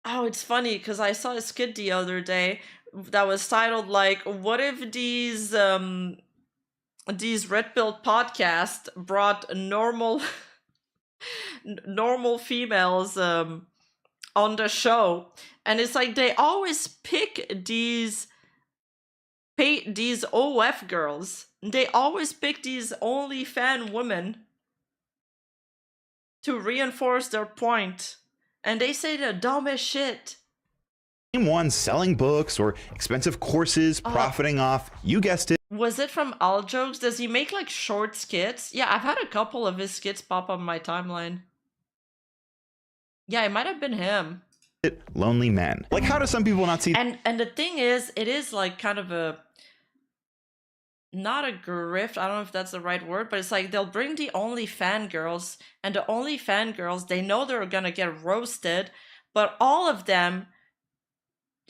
oh, it's funny because I saw a skit the other day that was titled like, what if these red pill podcasts brought normal females on the show, and it's like they always pick these OF girls. They always pick these OnlyFans women to reinforce their point, and they say the dumbest shit. Ones selling books or expensive courses, profiting off, you guessed it. Was it from All Jokes? Does he make like short skits? Yeah, I've had a couple of his skits pop up on my timeline. Yeah, it might have been him. Lonely men. Like, how do some people not see? And the thing is, it is like kind of a, not a grift, I don't know if that's the right word, but it's like they'll bring the OnlyFans girls, and the OnlyFans girls, they know they're gonna get roasted, but all of them,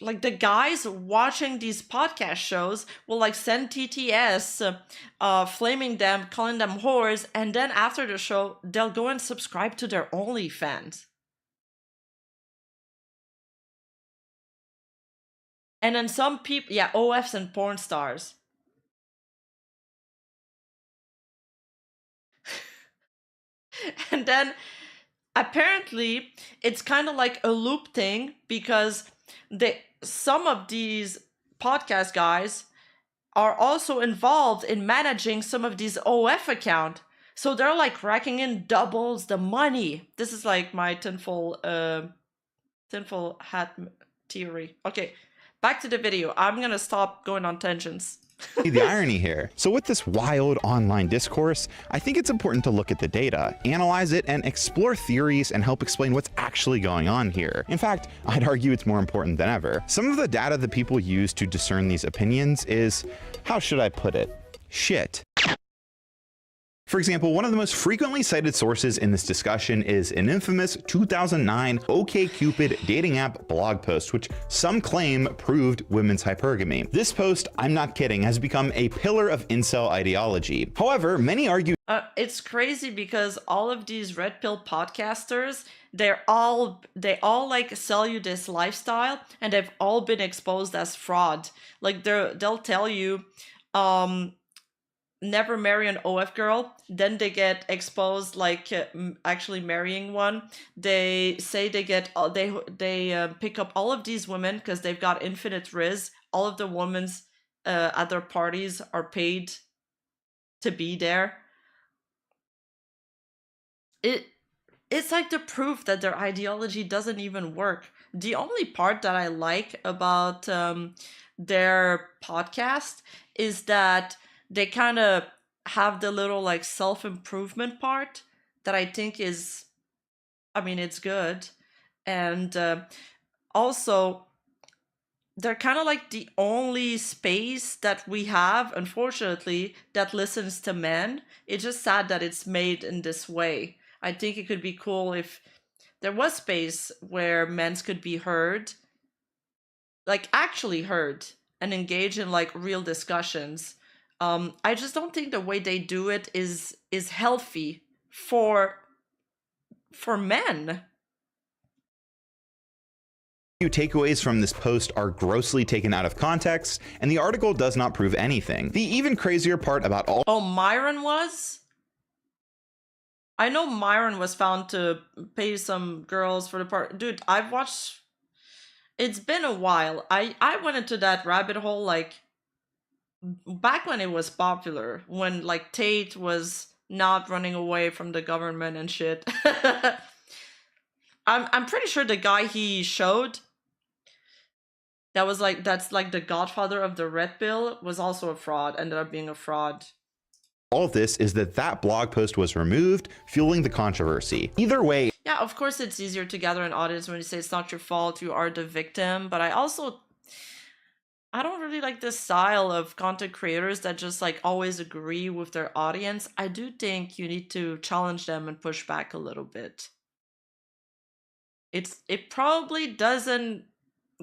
like the guys watching these podcast shows will like send TTS, flaming them, calling them whores, and then after the show, they'll go and subscribe to their OnlyFans. And then some people, yeah, OFs and porn stars. And then apparently it's kind of like a loop thing because some of these podcast guys are also involved in managing some of these OF accounts. So they're like racking in doubles the money. This is like my tinfoil hat theory. Okay, back to the video. I'm gonna stop going on tangents. The irony here. So with this wild online discourse, I think it's important to look at the data, analyze it, and explore theories and help explain what's actually going on here. In fact, I'd argue it's more important than ever. Some of the data that people use to discern these opinions is, how should I put it? Shit. For example, one of the most frequently cited sources in this discussion is an infamous 2009 OkCupid dating app blog post, which some claim proved women's hypergamy. This post, I'm not kidding, has become a pillar of incel ideology. However, many argue it's crazy because all of these red pill podcasters, they all like sell you this lifestyle, and they've all been exposed as fraud. Like they'll tell you, never marry an OF girl, then they get exposed like actually marrying one. They say they get they pick up all of these women because they've got infinite riz. All of the women at their parties are paid to be there. it's like the proof that their ideology doesn't even work. The only part that I like about their podcast is that they kind of have the little like self-improvement part that I think is, I mean, it's good. And also, they're kind of like the only space that we have, unfortunately, that listens to men. It's just sad that it's made in this way. I think it could be cool if there was space where men could be heard, like actually heard, and engage in like real discussions. I just don't think the way they do it is healthy for men. Few takeaways from this post are grossly taken out of context, and the article does not prove anything. The even crazier part about all— Oh, Myron was? I know Myron was found to pay some girls for the part. Dude, I've watched... It's been a while. I went into that rabbit hole, like, back when it was popular. When, like, Tate was not running away from the government and shit. I'm pretty sure the guy he showed... That was like, that's like the godfather of the Red Pill was also a fraud, ended up being a fraud. All of this is that blog post was removed, fueling the controversy. Either way— Yeah, of course it's easier to gather an audience when you say it's not your fault, you are the victim, but I don't really like this style of content creators that just like always agree with their audience. I do think you need to challenge them and push back a little bit. It probably doesn't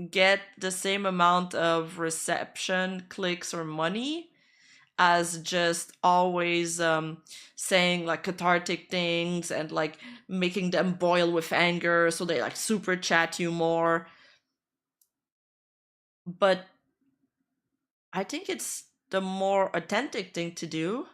get the same amount of reception, clicks, or money as just always saying like cathartic things and like making them boil with anger so they like super chat you more. But I think it's the more authentic thing to do.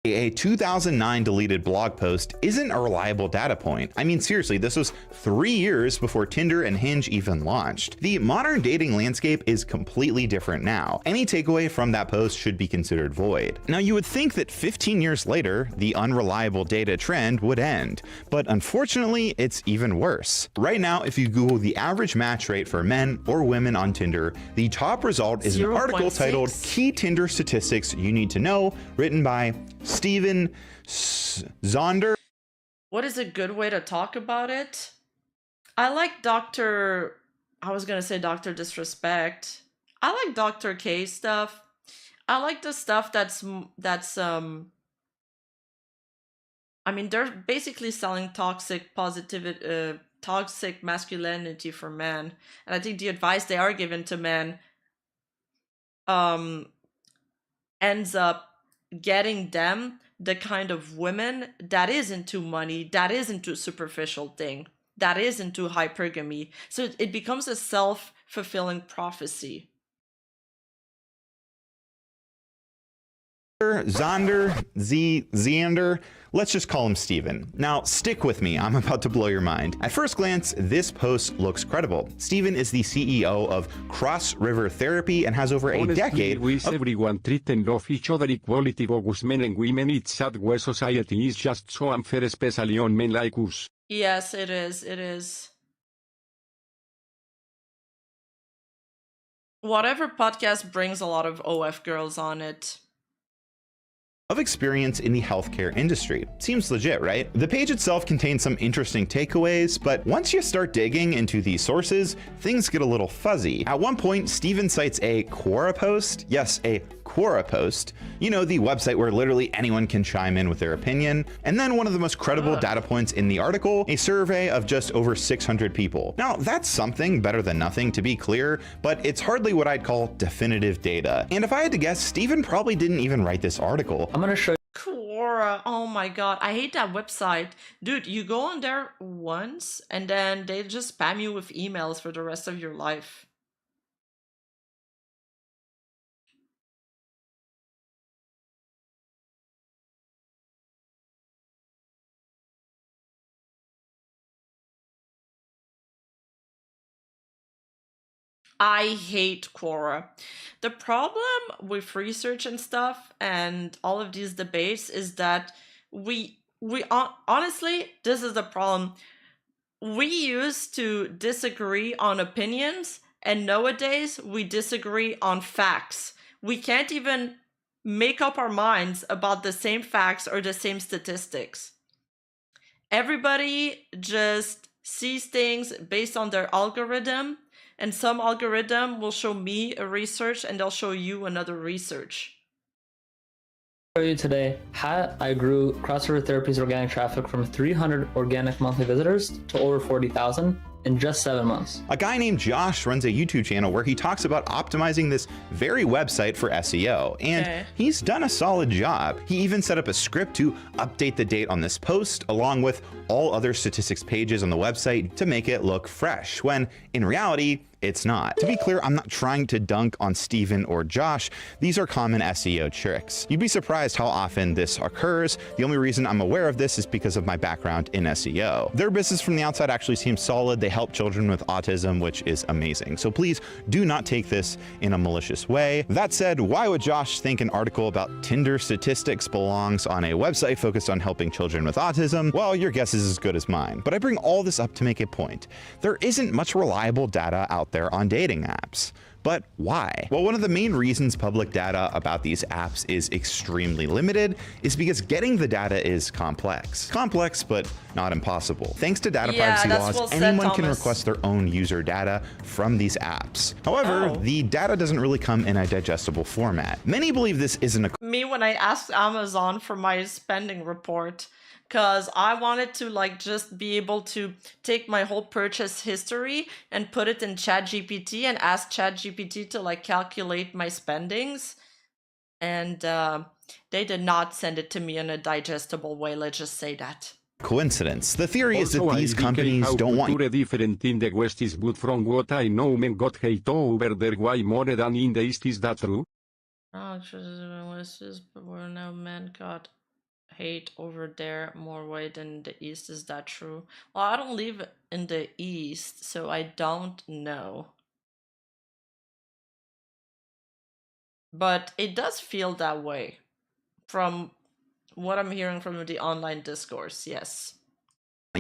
A 2009 deleted blog post isn't a reliable data point. I mean, seriously, this was 3 years before Tinder and Hinge even launched. The modern dating landscape is completely different now. Any takeaway from that post should be considered void. Now, you would think that 15 years later, the unreliable data trend would end, but unfortunately, it's even worse. Right now, if you Google the average match rate for men or women on Tinder, the top result is an article titled "Key Tinder Statistics You Need to Know," written by Steven Zonder. What is a good way to talk about it? I like Dr. I was gonna say Dr. Disrespect. I like Dr. K stuff. I like the stuff that's I mean, they're basically selling toxic positivity, toxic masculinity for men, and I think the advice they are giving to men ends up getting them the kind of women that is into money, that is into superficial thing, that is into hypergamy. So it becomes a self-fulfilling prophecy. Zander, let's just call him Steven. Now, stick with me, I'm about to blow your mind. At first glance, this post looks credible. Steven is the CEO of Cross River Therapy and has over a decade with everyone treat and love each other equality both men and women. It's sad where society is just so unfair, especially on men like us. Yes, it is, it is. Whatever podcast brings a lot of OF girls on it. Of experience in the healthcare industry. Seems legit, right? The page itself contains some interesting takeaways, but once you start digging into the sources, things get a little fuzzy. At one point, Steven cites a Quora post. Yes, a Quora post. You know, the website where literally anyone can chime in with their opinion. And then one of the most credible data points in the article, a survey of just over 600 people. Now, that's something better than nothing, to be clear, but it's hardly what I'd call definitive data. And if I had to guess, Steven probably didn't even write this article. I'm gonna show you. Quora, oh my god, I hate that website. Dude, you go on there once and then they just spam you with emails for the rest of your life. I hate Quora. The problem with research and stuff and all of these debates is that we honestly, this is the problem. We used to disagree on opinions, and nowadays we disagree on facts. We can't even make up our minds about the same facts or the same statistics. Everybody just sees things based on their algorithm, and some algorithm will show me a research and they'll show you another research. Show you today how I grew Crossover Therapy's organic traffic from 300 organic monthly visitors to over 40,000 in just 7 months. A guy named Josh runs a YouTube channel where he talks about optimizing this very website for SEO, and he's done a solid job. He even set up a script to update the date on this post along with all other statistics pages on the website to make it look fresh, when in reality, it's not. To be clear, I'm not trying to dunk on Steven or Josh. These are common SEO tricks. You'd be surprised how often this occurs. The only reason I'm aware of this is because of my background in SEO. Their business from the outside actually seems solid. They help children with autism, which is amazing. So please do not take this in a malicious way. That said, why would Josh think an article about Tinder statistics belongs on a website focused on helping children with autism? Well, your guess is as good as mine. But I bring all this up to make a point. There isn't much reliable data out there on dating apps. But why? Well, one of the main reasons public data about these apps is extremely limited is because getting the data is complex. Complex, but not impossible. Thanks to data privacy laws, well said, anyone can Thomas. request their own user data from these apps. However, the data doesn't really come in a digestible format. Many believe this isn't a Me, when I asked Amazon for my spending report, because I wanted to like just be able to take my whole purchase history and put it in ChatGPT and ask ChatGPT to like calculate my spendings, and they did not send it to me in a digestible way, let's just say that. coincidence. The theory is that Also, these I think companies how don't want culture different in the West is, but from what I know, men got hate over there way more than in the East. Is that true? Oh, where now men got hate over there more way than the East. Is that true? Well, I don't live in the East, so I don't know. But it does feel that way from what I'm hearing from the online discourse, yes.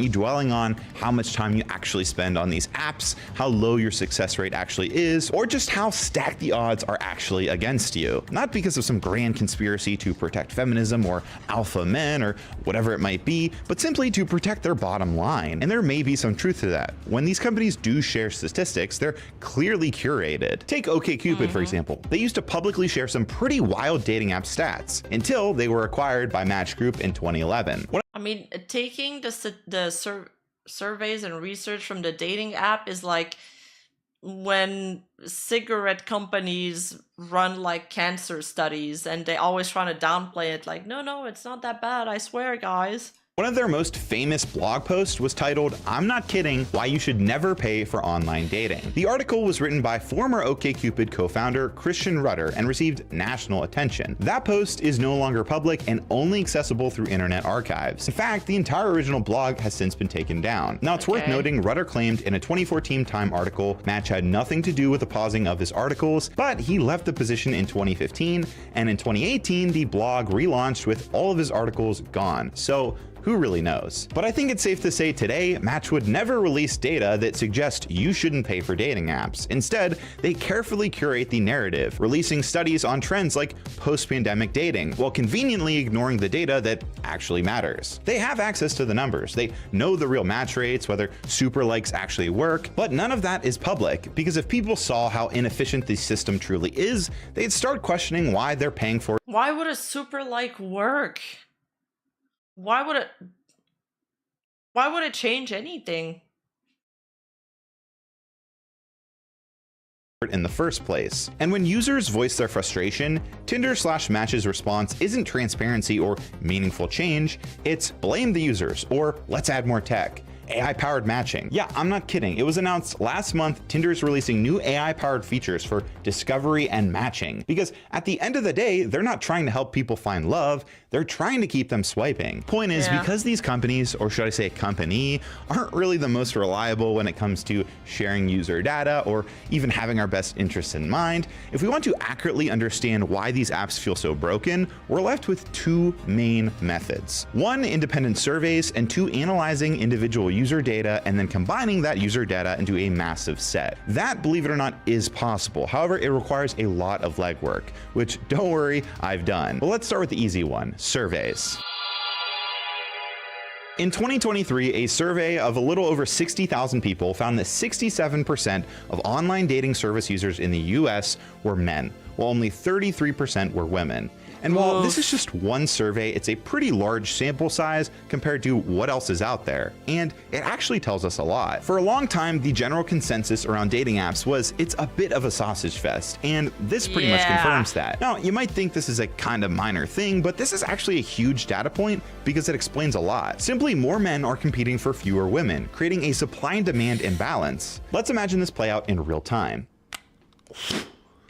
you dwelling on how much time you actually spend on these apps, how low your success rate actually is, or just how stacked the odds are actually against you. Not because of some grand conspiracy to protect feminism or alpha men or whatever it might be, but simply to protect their bottom line. And there may be some truth to that. When these companies do share statistics, they're clearly curated. Take OkCupid, for example. They used to publicly share some pretty wild dating app stats until they were acquired by Match Group in 2011. I mean, taking the surveys and research from the dating app is like when cigarette companies run like cancer studies and they always trying to downplay it, like, no, it's not that bad, I swear, guys. One of their most famous blog posts was titled, "I'm Not Kidding, Why You Should Never Pay for Online Dating." The article was written by former OkCupid co-founder Christian Rudder and received national attention. That post is no longer public and only accessible through internet archives. In fact, the entire original blog has since been taken down. Now, it's worth noting Rudder claimed in a 2014 Time article Match had nothing to do with the pausing of his articles, but he left the position in 2015, and in 2018, the blog relaunched with all of his articles gone. So, who really knows? But I think it's safe to say today, Match would never release data that suggests you shouldn't pay for dating apps. Instead, they carefully curate the narrative, releasing studies on trends like post-pandemic dating, while conveniently ignoring the data that actually matters. They have access to the numbers. They know the real match rates, whether super likes actually work, but none of that is public, because if people saw how inefficient the system truly is, they'd start questioning why they're paying for it. Why would a super like work? Why would it change anything? In the first place. And when users voice their frustration, Tinder/Match's response isn't transparency or meaningful change, it's blame the users or let's add more tech. AI-powered matching. Yeah, I'm not kidding. It was announced last month Tinder's releasing new AI-powered features for discovery and matching. Because at the end of the day, they're not trying to help people find love, they're trying to keep them swiping. Point is, because these companies, or should I say company, aren't really the most reliable when it comes to sharing user data or even having our best interests in mind, if we want to accurately understand why these apps feel so broken, we're left with two main methods. One, independent surveys, and two, analyzing individual user data and then combining that user data into a massive set. That, believe it or not, is possible. However, it requires a lot of legwork, which, don't worry, I've done. But let's start with the easy one, surveys. In 2023, a survey of a little over 60,000 people found that 67% of online dating service users in the US were men, while only 33% were women. And while this is just one survey, it's a pretty large sample size compared to what else is out there. And it actually tells us a lot. For a long time, the general consensus around dating apps was it's a bit of a sausage fest, and this pretty much confirms that. Now, you might think this is a kind of minor thing, but this is actually a huge data point because it explains a lot. Simply, more men are competing for fewer women, creating a supply and demand imbalance. Let's imagine this play out in real time.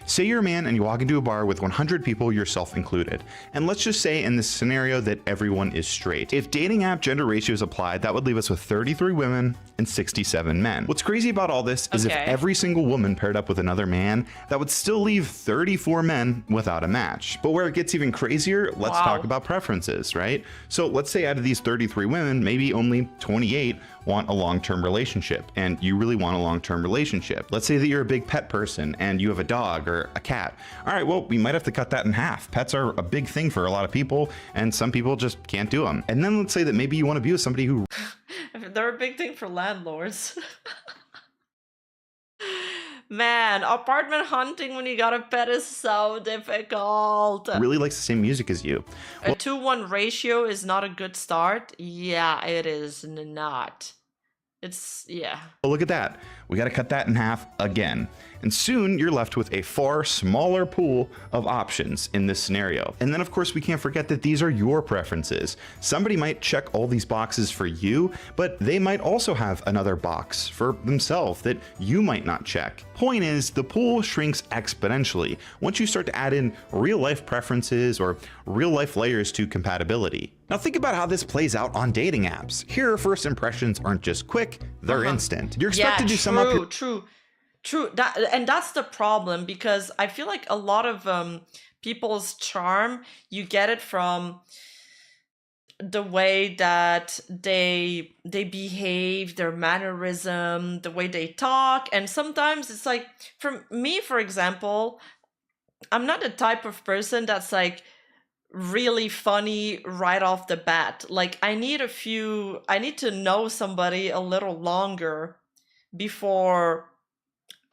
Say you're a man and you walk into a bar with 100 people, yourself included. And let's just say in this scenario that everyone is straight. If dating app gender ratios applied, that would leave us with 33 women and 67 men. What's crazy about all this is if every single woman paired up with another man, that would still leave 34 men without a match. But where it gets even crazier, let's talk about preferences, right? So let's say out of these 33 women, maybe only 28 want a long-term relationship, and you really want a long-term relationship. Let's say that you're a big pet person and you have a dog or a cat. All right, well, we might have to cut that in half. Pets are a big thing for a lot of people, and some people just can't do them. And then let's say that maybe you want to be with somebody who... They're a big thing for landlords. Man, apartment hunting when you got a pet is so difficult. really likes the same music as you. A 2-1 ratio is not a good start. Yeah, it is not. It's, yeah. Well, look at that. We got to cut that in half again. And soon you're left with a far smaller pool of options in this scenario. And then of course we can't forget that these are your preferences. Somebody might check all these boxes for you, but they might also have another box for themselves that you might not check. Point is, the pool shrinks exponentially once you start to add in real life preferences or real life layers to compatibility. Now think about how this plays out on dating apps. Here, first impressions aren't just quick, they're instant. You're expected to sum up your... True. And that's the problem, because I feel like a lot of people's charm, you get it from the way that they behave, their mannerism, the way they talk. And sometimes it's like, for me, for example, I'm not the type of person that's like really funny right off the bat. Like I need to know somebody a little longer before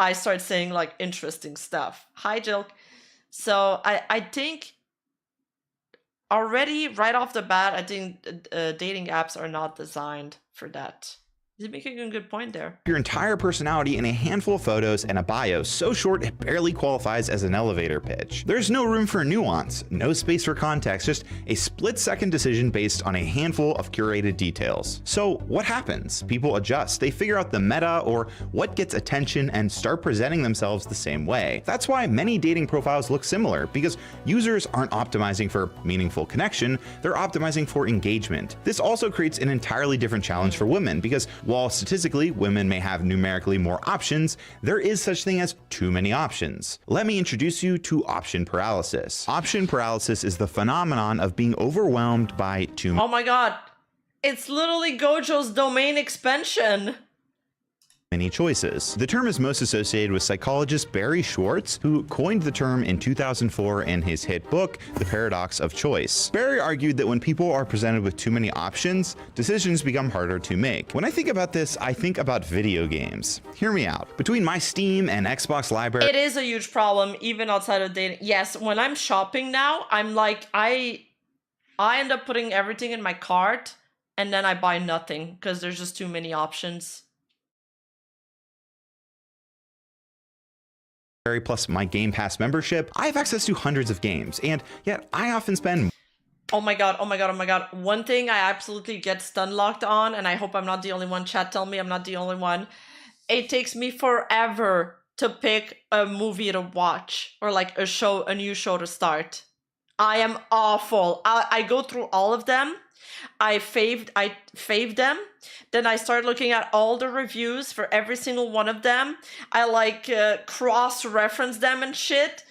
I start saying like interesting stuff. Hi, Jill. So I think already right off the bat, I think dating apps are not designed for that. He's making a good point there. Your entire personality in a handful of photos and a bio so short it barely qualifies as an elevator pitch. There's no room for nuance, no space for context, just a split-second decision based on a handful of curated details. So what happens? People adjust. They figure out the meta or what gets attention and start presenting themselves the same way. That's why many dating profiles look similar, because users aren't optimizing for meaningful connection, they're optimizing for engagement. This also creates an entirely different challenge for women, because while statistically women may have numerically more options, there is such thing as too many options. Let me introduce you to option paralysis. Option paralysis is the phenomenon of being overwhelmed by too Oh my god, it's literally Gojo's domain expansion. many choices. The term is most associated with psychologist Barry Schwartz, who coined the term in 2004 in his hit book, The Paradox of Choice. Barry argued that when people are presented with too many options, decisions become harder to make. When I think about this, I think about video games. Hear me out. Between my Steam and Xbox library... It is a huge problem, even outside of dating. Yes, when I'm shopping now, I'm like, I end up putting everything in my cart, and then I buy nothing, because there's just too many options. plus my Game Pass membership, I have access to hundreds of games, and yet I often spend Oh my god, oh my god, oh my god. One thing I absolutely get stun locked on, and I hope I'm not the only one. Chat, tell me I'm not the only one. It takes me forever to pick a movie to watch or like a new show to start. I am awful. I go through all of them. I fave them. Then I start looking at all the reviews for every single one of them. I like cross-reference them and shit.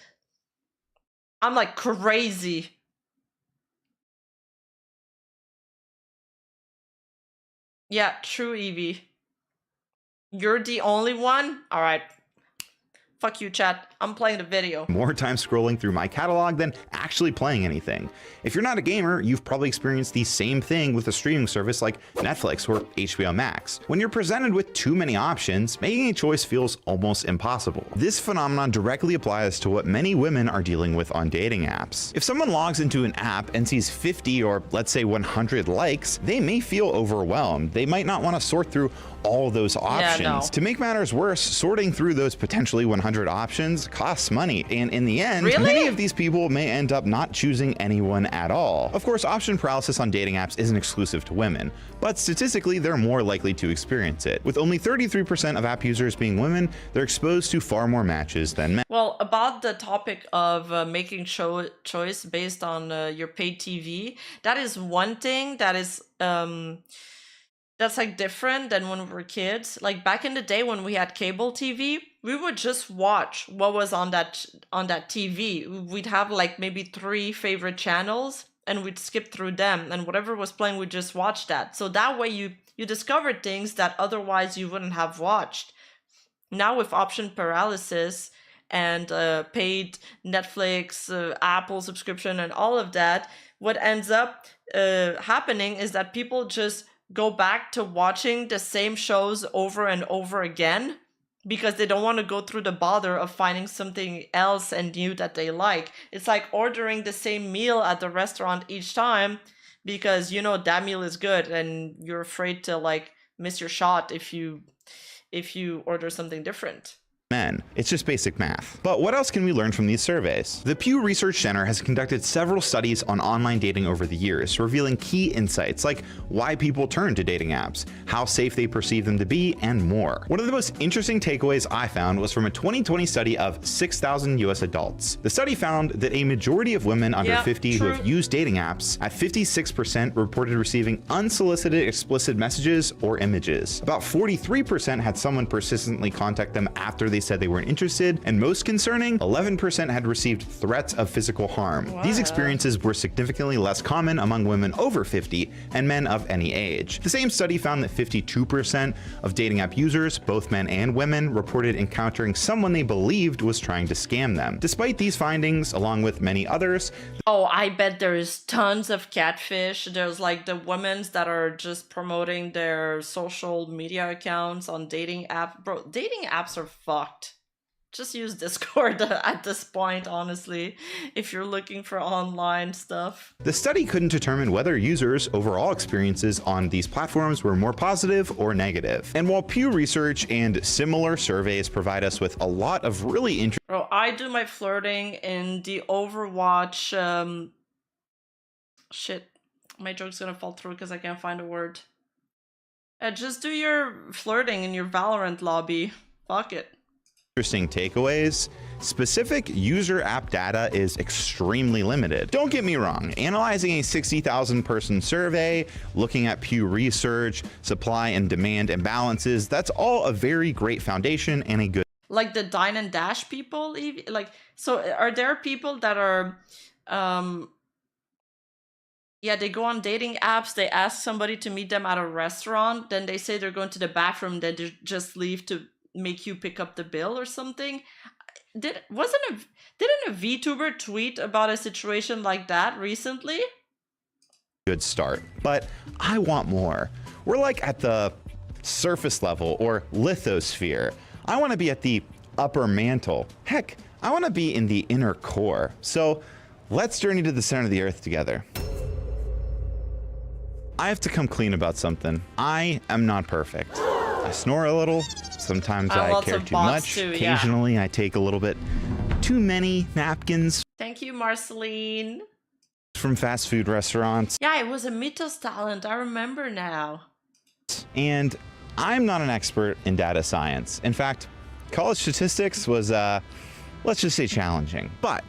I'm like crazy. Yeah, true, Evie. You're the only one? All right. Fuck you, chat. I'm playing the video. More time scrolling through my catalog than actually playing anything. If you're not a gamer, you've probably experienced the same thing with a streaming service like Netflix or HBO Max. When you're presented with too many options, making a choice feels almost impossible. This phenomenon directly applies to what many women are dealing with on dating apps. If someone logs into an app and sees 50 or let's say 100 likes, they may feel overwhelmed. They might not want to sort through all those options. Yeah, no. To make matters worse, sorting through those potentially 100 options costs money, and in the end, Really? many of these people may end up not choosing anyone at all. Of course, option paralysis on dating apps isn't exclusive to women, but statistically, they're more likely to experience it. With only 33% of app users being women, they're exposed to far more matches than men. Well, about the topic of making choice based on your paid TV, that is one thing that is that's like different than when we were kids. Like back in the day when we had cable TV, we would just watch what was on that TV. We'd have like maybe 3 favorite channels and we'd skip through them, and whatever was playing, we'd just watch that. So that way you discovered things that otherwise you wouldn't have watched. Now with option paralysis and paid Netflix, Apple subscription and all of that, what ends up happening is that people just go back to watching the same shows over and over again because they don't want to go through the bother of finding something else and new that they like. It's like ordering the same meal at the restaurant each time because you know that meal is good and you're afraid to like miss your shot if you order something different. Men. It's just basic math. But what else can we learn from these surveys? The Pew Research Center has conducted several studies on online dating over the years, revealing key insights like why people turn to dating apps, how safe they perceive them to be, and more. One of the most interesting takeaways I found was from a 2020 study of 6,000 US adults. The study found that a majority of women under 50 who have used dating apps, at 56%, reported receiving unsolicited explicit messages or images. About 43% had someone persistently contact them after they said they weren't interested, and most concerning, 11% had received threats of physical harm. Wow. These experiences were significantly less common among women over 50 and men of any age. The same study found that 52% of dating app users, both men and women, reported encountering someone they believed was trying to scam them. Despite these findings, along with many others, oh, I bet there's tons of catfish. There's like the women's that are just promoting their social media accounts on dating apps. Bro, dating apps are fucked. Just use Discord at this point, honestly, if you're looking for online stuff. The study couldn't determine whether users' overall experiences on these platforms were more positive or negative. And while Pew Research and similar surveys provide us with a lot of really interesting... Bro, I do my flirting in the Overwatch... Shit, my joke's gonna fall through because I can't find a word. Just do your flirting in your Valorant lobby. Fuck it. Interesting takeaways. Specific user app data is extremely limited. Don't get me wrong, analyzing a 60,000 person survey, looking at Pew Research, supply and demand imbalances, that's all a very great foundation and a good... Like the Dine and Dash people, like, so are there people that are, yeah, they go on dating apps, they ask somebody to meet them at a restaurant, then they say they're going to the bathroom, then they just leave to make you pick up the bill or something? Didn't a Vtuber tweet about a situation like that recently? Good start, but I want more. We're like at the surface level or lithosphere. I want to be at the upper mantle. Heck, I want to be in the inner core. So let's journey to the center of the earth together. I have to come clean about something. I am not perfect. I snore a little. Sometimes I care too much. Occasionally, I take a little bit too many napkins. Thank you, Marceline. from fast food restaurants. Yeah, it was a Mythos talent. I remember now. And I'm not an expert in data science. In fact, college statistics was, let's just say challenging. But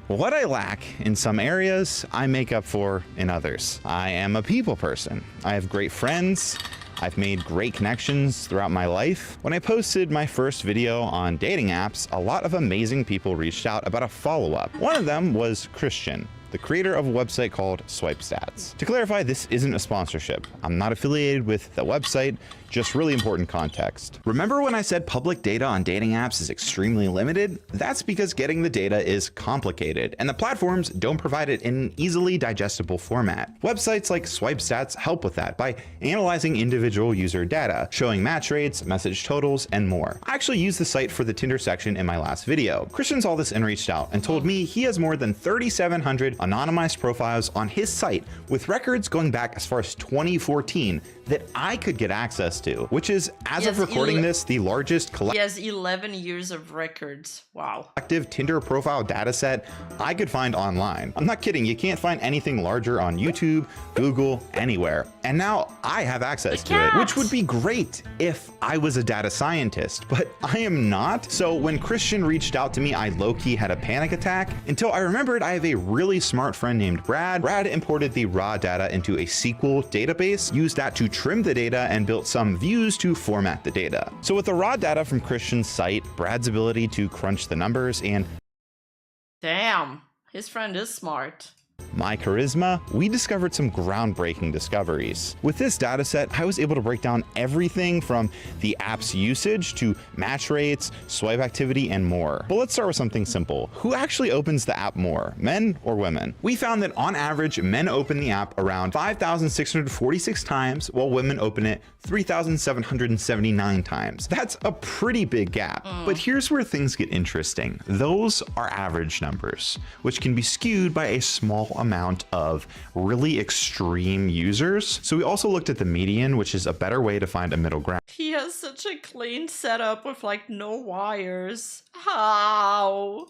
what I lack in some areas, I make up for in others. I am a people person. I have great friends. I've made great connections throughout my life. When I posted my first video on dating apps, a lot of amazing people reached out about a follow-up. One of them was Christian, the creator of a website called Swipe Stats. To clarify, this isn't a sponsorship. I'm not affiliated with the website, just really important context. Remember when I said public data on dating apps is extremely limited? That's because getting the data is complicated, and the platforms don't provide it in an easily digestible format. Websites like Swipe Stats help with that by analyzing individual user data, showing match rates, message totals, and more. I actually used the site for the Tinder section in my last video. Christian saw this and reached out and told me he has more than 3,700 anonymized profiles on his site with records going back as far as 2014 that I could get access to, which is, as of recording this, the largest He has 11 years of records. Wow. collective Tinder profile dataset I could find online. I'm not kidding, you can't find anything larger on YouTube, Google, anywhere. And now I have access to it, which would be great if I was a data scientist, but I am not. So when Christian reached out to me, I low-key had a panic attack until I remembered I have a really smart friend named Brad. Brad imported the raw data into a SQL database, used that to trim the data, and built some views to format the data. So with the raw data from Christian's site, Brad's ability to crunch the numbers, and Damn, his friend is smart. my charisma, we discovered some groundbreaking discoveries. With this dataset, I was able to break down everything from the app's usage to match rates, swipe activity, and more. But let's start with something simple. Who actually opens the app more, men or women? We found that on average, men open the app around 5,646 times, while women open it 3,779 times. That's a pretty big gap. But here's where things get interesting. Those are average numbers, which can be skewed by a small amount of really extreme users. So we also looked at the median, which is a better way to find a middle ground. He has such a clean setup with like no wires. How?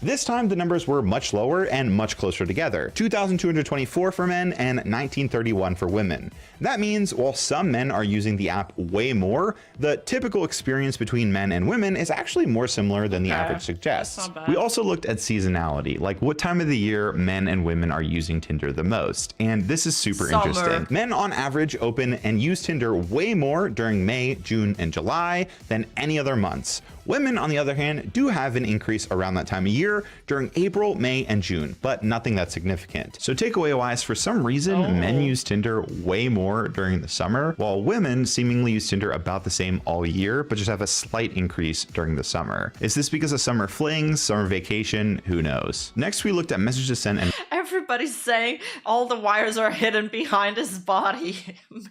This time the numbers were much lower and much closer together, 2,224 for men and 1,931 for women. That means while some men are using the app way more, the typical experience between men and women is actually more similar than the average suggests. We also looked at seasonality, like what time of the year men and women are using Tinder the most, and this is super interesting. Men on average open and use Tinder way more during May, June, and July than any other months. Women, on the other hand, do have an increase around that time of year during April, May, and June, but nothing that's significant. So takeaway wise, for some reason, men use Tinder way more during the summer, while women seemingly use Tinder about the same all year, but just have a slight increase during the summer. Is this because of summer flings, summer vacation? Who knows? Next, we looked at messages sent and Everybody's saying all the wires are hidden behind his body.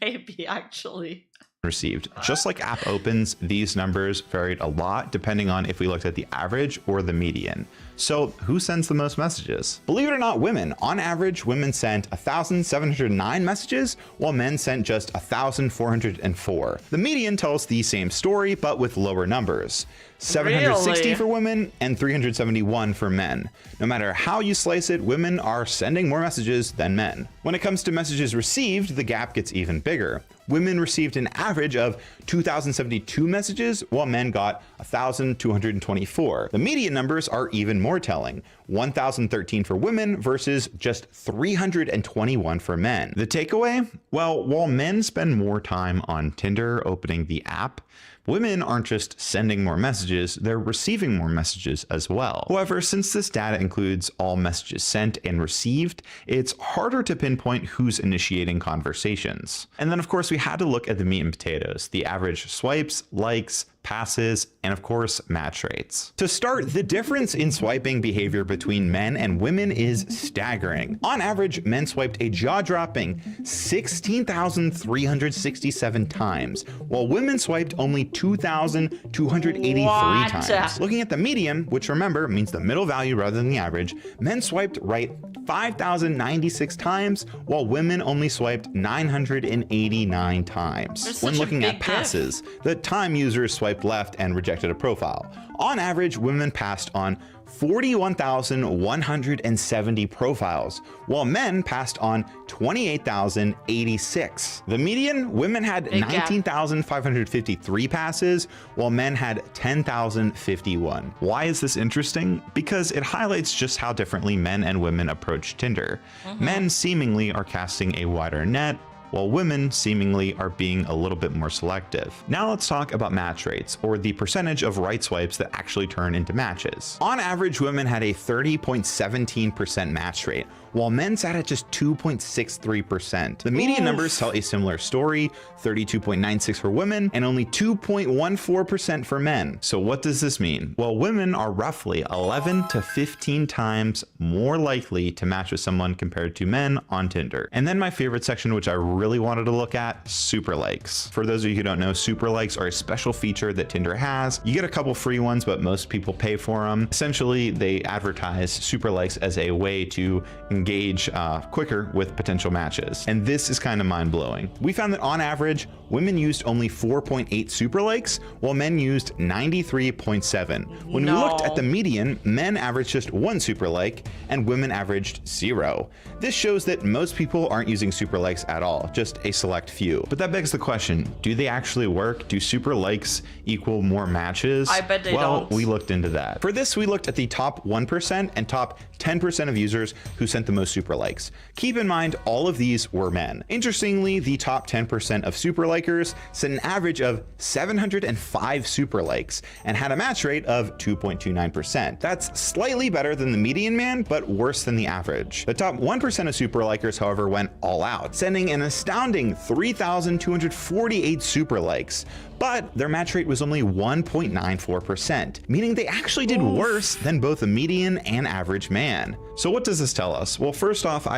Maybe actually. received. Just like app opens, these numbers varied a lot depending on if we looked at the average or the median. So who sends the most messages? Believe it or not, women. On average, women sent 1,709 messages, while men sent just 1,404. The median tells the same story, but with lower numbers. 760 for women and 371 for men. No matter how you slice it, women are sending more messages than men. When it comes to messages received, the gap gets even bigger. Women received an average of 2,072 messages, while men got 1,224. The median numbers are even more telling. 1,013 for women versus just 321 for men. The takeaway? Well, while men spend more time on Tinder opening the app, women aren't just sending more messages, they're receiving more messages as well. However, since this data includes all messages sent and received, it's harder to pinpoint who's initiating conversations. And then of course we had to look at the meat and potatoes, the average swipes, likes, passes, and of course, match rates. To start, the difference in swiping behavior between men and women is staggering. On average, men swiped a jaw-dropping 16,367 times, while women swiped only 2,283 times. Looking at the median, which remember means the middle value rather than the average, men swiped right 5,096 times, while women only swiped 989 times. When looking at passes, the time users swiped left and rejected a profile. On average, women passed on 41,170 profiles, while men passed on 28,086. The median, women had 19,553 passes, while men had 10,051. Why is this interesting? Because it highlights just how differently men and women approach Tinder. Men seemingly are casting a wider net, while women seemingly are being a little bit more selective. Now let's talk about match rates, or the percentage of right swipes that actually turn into matches. On average, women had a 30.17% match rate, while men sat at just 2.63%. The median numbers tell a similar story, 32.96 for women and only 2.14% for men. So what does this mean? Well, women are roughly 11 to 15 times more likely to match with someone compared to men on Tinder. And then my favorite section, which I really wanted to look at, super likes. For those of you who don't know, super likes are a special feature that Tinder has. You get a couple free ones, but most people pay for them. Essentially, they advertise super likes as a way to engage quicker with potential matches. And this is kind of mind-blowing. We found that on average, women used only 4.8 super likes, while men used 93.7. When we looked at the median, men averaged just 1 super like, and women averaged 0. This shows that most people aren't using super likes at all, just a select few. But that begs the question, do they actually work? Do super likes equal more matches? I bet they don't. Well, we looked into that. For this, we looked at the top 1% and top 10% of users who sent the most super likes. Keep in mind, all of these were men. Interestingly, the top 10% of super likers sent an average of 705 super likes and had a match rate of 2.29%. That's slightly better than the median man, but worse than the average. The top 1% of super likers, however, went all out, sending an astounding 3,248 super likes. But their match rate was only 1.94%, meaning they actually did worse than both the median and average man. So what does this tell us? Well, first off,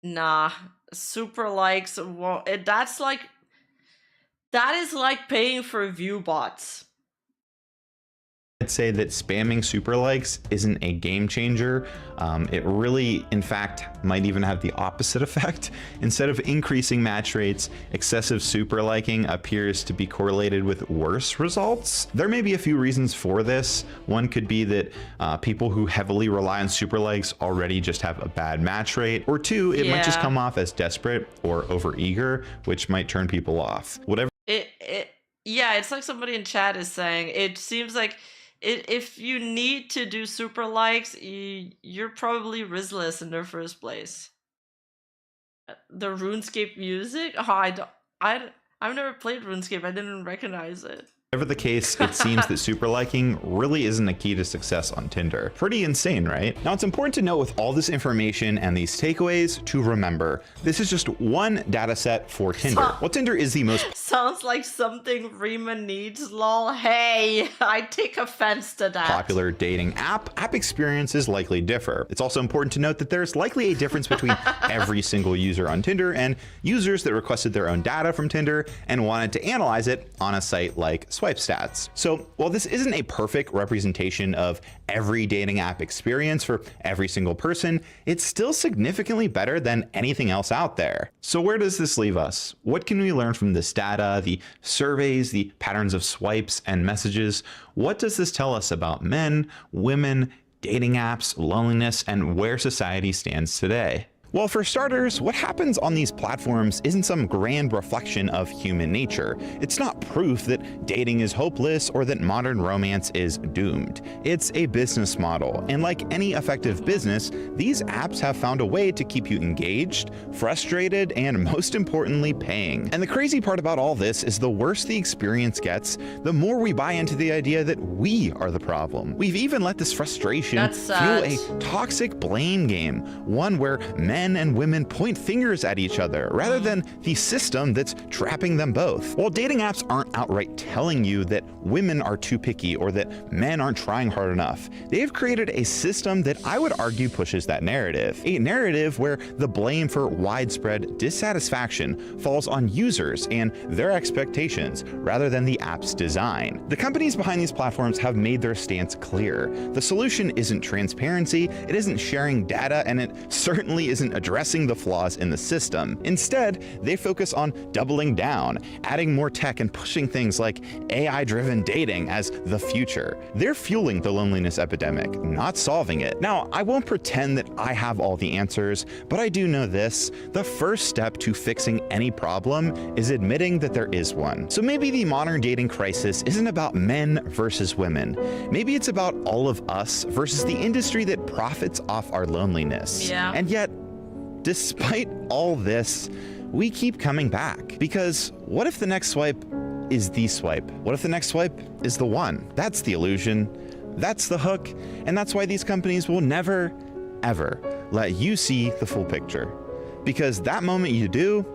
Nah, super likes, well, that is like paying for view bots. I'd say that spamming super likes isn't a game changer. It really, in fact, might even have the opposite effect. Instead of increasing match rates, excessive super liking appears to be correlated with worse results. There may be a few reasons for this. One could be that people who heavily rely on super likes already just have a bad match rate. Or two, it might just come off as desperate or overeager, which might turn people off. Whatever. Yeah, it's like somebody in chat is saying, it seems like if you need to do super likes, you're probably Rizless in the first place. The RuneScape music? Oh, I've never played RuneScape. I didn't recognize it. Whatever the case, it seems that super liking really isn't a key to success on Tinder. Pretty insane, right? Now, it's important to note with all this information and these takeaways to remember, this is just one data set for Tinder. While Tinder is the most Sounds like something Rima needs, lol. Hey, I take offense to that. popular dating app experiences likely differ. It's also important to note that there's likely a difference between every single user on Tinder and users that requested their own data from Tinder and wanted to analyze it on a site like Swipe Stats. So while this isn't a perfect representation of every dating app experience for every single person, it's still significantly better than anything else out there. So where does this leave us? What can we learn from this data, the surveys, the patterns of swipes and messages? What does this tell us about men, women, dating apps, loneliness, and where society stands today? Well, for starters, what happens on these platforms isn't some grand reflection of human nature. It's not proof that dating is hopeless or that modern romance is doomed. It's a business model, and like any effective business, these apps have found a way to keep you engaged, frustrated, and most importantly, paying. And the crazy part about all this is the worse the experience gets, the more we buy into the idea that we are the problem. We've even let this frustration fuel a toxic blame game, one where men and women point fingers at each other rather than the system that's trapping them both. While dating apps aren't outright telling you that women are too picky or that men aren't trying hard enough, they've created a system that I would argue pushes that narrative. A narrative where the blame for widespread dissatisfaction falls on users and their expectations rather than the app's design. The companies behind these platforms have made their stance clear. The solution isn't transparency, it isn't sharing data, and it certainly isn't isn't addressing the flaws in the system. Instead, they focus on doubling down, adding more tech and pushing things like AI-driven dating as the future. They're fueling the loneliness epidemic, not solving it. Now, I won't pretend that I have all the answers, but I do know this: the first step to fixing any problem is admitting that there is one. So maybe the modern dating crisis isn't about men versus women. Maybe it's about all of us versus the industry that profits off our loneliness. Yeah. And yet, despite all this, we keep coming back. Because what if the next swipe is the swipe? What if the next swipe is the one? That's the illusion. That's the hook. And that's why these companies will never, ever let you see the full picture. Because that moment you do,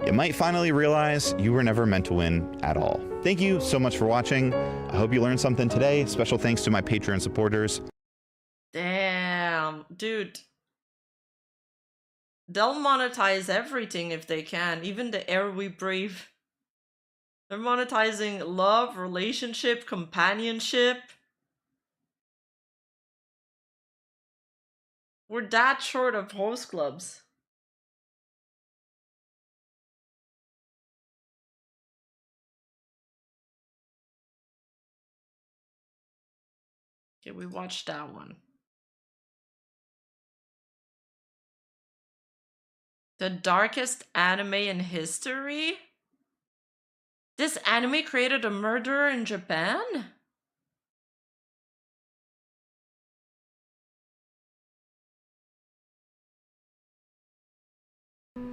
you might finally realize you were never meant to win at all. Thank you so much for watching. I hope you learned something today. Special thanks to my Patreon supporters. Damn, dude. They'll monetize everything if they can, even the air we breathe. They're monetizing love, relationship, companionship. We're that short of host clubs. Okay, we watched that one. The darkest anime in history? This anime created a murderer in Japan?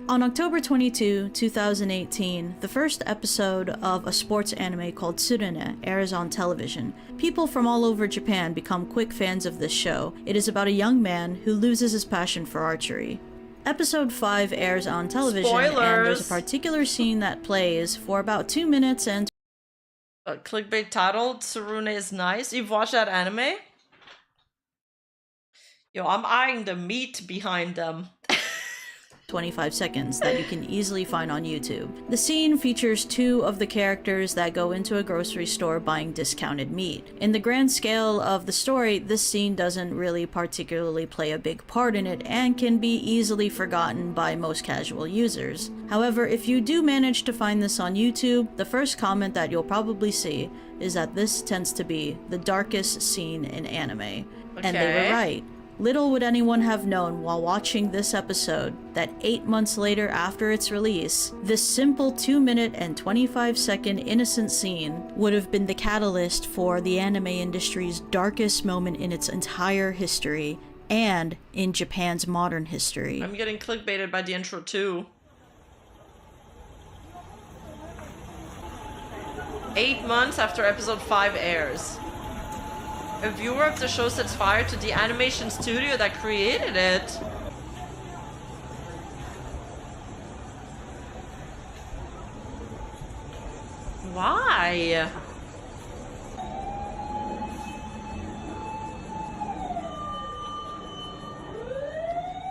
On October 22, 2018, the first episode of a sports anime called Tsurune airs on television. People from all over Japan become quick fans of this show. It is about a young man who loses his passion for archery. Episode 5 airs on television, and there's a particular scene that plays for about 2 minutes and... Clickbait title, Tsurune is nice. You've watched that anime? Yo, I'm eyeing the meat behind them. 25 seconds that you can easily find on YouTube. The scene features 2 of the characters that go into a grocery store buying discounted meat. In the grand scale of the story, this scene doesn't really particularly play a big part in it and can be easily forgotten by most casual users. However, if you do manage to find this on YouTube, the first comment that you'll probably see is that this tends to be the darkest scene in anime. And they were right. Little would anyone have known while watching this episode that 8 months later after its release, this simple 2-minute and 25-second innocent scene would have been the catalyst for the anime industry's darkest moment in its entire history and in Japan's modern history. I'm getting clickbaited by the intro too. 8 months after episode 5 airs. A viewer of the show sets fire to the animation studio that created it. Why?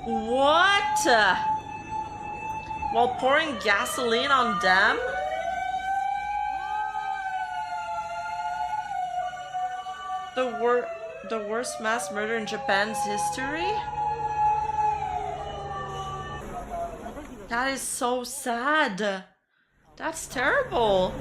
What? While pouring gasoline on them? The worst mass murder in Japan's history? That is so sad. That's terrible.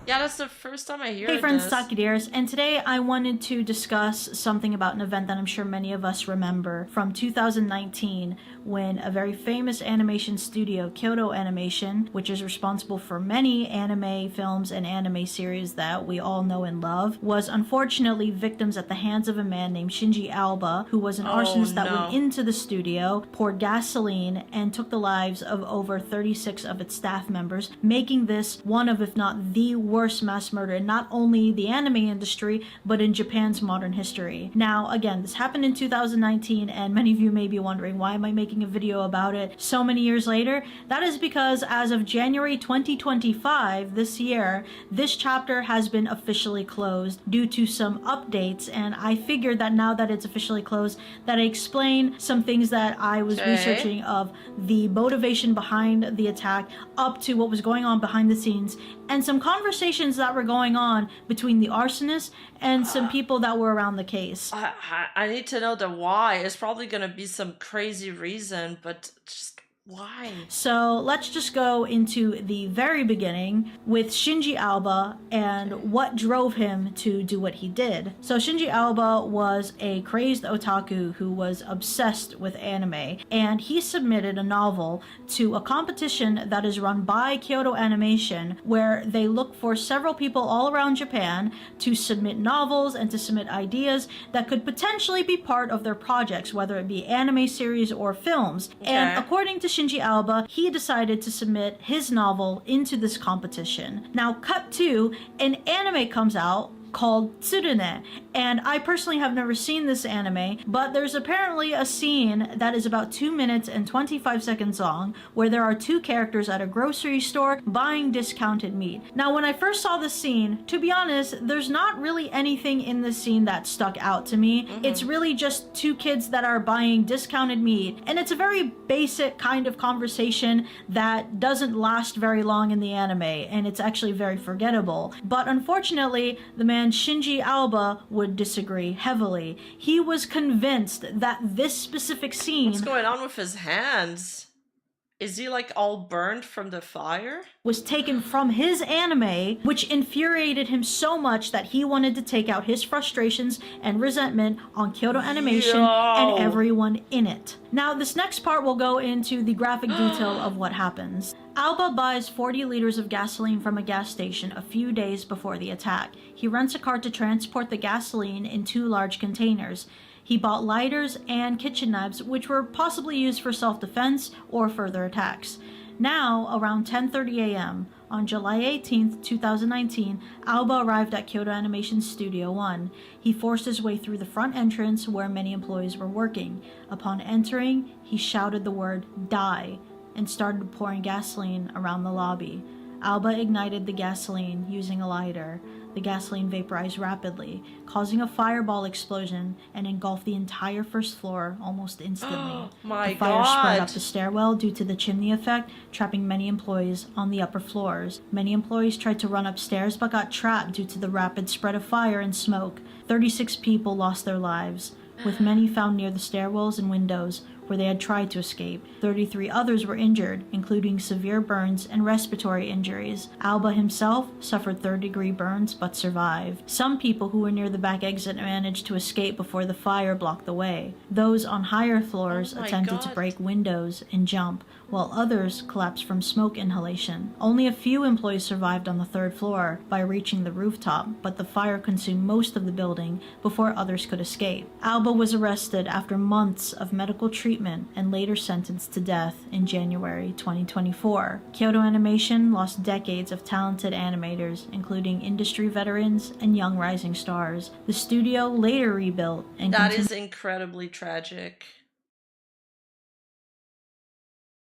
Yeah, that's the first time I hear Hey friends, this. Sakideers, and today I wanted to discuss something about an event that I'm sure many of us remember from 2019 when a very famous animation studio, Kyoto Animation, which is responsible for many anime films and anime series that we all know and love, was unfortunately victims at the hands of a man named Shinji Aoba, who was an arsonist that went into the studio, poured gasoline, and took the lives of over 36 of its staff members, making this one of, if not the worst mass murder in not only the anime industry, but in Japan's modern history. Now, again, this happened in 2019, and many of you may be wondering, why am I making making a video about it so many years later? That is because as of January 2025, this year, this chapter has been officially closed due to some updates, and I figured that now that it's officially closed, that I explain some things that I was researching of the motivation behind the attack up to what was going on behind the scenes, and some conversations that were going on between the arsonist and some people that were around the case. I need to know the why. It's probably gonna be some crazy reason, but just why? So let's just go into the very beginning with Shinji Aoba and what drove him to do what he did. So Shinji Aoba was a crazed otaku who was obsessed with anime, and he submitted a novel to a competition that is run by Kyoto Animation, where they look for several people all around Japan to submit novels and to submit ideas that could potentially be part of their projects, whether it be anime series or films. And according to Shinji Aoba, he decided to submit his novel into this competition. Now, cut to, an anime comes out called Tsurune, and I personally have never seen this anime, but there's apparently a scene that is about 2 minutes and 25 seconds long where there are two characters at a grocery store buying discounted meat. Now, when I first saw this scene, to be honest, there's not really anything in this scene that stuck out to me. It's really just two kids that are buying discounted meat, and it's a very basic kind of conversation that doesn't last very long in the anime, and it's actually very forgettable. But unfortunately, the man Shinji Aoba would disagree heavily. He was convinced that this specific scene— What's going on with his hands? Is he like all burned from the fire? Was taken from his anime, which infuriated him so much that he wanted to take out his frustrations and resentment on Kyoto Animation and everyone in it. Now, this next part will go into the graphic detail of what happens. Aoba buys 40 liters of gasoline from a gas station a few days before the attack. He rents a car to transport the gasoline in 2 large containers. He bought lighters and kitchen knives, which were possibly used for self-defense or further attacks. Now, around 10:30 a.m., on July 18th, 2019, Aoba arrived at Kyoto Animation Studio 1. He forced his way through the front entrance where many employees were working. Upon entering, he shouted the word "die" and started pouring gasoline around the lobby. Aoba ignited the gasoline using a lighter. The gasoline vaporized rapidly, causing a fireball explosion and engulfed the entire first floor almost instantly. My the fire spread God. up the stairwell due to the chimney effect, trapping many employees on the upper floors. Many employees tried to run upstairs but got trapped due to the rapid spread of fire and smoke. 36 people lost their lives, with many found near the stairwells and windows where they had tried to escape. 33 others were injured, including severe burns and respiratory injuries. Aoba himself suffered third-degree burns but survived. Some people who were near the back exit managed to escape before the fire blocked the way. Those on higher floors attempted to break windows and jump, while others collapsed from smoke inhalation. Only a few employees survived on the 3rd floor by reaching the rooftop, but the fire consumed most of the building before others could escape. Aoba was arrested after months of medical treatment and later sentenced to death in January 2024. Kyoto Animation lost decades of talented animators, including industry veterans and young rising stars. The studio later rebuilt and That is incredibly tragic.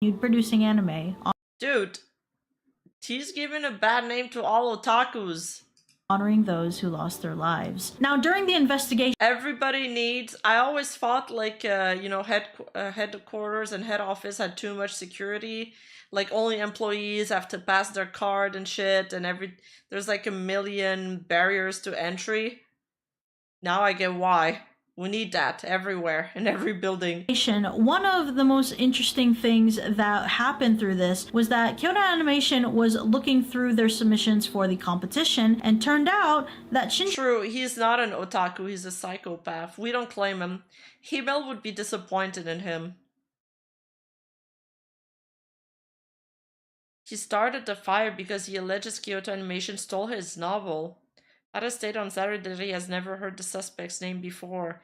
continued producing anime, Dude, he's giving a bad name to all otakus. honoring those who lost their lives. Now, during the investigation, Everybody needs— I always thought like, you know, headquarters and head office had too much security. Like only employees have to pass their card and shit, and there's like a million barriers to entry. Now I get why. We need that everywhere, in every building. one of the most interesting things that happened through this was that Kyoto Animation was looking through their submissions for the competition, and turned out that True, he's not an otaku, he's a psychopath. We don't claim him. Himmel would be disappointed in him. He started the fire because he alleges Kyoto Animation stole his novel. Ada stated on Saturday that he has never heard the suspect's name before,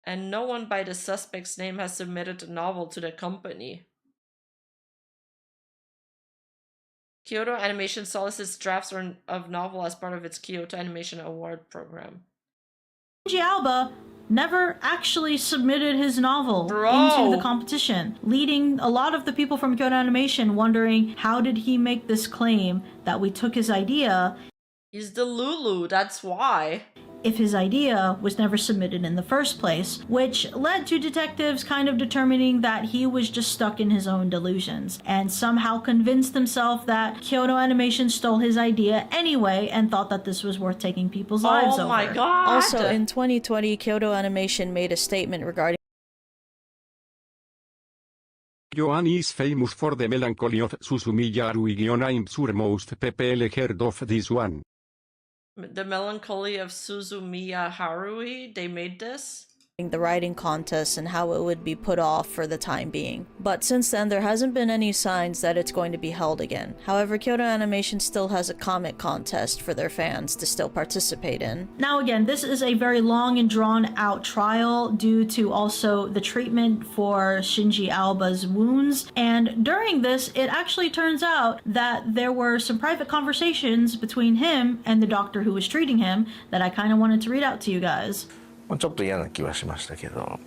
and no one by the suspect's name has submitted a novel to the company. Kyoto Animation solicits drafts of novel as part of its Kyoto Animation Award program. Shinji Aoba never actually submitted his novel into the competition, leading a lot of the people from Kyoto Animation wondering, how did he make this claim that we took his idea? He's the Lulu, that's why. If his idea was never submitted in the first place, which led to detectives kind of determining that he was just stuck in his own delusions and somehow convinced himself that Kyoto Animation stole his idea anyway and thought that this was worth taking people's lives over. Oh my god! Also, in 2020, Kyoto Animation made a statement regarding Johan is famous for the melancholy of Suzumiya Haruhi. I'm sure most people heard of this one. The Melancholy of Suzumiya Haruhi, they made this? the writing contest and how it would be put off for the time being. But since then, there hasn't been any signs that it's going to be held again. However, Kyoto Animation still has a comic contest for their fans to still participate in. Now again, this is a very long and drawn out trial due to also the treatment for Shinji Alba's wounds, and during this, it actually turns out that there were some private conversations between him and the doctor who was treating him that I kind of wanted to read out to you guys. ちょっと嫌な気はしましたけど、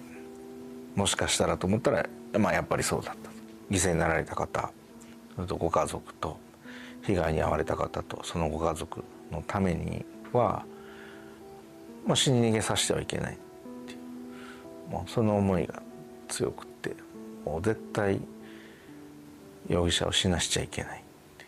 もしかしたらと思ったら、やっぱりそうだった。犠牲になられた方、それとご家族と被害に遭われた方とそのご家族のためには、死に逃げさせてはいけないっていう、もうその思いが強くって、もう絶対容疑者を死なしちゃいけないってい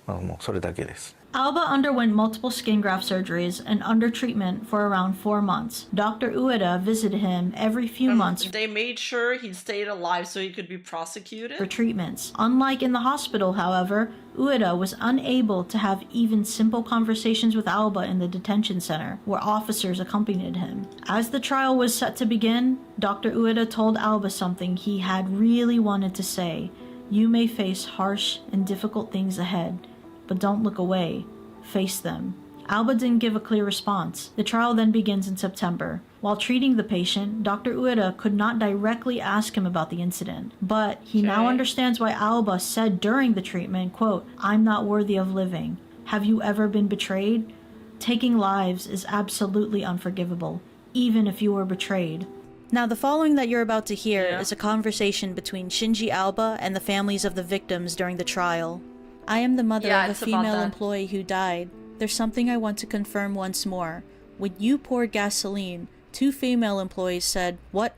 う、もうそれだけです。Alba underwent multiple skin graft surgeries and under treatment for around 4 months. Dr. Ueda visited him every few months. They made sure he stayed alive so he could be prosecuted? For treatments. Unlike in the hospital, however, Ueda was unable to have even simple conversations with Alba in the detention center, where officers accompanied him. As the trial was set to begin, Dr. Ueda told Alba something he had really wanted to say. You may face harsh and difficult things ahead, but don't look away. Face them. Alba didn't give a clear response. The trial then begins in September. While treating the patient, Dr. Ueda could not directly ask him about the incident, but he now understands why Alba said during the treatment, quote, "I'm not worthy of living. Have you ever been betrayed? Taking lives is absolutely unforgivable, even if you were betrayed." Now, the following that you're about to hear is a conversation between Shinji Alba and the families of the victims during the trial. I am the mother of a female employee who died. There's something I want to confirm once more. When you poured gasoline, 2 female employees said, What?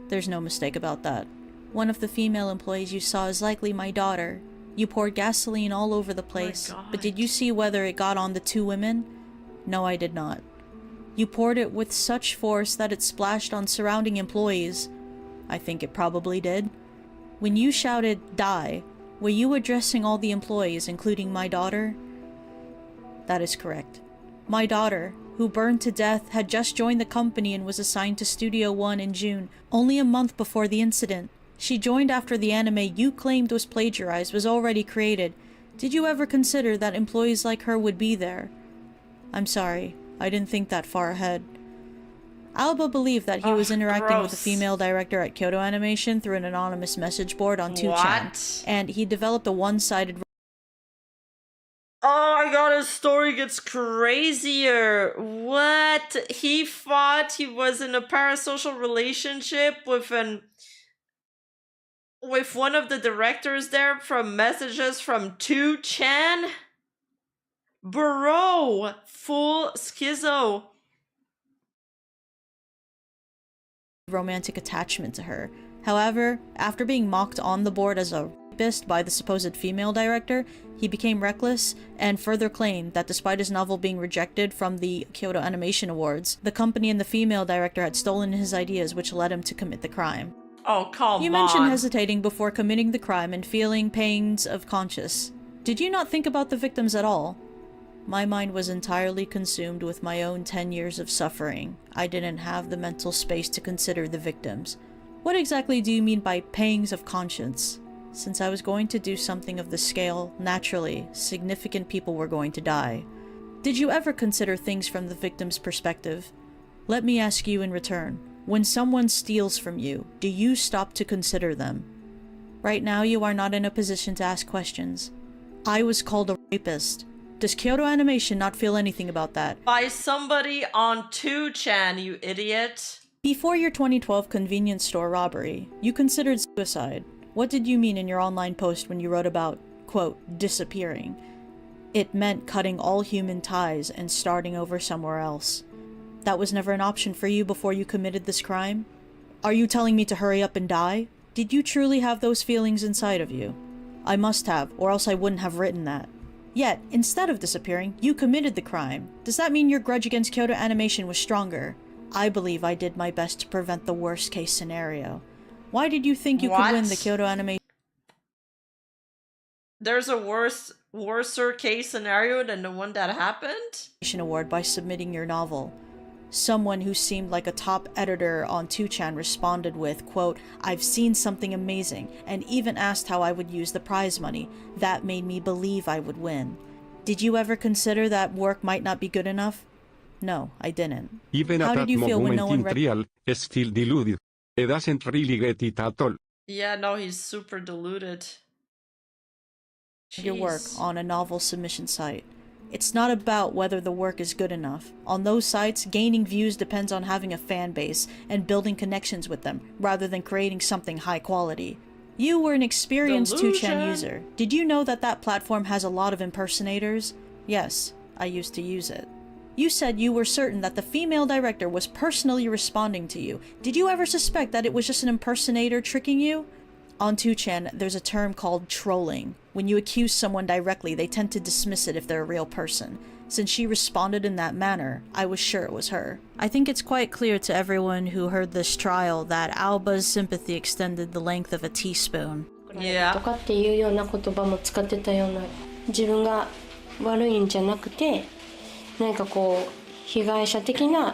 There's no mistake about that. One of the female employees you saw is likely my daughter. You poured gasoline all over the place, but did you see whether it got on the 2 women? No, I did not. You poured it with such force that it splashed on surrounding employees. I think it probably did. When you shouted, "Die," were you addressing all the employees, including my daughter? That is correct. My daughter, who burned to death, had just joined the company and was assigned to Studio One in June, only a month before the incident. She joined after the anime you claimed was plagiarized was already created. Did you ever consider that employees like her would be there? I'm sorry, I didn't think that far ahead. Alba believed that he was interacting with a female director at Kyoto Animation through an anonymous message board on 2chan, and he developed a one-sided... Oh my god, his story gets crazier. What? He thought he was in a parasocial relationship with one of the directors there from messages from 2chan? Bro, full schizo. Romantic attachment to her. However, after being mocked on the board as a rapist by the supposed female director, he became reckless and further claimed that despite his novel being rejected from the Kyoto Animation Awards, the company and the female director had stolen his ideas, which led him to commit the crime. Oh, come on. You mentioned hesitating before committing the crime and feeling pangs of conscience. Did you not think about the victims at all? My mind was entirely consumed with my own 10 years of suffering. I didn't have the mental space to consider the victims. What exactly do you mean by pangs of conscience? Since I was going to do something of this scale, naturally, significant people were going to die. Did you ever consider things from the victim's perspective? Let me ask you in return. When someone steals from you, do you stop to consider them? Right now, you are not in a position to ask questions. I was called a rapist. Does Kyoto Animation not feel anything about that? By somebody on 2chan, you idiot. Before your 2012 convenience store robbery, you considered suicide. What did you mean in your online post when you wrote about, quote, disappearing? It meant cutting all human ties and starting over somewhere else. That was never an option for you before you committed this crime? Are you telling me to hurry up and die? Did you truly have those feelings inside of you? I must have, or else I wouldn't have written that. Yet, instead of disappearing, you committed the crime. Does that mean your grudge against Kyoto Animation was stronger? I believe I did my best to prevent the worst case scenario. Why did you think you could win the Kyoto Animation? There's a worser case scenario than the one that happened? Award by submitting your novel. Someone who seemed like a top editor on 2chan responded with, quote, I've seen something amazing, and even asked how I would use the prize money. That made me believe I would win. Did you ever consider that work might not be good enough? No, I didn't. Even How at did that you feel when moment no one in read trial, still deluded. He doesn't really get it at all. Yeah, no, he's super deluded. your work Jeez. on a novel submission site? It's not about whether the work is good enough. On those sites, gaining views depends on having a fan base and building connections with them, rather than creating something high quality. You were an experienced 2chan user. Did you know that that platform has a lot of impersonators? Yes, I used to use it. You said you were certain that the female director was personally responding to you. Did you ever suspect that it was just an impersonator tricking you? On 2chan, there's a term called trolling. When you accuse someone directly, they tend to dismiss it if they're a real person. Since she responded in that manner, I was sure it was her. I think it's quite clear to everyone who heard this trial that Alba's sympathy extended the length of a teaspoon. とかっていうような言葉も使ってたような、自分が悪いんじゃなくて、何かこう被害者的な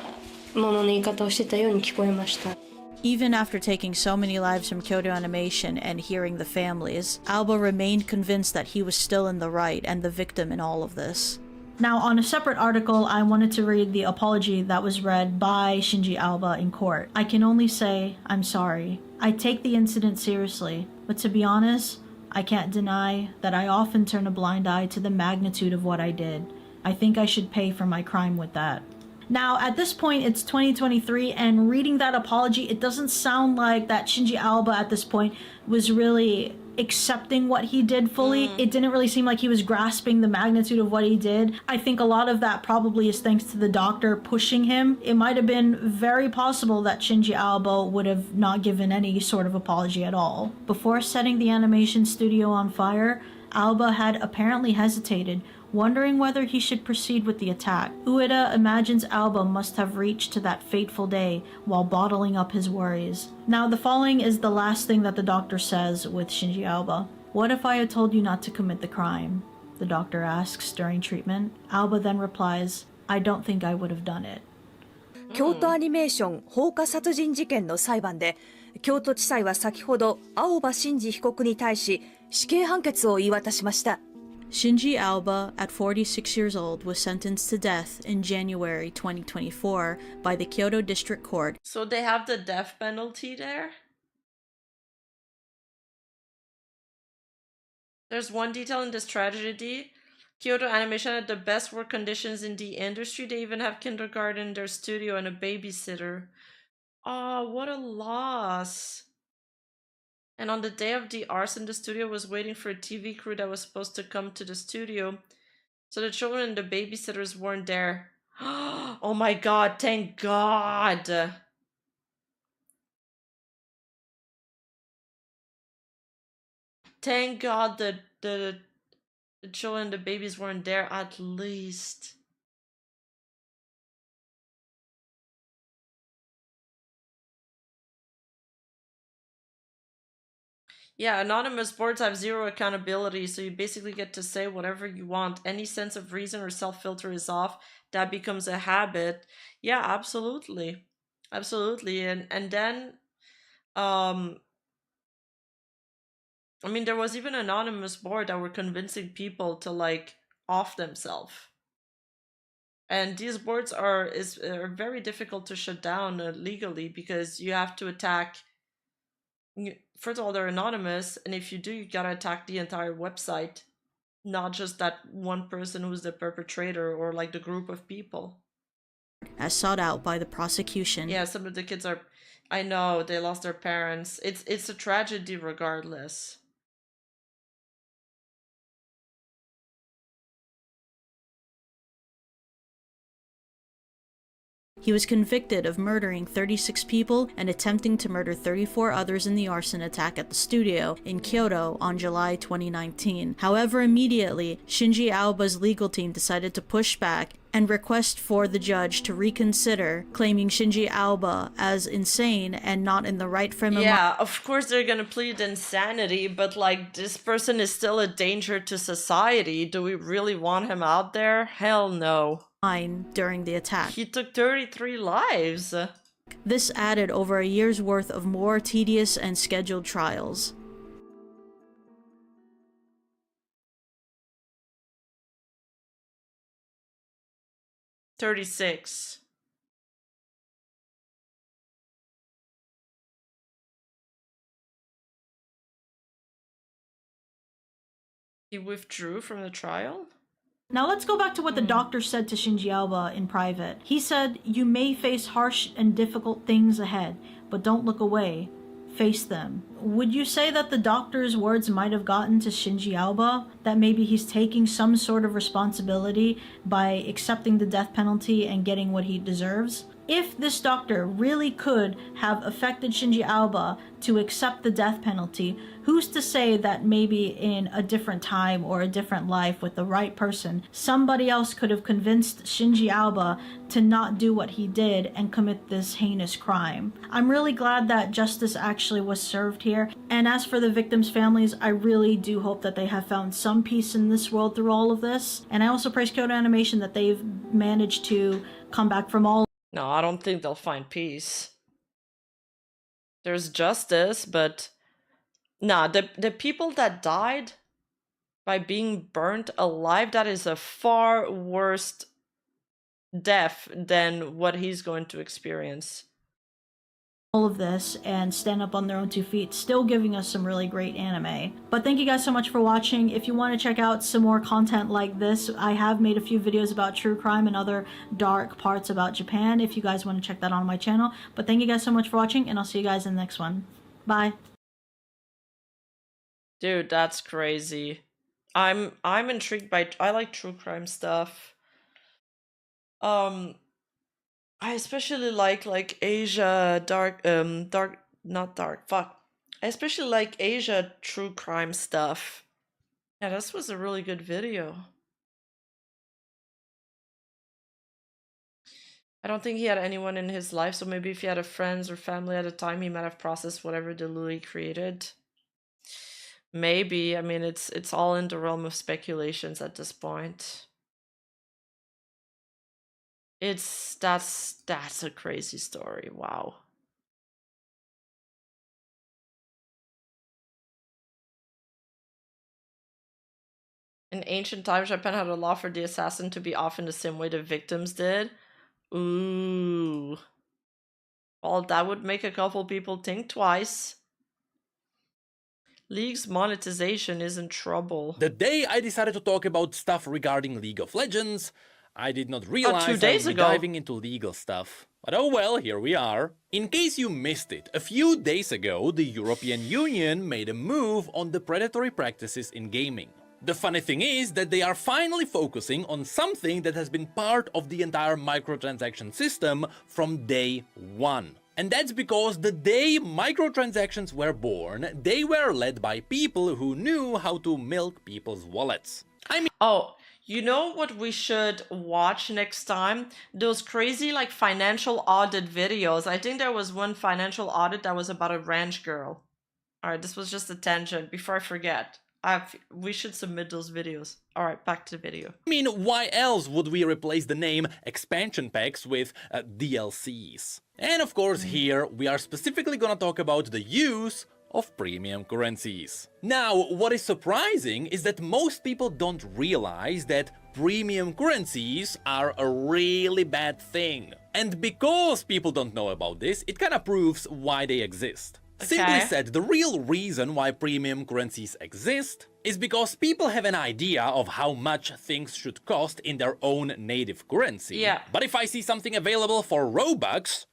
ものの言い方をしてたように聞こえました。 Even after taking so many lives from Kyoto Animation and hearing the families, Alba remained convinced that he was still in the right and the victim in all of this. Now, on a separate article, I wanted to read the apology that was read by Shinji Alba in court. I can only say, I'm sorry. I take the incident seriously, but to be honest, I can't deny that I often turn a blind eye to the magnitude of what I did. I think I should pay for my crime with that. Now, at this point, it's 2023, and reading that apology, it doesn't sound like that Shinji Alba at this point was really accepting what he did fully. It didn't really seem like he was grasping the magnitude of what he did. I think a lot of that probably is thanks to the doctor pushing him. It might have been very possible that Shinji Alba would have not given any sort of apology at all. Before setting the animation studio on fire, Alba had apparently hesitated, wondering whether he should proceed with the attack. Ueda imagines Alba must have reached to that fateful day while bottling up his worries. Now, the following is the last thing that the doctor says with Shinji Alba. What if I had told you not to commit the crime? The doctor asks during treatment. Alba then replies, I don't think I would have done it. 京都アニメーション放火殺人事件の裁判で、京都地裁は先ほど青葉真司被告に対し死刑判決を言い渡しました。 Shinji Alba, at 46 years old, was sentenced to death in January 2024 by the Kyoto District Court. So they have the death penalty there? There's one detail in this tragedy. Kyoto Animation had the best work conditions in the industry. They even have kindergarten in their studio and a babysitter. Oh, what a loss. And on the day of the arson, the studio was waiting for a TV crew that was supposed to come to the studio. So the children and the babysitters weren't there. Oh my god, thank god. Thank god that the children and the babies weren't there at least. Yeah, anonymous boards have zero accountability, so you basically get to say whatever you want. Any sense of reason or self-filter is off. That becomes a habit. Yeah, absolutely. Absolutely. And then I mean, there was even an anonymous board that were convincing people to like off themselves. And these boards are very difficult to shut down legally, because you have to attack. First of all, they're anonymous, and if you do, you gotta attack the entire website. not just that one person who's the perpetrator or like the group of people. As sought out by the prosecution. Yeah, some of the kids are, I know, they lost their parents. It's a tragedy regardless. He was convicted of murdering 36 people and attempting to murder 34 others in the arson attack at the studio in Kyoto on July 2019. However, immediately, Shinji Aoba's legal team decided to push back and request for the judge to reconsider, claiming Shinji Aoba as insane and not in the right frame of mind. Yeah, of course they're gonna plead insanity, but like, this person is still a danger to society. Do we really want him out there? Hell no. During the attack. He took 33 lives. This added over a year's worth of more tedious and scheduled trials. $36. He withdrew from the trial? Now let's go back to what the doctor said to Shinji Aoba in private. He said, "You may face harsh and difficult things ahead, but don't look away. Face them." Would you say that the doctor's words might have gotten to Shinji Aoba? That maybe he's taking some sort of responsibility by accepting the death penalty and getting what he deserves? If this doctor really could have affected Shinji Aoba to accept the death penalty, who's to say that maybe in a different time or a different life with the right person, somebody else could have convinced Shinji Aoba to not do what he did and commit this heinous crime? I'm really glad that justice actually was served here. And as for the victims' families, I really do hope that they have found some peace in this world through all of this. And I also praise Kyoto Animation that they've managed to come back from all. No, I don't think they'll find peace. There's justice, but nah, the people that died by being burnt alive, that is a far worse death than what he's going to experience. All of this and stand up on their own 2 feet, still giving us some really great anime. But thank you guys so much for watching. If you want to check out some more content like this, I have made a few videos about true crime and other dark parts about Japan, if you guys want to check that on my channel. But thank you guys so much for watching, and I'll see you guys in the next one. Bye. Dude, that's crazy. I'm intrigued by, I like true crime stuff. I especially like Asia I especially like Asia true crime stuff. Yeah, this was a really good video. I don't think he had anyone in his life, so maybe if he had a friends or family at a time, he might have processed whatever Delulu created. Maybe. I mean, it's all in the realm of speculations at this point. That's a crazy story. Wow. In ancient times, Japan had a law for the assassin to be off in the same way the victims did. Ooh. Well, that would make a couple people think twice. League's monetization is in trouble. The day I decided to talk about stuff regarding League of Legends, I did not realize 2 days I would be ago. diving into legal stuff. But oh well, here we are. In case you missed it, a few days ago, the European Union made a move on the predatory practices in gaming. The funny thing is that they are finally focusing on something that has been part of the entire microtransaction system from day one. And that's because the day microtransactions were born, they were led by people who knew how to milk people's wallets. I mean... Oh, you know what we should watch next time? Those crazy like financial audit videos. I think there was one financial audit that was about a ranch girl. Alright, this was just a tangent before I forget. We should submit those videos. Alright, back to the video. I mean, why else would we replace the name expansion packs with DLCs? And of course here we are specifically gonna talk about the use of premium currencies. Now, what is surprising is that most people don't realize that premium currencies are a really bad thing. And because people don't know about this, it kinda proves why they exist. Simply said, the real reason why premium currencies exist is because people have an idea of how much things should cost in their own native currency. Yeah. But if I see something available for Robux,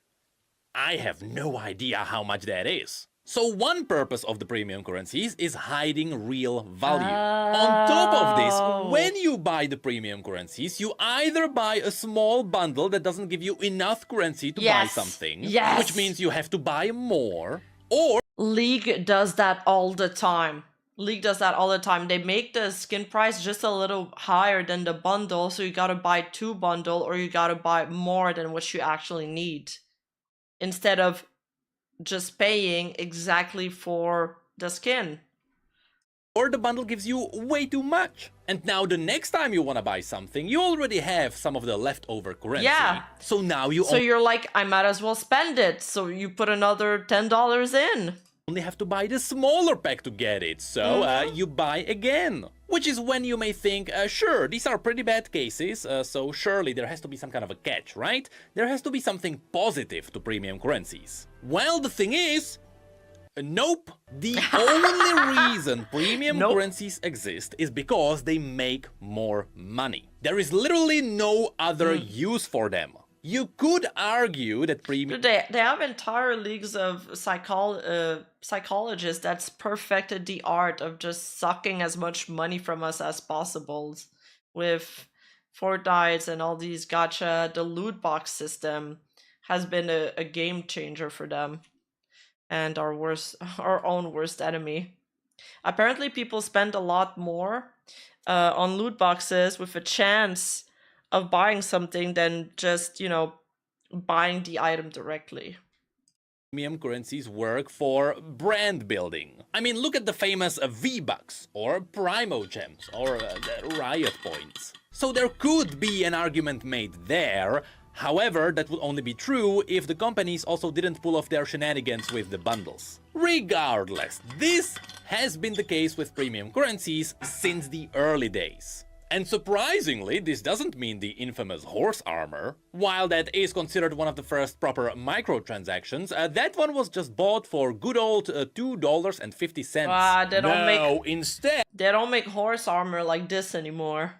I have no idea how much that is. So one purpose of the premium currencies is hiding real value. On top of this, when you buy the premium currencies, you either buy a small bundle that doesn't give you enough currency to buy something, which means you have to buy more, or League does that all the time. League does that all the time. They make the skin price just a little higher than the bundle, so you gotta buy 2 bundle or you gotta buy more than what you actually need. Instead of just paying exactly for the skin. Or the bundle gives you way too much. And now the next time you want to buy something, you already have some of the leftover currency. Yeah. So now you So you're like, I might as well spend it. So you put another $10 in. only have to buy the smaller pack to get it. So you buy again. Which is when you may think, sure, these are pretty bad cases, so surely there has to be some kind of a catch, right? There has to be something positive to premium currencies. Well, the thing is, nope. The only reason premium currencies exist is because they make more money. There is literally no other use for them. You could argue that premium... They have entire leagues of psychologists that's perfected the art of just sucking as much money from us as possible. With Fortnite and all these gacha, the loot box system has been a game changer for them. And our own worst enemy. Apparently people spend a lot more on loot boxes with a chance of buying something than just, you know, buying the item directly. Premium currencies work for brand building. I mean, look at the famous V-Bucks, or Primo Gems, or the Riot Points. So there could be an argument made there. However, that would only be true if the companies also didn't pull off their shenanigans with the bundles. Regardless, this has been the case with premium currencies since the early days. And surprisingly, this doesn't mean the infamous horse armor. While that is considered one of the first proper microtransactions, that one was just bought for good old $2.50. They don't make... Instead... They don't make horse armor like this anymore.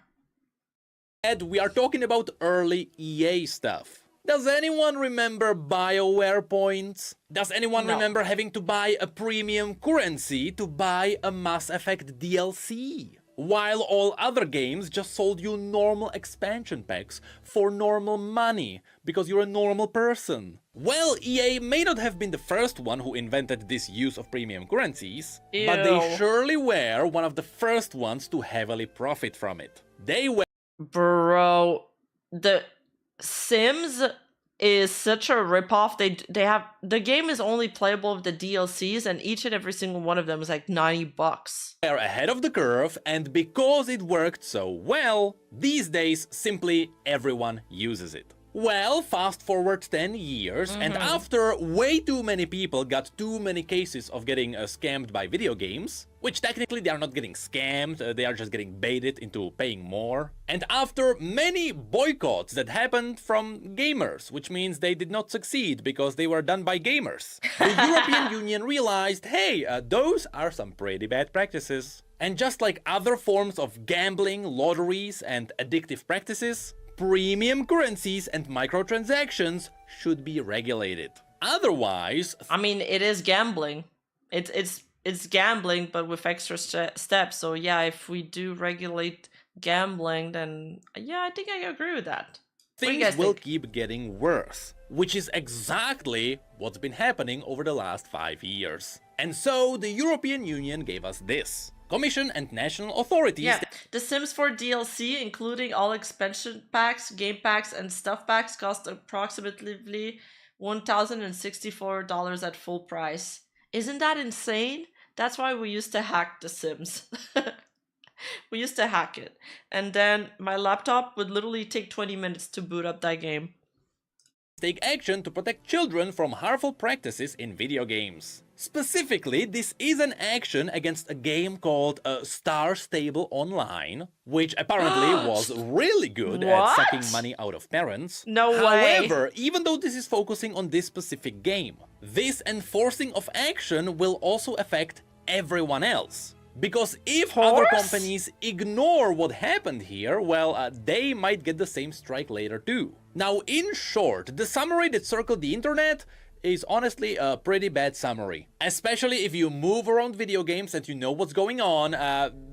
We are talking about early EA stuff. Does anyone remember BioWare points? Does anyone remember having to buy a premium currency to buy a Mass Effect DLC? While all other games just sold you normal expansion packs for normal money, because you're a normal person. Well, EA may not have been the first one who invented this use of premium currencies, but they surely were one of the first ones to heavily profit from it. They were... Bro, the Sims is such a ripoff. They have the game is only playable with the DLCs, and each and every single one of them is like $90. They're ahead of the curve, and because it worked so well, these days simply everyone uses it. Well, fast forward 10 years, and after way too many people got too many cases of getting scammed by video games, which technically they are not getting scammed, they are just getting baited into paying more, and after many boycotts that happened from gamers, which means they did not succeed because they were done by gamers, the European Union realized, hey, those are some pretty bad practices. And just like other forms of gambling, lotteries, and addictive practices, premium currencies and microtransactions should be regulated. Otherwise... I mean, it is gambling. It's gambling, but with extra steps. So yeah, if we do regulate gambling, then yeah, I think I agree with that. Things will keep getting worse, which is exactly what's been happening over the last 5 years. And so the European Union gave us this. Commission and national authorities... Yeah, The Sims 4 DLC, including all expansion packs, game packs, and stuff packs, cost approximately $1,064 at full price. Isn't that insane? That's why we used to hack The Sims. We used to hack it. And then my laptop would literally take 20 minutes to boot up that game. take action to protect children from harmful practices in video games. Specifically, this is an action against a game called Star Stable Online, which apparently was really good at sucking money out of parents. No way. However, even though this is focusing on this specific game, this enforcing of action will also affect everyone else. Because if other companies ignore what happened here, well, they might get the same strike later too. Now, in short, the summary that circled the internet is honestly a pretty bad summary. Especially if you move around video games and you know what's going on,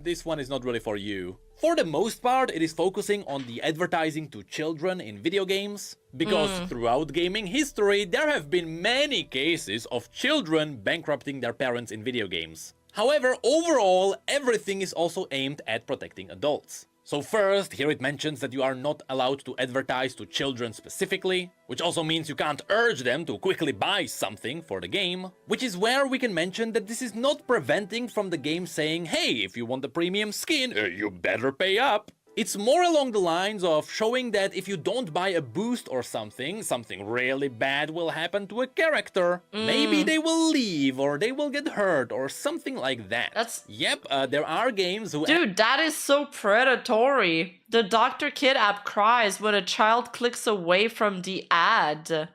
this one is not really for you. For the most part, it is focusing on the advertising to children in video games, because throughout gaming history, there have been many cases of children bankrupting their parents in video games. However, overall, everything is also aimed at protecting adults. So first, here it mentions that you are not allowed to advertise to children specifically, which also means you can't urge them to quickly buy something for the game, which is where we can mention that this is not preventing from the game saying, hey, if you want the premium skin, you better pay up. It's more along the lines of showing that if you don't buy a boost or something really bad will happen to a character. Maybe they will leave, or they will get hurt, or something like that. Yep, there are games who... Dude, that is so predatory. The Dr. Kid app cries when a child clicks away from the ad.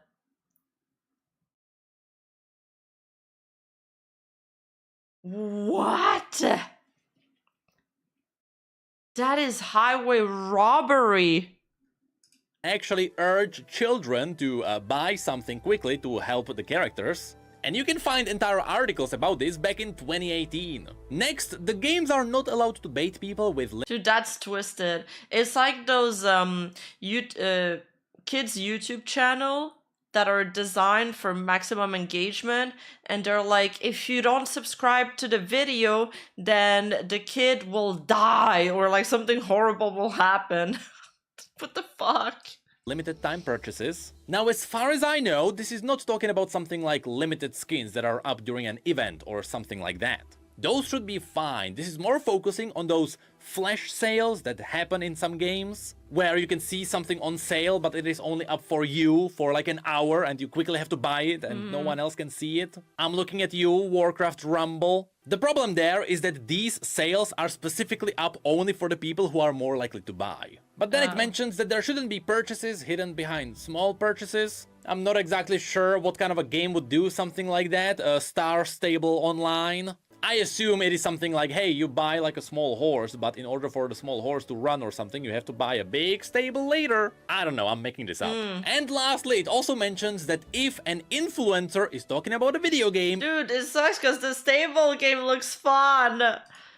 What? That is highway robbery. Actually urge children to buy something quickly to help the characters. And you can find entire articles about this back in 2018. Next, the games are not allowed to bait people with... Dude, that's twisted. It's like those kids' YouTube channel that are designed for maximum engagement, and they're like, if you don't subscribe to the video, then the kid will die, or like something horrible will happen. What the fuck? Limited time purchases. Now, as far as I know, this is not talking about something like limited skins that are up during an event or something like that. Those should be fine. This is more focusing on those flash sales that happen in some games, where you can see something on sale, but it is only up for you for like an hour and you quickly have to buy it and no one else can see it. I'm looking at you, Warcraft Rumble. The problem there is that these sales are specifically up only for the people who are more likely to buy. But then it mentions that there shouldn't be purchases hidden behind small purchases. I'm not exactly sure what kind of a game would do something like that, a Star Stable Online. I assume it is something like, hey, you buy like a small horse, but in order for the small horse to run or something, you have to buy a big stable later. I don't know, I'm making this up. And lastly, it also mentions that if an influencer is talking about a video game... Dude, it sucks because the stable game looks fun.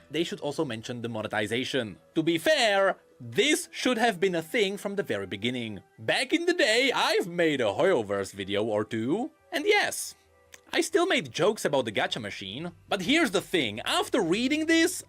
They should also mention the monetization. To be fair, this should have been a thing from the very beginning. Back in the day, I've made a Hoyoverse video or two, and yes, I still made jokes about the gacha machine. But here's the thing, after reading this,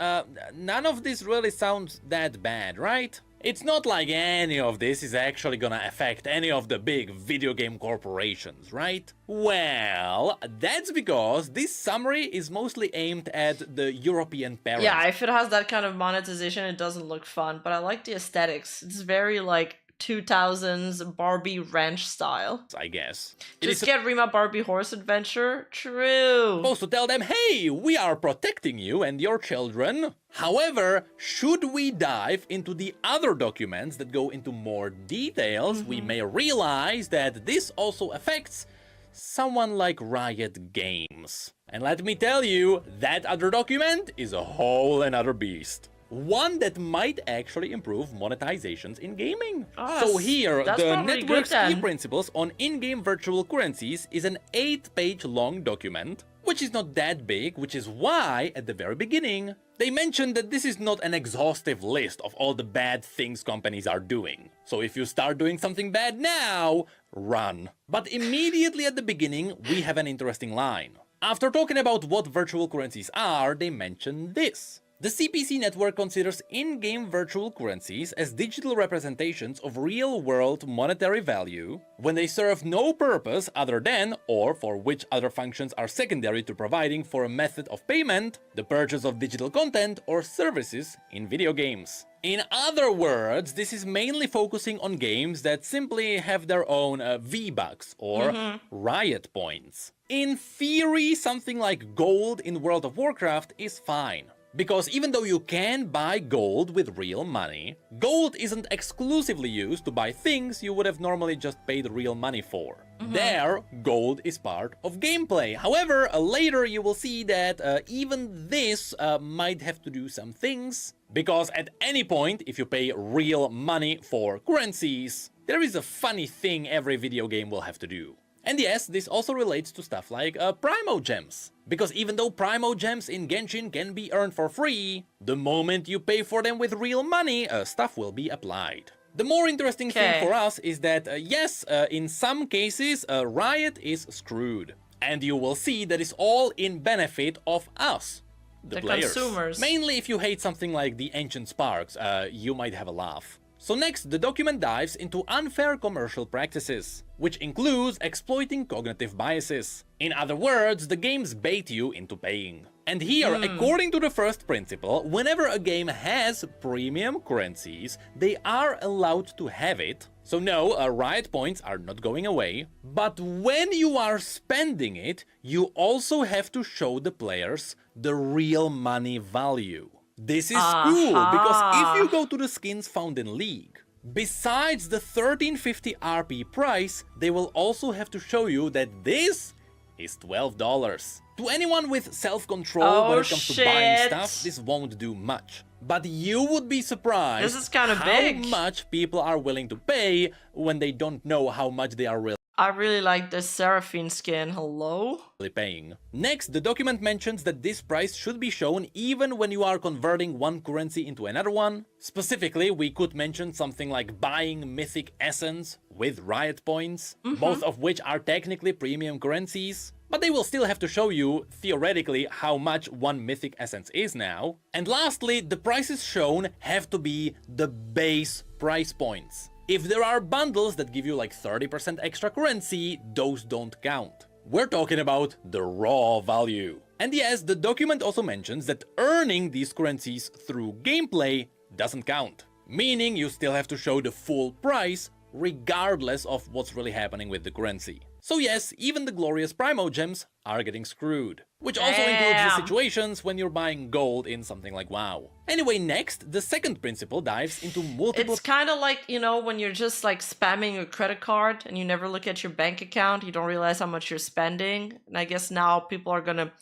none of this really sounds that bad, right? It's not like any of this is actually gonna affect any of the big video game corporations, right? Well, that's because this summary is mostly aimed at the European parents. Yeah, if it has that kind of monetization, it doesn't look fun, but I like the aesthetics. It's very like 2000s Barbie Ranch style, I guess. Just get Rima Barbie Horse Adventure. True. Supposed to tell them, hey, we are protecting you and your children. However, should we dive into the other documents that go into more details, we may realize that this also affects someone like Riot Games. And let me tell you, that other document is a whole another beast. One that might actually improve monetizations in gaming. So here, the network's key principles on in-game virtual currencies is an 8-page long document, which is not that big, which is why, at the very beginning, they mentioned that this is not an exhaustive list of all the bad things companies are doing. So if you start doing something bad now, run. But immediately at the beginning, we have an interesting line. After talking about what virtual currencies are, they mention this. The CPC network considers in-game virtual currencies as digital representations of real-world monetary value when they serve no purpose other than, or for which other functions are secondary to providing for a method of payment, the purchase of digital content or services in video games. In other words, this is mainly focusing on games that simply have their own V-Bucks or Riot points. In theory, something like gold in World of Warcraft is fine. Because even though you can buy gold with real money, gold isn't exclusively used to buy things you would have normally just paid real money for. There, gold is part of gameplay. However, later you will see that even this might have to do some things. Because at any point, if you pay real money for currencies, there is a funny thing every video game will have to do. And yes, this also relates to stuff like Primo Gems. Because even though Primo Gems in Genshin can be earned for free, the moment you pay for them with real money, stuff will be applied. The more interesting thing for us is that, yes, in some cases, Riot is screwed. And you will see that it's all in benefit of us, the players. Consumers. Mainly if you hate something like the Ancient Sparks, you might have a laugh. So next, the document dives into unfair commercial practices, which includes exploiting cognitive biases. In other words, the games bait you into paying. And here, according to the first principle, whenever a game has premium currencies, they are allowed to have it. So no, Riot points are not going away. But when you are spending it, you also have to show the players the real money value. This is cool, because if you go to the skins found in League, besides the 1350 RP price, they will also have to show you that this is $12. To anyone with self-control when it comes to buying stuff, this won't do much. But you would be surprised This is kind of how big. much people are willing to pay when they don't know how much they are really I really like this Seraphine skin. Hello? paying. Next, the document mentions that this price should be shown even when you are converting one currency into another one. Specifically, we could mention something like buying Mythic Essence with Riot points, both of which are technically premium currencies, but they will still have to show you, theoretically, how much one Mythic Essence is now. And lastly, the prices shown have to be the base price points. If there are bundles that give you like 30% extra currency, those don't count. We're talking about the raw value. And yes, the document also mentions that earning these currencies through gameplay doesn't count. Meaning you still have to show the full price regardless of what's really happening with the currency. So yes, even the glorious Primo Gems are getting screwed. Which also includes the situations when you're buying gold in something like WoW. Anyway, next, the second principle dives into multiple... It's kind of like, you know, when you're just like spamming your credit card and you never look at your bank account, you don't realize how much you're spending. And I guess now people are gonna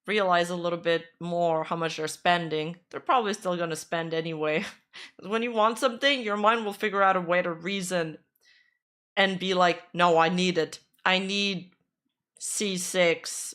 realize a little bit more how much they're spending. They're probably still gonna spend anyway. When you want something, your mind will figure out a way to reason and be like, no, I need it. I need C6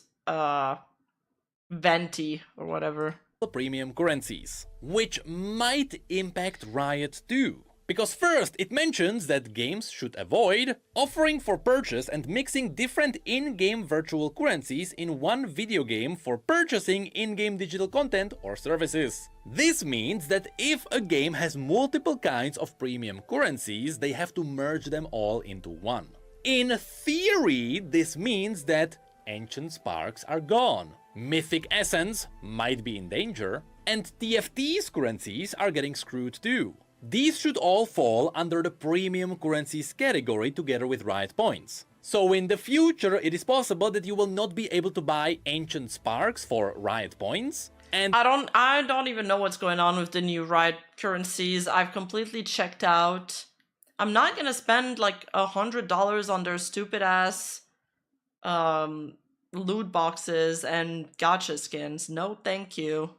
Venti or whatever. Premium currencies, which might impact Riot too. Because first, it mentions that games should avoid offering for purchase and mixing different in-game virtual currencies in one video game for purchasing in-game digital content or services. This means that if a game has multiple kinds of premium currencies, they have to merge them all into one. In theory, this means that Ancient Sparks are gone, Mythic Essence might be in danger, and TFT's currencies are getting screwed too. These should all fall under the premium currencies category together with Riot points. So in the future, it is possible that you will not be able to buy Ancient Sparks for Riot points. And I don't even know what's going on with the new Riot currencies. I've completely checked out. I'm not gonna spend like $100 on their stupid ass loot boxes and gacha skins. No, thank you.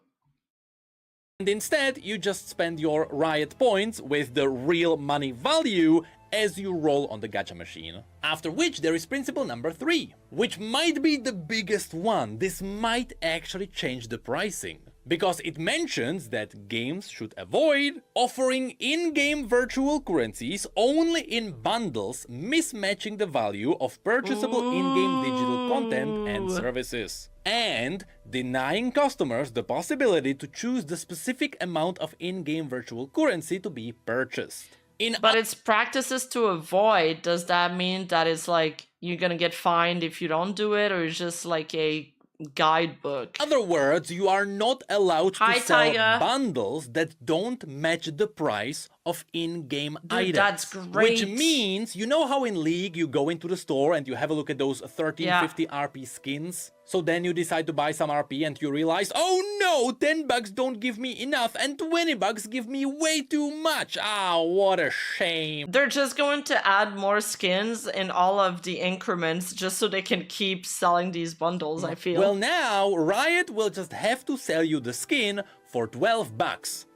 And instead, you just spend your Riot points with the real money value as you roll on the gacha machine. After which there is principle number 3, which might be the biggest one. This might actually change the pricing. because it mentions that games should avoid offering in-game virtual currencies only in bundles, mismatching the value of purchasable in-game digital content and services, and denying customers the possibility to choose the specific amount of in-game virtual currency to be purchased. But it's practices to avoid. Does that mean that it's like you're gonna get fined if you don't do it, or it's just like a guidebook? In other words, you are not allowed to sell Tiger. bundles that don't match the price of in-game items. That's great. Which means, you know how in League you go into the store and you have a look at those 1350 RP skins? So then you decide to buy some RP and you realize, oh no, 10 bucks don't give me enough and 20 bucks give me way too much. Ah, what a shame. They're just going to add more skins in all of the increments just so they can keep selling these bundles, I feel. Well, now Riot will just have to sell you the skin for 12 bucks.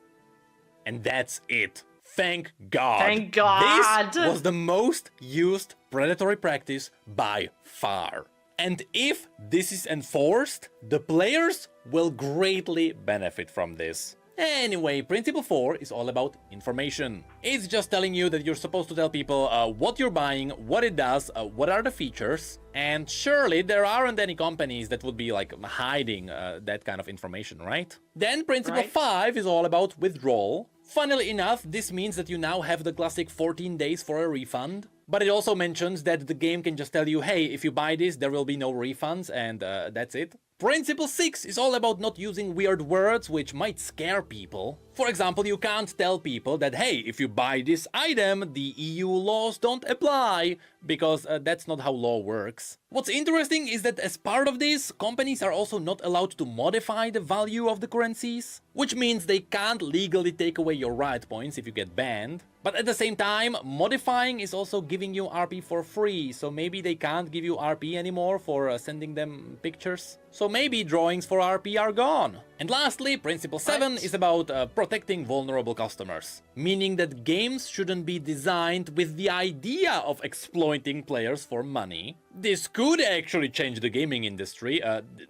And that's it. Thank God. Thank God. This was the most used predatory practice by far. And if this is enforced, the players will greatly benefit from this. Anyway, Principle 4 is all about information. It's just telling you that you're supposed to tell people what you're buying, what it does, what are the features, and surely there aren't any companies that would be like hiding that kind of information, right? Then Principle 5 is all about withdrawal. Funnily enough, this means that you now have the classic 14 days for a refund. But it also mentions that the game can just tell you, hey, if you buy this, there will be no refunds, and that's it. Principle 6 is all about not using weird words which might scare people. For example, you can't tell people that, hey, if you buy this item, the EU laws don't apply, because that's not how law works. What's interesting is that as part of this, companies are also not allowed to modify the value of the currencies, which means they can't legally take away your riot points if you get banned. But at the same time, modifying is also giving you RP for free, so maybe they can't give you RP anymore for sending them pictures. So maybe drawings for RP are gone. And lastly, Principle 7 is about protecting vulnerable customers, meaning that games shouldn't be designed with the idea of exploiting players for money. This could actually change the gaming industry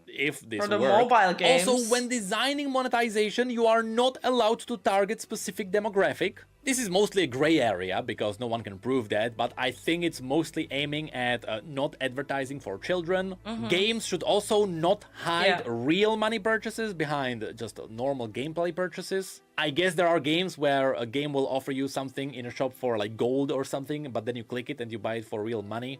if this For the worked. mobile games. Also, when designing monetization, you are not allowed to target specific demographic. This is mostly a gray area because no one can prove that, but I think it's mostly aiming at not advertising for children. Games should also not hide real money purchases behind just normal gameplay purchases. I guess there are games where a game will offer you something in a shop for like gold or something, but then you click it and you buy it for real money.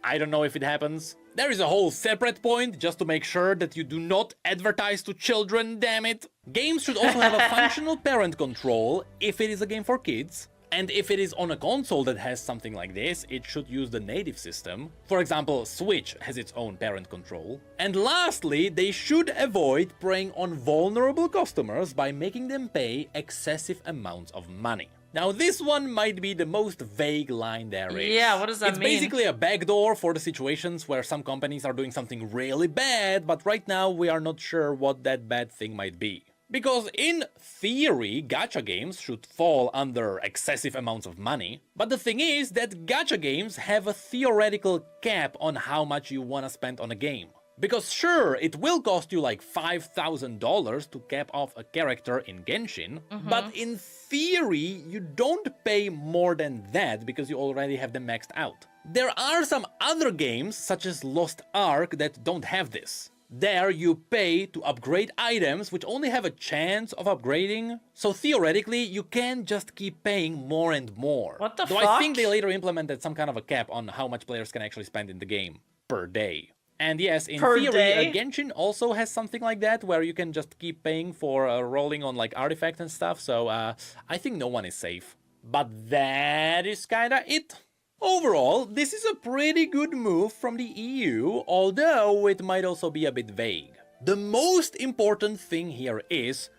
I don't know if it happens. There is a whole separate point just to make sure that you do not advertise to children, damn it. Games should also have a functional parent control if it is a game for kids. And if it is on a console that has something like this, it should use the native system. For example, Switch has its own parent control. And lastly, they should avoid preying on vulnerable customers by making them pay excessive amounts of money. Now, this one might be the most vague line there is. Yeah, what does that mean? It's basically a backdoor for the situations where some companies are doing something really bad, but right now we are not sure what that bad thing might be. Because in theory, gacha games should fall under excessive amounts of money, but the thing is that gacha games have a theoretical cap on how much you want to spend on a game. Because sure, it will cost you like $5,000 to cap off a character in Genshin, but in theory, you don't pay more than that because you already have them maxed out. There are some other games, such as Lost Ark, that don't have this. There you pay to upgrade items which only have a chance of upgrading, so theoretically you can just keep paying more and more. What the Though fuck? I think they later implemented some kind of a cap on how much players can actually spend in the game per day. And yes, in theory, Genshin also has something like that, where you can just keep paying for rolling on like artifacts and stuff, so I think no one is safe. But that is kinda it. Overall, this is a pretty good move from the EU, although it might also be a bit vague. The most important thing here is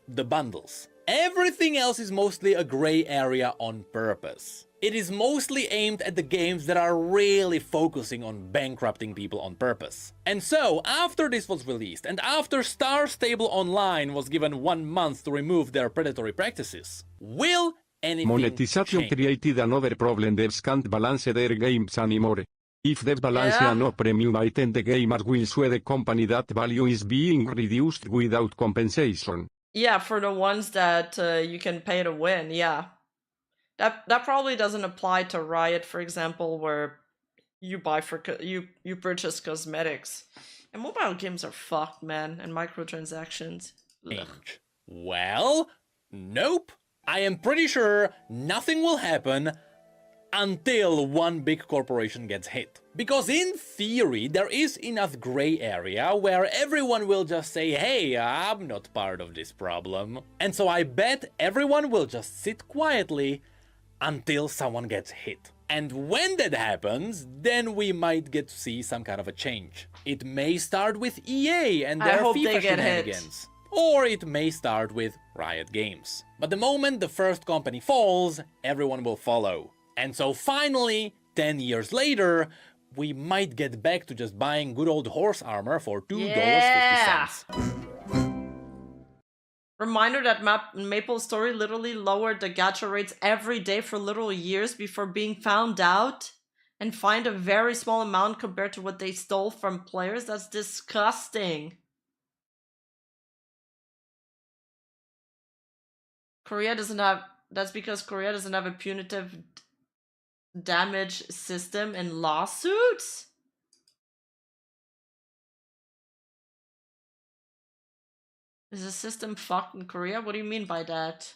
the bundles. Everything else is mostly a gray area on purpose. It is mostly aimed at the games that are really focusing on bankrupting people on purpose. And so, after this was released, and after Star Stable Online was given 1 month to remove their predatory practices, will anything Monetization change? created another problem. Devs can't balance their games anymore. If there's balance Yeah. and no premium item, the gamers will sue the company that value is being reduced without compensation. Yeah, for the ones that you can pay to win, yeah. That probably doesn't apply to Riot, for example, where you buy for you purchase cosmetics. And mobile games are fucked, man, and microtransactions. Ugh. Well, nope. I am pretty sure nothing will happen until one big corporation gets hit. Because in theory, there is enough gray area where everyone will just say, hey, I'm not part of this problem. And so I bet everyone will just sit quietly until someone gets hit. And when that happens, then we might get to see some kind of a change. It may start with EA and I their hope FIFA they get hit. shenanigans. Or it may start with Riot Games. But the moment the first company falls, everyone will follow. And so finally, 10 years later, we might get back to just buying good old horse armor for $2.50. Reminder that Maple Story literally lowered the gacha rates every day for literal years before being found out and fined a very small amount compared to what they stole from players. That's disgusting. Korea doesn't have... That's because Korea doesn't have a punitive damage system in lawsuits? Is the system fucked in Korea? What do you mean by that?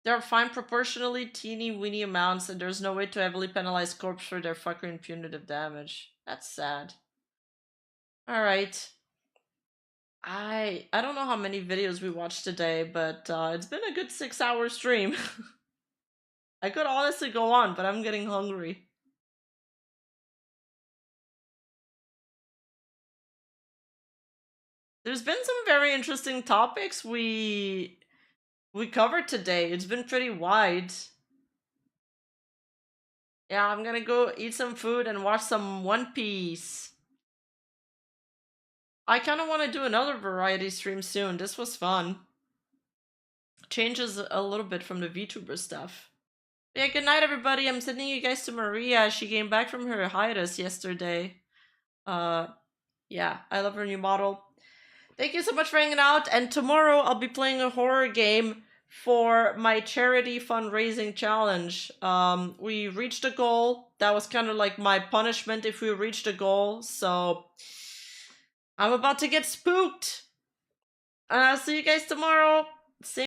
They're fined proportionally teeny-weeny amounts, and there's no way to heavily penalize corps for their fucking punitive damage. That's sad. Alright. I don't know how many videos we watched today, but it's been a good 6-hour stream. I could honestly go on, but I'm getting hungry. There's been some very interesting topics we covered today. It's been pretty wide. Yeah, I'm gonna go eat some food and watch some One Piece. I kind of want to do another variety stream soon. This was fun. Changes a little bit from the VTuber stuff. Yeah, good night, everybody. I'm sending you guys to Maria. She came back from her hiatus yesterday. Yeah, I love her new model. Thank you so much for hanging out. And tomorrow I'll be playing a horror game for my charity fundraising challenge. We reached a goal. That was kind of like my punishment if we reached a goal. So I'm about to get spooked. And I'll see you guys tomorrow.